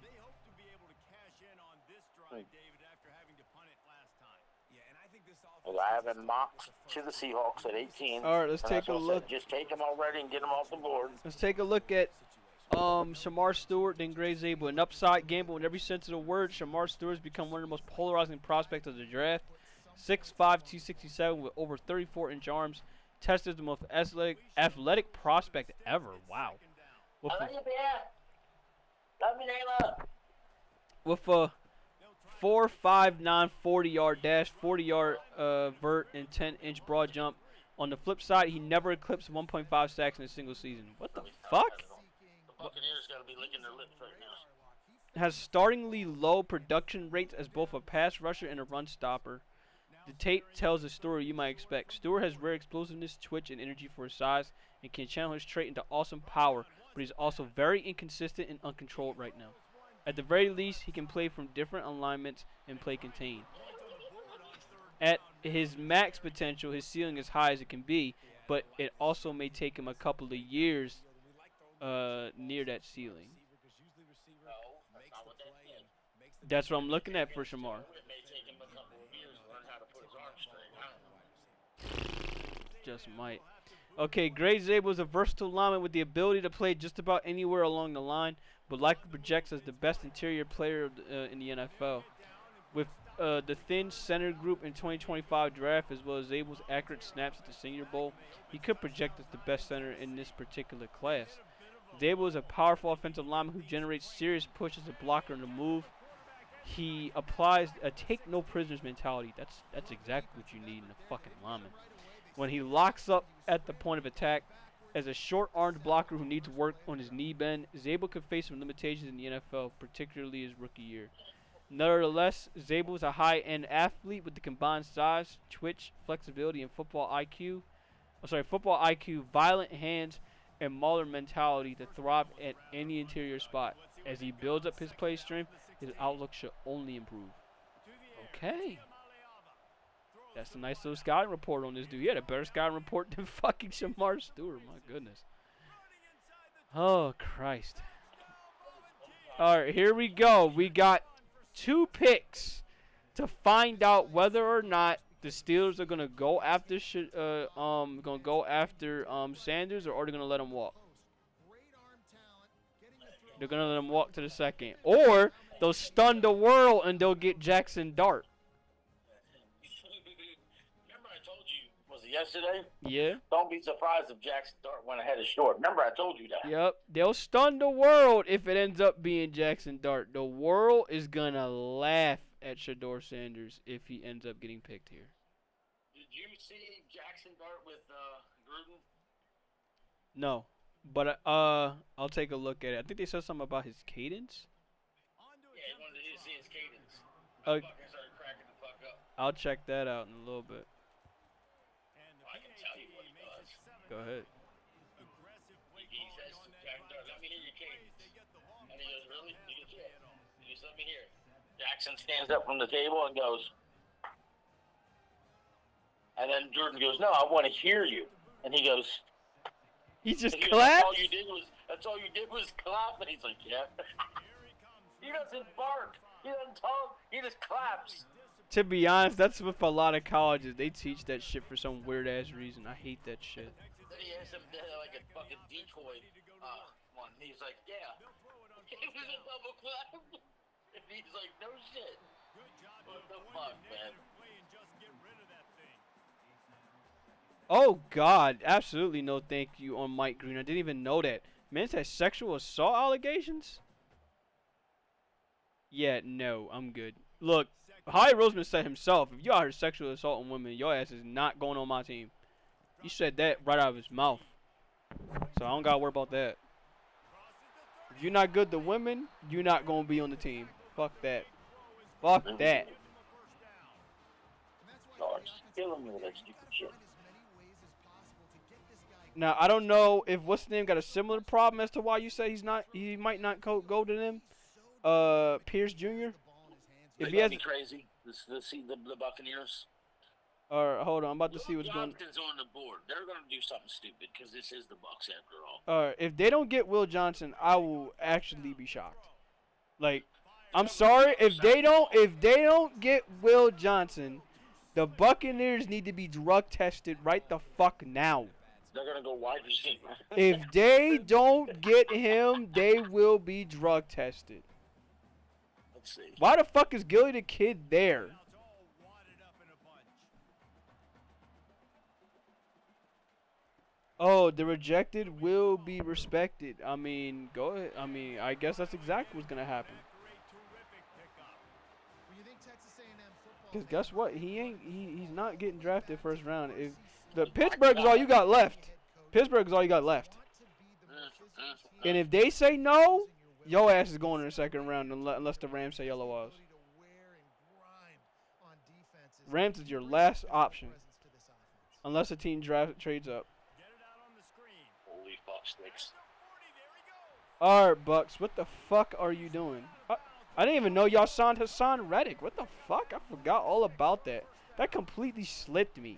Well, I have him mocked to the Seahawks at 18. All right, let's and take a that's what I look. said. Just take him already and get him off the board. Let's take a look at Shamar Stewart, then Gray Zabel. An upside gamble in every sense of the word. Shamar Stewart has become one of the most polarizing prospects of the draft. 6'5", 267 with over 34-inch arms. Tested the most athletic prospect ever. Wow. With I love you, Bear. Love me, Nayla. with a 4.59 40-yard dash, 40-yard vert, and 10-inch broad jump. On the flip side, he never eclipsed 1.5 sacks in a single season. What the fuck? The Buccaneers got to be licking their lips right now. Has startlingly low production rates as both a pass rusher and a run stopper. The tape tells a story you might expect. Stewart has rare explosiveness, twitch, and energy for his size, and can channel his trait into awesome power, but he's also very inconsistent and uncontrolled right now. At the very least, he can play from different alignments and play contained. At his max potential, his ceiling is high as it can be, but it also may take him a couple of years near that ceiling. That's what I'm looking at for Shamar. It may take him a couple of years to learn how to put his arms straight. I don't know. Just might. Okay, Gray Zabel is a versatile lineman with the ability to play just about anywhere along the line, but likely projects as the best interior player in the NFL. With the thin center group in 2025 draft, as well as Zabel's accurate snaps at the Senior Bowl, he could project as the best center in this particular class. Zabel is a powerful offensive lineman who generates serious push as a blocker in the move. He applies a take-no-prisoners mentality. That's exactly what you need in a fucking lineman. When he locks up at the point of attack, as a short-armed blocker who needs to work on his knee bend, Zabel could face some limitations in the NFL, particularly his rookie year. Nevertheless, Zabel is a high-end athlete with the combined size, twitch, flexibility, and football IQ, violent hands, and mauler mentality to thrive at any interior spot. As he builds up his play strength, his outlook should only improve. Okay. That's a nice little scouting report on this dude. He had a better scouting report than fucking Shamar Stewart. My goodness. Oh, Christ. All right, here we go. We got 2 picks to find out whether or not the Steelers are gonna go after Sanders, or are they gonna let him walk? They're gonna let him walk to the second, or they'll stun the world and they'll get Jackson Dart. Remember I told you, was it yesterday? Yeah. Don't be surprised if Jackson Dart went ahead of short. Remember I told you that. Yep. They'll stun the world if it ends up being Jackson Dart. The world is gonna laugh at Shedeur Sanders if he ends up getting picked here. Did you see Jackson Dart with Gruden? No. But I'll take a look at it. I think they said something about his cadence. Yeah, he wanted to see his cadence. I started cracking the fuck up. I'll check that out in a little bit. I can tell you what he does. Go ahead. He says to Jackson Dart, let me hear your cadence. And he goes, really? He goes, yeah. He goes, let me hear it. Jackson stands up from the table and goes, and then Jordan goes, no, I want to hear you. And he goes, he just clapped? clapped? That's all you did was clap. And he's like, yeah. He doesn't bark. He doesn't talk. He just claps. To be honest, that's with a lot of colleges. They teach that shit for some weird-ass reason. I hate that shit. Then he has him like a fucking decoy one. He's like, yeah. It was a double clap. And he's like, no shit. What the fuck, man? Oh, God. Absolutely no thank you on Mike Green. I didn't even know that. Men's has sexual assault allegations? Yeah, no. I'm good. Look, Howie Roseman said himself, if you out here sexual assaulting women, your ass is not going on my team. He said that right out of his mouth. So I don't got to worry about that. If you're not good to women, you're not going to be on the team. Fuck that. Fuck that. Lord, killing me with that stupid shit. Now, I don't know if what's his name got a similar problem as to why you say he might not go to them. Pierce Jr. If he has crazy, the Buccaneers. Alright, hold on. I'm about to see what's going on. Johnson's on the board. They're going to do something stupid because this is the Bucs after all. Alright, if they don't get Will Johnson, I will actually be shocked. Like, I'm sorry, if they don't get Will Johnson, the Buccaneers need to be drug tested right the fuck now. They're going to go wide receiver. If they don't get him, they will be drug tested. Let's see. Why the fuck is Gilly the Kid there? Oh, the rejected will be respected. I mean, go ahead. I mean, I guess that's exactly what's going to happen. Because guess what? He's not getting drafted first round. If the Pittsburgh is all you got left. Pittsburgh is all you got left. And if they say no, your ass is going in the second round unless the Rams say yellow was. Rams is your last option. Unless a team trades up. Holy fuck sticks. Alright, Bucks, what the fuck are you doing? I didn't even know y'all signed Hassan Reddick. What the fuck? I forgot all about that. That completely slipped me.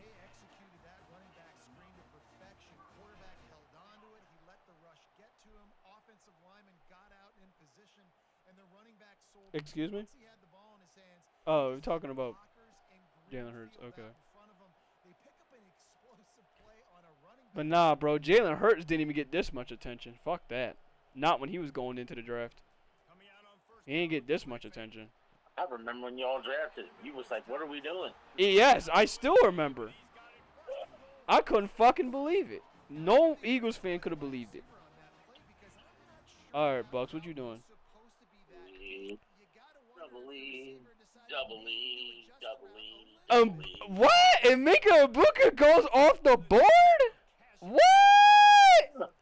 Excuse me? Oh, we're talking about Jalen Hurts. Okay. But nah, bro. Jalen Hurts didn't even get this much attention. Fuck that. Not when he was going into the draft. He didn't get this much attention. I remember when y'all drafted him. You was like, what are we doing? Yes, I still remember. I couldn't fucking believe it. No Eagles fan could have believed it. Alright, Bucks, what you doing? Double E. What? And Mika Ibuka goes off the board? What?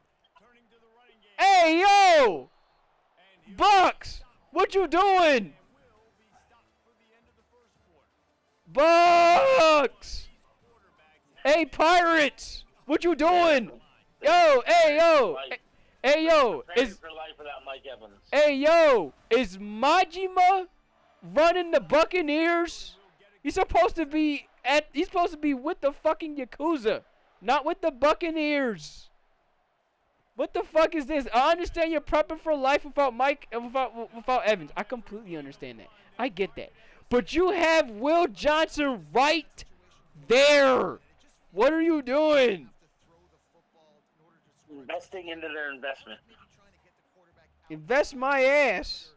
Hey, yo! Bucks! What you doing? Bucks! Hey, Pirates! What you doing? Yo, hey, yo! Hey yo, Traded for life without Mike Evans. Hey yo, is Majima running the Buccaneers? He's supposed to be with the fucking Yakuza, not with the Buccaneers. What the fuck is this? I understand you're prepping for life without Evans. I completely understand that. I get that. But you have Will Johnson right there. What are you doing? Investing into their investment. Invest my ass.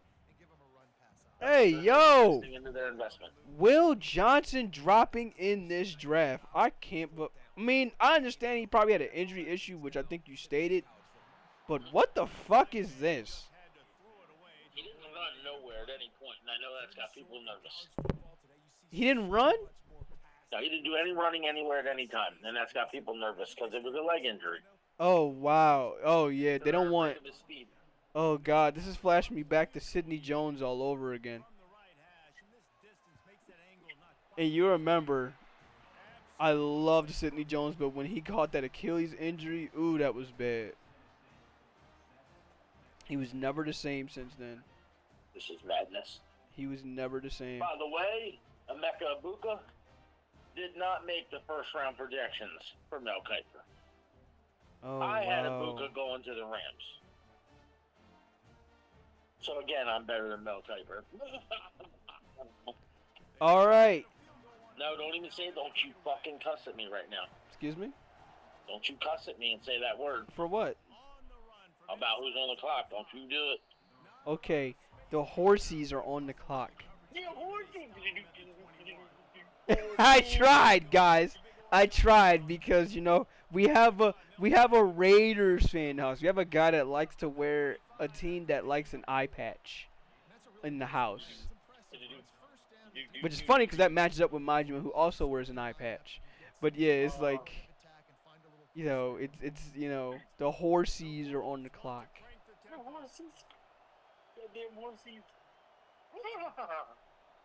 Hey, yo. Investing into their investment. Will Johnson dropping in this draft. I can't, but I mean, I understand he probably had an injury issue, which I think you stated. But what the fuck is this? He didn't run nowhere at any point, and I know that's got people nervous. He didn't run? No, he didn't do any running anywhere at any time, and that's got people nervous because it was a leg injury. Oh, wow. Oh, yeah, they don't want... Oh, God, this is flashing me back to Sidney Jones all over again. And you remember, I loved Sidney Jones, but when he caught that Achilles injury, ooh, that was bad. He was never the same since then. This is madness. He was never the same. By the way, Emeka Ibuka did not make the first round projections for Mel Kiper. Oh, I had wow. Ibuka going to the Rams. So again, I'm better than Mel Kiper. All right. No, don't even say it. Don't you fucking cuss at me right now. Excuse me? Don't you cuss at me and say that word. For what? About who's on the clock. Don't you do it. Okay, the horsies are on the clock. Yeah, horsey. I tried, guys. I tried because, you know, we have a Raiders fan house. We have a guy that likes to wear a team that likes an eye patch in the house. Which is funny because that matches up with Majima, who also wears an eye patch. But yeah, it's like, you know, it's you know, the horsies are on the clock. Goddamn horsies.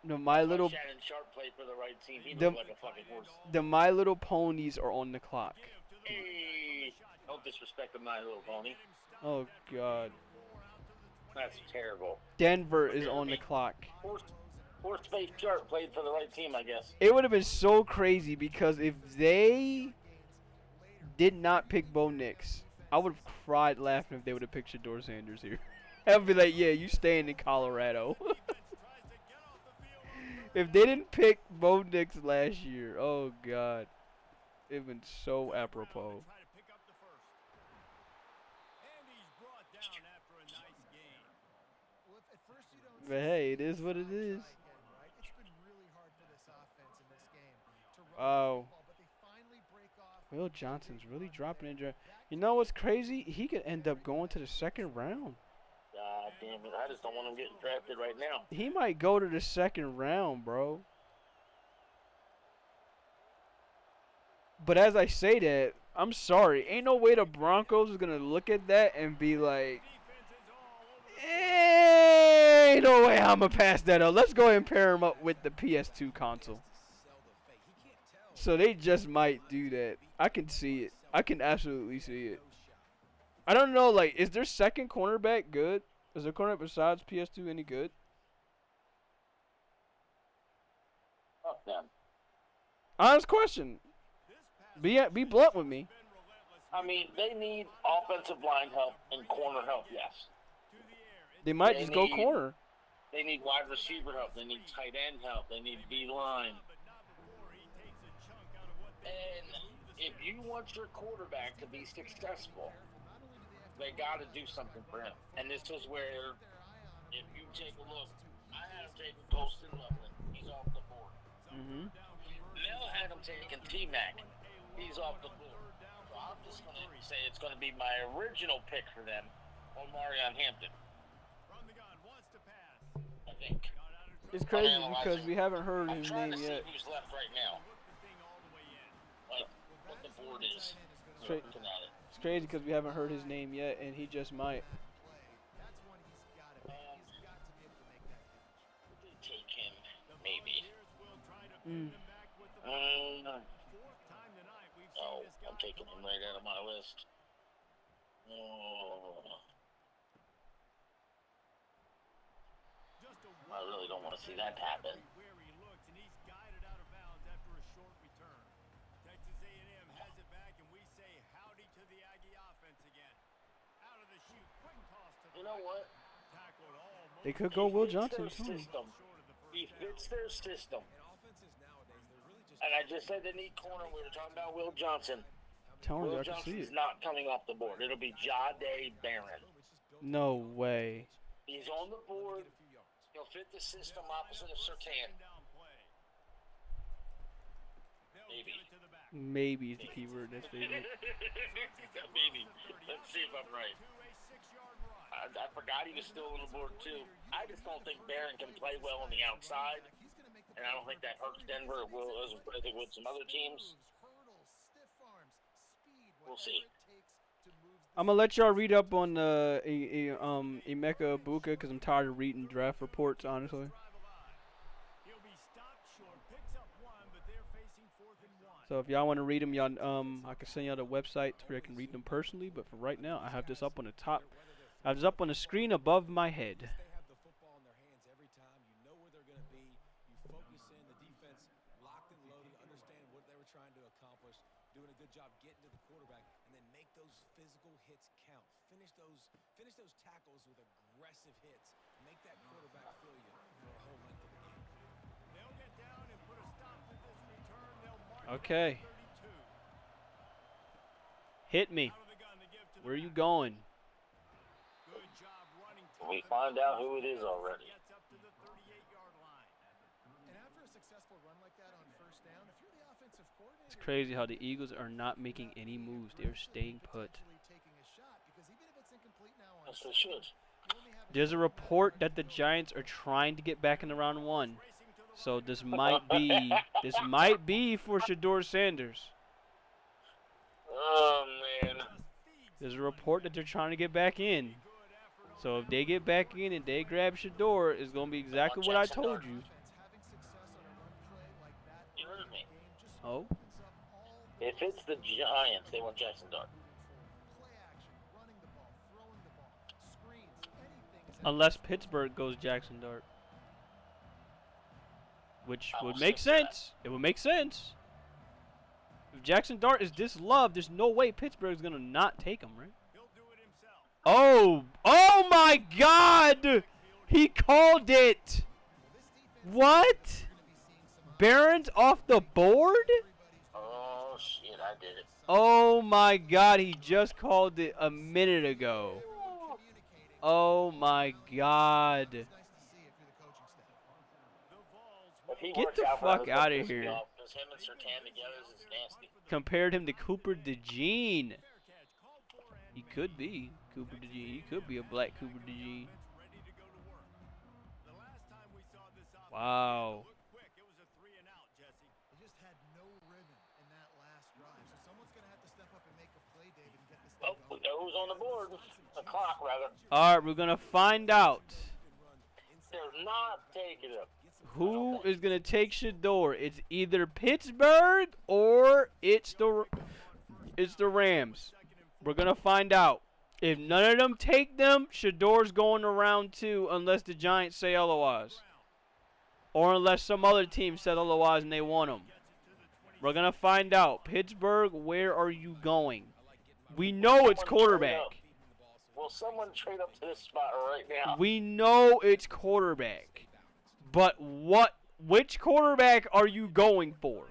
The My Little Shannon Sharp played for the right team. He looked like a fucking horse. The My Little Ponies are on the clock. Hey, don't disrespect the My Little Pony. Oh God. That's terrible. Denver is on the clock. Horse-faced Sharp played for the right team, I guess. It would have been so crazy because if they did not pick Bo Nix, I would have cried laughing if they would have picked Shedeur Sanders here. I'd be like, yeah, you staying in Colorado. If they didn't pick Bo Nix last year, oh God, it'd been so apropos. But hey, it is what it is. Oh. Will Johnson's really dropping in draft. You know what's crazy? He could end up going to the second round. God damn it. I just don't want him getting drafted right now. He might go to the second round, bro. But as I say that, I'm sorry. Ain't no way the Broncos is going to look at that and be like, ain't no way I'm going to pass that up. Let's go ahead and pair him up with the PS2 console. So they just might do that. I can see it. I can absolutely see it. I don't know, like, is their second cornerback good? Is their cornerback besides PS2 any good? Fuck them. Honest question. Be blunt with me. I mean, they need offensive line help and corner help, yes. They might just go corner. They need wide receiver help. They need tight end help. They need D-line. And if you want your quarterback to be successful, they got to do something for him. And this is where, if you take a look, I had him taking Colston Loveland. He's off the board. Mm-hmm. Mel had him taking T-Mac. He's off the board. So I'm just going to say it's going to be my original pick for them, Omarion Hampton. I think. It's crazy because we haven't heard his name I'm trying to yet. see who's left right now. Like, what the board is. Straight. Looking at it. It's crazy because we haven't heard his name yet, and he just might. Take him, maybe. No, I'm taking him right out of my list. I really don't want to see that happen. Where he looks, and he's guided out of bounds after a short return. Texas A&M has it back, and we say howdy to the Aggie offense again. Out of the chute, quick toss to the You know what? tackled almost. They could go Will He fits Johnson their too. system. He fits their system. And I just said they need corner. We were talking about Will Johnson. Telling you, Will I can see Johnson's it. not coming off the board. It'll be Jahdae Barron. No way. He's on the board. He'll fit the system opposite of Surtain. Maybe. Maybe is the key word. That's favorite. Maybe. Let's see if I'm right. I forgot he was still on the board too. I just don't think Barron can play well on the outside, and I don't think that hurts Denver. It will, as I think with some other teams. We'll see. I'm gonna let y'all read up on Emeka Ibuka because I'm tired of reading draft reports, honestly. So if y'all want to read them, y'all I can send y'all the website where I can read them personally. But for right now, I have this up on the top. I have this up on the screen above my head. They have the football in their hands every time. You know where they're going to be. You focus in. The defense locked and loaded. Understand what they were trying to accomplish. Doing a good job getting to the quarterback, and then make those physical hits count. Finish those tackles with aggressive hits. Make that quarterback feel you for a whole length of the game. They'll get down and put a stop to this return. They'll mark Okay. 32. Hit me. Where are you going? Good job running. We find out who it is already. Gets up to the 38-yard line. And after a successful run like that on first down, if you're the offensive coordinator, It's crazy how the Eagles are not making any moves. They're staying put. taking a shot, because even if it's incomplete now on Yes, they should. There's a report that the Giants are trying to get back in the round one. So this might be for Shedeur Sanders. Oh man. There's a report that they're trying to get back in. So if they get back in and they grab Shedeur, it's gonna be exactly what I told you. You heard me. Oh. If it's the Giants, they want Jackson Dart. Unless Pittsburgh goes Jackson Dart. Which I would will make accept that. sense. It would make sense. If Jackson Dart is this loved, there's no way Pittsburgh's gonna not take him, right? Oh! Oh my God! He called it! What? Barron's off the board? Oh shit, I did it. Oh my God, he just called it a minute ago. Oh my God. If he Get works the out for fuck us, outta it'll piss me here. off, 'cause him and Surtain together is nasty. Compared him to Cooper DeJean. He could be Cooper DeJean. He could be a black Cooper DeJean. Wow. They just had no rhythm in that last drive. So someone's going to have to step up and make a play, David, and get this thing Oh, going. we know who's on the board. The clock, rather. All right, we're gonna find out They're not taking him. who is gonna take Shedeur. It's either Pittsburgh or it's the Rams. We're gonna find out. If none of them take them, Shedeur's going to round 2 unless the Giants say otherwise, or unless some other team said otherwise and they want him. We're gonna find out. Pittsburgh, where are you going? We know it's quarterback. Will someone trade up to this spot right now? We know it's quarterback. But which quarterback are you going for?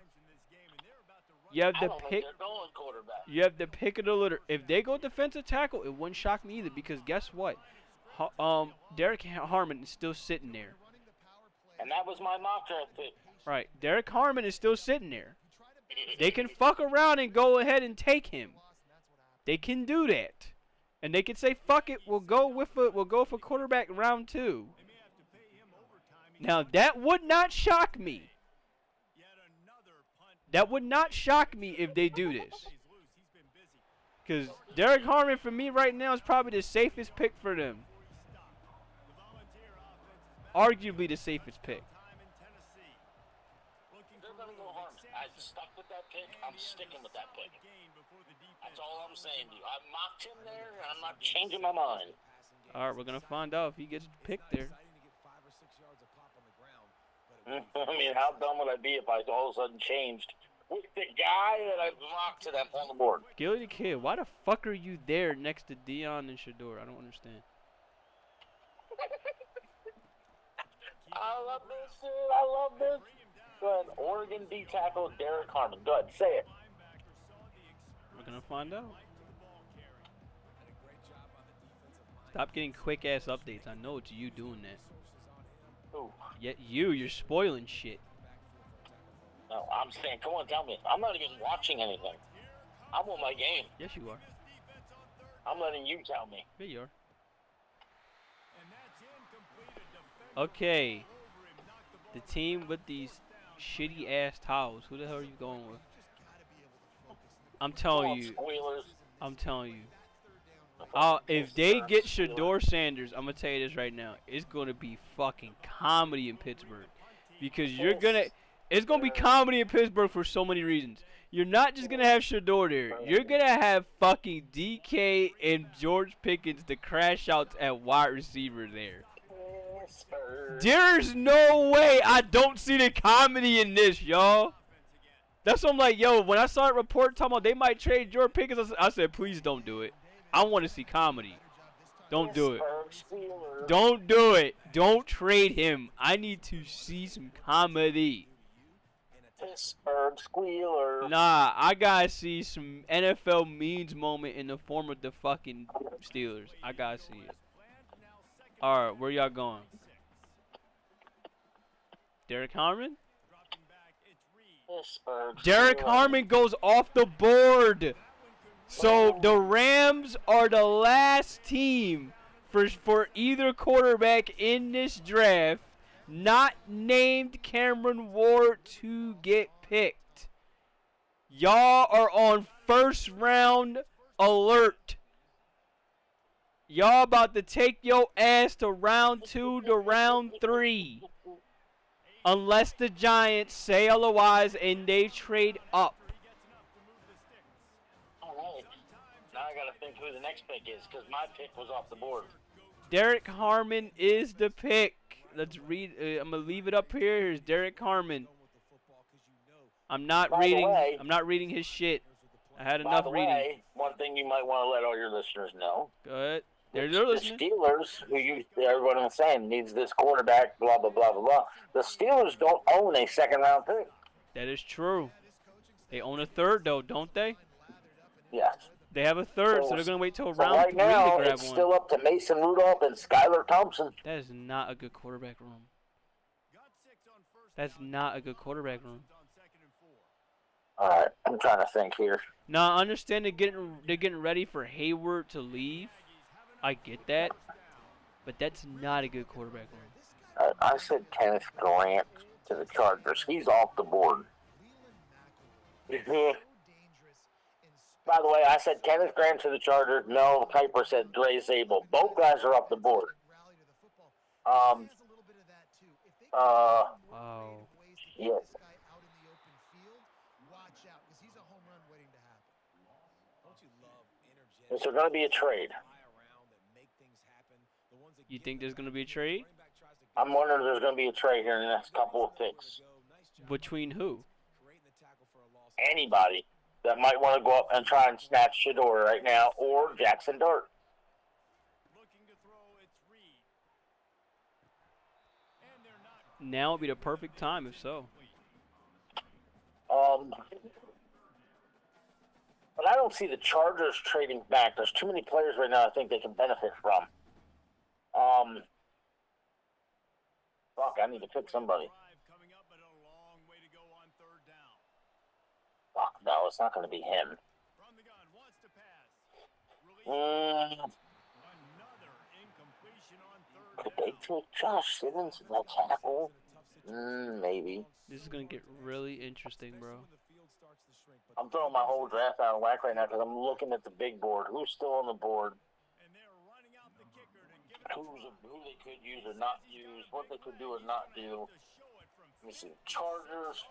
You have I to don't think pick. they're going quarterback. You have to pick of the litter. If they go defensive tackle, it wouldn't shock me either because guess what? Derek Harmon is still sitting there. And that was my mock draft pick. Right. Derek Harmon is still sitting there. They can fuck around and go ahead and take him. They can do that. And they can say, fuck it, we'll go for quarterback round 2. Now that would not shock me. That would not shock me if they do this. Because Derek Harmon for me right now is probably the safest pick for them. Arguably the safest pick. They're going to go Harmon. I I stuck with that pick. I'm sticking with that pick. That's all I'm saying to you. I mocked him there, and I'm not changing my mind. All right, we're gonna find out if he gets picked there. I mean, how dumb would I be if I all of a sudden changed with the guy that I mocked to them on the board? Gilly the Kid, why the fuck are you there next to Dion and Shador? I don't understand. I love this, dude. I love this. Go ahead. Oregon D tackle Derek Harmon. Go ahead, say it. We're gonna find out. Stop getting quick ass updates. I know it's you doing that. Who? Yet you're spoiling shit. No, I'm saying, come on, tell me. I'm not even watching anything. I'm on my game. Yes, you are. I'm letting you tell me. Yeah, you are. Okay. The team with these shitty ass towels. Who the hell are you going with? I'm telling you. I'm telling you. If they get Shador Sanders, I'm gonna tell you this right now. It's gonna be fucking comedy in Pittsburgh, because it's gonna be comedy in Pittsburgh for so many reasons. You're not just gonna have Shador there. You're gonna have fucking DK and George Pickens, the crash outs at wide receiver there. There's no way I don't see the comedy in this, y'all. That's what I'm like, yo, when I saw it report talking about they might trade George Pickens, I said, please don't do it. I want to see comedy. Don't do it. Don't do it. Don't trade him. I need to see some comedy. Pittsburgh Squealer. Nah, I gotta see some NFL means moment in the form of the fucking Steelers. I gotta see it. Alright, where y'all going? Derek Harmon? Derek Harmon goes off the board. So the Rams are the last team for either quarterback in this draft not named Cameron Ward to get picked. Y'all are on first round alert. Y'all about to take your ass to round 2 to round 3. Unless the Giants say otherwise and they trade up. Alright. Now I gotta think who the next pick is, because my pick was off the board. Derek Harmon is the pick. Let's read. I'm gonna leave it up here. Here's Derek Harmon. I'm not reading his shit. I had enough reading. By the way, one thing you might want to let all your listeners know. Go ahead. The Steelers, everyone was saying needs this quarterback, blah, blah, blah, blah, blah. The Steelers don't own a second-round pick. That is true. They own a third, though, don't they? Yes. They have a third, so they're going to wait till round 3 to now, grab it's one. Still up to Mason Rudolph and Skylar Thompson. That is not a good quarterback room. That's not a good quarterback room. All right, I'm trying to think here. Now, I understand they're getting ready for Hayward to leave. I get that, but that's not a good quarterback room. I said Kenneth Grant to the Chargers. He's off the board. By the way, I said Kenneth Grant to the Chargers. No, Kuiper said Dre Zabel. Both guys are off the board. Yes. Is there going to be a trade? You think there's going to be a trade? I'm wondering if there's going to be a trade here in the next couple of picks. Between who? Anybody that might want to go up and try and snatch Shador right now, or Jackson Dart. Now would be the perfect time, if so. But I don't see the Chargers trading back. There's too many players right now I think they can benefit from. Fuck, I need to pick somebody. Fuck, no, it's not going to be him. Could they take Josh Simmons in that tackle? Maybe. This is going to get really interesting, bro. I'm throwing my whole draft out of whack right now because I'm looking at the big board. Who's still on the board? Who they could use or not use, what they could do or not do. Let me see. Chargers.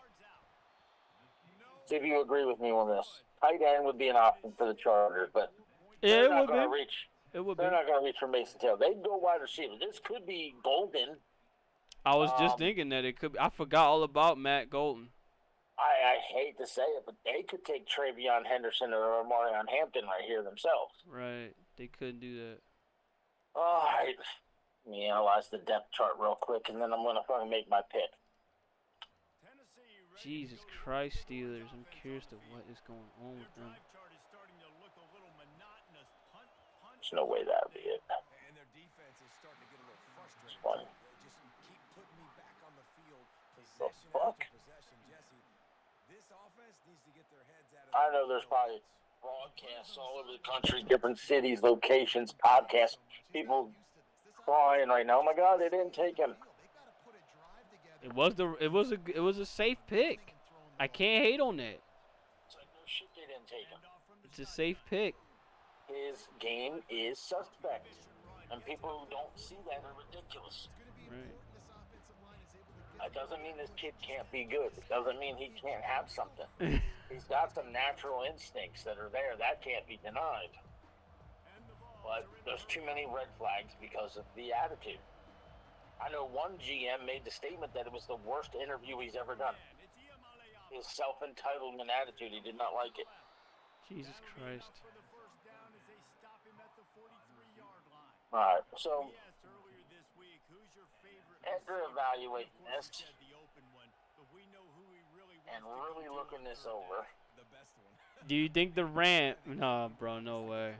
See if you agree with me on this. Tight end would be an option for the Chargers, but Yeah, they're it not would going to be. reach. It would They're be. not going to reach for Mason Taylor. They'd go wide receiver. This could be Golden. I was just thinking that it could be. I forgot all about Matt Golden. I hate to say it, but they could take Travion Henderson or Marion Hampton right here themselves. Right. They couldn't do that. All right. Let me analyze the depth chart real quick, and then I'm going to fucking make my pick. Jesus Christ, Steelers. I'm curious to what is going on with them. There's no way that would be it. And their defense is starting to get a little frustrated. It's funny. Just keep putting me back on the field. The Possession fuck? after possession, Jesse. This offense needs to get their heads out of I know there's probably broadcasts all over the country, different cities, locations, podcasts, people crying right now. Oh my God, they didn't take him. It was a safe pick. I can't hate on that. It's like, no shit, they didn't take him. It's a safe pick. His game is suspect, and people who don't see that are ridiculous. Right. That doesn't mean this kid can't be good. It doesn't mean he can't have something. He's got some natural instincts that are there. That can't be denied. But there's too many red flags because of the attitude. I know one GM made the statement that it was the worst interview he's ever done. His self-entitlement attitude, he did not like it. Jesus Christ. Alright, so after evaluating this and really looking this over, Do you think the Rams? No, bro, no way.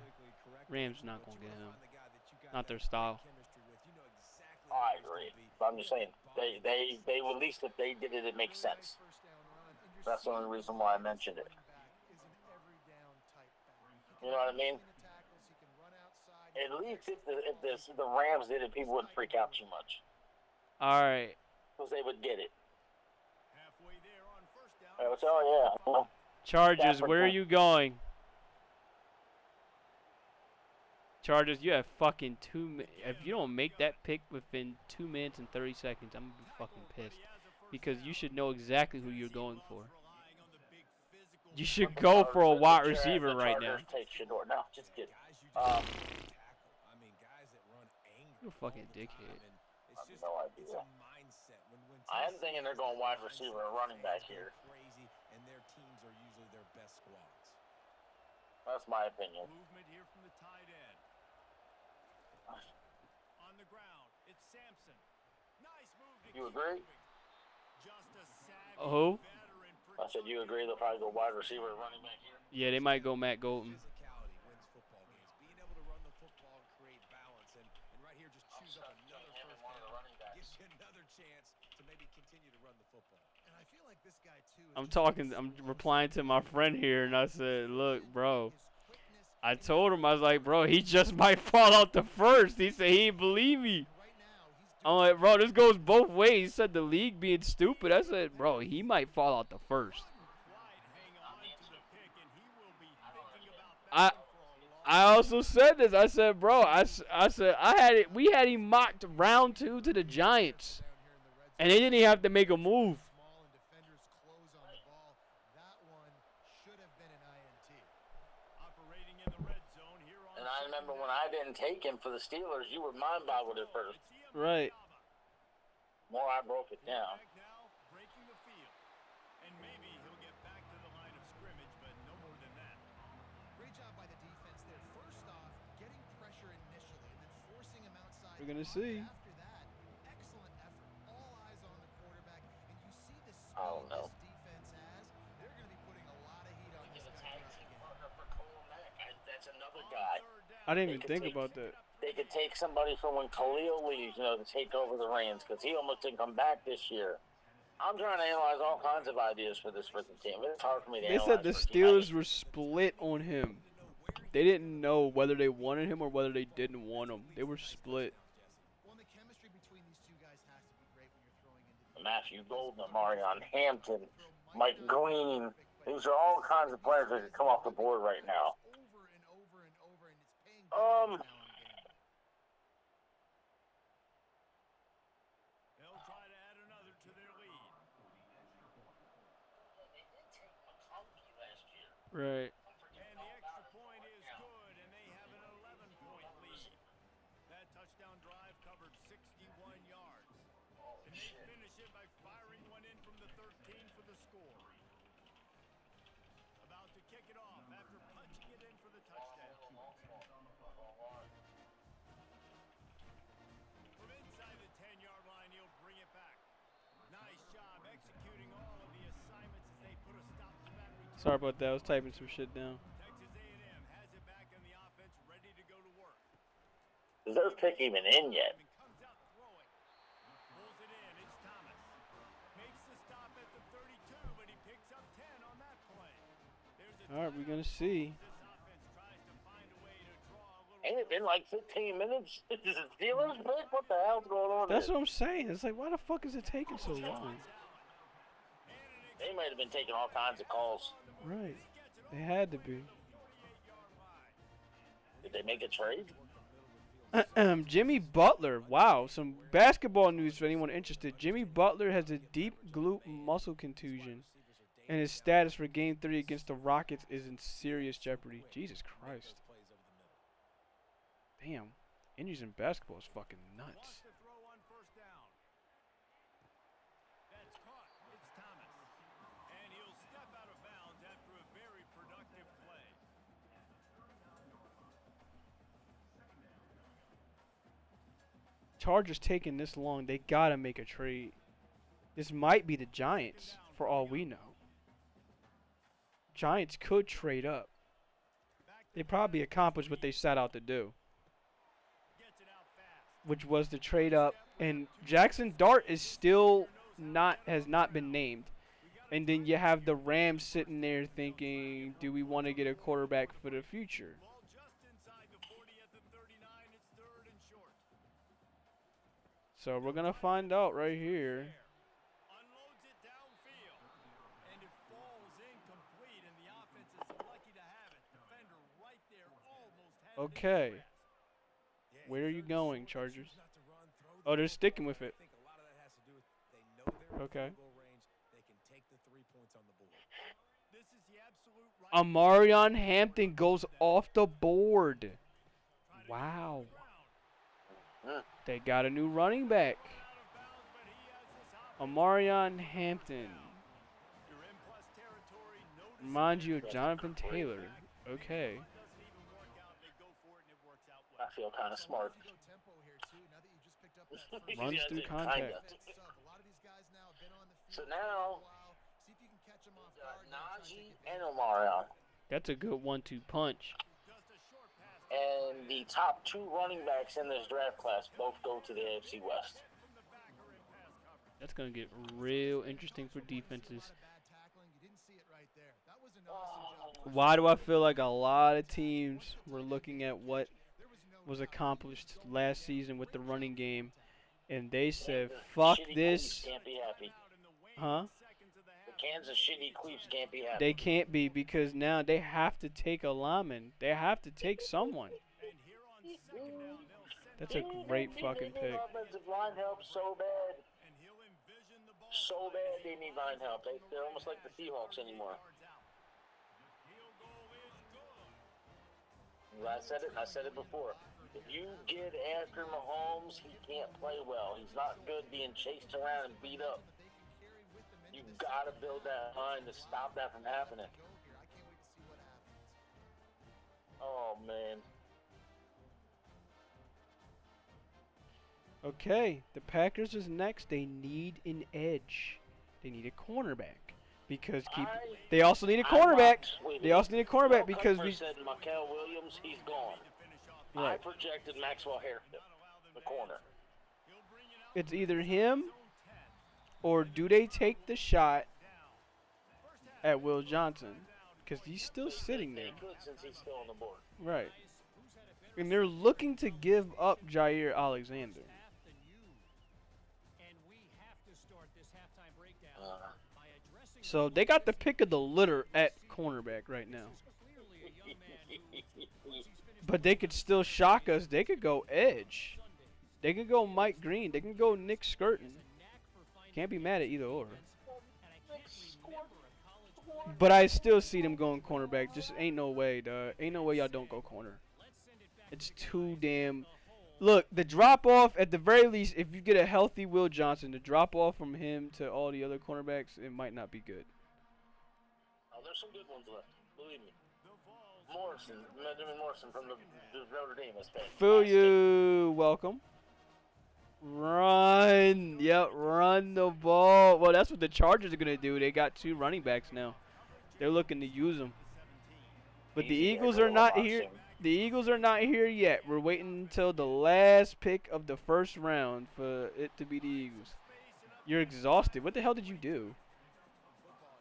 Rams not gonna get him. Not their style. I agree. But I'm just saying, they at least if they did it, it makes sense. That's the only reason why I mentioned it. You know what I mean? At least if the Rams did it, people wouldn't freak out too much. All right. Because they would get it. Oh, yeah. Chargers, where are you going? Chargers, you have fucking 2 minutes. If you don't make that pick within 2 minutes and 30 seconds, I'm going to be fucking pissed. Because you should know exactly who you're going for. You should go for a wide receiver right now. Take Shador. No, just kidding. You're a fucking dickhead. I have no idea. I am thinking they're going wide receiver or running back here. And their teams are usually their best squads. That's my opinion. Movement here from the tight end. On the ground, it's Sampson. Nice move to You agree? Just a Oh? I said you agree they'll probably go wide receiver and running back here? Yeah, they might go Matt Golden. Physicality wins football games. Being able to run the football and create balance. And right here, just choose up another first down. Gives you another chance to maybe continue to run the football. And I feel like this guy, too, I'm replying to my friend here, and I said, look, bro. I told him, I was like, bro, he just might fall out the first. He said he didn't believe me. I'm like, bro, this goes both ways. He said the league being stupid. I said, bro, he might fall out the first. I also said this. I said, bro, we had him mocked round 2 to the Giants, and they didn't even have to make a move. And I remember when I didn't take him for the Steelers, you were mind-boggled at first. Right. More I broke it down. Great job by the defense there. First off, getting pressure initially and then forcing him outside. We're gonna see. After that, excellent effort. All eyes on the quarterback, and you see the speed this defense has. They're going to be putting a lot of heat on this guy. That's another guy. I didn't even think about that. They could take somebody from when Khalil leaves, to take over the reins, because he almost didn't come back this year. I'm trying to analyze all kinds of ideas for this freaking team. It's hard for me to They analyze. said the Steelers were split on him. They didn't know whether they wanted him or whether they didn't want him. They were split. Matthew Golden, Marion Hampton, Mike Green. These are all kinds of players that could come off the board right now. Right. And the extra point is good, and they have an 11-point lead. That touchdown drive covered 61 yards. And they finish it by firing one in from the 13 for the score. About to kick it off after punching it in for the touchdown. From inside the 10-yard line, he'll bring it back. Nice job executing all of the assignments as they put a stop to that return. Sorry about that. I was typing some shit down. Texas A&M has it back in the offense, ready to go to work. Is their pick even in yet? Comes out throwing. Pulls it in. It's Thomas. Makes the stop at the 32, but he picks up 10 on that play. There's a All right, we're gonna see. Ain't it been like 15 minutes? Is it Steelers pick? What the hell's going on That's here? what I'm saying. It's like, why the fuck is it taking so long? They might have been taking all kinds of calls. Right. They had to be. Did they make a trade? Jimmy Butler. Wow, some basketball news for anyone interested. Jimmy Butler has a deep glute muscle contusion, and his status for Game 3 against the Rockets is in serious jeopardy. Jesus Christ. Damn. Injuries in basketball is fucking nuts. That's caught. It's Thomas. And he'll step out of bounds after a very productive play. Chargers taking this long. They gotta make a trade. This might be the Giants, for all we know. Giants could trade up. They probably accomplished what they set out to do, which was to trade up. And Jackson Dart is still has not been named. And then you have the Rams sitting there thinking, do we want to get a quarterback for the future? So we're going to find out right here. Unloads it downfield. And it falls incomplete, and the offense is lucky to have it. Defender right there almost had Okay. Where are you going, Chargers? Oh, they're sticking with it. Okay. This is the absolute right. Amarion Hampton goes off the board. Wow. They got a new running back. Amarion Hampton. Reminds you of Jonathan Taylor. Okay. I feel kind of smart. Runs through contact. So now, Najee and Omarion. That's a good 1-2 punch. And the top two running backs in this draft class both go to the AFC West. That's going to get real interesting for defenses. Why do I feel like a lot of teams were looking at what was accomplished last season with the running game, and they said, fuck this. Can't be happy. Huh? The Kansas City Chiefs can't be happy. They can't be, because now they have to take a lineman. They have to take someone. That's a great fucking pick. Offensive line help so bad. So bad they need line help. They're almost like the Seahawks anymore. I said it, and I said it before. If you get after Mahomes, he can't play well. He's not good being chased around and beat up. You've got to build that line to stop that from happening. Oh, man. Okay, the Packers is next. They need an edge. They need a cornerback. Because they also need a cornerback. They also need a cornerback because we said Mikael Williams, he's gone. Right. I projected Maxwell Harrison, the corner. It's either him or do they take the shot at Will Johnson? Because he's still sitting there. They could since he's still on the board. Right. And they're looking to give up Jair Alexander. So they got the pick of the litter at cornerback right now. But they could still shock us. They could go edge. They could go Mike Green. They can go Nick Skirton. Can't be mad at either or. But I still see them going cornerback. Just ain't no way, dog. Ain't no way y'all don't go corner. It's too damn. Look, the drop off at the very least, if you get a healthy Will Johnson, the drop off from him to all the other cornerbacks, it might not be good. Oh, there's some good ones left. Believe me. Benjamin Morrison from the Notre Dame is fantastic. Feel you. Welcome. Run. Yep, run the ball. Well, that's what the Chargers are going to do. They got 2 running backs now. They're looking to use them. But the Eagles are not here. The Eagles are not here yet. We're waiting until the last pick of the first round for it to be the Eagles. You're exhausted. What the hell did you do?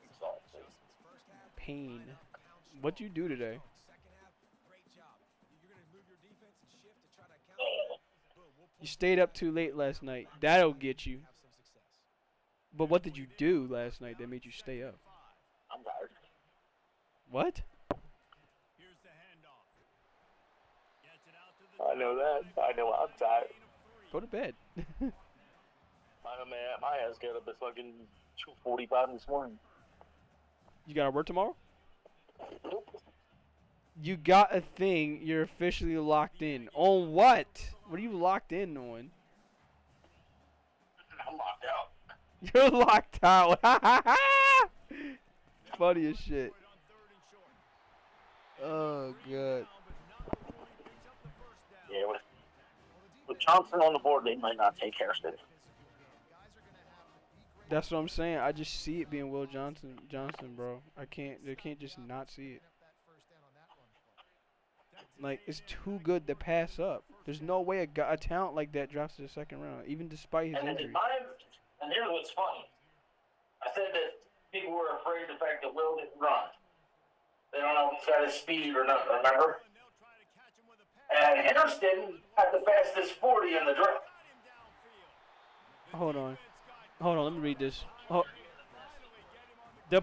Exhausted. Pain. What'd you do today? You stayed up too late last night. That'll get you. But what did you do last night that made you stay up? I'm tired. What? I know that. I know I'm tired. Go to bed. My ass got up at fucking 2:45 this morning. You gotta work tomorrow? Nope. You got a thing. You're officially locked in. On what? What are you locked in on? I'm locked out. You're locked out. Funny as shit. Oh, God. Yeah, with Johnson on the board, they might not take Hairston. That's what I'm saying. I just see it being Will Johnson, bro. They can't just not see it. Like, it's too good to pass up. There's no way a talent like that drops to the second round, even despite his injury. And here's what's funny. I said that people were afraid of the fact that Will didn't run. They don't know if he's got his speed or not, remember? And Hairston had the fastest 40 in the draft. Hold on, let me read this. Oh. The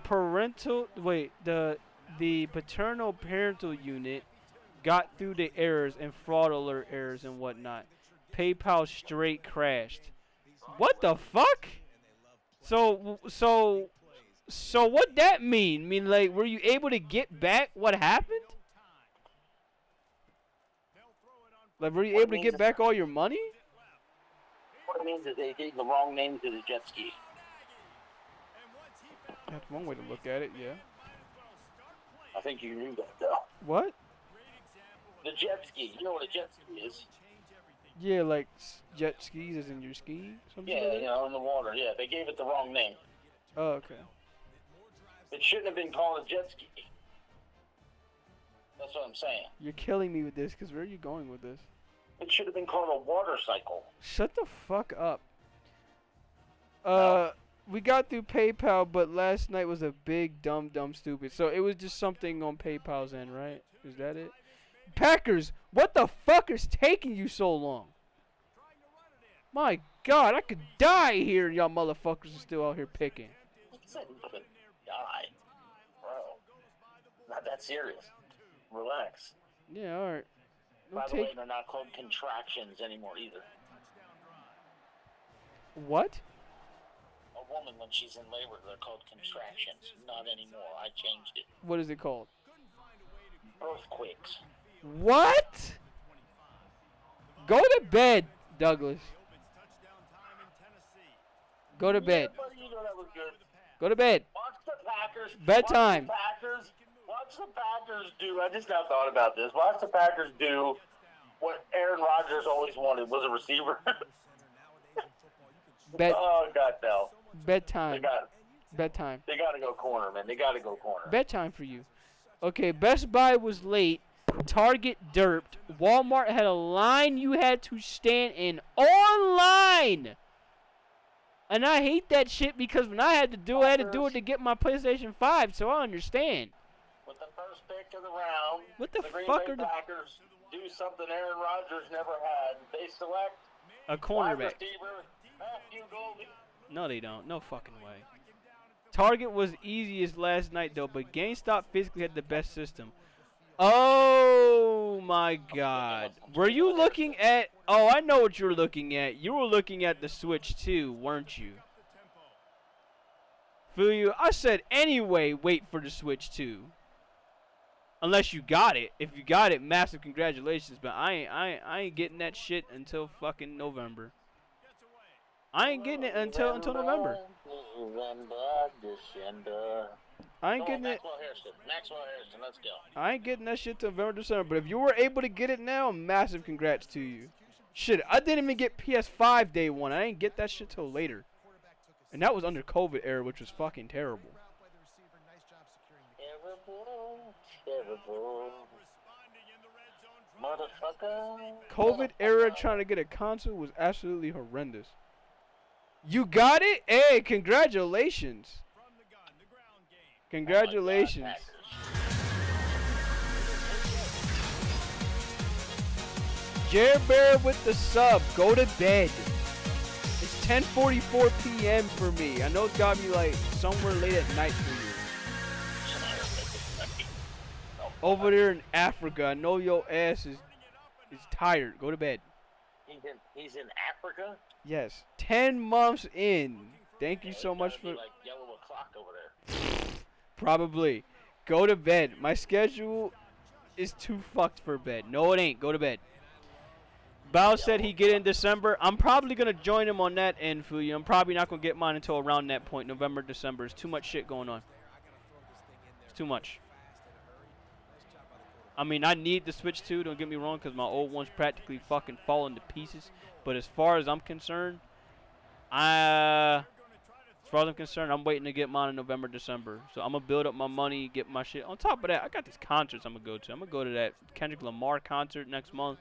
paternal parental unit got through the errors and fraud alert errors and whatnot. PayPal straight crashed. What the fuck? So what that mean? I mean, like, were you able to get back what happened? Like, were you able to get back all your money? What it means is they gave the wrong name to the jet ski. That's one way to look at it, yeah. I think you knew that, though. What? The jet ski. You know what a jet ski is? Yeah, like jet skis as in your ski? Something Yeah, like that? you know, in the water. Yeah, they gave it the wrong name. Oh, okay. It shouldn't have been called a jet ski. That's what I'm saying. You're killing me with this, because where are you going with this? It should have been called a water cycle. Shut the fuck up. We got through PayPal, but last night was a big dumb stupid. So it was just something on PayPal's end, right? Is that it? Packers, what the fuck is taking you so long? My God, I could die here and y'all motherfuckers are still out here picking. I said you could die. Bro. Not that serious. Relax. Yeah, alright. By the way, they're not called contractions anymore either. What? A woman, when she's in labor, they're called contractions. Not anymore. I changed it. What is it called? Earthquakes. What? Go to bed, Douglas. Go to bed. Yeah, buddy, you know that was good. Go to bed. Watch the Packers. Bedtime. Watch the Packers do. I just now thought about this. Watch the Packers do what Aaron Rodgers always wanted, was a receiver. Oh, God, no. Bedtime. Bedtime. They got to go corner, man. They got to go corner. Bedtime for you. Okay, Best Buy was late. Target derped. Walmart had a line you had to stand in online. And I hate that shit because when I had to do it, I had to do it to get my PlayStation 5, so I understand. With the first pick of the round, what the Green fuck Bay are the Packers do something Aaron Rodgers never had. They select a cornerback. wide receiver Matthew Golden. No, they don't. No fucking way. Target was easiest last night, though, but GameStop physically had the best system. Oh, my God. Were you looking at... Oh, I know what you were looking at. You were looking at the Switch, too, weren't you? Feel you? I said anyway, wait for the Switch 2. Unless you got it. If you got it, massive congratulations. But I ain't getting that shit until fucking November. I ain't getting it until November. December. I ain't getting it. Maxwell Harrison, let's go. I ain't getting that shit till November, December. But if you were able to get it now, massive congrats to you. Shit, I didn't even get PS5 day one. I didn't get that shit till later. And that was under COVID era, which was fucking terrible. Terrible. Motherfucker. COVID era trying to get a console was absolutely horrendous. You got it? Hey, congratulations. Congratulations. Jared Bear with the sub. Go to bed. It's 10:44 p.m. for me. I know it's got me like somewhere late at night for you. Over there in Africa, I know your ass is tired. Go to bed. He's in Africa? Yes. 10 months in. Thank you so much for... like yellow o'clock over there. Probably. Go to bed. My schedule is too fucked for bed. No, it ain't. Go to bed. Bao said he'd get in December. I'm probably going to join him on that end, Fuyu. I'm probably not going to get mine until around that point. November, December. There's too much shit going on. It's too much. I mean, I need the Switch 2, don't get me wrong, because my old one's practically fucking falling to pieces. But as far as I'm concerned, I'm waiting to get mine in November, December. So I'm going to build up my money, get my shit. On top of that, I got these concerts I'm going to go to. I'm going to go to that Kendrick Lamar concert next month.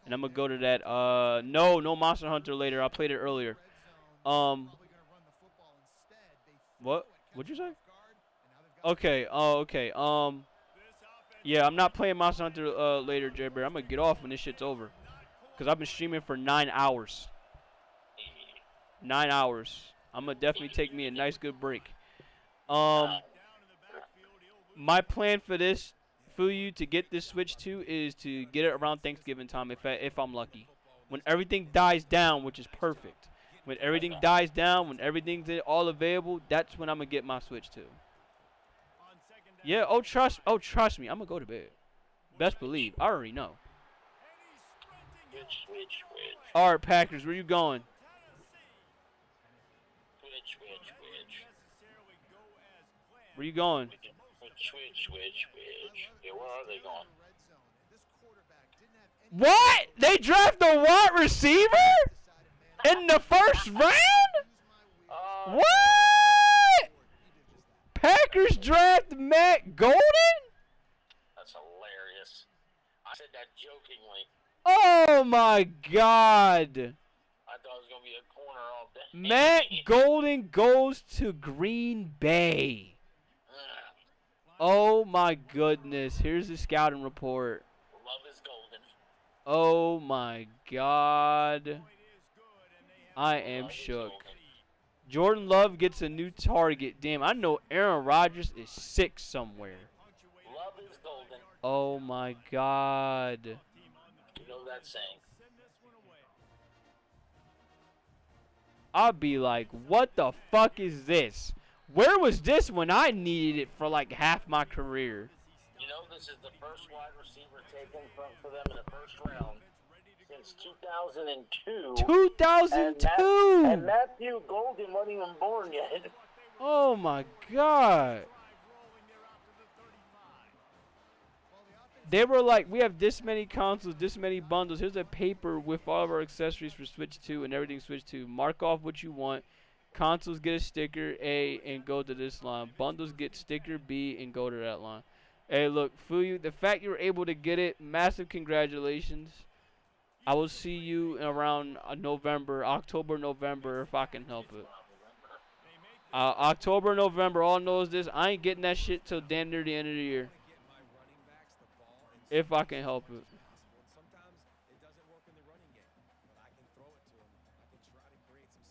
And I'm going to go to that, no Monster Hunter later. I played it earlier. What? What'd you say? Okay, okay, yeah, I'm not playing Monster Hunter later, Jerry Bear. I'm going to get off when this shit's over. Because I've been streaming for 9 hours. 9 hours. I'm going to definitely take me a nice good break. My plan for this, for you to get this Switch 2, is to get it around Thanksgiving time if I'm lucky. When everything dies down, which is perfect. When everything dies down, when everything's all available, that's when I'm going to get my Switch 2. Yeah, trust me, I'm gonna go to bed. Best believe, I already know. Switch. Alright, Packers, where you going? Switch. Where you going? Switch. Yeah, where are they going? What? They draft a wide receiver? In the first round? What? Packers draft Matt Golden? That's hilarious. I said that jokingly. Oh my God. I thought it was going to be a corner all day. Matt Golden goes to Green Bay. Oh my goodness. Here's the scouting report. Love is golden. Oh my God. I am shook. Jordan Love gets a new target. Damn, I know Aaron Rodgers is sick somewhere. Love is golden. Oh my God. You know that saying. I'll be like, what the fuck is this? Where was this when I needed it for like half my career? You know, this is the first wide receiver taken for them in the first round since 2002. 2002! And Matthew Golden wasn't even born yet. Oh my God. They were like, we have this many consoles, this many bundles. Here's a paper with all of our accessories for Switch 2 and everything Switch 2. Mark off what you want. Consoles get a sticker A and go to this line. Bundles get sticker B and go to that line. Hey, look, Fuyu, the fact you were able to get it, massive congratulations. I will see you around October, November, if I can help it. October, November, all knows this. I ain't getting that shit till damn near the end of the year. If I can help it.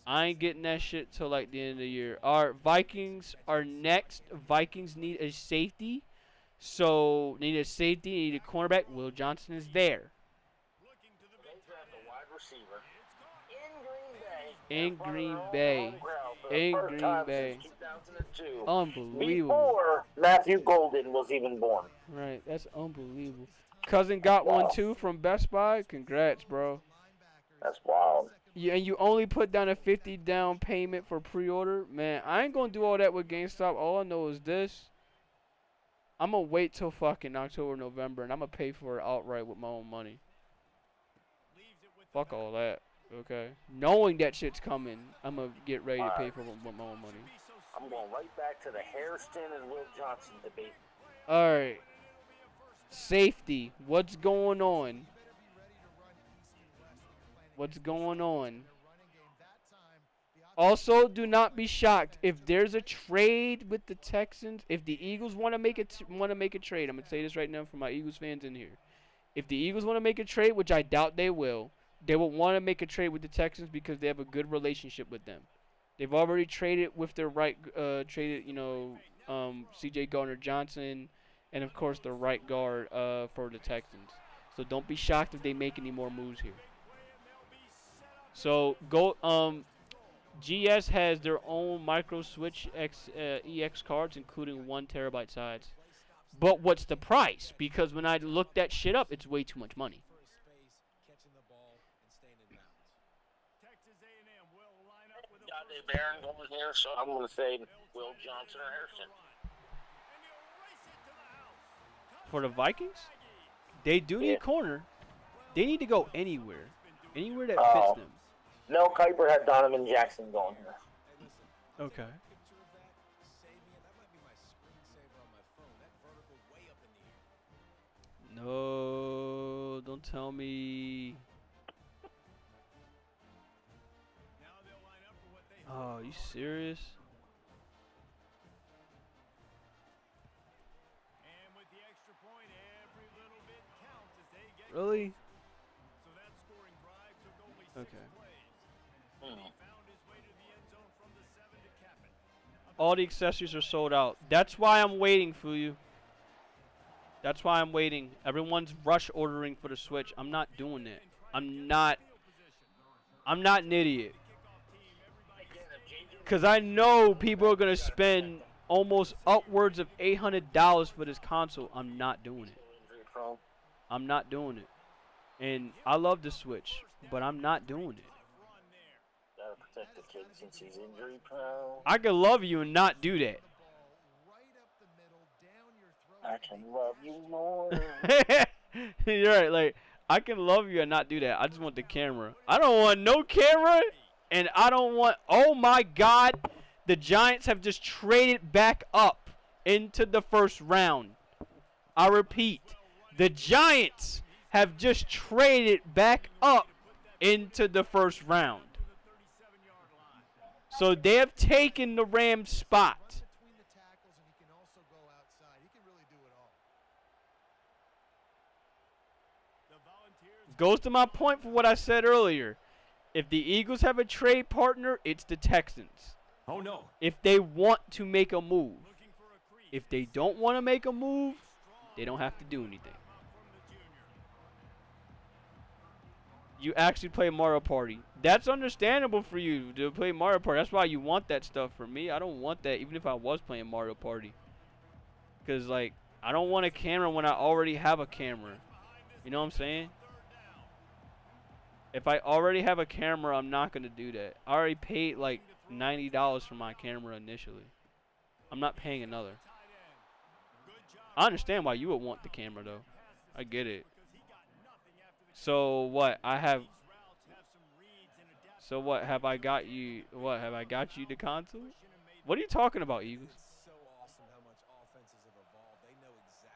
I ain't getting that shit till like the end of the year. Our Vikings are next. Vikings need a safety. So, need a safety, need a cornerback. Will Johnson is there. In Green Bay. For the In first Green time Bay. since 2002. Unbelievable. Before Matthew Golden was even born. Right, that's unbelievable. Cousin got one too from Best Buy. Congrats, bro. That's wild. Yeah, and you only put down a 50 down payment for pre-order. Man, I ain't gonna do all that with GameStop. All I know is this. I'm gonna wait till fucking October, November, and I'm gonna pay for it outright with my own money. Fuck all that, okay? Knowing that shit's coming, I'm gonna get ready to pay for it with my own money. I'm going right back to the Hairston and Will Johnson debate. All right. Safety. What's going on? What's going on? Also, do not be shocked if there's a trade with the Texans. If the Eagles want to make a trade, I'm gonna say this right now for my Eagles fans in here. If the Eagles want to make a trade, which I doubt they will want to make a trade with the Texans because they have a good relationship with them. They've already traded with their C.J. Gardner-Johnson, and of course the right guard for the Texans. So don't be shocked if they make any more moves here. So GS has their own micro switch EX cards, including 1 terabyte size. But what's the price? Because when I looked that shit up, it's way too much money. Barron over here, so I'm going to say Will Johnson or Hairston. For the Vikings, they do need corner. They need to go anywhere that fits them. No, Kuiper had Donovan Jackson going here. Okay. No, don't tell me. Oh, you serious? Really? Okay. All the accessories are sold out. That's why I'm waiting for you. That's why I'm waiting. Everyone's rush ordering for the Switch. I'm not doing it. I'm not an idiot. Because I know people are going to spend almost upwards of $800 for this console. I'm not doing it. I'm not doing it. And I love the Switch, but I'm not doing it. Gotta protect the kid since he's injury prone. I could love you and not do that. I can love you more. You're right. Like, I can love you and not do that. I just want the camera. I don't want no camera. And I don't want... Oh, my God. The Giants have just traded back up into the first round. I repeat. The Giants have just traded back up into the first round. So they have taken the Rams spot. Goes to my point for what I said earlier. If the Eagles have a trade partner, it's the Texans. Oh, no. If they want to make a move. If they don't want to make a move, they don't have to do anything. You actually play Mario Party. That's understandable for you to play Mario Party. That's why you want that stuff. For me, I don't want that even if I was playing Mario Party. Because, like, I don't want a camera when I already have a camera. You know what I'm saying? If I already have a camera, I'm not going to do that. I already paid like $90 for my camera initially. I'm not paying another. I understand why you would want the camera though. I get it. So what? So what? Have I got you? What? Have I got you the console? What are you talking about, Eagles?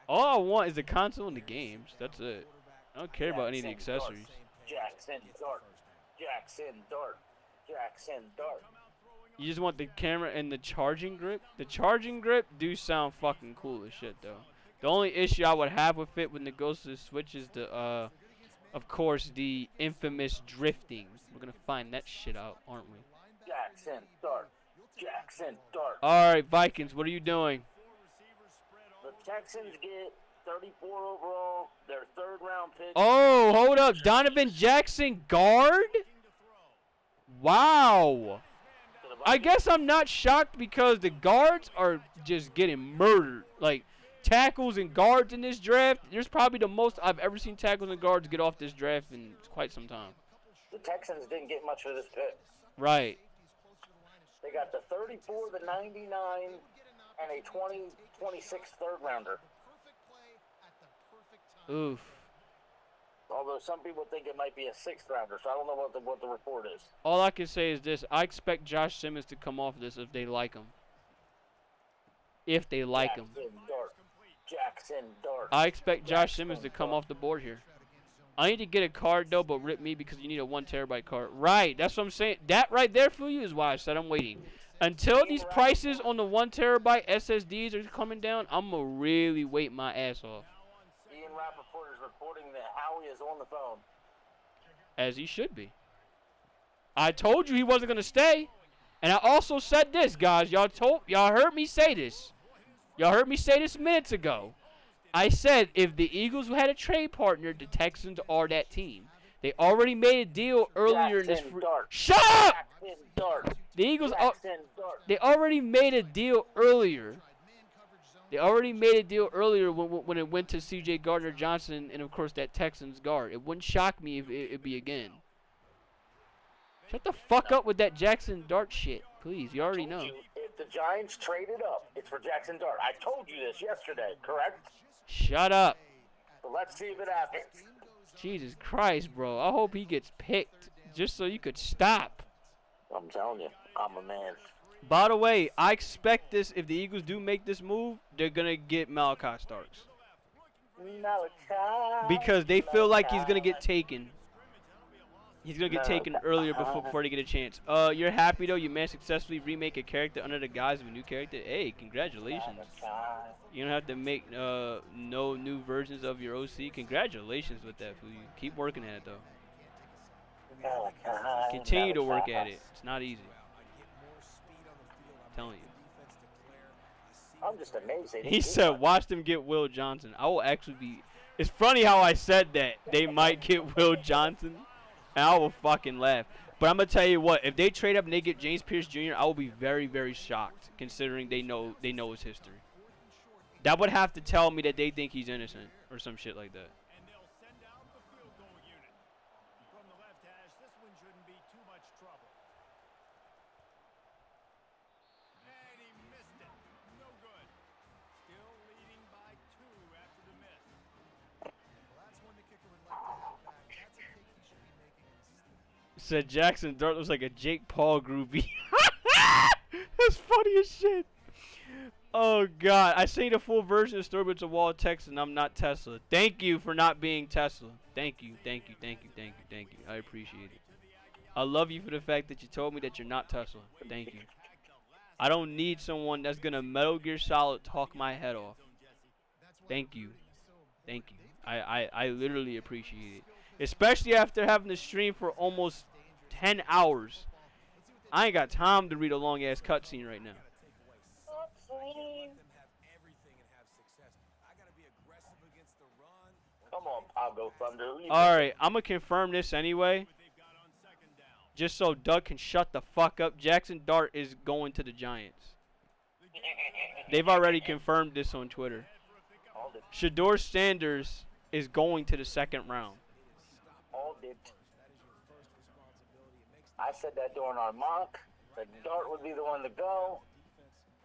All I want is the console and the games. That's it. I don't care about any of the accessories. Jackson Dart. Jackson Dart. Jackson Dart. You just want the camera and the charging grip? The charging grip do sound fucking cool as shit, though. The only issue I would have with it when it goes to the Switch is the, of course, the infamous drifting. We're going to find that shit out, aren't we? Jackson Dart. Jackson Dart. All right, Vikings, what are you doing? The Texans get 34 overall, their third-round pick. Oh, hold up. Donovan Jackson, guard? Wow. To the I guess I'm not shocked because the guards are just getting murdered. Like, tackles and guards in this draft, there's probably the most I've ever seen tackles and guards get off this draft in quite some time. The Texans didn't get much for this pick. Right. They got the 34, the 99, and a 26 third rounder. Oof. Although some people think it might be a 6th rounder, so I don't know what the report is. All I can say is this. I expect Josh Simmons to come off this if they like him. If they like him. Jackson Dart. I expect Josh Simmons to come off the board here. I need to get a card, though, but rip me because you need a 1 terabyte card. Right, that's what I'm saying. That right there for you is why I said I'm waiting. Until these prices on the 1 terabyte SSDs are coming down, I'm going to really wait my ass off. Ian Rappaport is reporting that Howie is on the phone. As he should be. I told you he wasn't going to stay. And I also said this, guys. Y'all heard me say this. Y'all heard me say this minutes ago. I said if the Eagles had a trade partner, the Texans are that team. They already made a deal earlier in this. Shut up! The Eagles. They already made a deal earlier. They already made a deal earlier when it went to C.J. Gardner-Johnson and of course that Texans guard. It wouldn't shock me if it'd be again. Shut the fuck up with that Jackson Dart shit, please. You already know. If the Giants traded up, it's for Jackson Dart. I told you this yesterday, correct? Shut up. So let's see if it happens. Jesus Christ, bro. I hope he gets picked just so you could stop. I'm telling you, I'm a man. By the way, I expect this. If the Eagles do make this move, they're going to get Malachi Starks. Because they feel like he's going to get taken. He's going to get taken earlier before they get a chance. You're happy, though? You managed to successfully remake a character under the guise of a new character? Hey, congratulations. You don't have to make no new versions of your OC. Congratulations with that, fool. Keep working at it, though. Continue to work at it. It's not easy. I'm telling you. I'm just amazed. He said, watch them get Will Johnson. I will actually be... It's funny how I said that. They might get Will Johnson. And I will fucking laugh. But I'm going to tell you what. If they trade up and they get James Pierce Jr., I will be very, very shocked. Considering they know his history. That would have to tell me that they think he's innocent. Or some shit like that. Said Jackson Dart looks like a Jake Paul groupie. That's funny as shit. Oh God, I seen the full version of Story, but it's a wall of text, and I'm not Tesla. Thank you for not being Tesla. Thank you, thank you, thank you, thank you, thank you. I appreciate it. I love you for the fact that you told me that you're not Tesla. Thank you. I don't need someone that's gonna Metal Gear Solid talk my head off. Thank you, thank you. I literally appreciate it, especially after having to stream for almost 10 hours. I ain't got time to read a long ass cutscene right now. Come on, Pago Thunder. Alright, I'm going to confirm this anyway. Just so Doug can shut the fuck up. Jackson Dart is going to the Giants. They've already confirmed this on Twitter. Shador Sanders is going to the 2nd round. I said that during our mock, that Dart would be the one to go.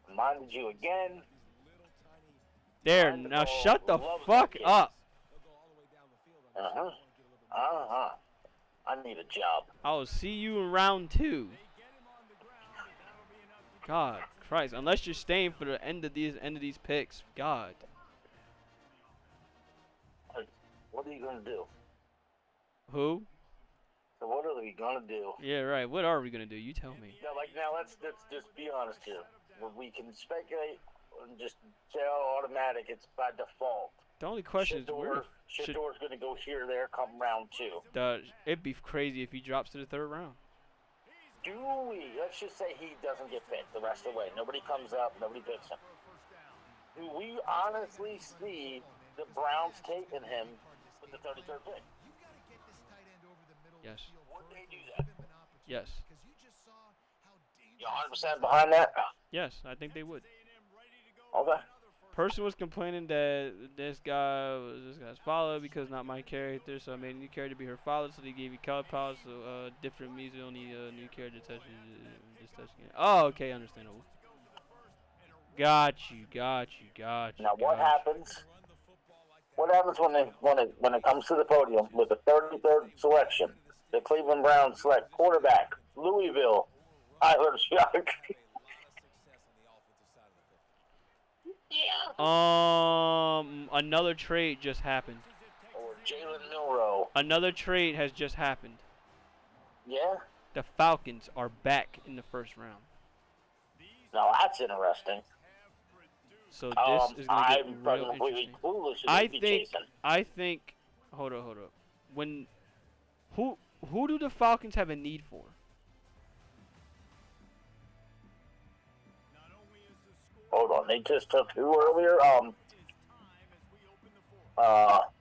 Reminded you again. There, now shut the fuck up. I need a job. I will see you in round 2. God Christ, unless you're staying for the end of these picks. God. What are you gonna do? Who? So what are we gonna do? Yeah, right. What are we gonna do? You tell me. Now let's just be honest here. We can speculate and just say, oh, automatic. It's by default. The only question is where Shador's gonna go here or there come round 2. It'd be crazy if he drops to the 3rd round. Do we? Let's just say he doesn't get picked the rest of the way. Nobody comes up. Nobody picks him. Do we honestly see the Browns taking him with the 33rd pick? Yes. Would they do that? Yes. You 100% behind that? Yes, I think they would. Okay. Person was complaining that this guy's father because not my character, so I made a new character to be her father, so they gave you color powers, so different means you don't need a new character to touch just touching it. Oh, okay, understandable. Got you. Now what happens? What happens when it comes to the podium with the 33rd selection? The Cleveland Browns select quarterback Louisville. I heard shock. Another trade just happened. Or Jalen Milroe. Another trade has just happened. Yeah? The Falcons are back in the first round. Now that's interesting. So this is gonna get I'm real completely interesting. clueless. I think. Hold up. Who do the Falcons have a need for? Hold on, they just took who earlier? Who the hell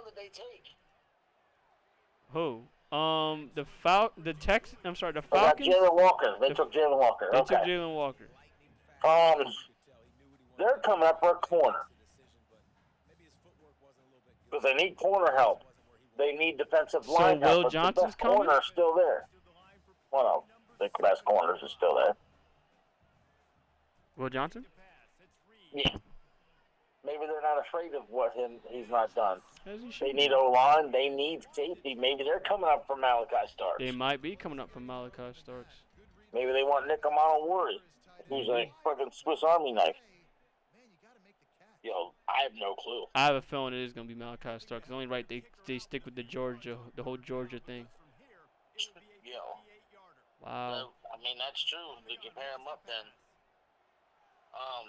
did they take? Who? The Falcons. Jalen Walker. They took Jalen Walker. They Okay. took Jalen Walker. They're coming up for a corner. Because they need corner help. They need defensive line help. Will but Johnson's the best coming? corner is still there. Well, the best corners is still there. Will Johnson? Yeah. Maybe they're not afraid of what he's not done. As he should They be. need O-line. They need safety. Maybe they're coming up for Malachi Starks. They might be coming up from Malachi Starks. Maybe they want Nick Amano-Worry, who's a fucking Swiss Army knife. Yo, I have no clue. I have a feeling it is gonna be Malachi Starks. It's only right they stick with the whole Georgia thing. Yo. Wow. I mean, that's true. We can pair them up then. I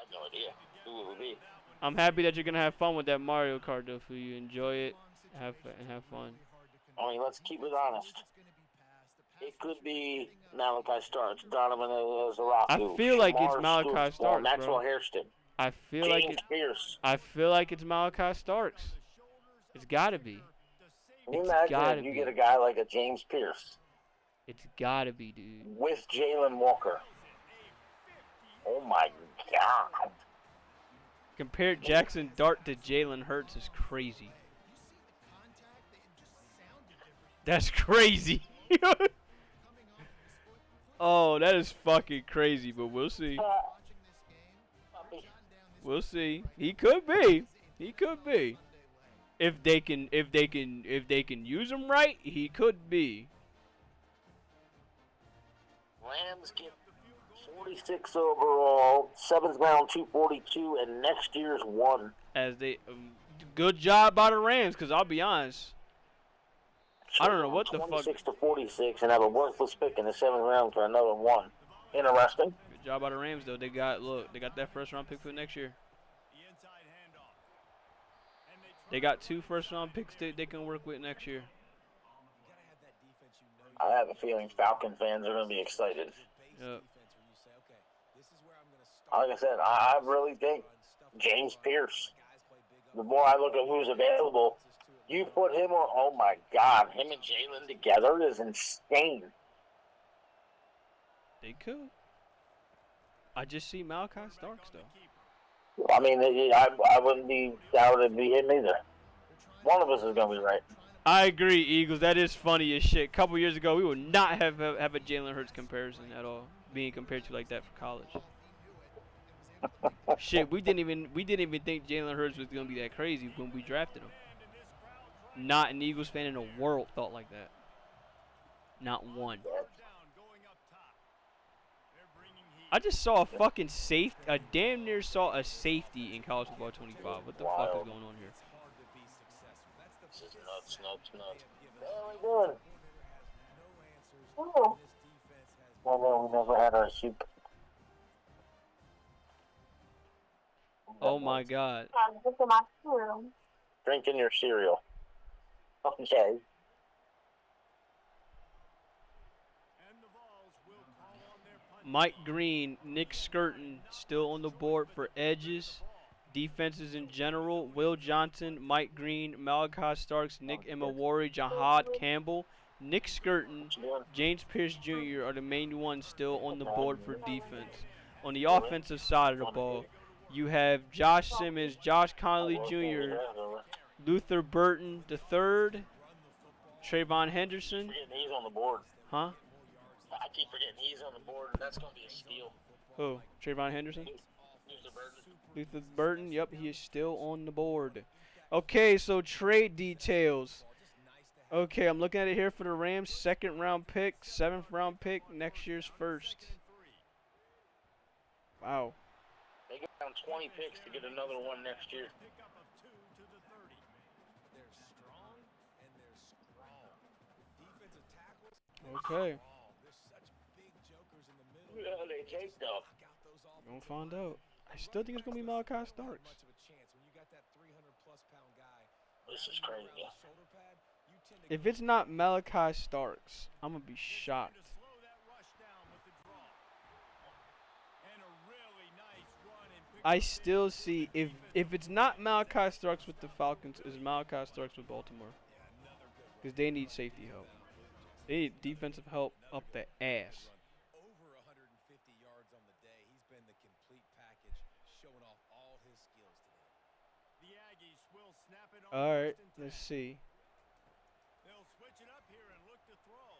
have no idea who it would be. I'm happy that you're gonna have fun with that Mario Kart though. For you enjoy it, have fun. I mean, let's keep it honest. It could be Malachi Starks, Donovan Zaraku. I feel like it's Shamar Malachi Stoops, Starks, Maxwell bro. Hairston. I feel James like Pierce. I feel like it's Malachi Starks. It's gotta be. Can you It's imagine gotta if you be. get a guy like a James Pierce It's gotta be, dude. with Jalen Walker? Oh my God. Compare Jackson Dart to Jalen Hurts is crazy. That's crazy. Oh, that is fucking crazy, but we'll see. We'll see. He could be. He could be. If they can use him right, he could be. Rams get 46 overall, 7th round 242, and next year's 1. As they, good job by the Rams, cause I'll be honest. I don't know what the fuck. 26 to 46, and have a worthless pick in the 7th round for another 1. Interesting. Good job by the Rams though. They got that first round pick for next year. They got 2 first round picks they can work with next year. I have a feeling Falcon fans are going to be excited. Yep. Like I said, I really think James Pierce, the more I look at who's available, you put him on, oh my God, him and Jalen together is insane. They could. I just see Malachi Starks though. I mean, I wouldn't be down to be him either. One of us is going to be right. I agree, Eagles. That is funny as shit. A couple years ago, we would not have a Jalen Hurts comparison at all, being compared to like that for college. Shit, we didn't even think Jalen Hurts was gonna be that crazy when we drafted him. Not an Eagles fan in the world thought like that. Not one. I just saw a fucking safety. I damn near saw a safety in college football 25. What the fuck is going on here? This is nuts. What are we doing? Oh. Well, we never had our soup. Oh my God. Drinking your cereal. Okay. Mike Green, Nick Skirton still on the board for edges. Defenses in general, Will Johnson, Mike Green, Malachi Starks, Nick Imawari, Jahad Campbell, Nick Skirton, James Pierce Jr. are the main ones still on the board for defense. On the offensive side of the ball, you have Josh Simmons, Josh Connolly Jr., Luther Burton III, Trayvon Henderson. Forgetting he's on the board. Huh? I keep forgetting he's on the board. That's going to be a steal. Who? Trayvon Henderson? Luther Burton. Luther Burton, yep, he is still on the board. Okay, so trade details. Okay, I'm looking at it here for the Rams. 2nd round pick, 7th round pick, next year's first. Wow. They get down 20 picks to get another one next year. Okay. Who the hell they take though? Gonna find out. I still think it's gonna be Malachi Starks. This is crazy. If it's not Malachi Starks, I'm gonna be shocked. I still see if it's not Malachi Starks with the Falcons, is Malachi Starks with Baltimore, because they need safety help. They need defensive help up the ass. Over 150 yards on the day. He's been the complete package, showing off all his skills today. The Aggies will snap it on. All right, let's see. They'll switch it up here and look to throw.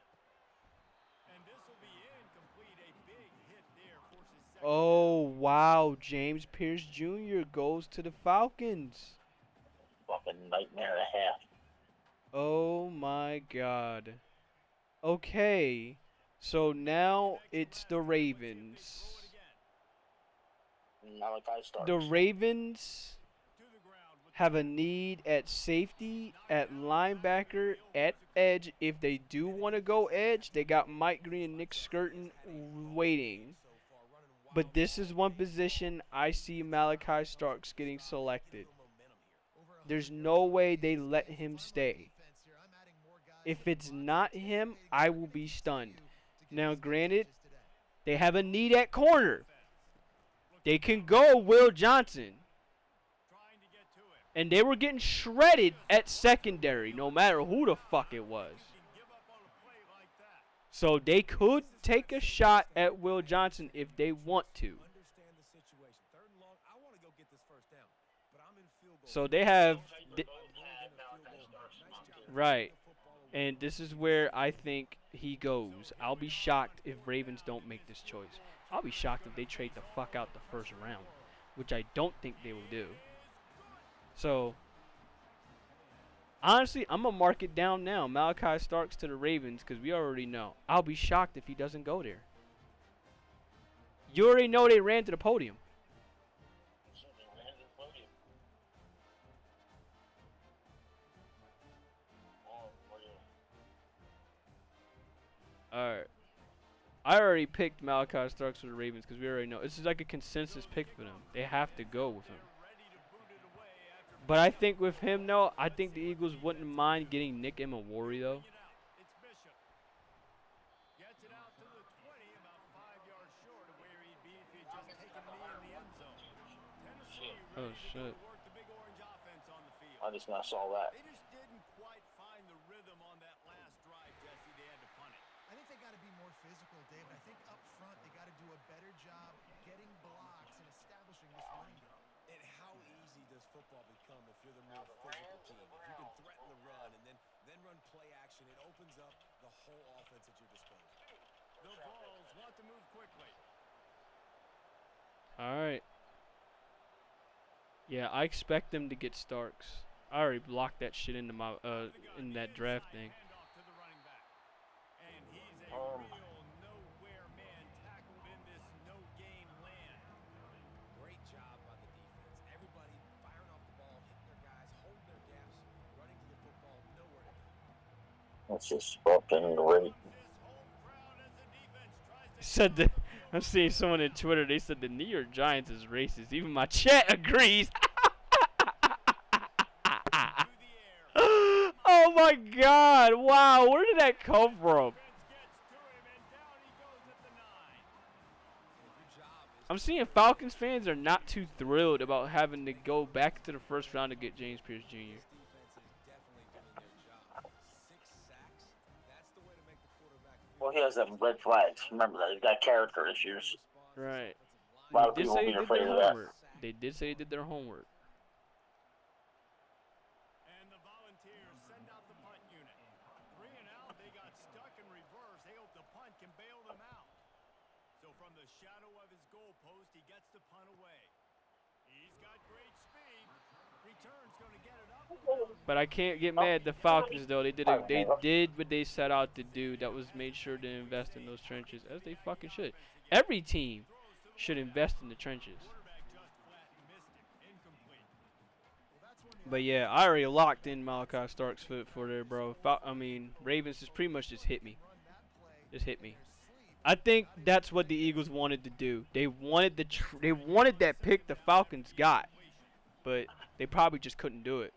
And this will be incomplete. A big hit there forces second. Oh wow, James Pierce Jr. goes to the Falcons. Fucking nightmare and a half. Oh my God. Okay, so now it's the Ravens. Malachi Starks. The Ravens have a need at safety, at linebacker, at edge. If they do want to go edge, they got Mike Green and Nick Skirton waiting. But this is one position I see Malachi Starks getting selected. There's no way they let him stay. If it's not him, I will be stunned. Now, granted, they have a need at corner. They can go Will Johnson. And they were getting shredded at secondary, no matter who the fuck it was. So they could take a shot at Will Johnson if they want to. So they have... Right. And this is where I think he goes. I'll be shocked if Ravens don't make this choice. I'll be shocked if they trade the fuck out the first round, which I don't think they will do. So, honestly, I'm going to mark it down now. Malachi Starks to the Ravens, because we already know. I'll be shocked if he doesn't go there. You already know they ran to the podium. Alright. I already picked Malachi Starks for the Ravens because we already know. This is like a consensus pick for them. They have to go with him. But I think with him, though, I think the Eagles wouldn't mind getting Nick Emmanwori, though. Oh, shit. I just now saw that. I think they got to be more physical, David. I think up front they got to do a better job getting blocks and establishing this running game. And how easy does football become if you're the more physical team? If you can threaten the run and then run play action, it opens up the whole offense at your disposal. The Vols want to move quickly. All right. Yeah, I expect them to get Starks. I already blocked that shit into my in that draft thing. Great job by the defense. Everybody firing off the ball, hitting their guys, holding their gaps, running to the football, nowhere to go. That's just fucking great. Said that I'm seeing someone on Twitter. They said the New York Giants is racist. Even my chat agrees. Oh my God! Wow, where did that come from? I'm seeing Falcons fans are not too thrilled about having to go back to the first round to get James Pierce Jr. does have red flags. Remember that. He's got character issues. Right. A lot of They did people say will they be did afraid their of that. homework. They did say they did their homework. And the Volunteers send out the punt unit. 3 and out, they got stuck in reverse. They hope the punt can bail them out. So from the shadow of his goalpost, he gets the punt away. He's got great speed. Return's going to get it up. But I can't get mad at the Falcons though. They did what they set out to do. That was made sure to invest in those trenches, as they fucking should. Every team should invest in the trenches. But yeah, I already locked in Malachi Stark's foot for there, bro. I mean, Ravens just pretty much just hit me. Just hit me. I think that's what the Eagles wanted to do. They wanted that pick the Falcons got, but they probably just couldn't do it.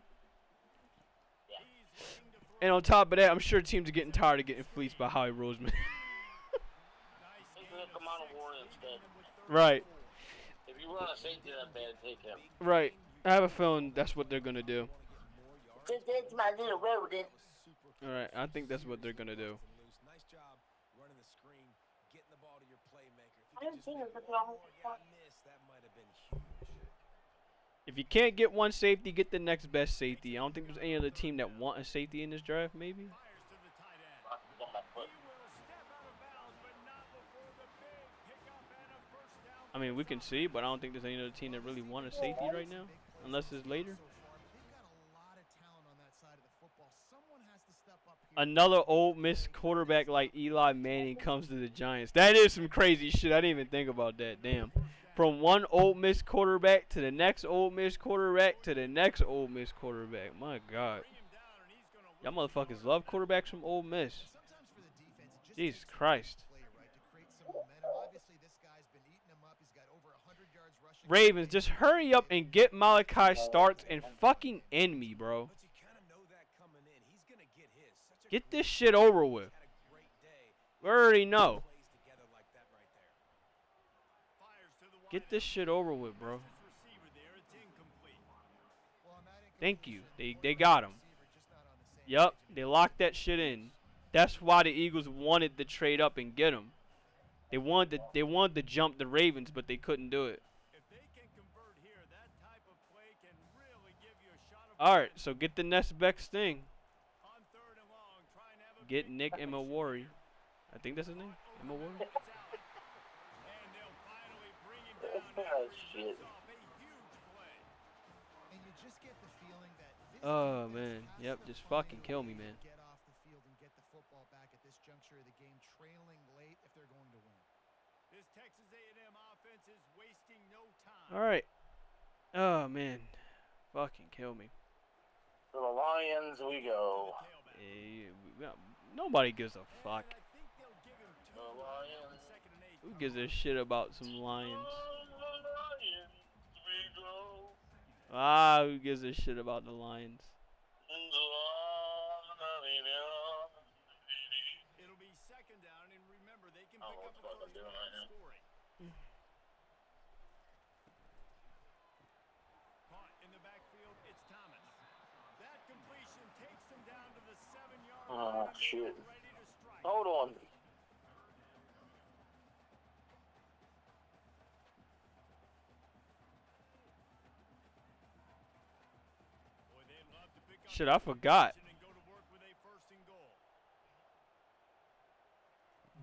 And on top of that, I'm sure teams are getting tired of getting fleeced by Howie Roseman. Right. If you run a safety that bad, take him. Right. I have a feeling that's what they're gonna do. That's my little rodent. All right. I think that's what they're gonna do. Nice job running the screen, getting the ball to your playmaker. I didn't see that might have been huge. If you can't get one safety, get the next best safety. I don't think there's any other team that want a safety in this draft, maybe. I mean, we can see, but I don't think there's any other team that really want a safety right now, unless it's later. Another Ole Miss quarterback like Eli Manning comes to the Giants. That is some crazy shit. I didn't even think about that. Damn. From one Ole Miss quarterback to the next Ole Miss quarterback to the next Ole Miss quarterback. My God. Y'all motherfuckers love quarterbacks from Ole Miss. Jesus Christ. Ravens, just hurry up and get Malachi Starks and fucking end me, bro. Get this shit over with. We already know. Get this shit over with, bro. Thank you. They got him. Yup, they locked that shit in. That's why the Eagles wanted to trade up and get him. They wanted to jump the Ravens, but they couldn't do it. Alright, so get the next best thing. Get Nick Emawari. I think that's his name? Emawari? Oh, man. Yep, just fucking kill me, man. Get off the field and get the football back at this juncture of the game, trailing late if they're going to win. This Texas A&M offense is wasting no time. All right. Oh, man. Fucking kill me. To the Lions we go. Hey, nobody gives a fuck. The Lions. Who gives a shit about some Lions? Ah, who gives a shit about the Lions? It'll be second down, and remember, they can pick up a first down scoring. Caught in the backfield, it's Thomas. That completion takes them down to the 7-yard line. Oh, shit. Hold on. Shit, I forgot.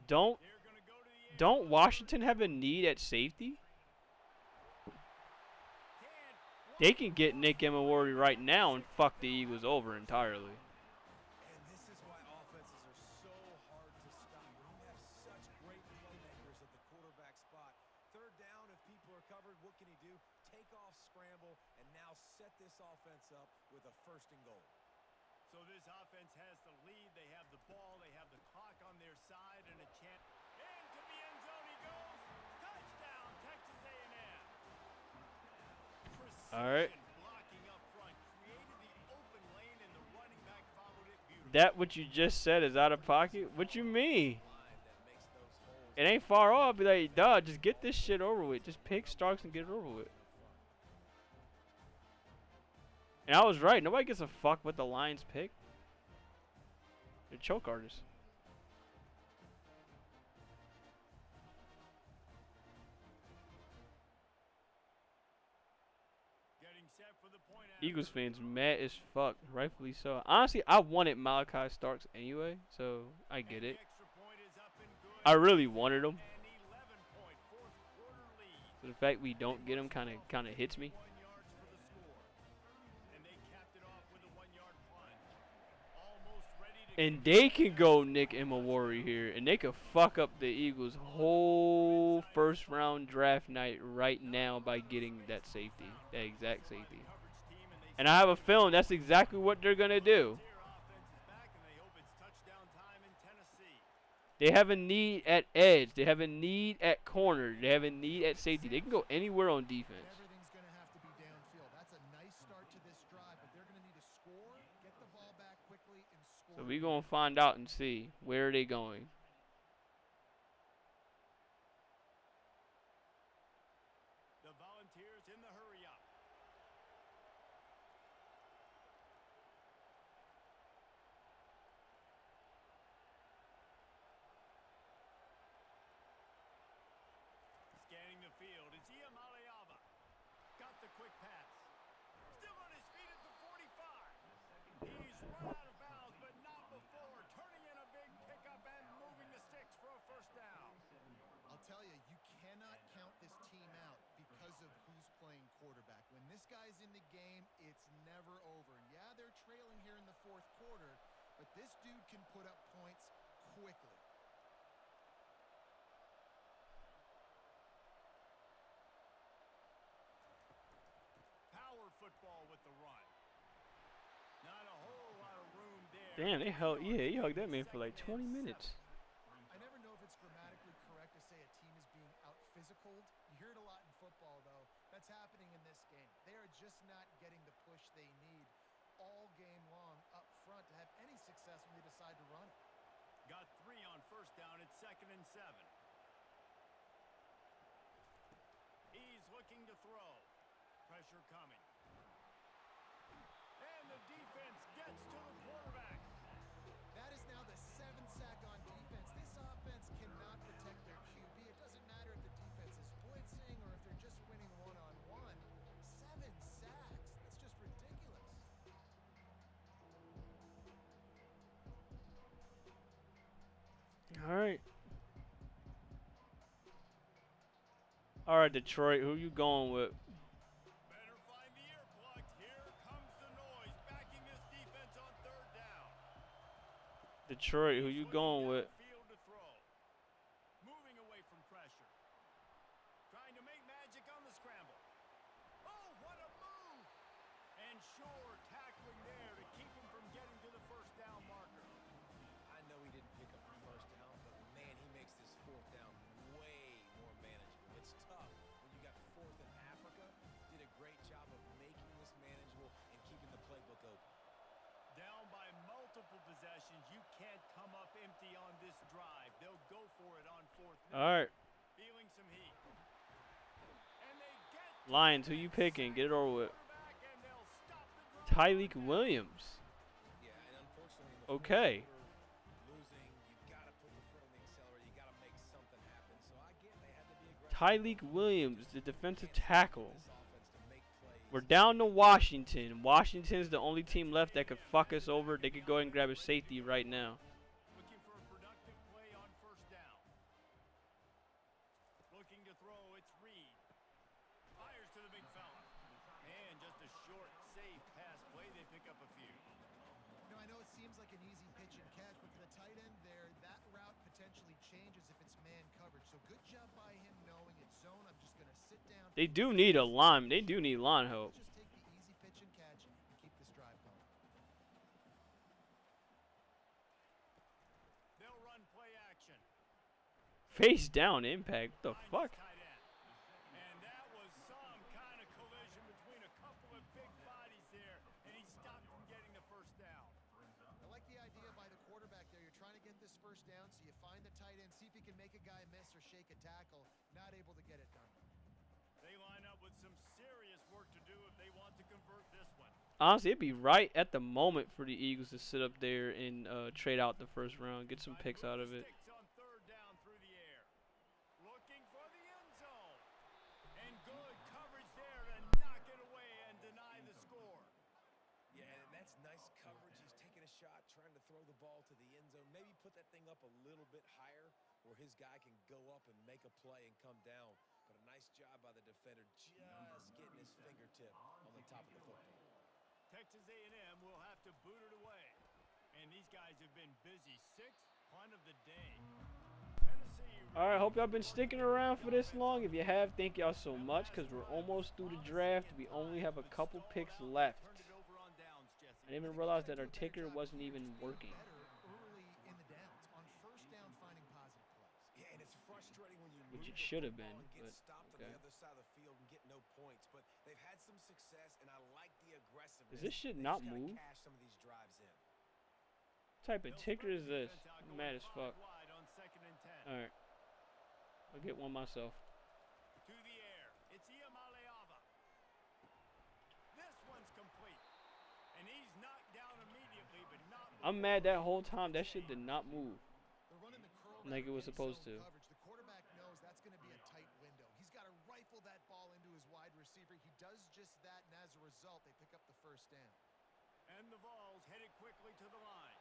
Don't Washington have a need at safety? They can get Nick Emawari right now and fuck the Eagles over entirely. And this is why offenses are so hard to stop. When you have such great playmakers at the quarterback spot. Third down, if people are covered, what can he do? Take off, scramble, and now set this offense up with a first and goal. So this offense has the lead. They have the ball. They have the clock on their side and a chance. Into the end zone he goes. Touchdown, Texas A&M. All right. Blocking up front created the open lane, and the running back followed it beautifully. That what you just said is out of pocket? What you mean? It ain't far off. Be like, duh, just get this shit over with. Just pick Starks and get it over with. And I was right. Nobody gives a fuck what the Lions pick. They're choke artists. Eagles fans mad as fuck, rightfully so. Honestly, I wanted Malachi Starks anyway, so I get it. I really wanted him. So the fact we don't get him kind of hits me. And they can go Nick Imawari here, and they could fuck up the Eagles' whole first round draft night right now by getting that safety, that exact safety. And I have a feeling that's exactly what they're going to do. They have a need at edge. They have a need at corner. They have a need at safety. They can go anywhere on defense. Everything's going to have to be downfield. That's a nice start to this drive, but they're going to need to score, get the ball back quickly, and score. So we're going to find out and see where are they going. The Volunteers in the hurry up. Scanning the field, it's Ian Maleava. Got the quick pass. Still on his feet at the 45. He's run out of bounds, but not before. Turning in a big pickup and moving the sticks for a first down. I'll tell you, you cannot count this team out because of who's playing quarterback. When this guy's in the game, it's never over. And yeah, they're trailing here in the fourth quarter, but this dude can put up points quickly. Power football with the run. Not a whole lot of room there. Damn, they held, yeah, he hugged that man for like 20 minutes. I never know if it's grammatically correct to say a team is being out-physicaled. You hear it a lot in football, though. That's happening in this game. They are just not getting the push they need all game long up front to have any success when they decide to run it. Got 3 on first down at 2nd and 7. He's looking to throw. Pressure coming. And the defense gets to the quarterback. That is now the 7th sack on defense. This offense cannot protect their QB. It doesn't matter if the defense is blitzing or if they're just winning one-on-one. 7 sacks. That's just ridiculous. All right. All right, Detroit, who you going with? Better find the earplugs. Here comes the noise. Backing this defense on 3rd down. Detroit, who you going with? Field to throw. Moving away from pressure. Trying to make magic on the scramble. Oh, what a move! And Shore tackling there to keep him from getting to the first down marker. I know he didn't pick up the first down, but man, he makes this 4th down way more manageable. It's tough when you got 4th in Africa. Did a great job of making this manageable and keeping the playbook open. Down by multiple possessions, you can't come up empty on this drive. They'll go for it on 4th down. All right. Feeling some heat. And they get Lions, who you picking? Get it over with. Tyleek Williams. Yeah, and unfortunately, in the Okay. losing, you gotta put the foot on the accelerator. You gotta make something happen. So I get they had to be aggressive. Tyleek Williams, the defensive tackle. We're down to Washington. Washington's the only team left that could fuck us over. They could go ahead and grab a safety right now. looking for a productive play on 1st down. Looking to throw, it's Reed. Fires to the big fella. And just a short, safe pass play. They pick up a few. You know, I know it seems like an easy pitch and catch, but for the tight end there, that route potentially changes if it's man coverage. So good job by him knowing it's zone. I'm just going to sit down. They do need a line. They do need line help. Just take the easy pitch and catch and keep this drive going. They'll run play action. Face down impact. What the fuck? And that was some kind of collision between a couple of big bodies there, and he stopped from getting the first down. I like the idea by the quarterback there. You're trying to get this first down, so you find the tight end, see if you can make a guy miss or shake a tackle. Not able to get it done. They line up with some serious work to do if they want to convert this one. Honestly, it'd be right at the moment for the Eagles to sit up there and trade out the first round, get some picks out of it. On 3rd down through the air. Looking for the end zone. And good coverage there to knock it away and deny nice coverage. He's taking a shot, trying to throw the ball to the end zone. Maybe put that thing up a little bit higher where his guy can go up and make a play and come down. But a nice job by the defender just getting his fingertip on the top of the football. Texas A&M will have to boot it away. And these guys have been busy. 6th punt of the day. Alright, hope y'all been sticking around for this long. If you have, thank y'all so much, because we're almost through the draft. We only have a couple picks left. I didn't even realize that our ticker wasn't even working. Yeah, and it's frustrating when you Which it should have been, but stopped on okay. the other side of the field and get no points. But they've had some success, and I like the aggressiveness. Does this shit They not just gotta move? cash some of these drives in. What type of ticker is this? I'm mad as fuck. Alright. I'll get one myself. To the air. It's Iamaleava. This one's complete. And he's knocked down immediately, but not. I'm mad that whole time that shit did not move. Like it was supposed to. The quarterback knows that's going to be a tight window. He's got to rifle that ball into his wide receiver. He does just that, and as a result, they pick up the first down. And the Vols headed quickly to the line.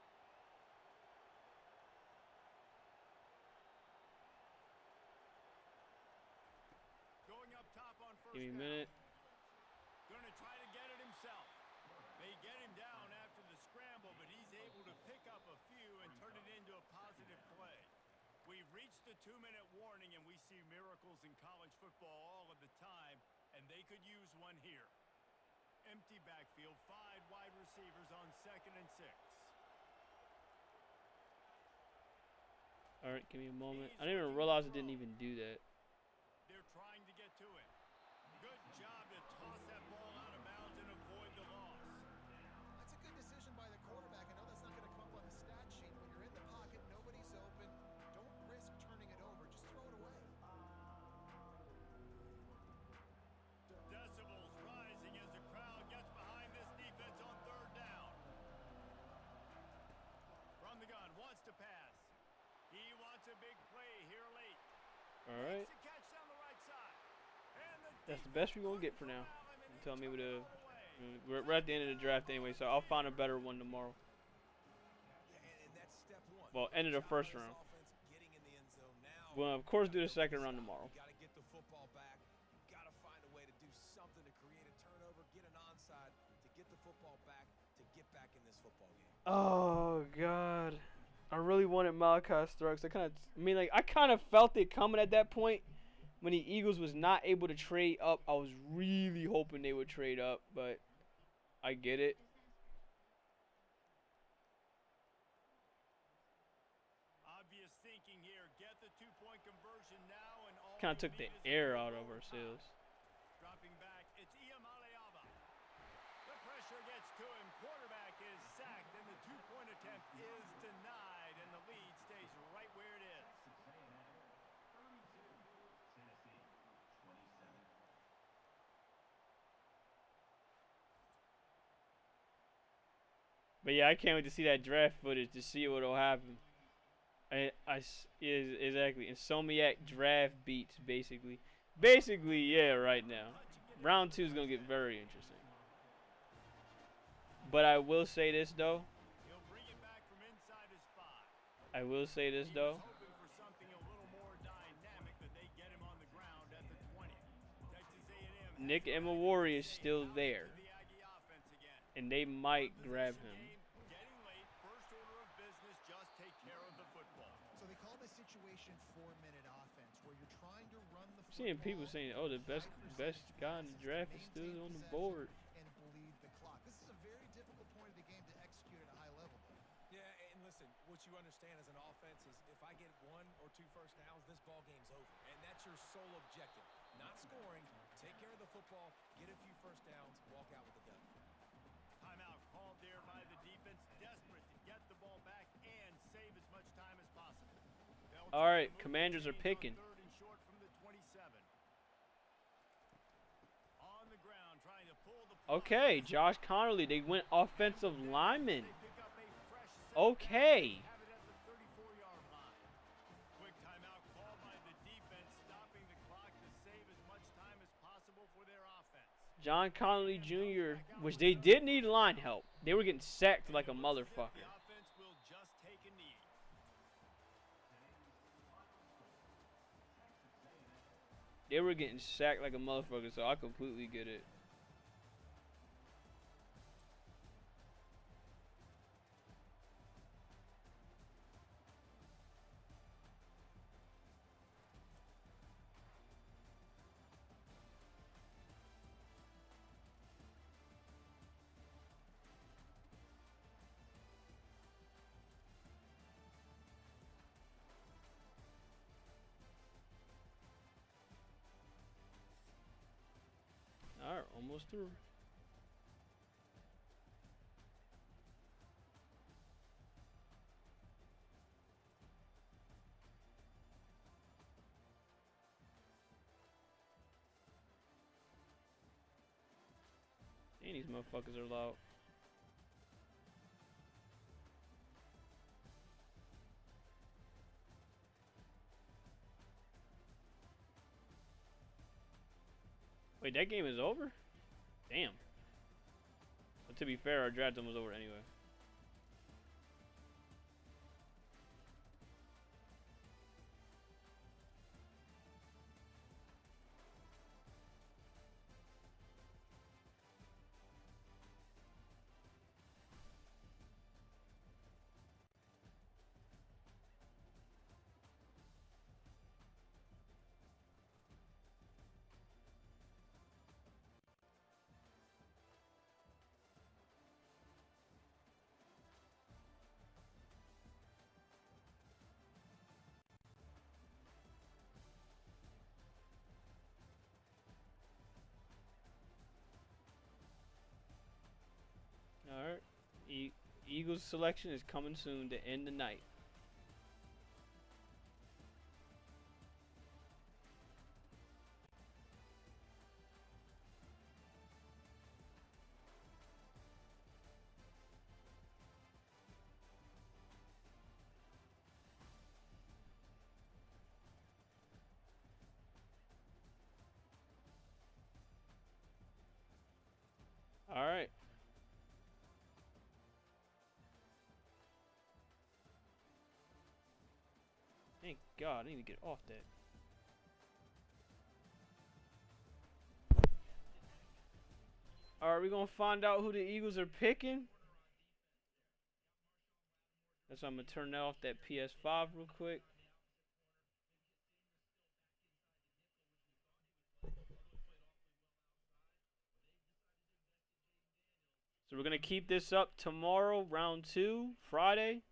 Going up top on first Give me a down. minute. Going to try to get it himself. They get him down after the scramble, but he's able to pick up a few and turn it into a positive play. We've reached the 2-minute warning, and we see miracles in college football all of the time, and they could use one here. Empty backfield, 5 wide receivers on 2nd and 6. Alright, give me a moment. I didn't even realize it didn't even do that. They're trying to get to him. Good job to toss that ball out of bounds and avoid the loss. That's a good decision by the quarterback. I know that's not going to come up on the stat sheet. When you're in the pocket, nobody's open. Don't risk turning it over. Just throw it away. Decibels rising as the crowd gets behind this defense on 3rd down. From the gun, wants to pass. He wants a big play here late. All right. Makes the catch down the right side. And the That's the best we're going to get for now. You tell me what to... We're at the end of the draft anyway, so I'll find a better one tomorrow. Well, end of the first round. We'll, of course, do the second round tomorrow. You got to get the football back. You got to find a way to do something to create a turnover, get an onside, to get the football back, to get back in this football game. Oh, God. I really wanted Malachi Starks. I kind of felt it coming at that point when the Eagles was not able to trade up. I was really hoping they would trade up, but I get it. obvious thinking here. Get the 2-point conversion now and all. Kind of took the air out of ourselves. Dropping back, it's Iamaleava. The pressure gets to him. Quarterback is sacked, and the 2-point attempt is denied, and the lead stays right where it is. But yeah, I can't wait to see that draft footage to see what'll happen. Exactly. Insomniac draft beats, basically. Basically, yeah, right now. Round 2 is going to get very interesting. But I will say this, though. I will say this, though. Nick Emawari is still there. And they might grab him. So they call this situation 4-minute offense, where you're trying to run the I'm seeing people saying, "Oh, the best guy in the draft is still on the board." And bleed the clock. This is a very difficult point of the game to execute at a high level. Yeah, and listen, what you understand as an offense is if I get 1 or 2 first downs, this ball game's over. And that's your sole objective. Not scoring, take care of the football, get a few first downs, walk out with the dub. Timeout called there by the defense, desperate to get the ball back and save as much time as possible. All right, Commanders are picking. Third and short from the 27. On the ground, trying to pull the Okay, Josh Connerly. They went offensive lineman. Okay. Quick timeout called by the defense, stopping the clock to save as much time as possible for their offense. John Connolly Jr., which they did need line help. They were getting sacked like a motherfucker. They were getting sacked like a motherfucker, so I completely get it. Alright, almost through. Dang, these motherfuckers are loud. Wait, that game is over? Damn. But to be fair, our draft was over anyway. Alright. Eagles selection is coming soon to end the night. Alright. Thank God, I need to get off that. Alright, we gonna find out who the Eagles are picking. That's why I'm gonna turn that off that PS5 real quick. So we're gonna keep this up tomorrow, round 2, Friday.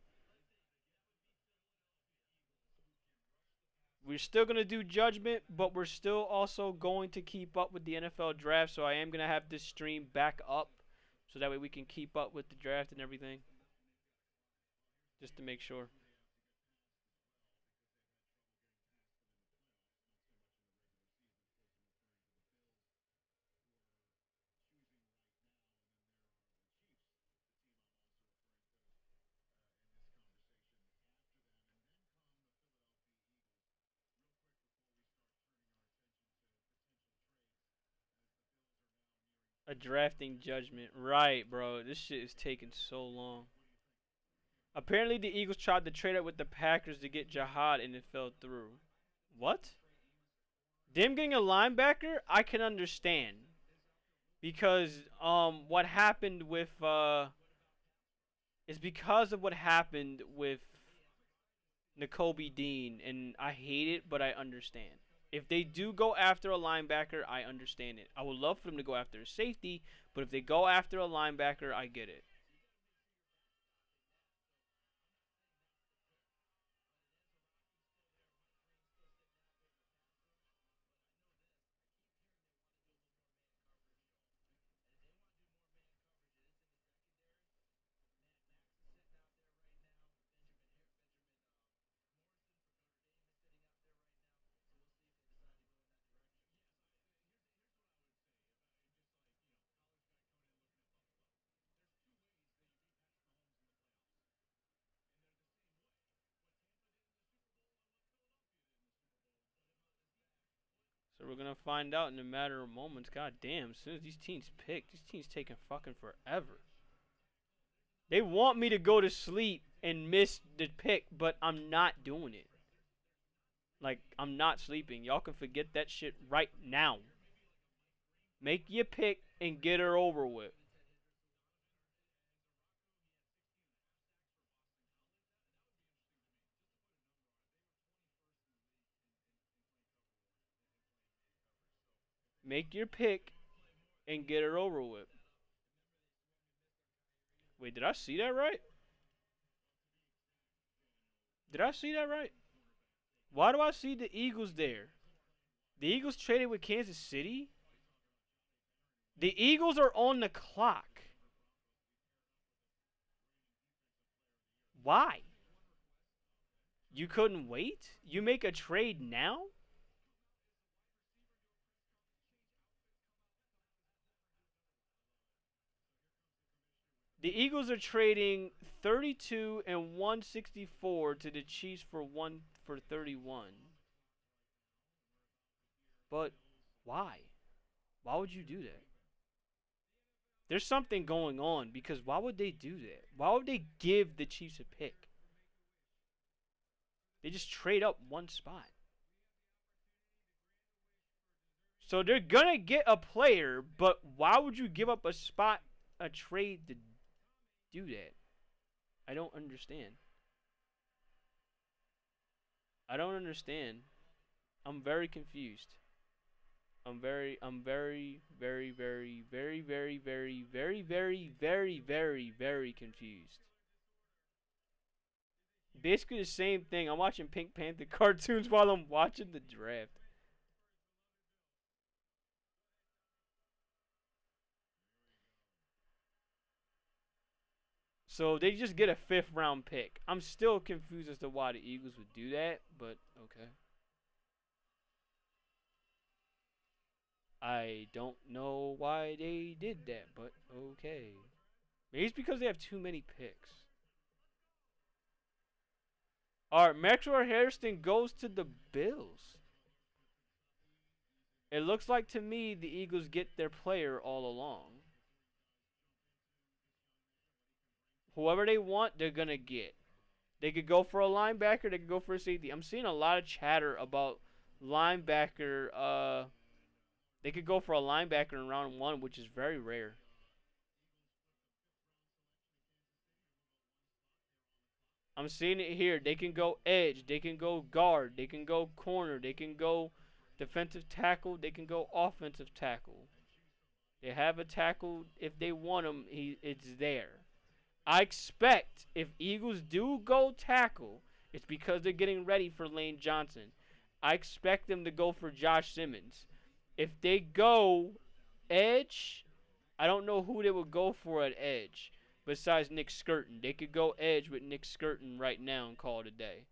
We're still going to do judgment, but we're still also going to keep up with the NFL draft. So I am going to have this stream back up so that way we can keep up with the draft and everything. Just to make sure. A drafting judgment. Right, bro. This shit is taking so long. Apparently the Eagles tried to trade up with the Packers to get Jihad and it fell through. What? Them getting a linebacker, I can understand. Because what happened with is because of what happened with Nakobe Dean, and I hate it, but I understand. If they do go after a linebacker, I understand it. I would love for them to go after a safety, but if they go after a linebacker, I get it. So we're gonna find out in a matter of moments. God damn, as soon as these teams pick, these teams taking fucking forever. They want me to go to sleep and miss the pick, but I'm not doing it. Like, I'm not sleeping. Y'all can forget that shit right now. Make your pick and get her over with. Make your pick and get her over with. Wait, did I see that right? Did I see that right? Why do I see the Eagles there? The Eagles traded with Kansas City? The Eagles are on the clock. Why? You couldn't wait? You make a trade now? The Eagles are trading 32 and 164 to the Chiefs for 31. But why? Why would you do that? There's something going on, because why would they do that? Why would they give the Chiefs a pick? They just trade up one spot. So they're going to get a player, but why would you give up a spot, a trade to do that? I don't understand. I don't understand. I'm very confused. I'm very, very, very, very, very, very, very, very, very, very, very, very confused. Basically the same thing. I'm watching Pink Panther cartoons while I'm watching the draft. So they just get a 5th round pick. I'm still confused as to why the Eagles would do that, but okay. I don't know why they did that, but okay. Maybe it's because they have too many picks. Alright, Maxwell Hairston goes to the Bills. It looks like to me the Eagles get their player all along. Whoever they want, they're going to get. They could go for a linebacker. They could go for a safety. I'm seeing a lot of chatter about linebacker. They could go for a linebacker in round 1, which is very rare. I'm seeing it here. They can go edge. They can go guard. They can go corner. They can go defensive tackle. They can go offensive tackle. They have a tackle. If they want him, it's there. I expect if Eagles do go tackle, it's because they're getting ready for Lane Johnson. I expect them to go for Josh Simmons. If they go edge, I don't know who they would go for at edge besides Nick Skirton. They could go edge with Nick Skirton right now and call it a day.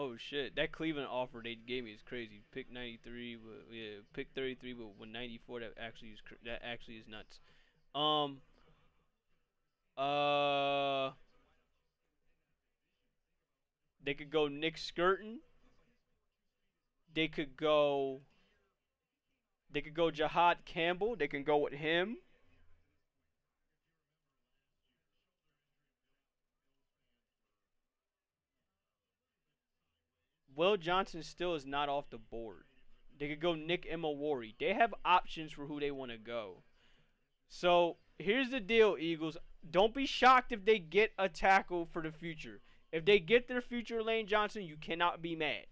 Oh shit, that Cleveland offer they gave me is crazy. Pick 93, yeah, pick 33, but with 94, that actually is nuts. They could go Nick Skirton. They could go Jahad Campbell. They can go with him. Will Johnson still is not off the board. They could go Nick Emawari. They have options for who they want to go. So, here's the deal, Eagles. Don't be shocked if they get a tackle for the future. If they get their future Lane Johnson, you cannot be mad.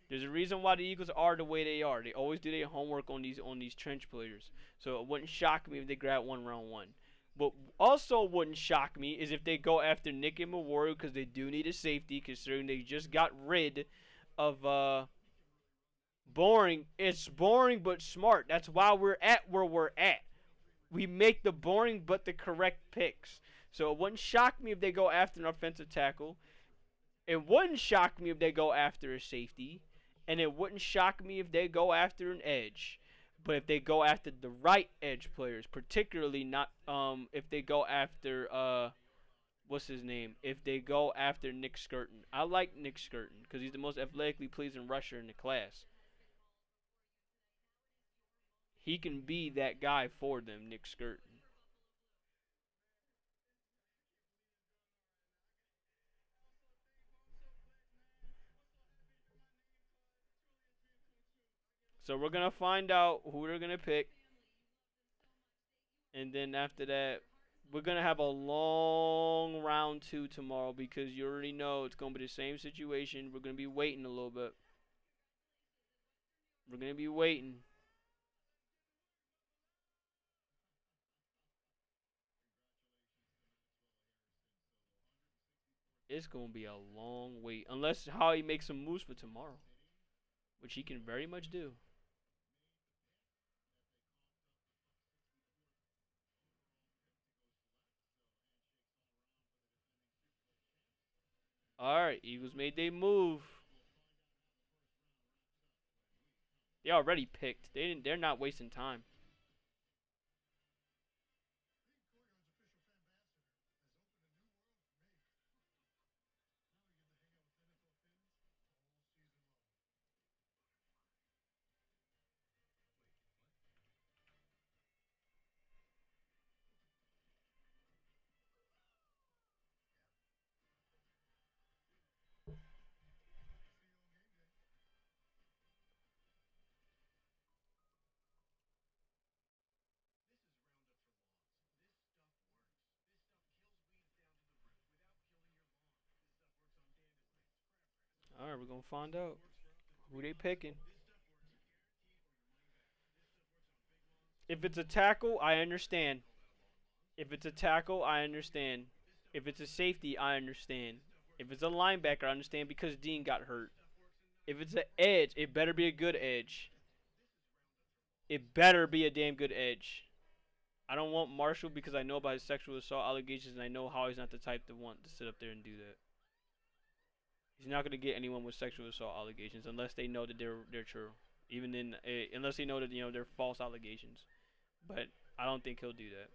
There's a reason why the Eagles are the way they are. They always do their homework on these trench players. So, it wouldn't shock me if they grab one round 1. But also wouldn't shock me is if they go after Nick Emawari, because they do need a safety, considering they just got rid of boring. It's boring but smart. That's why we're at where we're at. We make the boring but the correct picks. So it wouldn't shock me if they go after an offensive tackle. It wouldn't shock me if they go after a safety. And it wouldn't shock me if they go after an edge. But if they go after the right edge players, particularly not if they go after what's his name, if they go after Nick Skirton. I like Nick Skirton because he's the most athletically pleasing rusher in the class. He can be that guy for them, Nick Skirton. So we're going to find out who they're going to pick. And then after that, we're going to have a long round 2 tomorrow because you already know it's going to be the same situation. We're going to be waiting a little bit. We're going to be waiting. It's going to be a long wait. Unless Howie makes some moves for tomorrow. Which he can very much do. Alright, Eagles made their move. They already picked. They're not wasting time. Alright, we're going to find out who they picking. If it's a tackle, I understand. If it's a tackle, I understand. If it's a safety, I understand. If it's a linebacker, I understand because Dean got hurt. If it's an edge, it better be a good edge. It better be a damn good edge. I don't want Marshall because I know about his sexual assault allegations and I know how he's not the type to want to sit up there and do that. He's not going to get anyone with sexual assault allegations unless they know that they're true. Even in unless they know that they're false allegations. But I don't think he'll do that.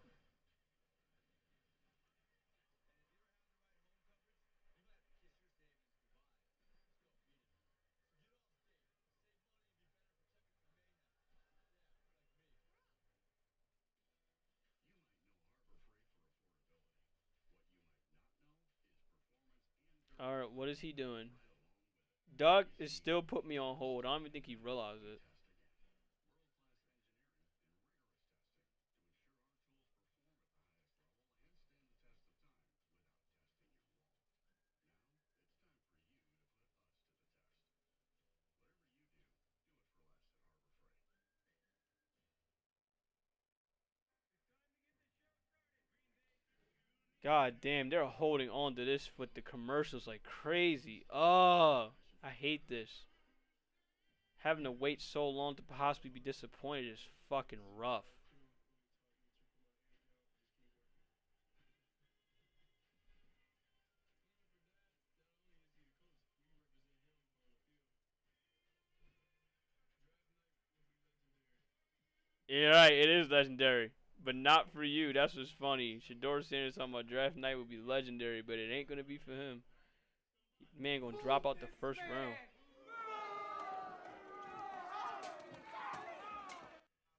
Alright, what is he doing? Doug is still putting me on hold. I don't even think he realized it. God damn, they're holding on to this with the commercials like crazy. Oh, I hate this. Having to wait so long to possibly be disappointed is fucking rough. You're right, it is legendary. But not for you. That's what's funny. Shador Sanders talking about draft night would be legendary, but it ain't gonna be for him. Man gonna drop out the first round.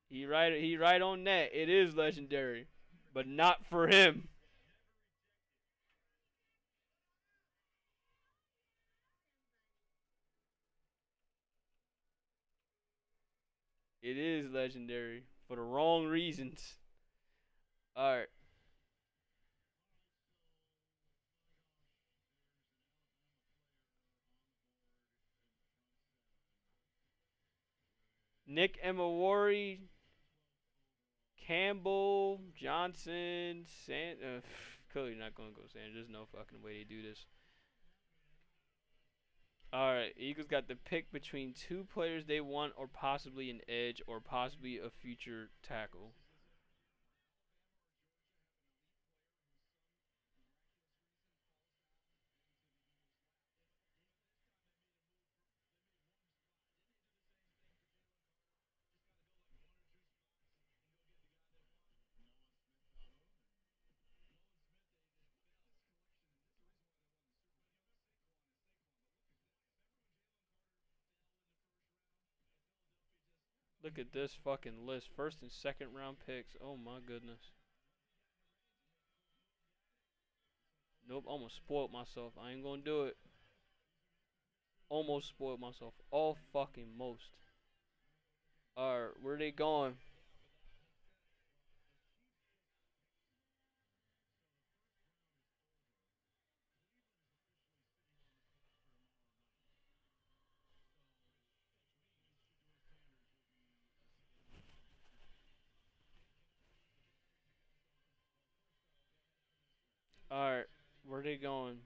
He right on that. It is legendary. But not for him. It is legendary. For the wrong reasons. Alright. Nick Emawari, Campbell, Johnson, clearly not gonna go Sanders. There's no fucking way they do this. Alright, Eagles got the pick between two players they want or possibly an edge or possibly a future tackle. Look at this fucking list. First and second round picks. Oh my goodness. Nope, almost spoiled myself. I ain't gonna do it. Almost spoiled myself. All fucking most. Alright, where they going? Alright, where they going?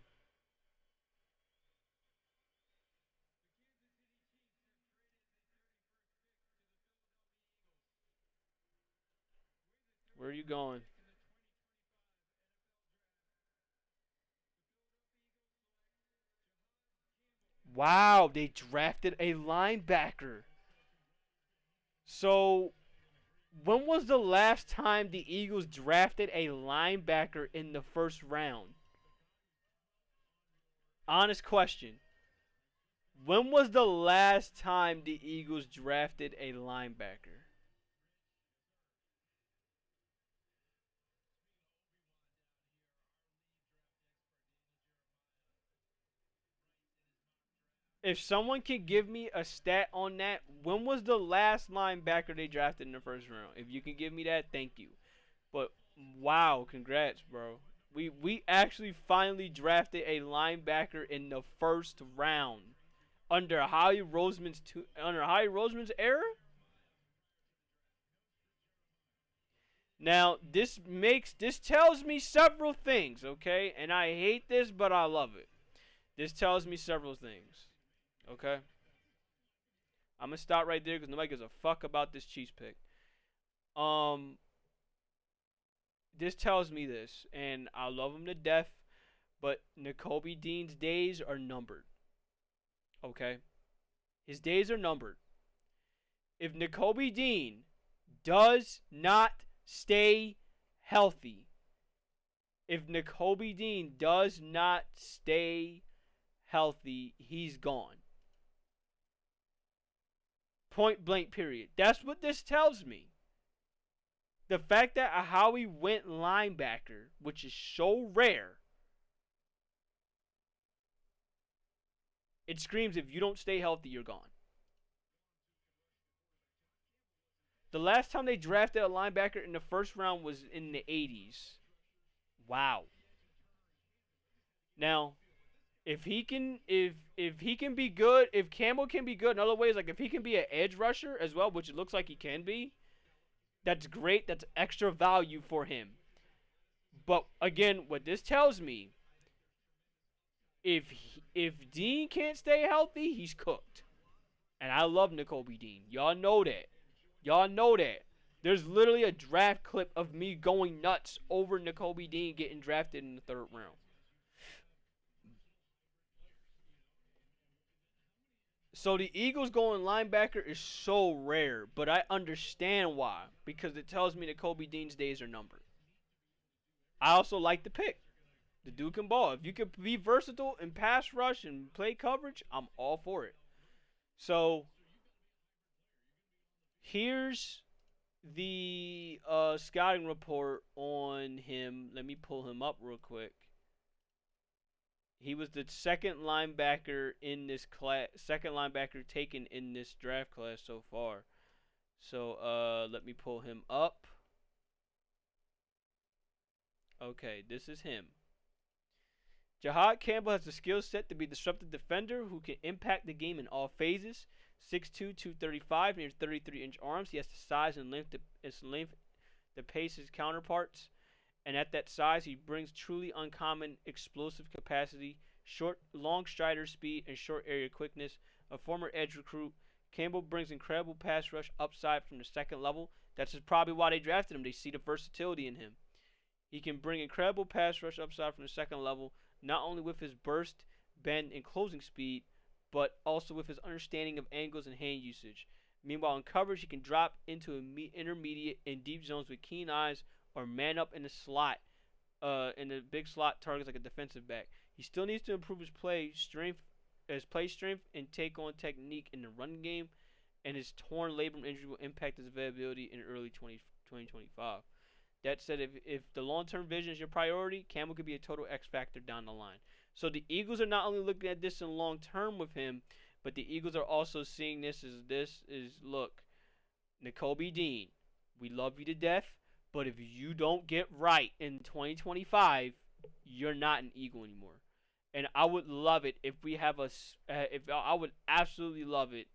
Where are you going? Wow, they drafted a linebacker. So, when was the last time the Eagles drafted a linebacker in the first round? Honest question. When was the last time the Eagles drafted a linebacker? If someone can give me a stat on that, when was the last linebacker they drafted in the first round? If you can give me that, thank you. But wow, congrats, bro. We actually finally drafted a linebacker in the first round under Howie Roseman's era. Now, this tells me several things, okay? And I hate this, but I love it. This tells me several things. Okay? I'm gonna stop right there because nobody gives a fuck about this Chiefs pick. This tells me this, and I love him to death, but Nakobe Dean's days are numbered. Okay? His days are numbered. If Nakobe Dean does not stay healthy, he's gone. Point blank period. That's what this tells me. The fact that Howie went linebacker, which is so rare, it screams if you don't stay healthy, you're gone. The last time they drafted a linebacker in the first round was in the 80s. Wow. Now, if he can be good, if Campbell can be good in other ways, like if he can be an edge rusher as well, which it looks like he can be, that's great. That's extra value for him. But again, what this tells me, if Dean can't stay healthy, he's cooked. And I love Nakobe Dean. Y'all know that. There's literally a draft clip of me going nuts over Nakobe Dean getting drafted in the third round. So the Eagles going linebacker is so rare, but I understand why. Because it tells me that Kobe Dean's days are numbered. I also like the pick. The dude can ball. If you can be versatile and pass rush and play coverage, I'm all for it. So here's the scouting report on him. Let me pull him up real quick. He was the second linebacker in this class, second linebacker taken in this draft class so far. So let me pull him up. Okay, this is him. Jahad Campbell has the skill set to be a disruptive defender who can impact the game in all phases. 6'2", 235, near 33-inch arms. He has the size and length to pace his counterparts. And at that size, he brings truly uncommon explosive capacity, long strider speed, and short area quickness. A former edge recruit, Campbell brings incredible pass rush upside from the second level. That's probably why they drafted him. They see the versatility in him. He can bring incredible pass rush upside from the second level, not only with his burst, bend, and closing speed, but also with his understanding of angles and hand usage. Meanwhile, in coverage, he can drop into intermediate and deep zones with keen eyes, or man up in the slot, in the big slot targets like a defensive back. He still needs to improve his play strength, and take on technique in the run game, and his torn labrum injury will impact his availability in early 2025. That said, if the long-term vision is your priority, Campbell could be a total X factor down the line. So the Eagles are not only looking at this in long-term with him, but the Eagles are also seeing this as look, Nakobe Dean, we love you to death, but if you don't get right in 2025, you're not an Eagle anymore. And I would love it if we have I would absolutely love it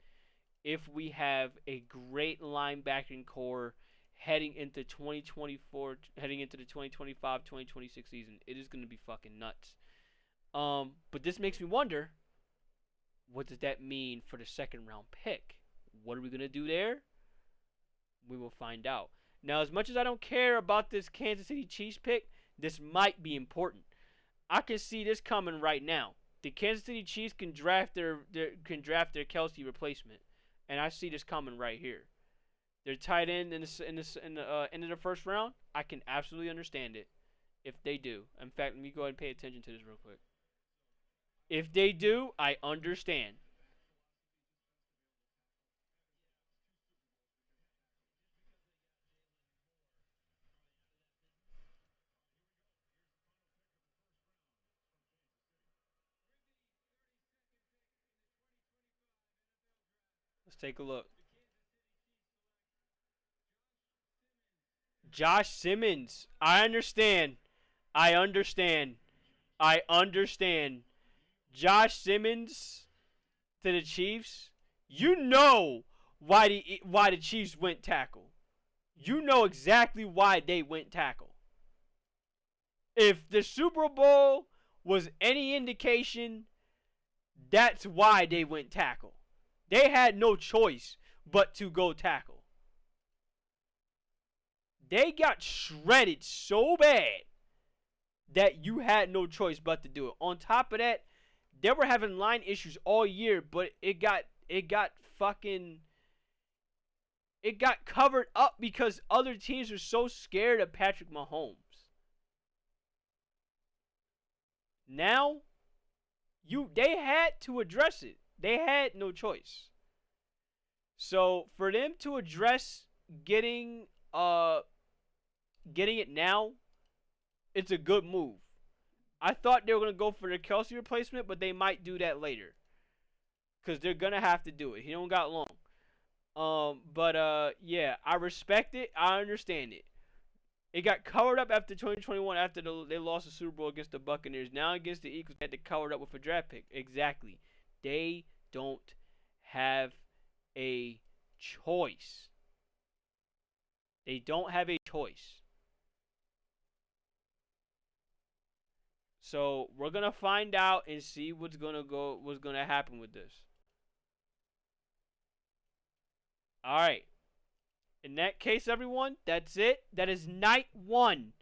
if we have a great linebacking core heading into 2024, heading into the 2025-2026 season. It is going to be fucking nuts. But this makes me wonder, what does that mean for the second round pick? What are we going to do there? We will find out. Now, as much as I don't care about this Kansas City Chiefs pick, this might be important. I can see this coming right now. The Kansas City Chiefs can draft their Kelce replacement, and I see this coming right here. They're tight end in the end of the first round. I can absolutely understand it if they do. In fact, let me go ahead and pay attention to this real quick. If they do, I understand. Let's take a look. Josh Simmons. I understand. Josh Simmons to the Chiefs. You know why the Chiefs went tackle. You know exactly why they went tackle. If the Super Bowl was any indication, that's why they went tackle. They had no choice but to go tackle. They got shredded so bad that you had no choice but to do it. On top of that, they were having line issues all year, but it got covered up because other teams are so scared of Patrick Mahomes. Now, they had to address it. They had no choice. So for them to address getting it now, it's a good move. I thought they were going to go for the Kelce replacement, but they might do that later. Because they're going to have to do it. He don't got long. Yeah, I respect it. I understand it. It got covered up after 2021 after they lost the Super Bowl against the Buccaneers. Now against the Eagles, they had to cover it up with a draft pick. Exactly. They don't have a choice. They don't have a choice. So we're gonna find out and see what's gonna happen with this. Alright. In that case, everyone, that's it. That is night 1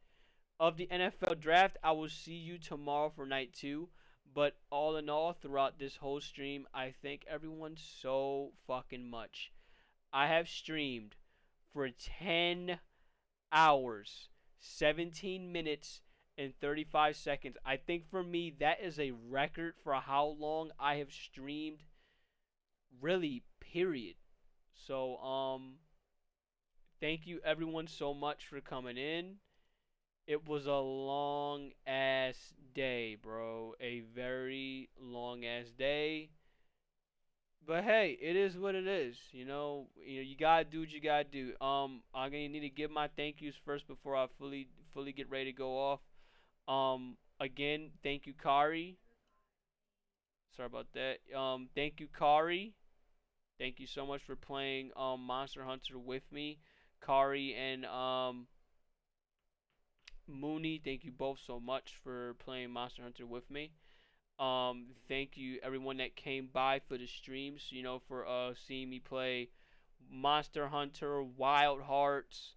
of the NFL draft. I will see you tomorrow for night 2. But all in all, throughout this whole stream, I thank everyone so fucking much. I have streamed for 10 hours, 17 minutes, and 35 seconds. I think for me, that is a record for how long I have streamed. Really, period. So, thank you everyone so much for coming in. It was a long ass day, bro. A very long ass day. But hey, it is what it is. You know, you gotta do what you gotta do. I'm gonna need to give my thank yous first before I fully get ready to go off. Again, thank you, Kari. Sorry about that. Thank you, Kari. Thank you so much for playing Monster Hunter with me, Kari and Mooney. Thank you both so much for playing Monster Hunter with me. Thank you everyone that came by for the streams, for seeing me play Monster Hunter, Wild Hearts.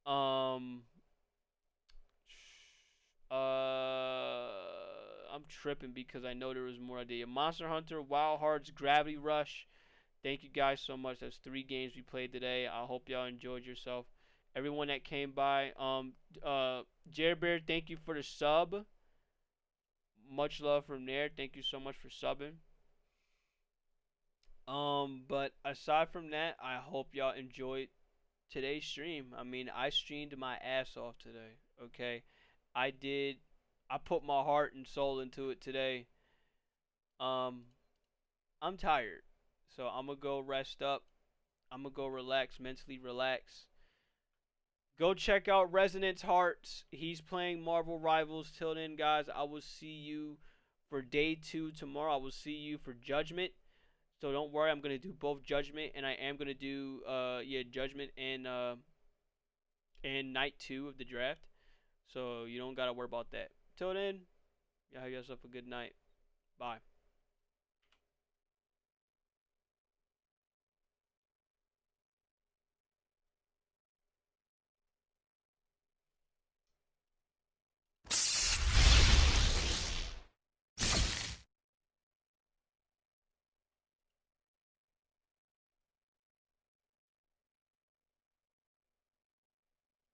I'm tripping because I know there was more idea. Monster Hunter, Wild Hearts, Gravity Rush. Thank you guys so much. That's 3 games we played today. I hope y'all enjoyed yourself. Everyone that came by, Jared Bear, thank you for the sub. Much love from there. Thank you so much for subbing. But aside from that, I hope y'all enjoyed today's stream. I mean, I streamed my ass off today. Okay, I put my heart and soul into it today. I'm tired, so I'm gonna go rest up. I'm gonna go relax, mentally relax. Go check out Resonance Hearts. He's playing Marvel Rivals. Till then, guys, I will see you for day 2 tomorrow. I will see you for Judgment. So don't worry, I'm gonna do both Judgment and I am gonna do Judgment and night 2 of the draft. So you don't gotta worry about that. Till then, y'all have yourself a good night. Bye.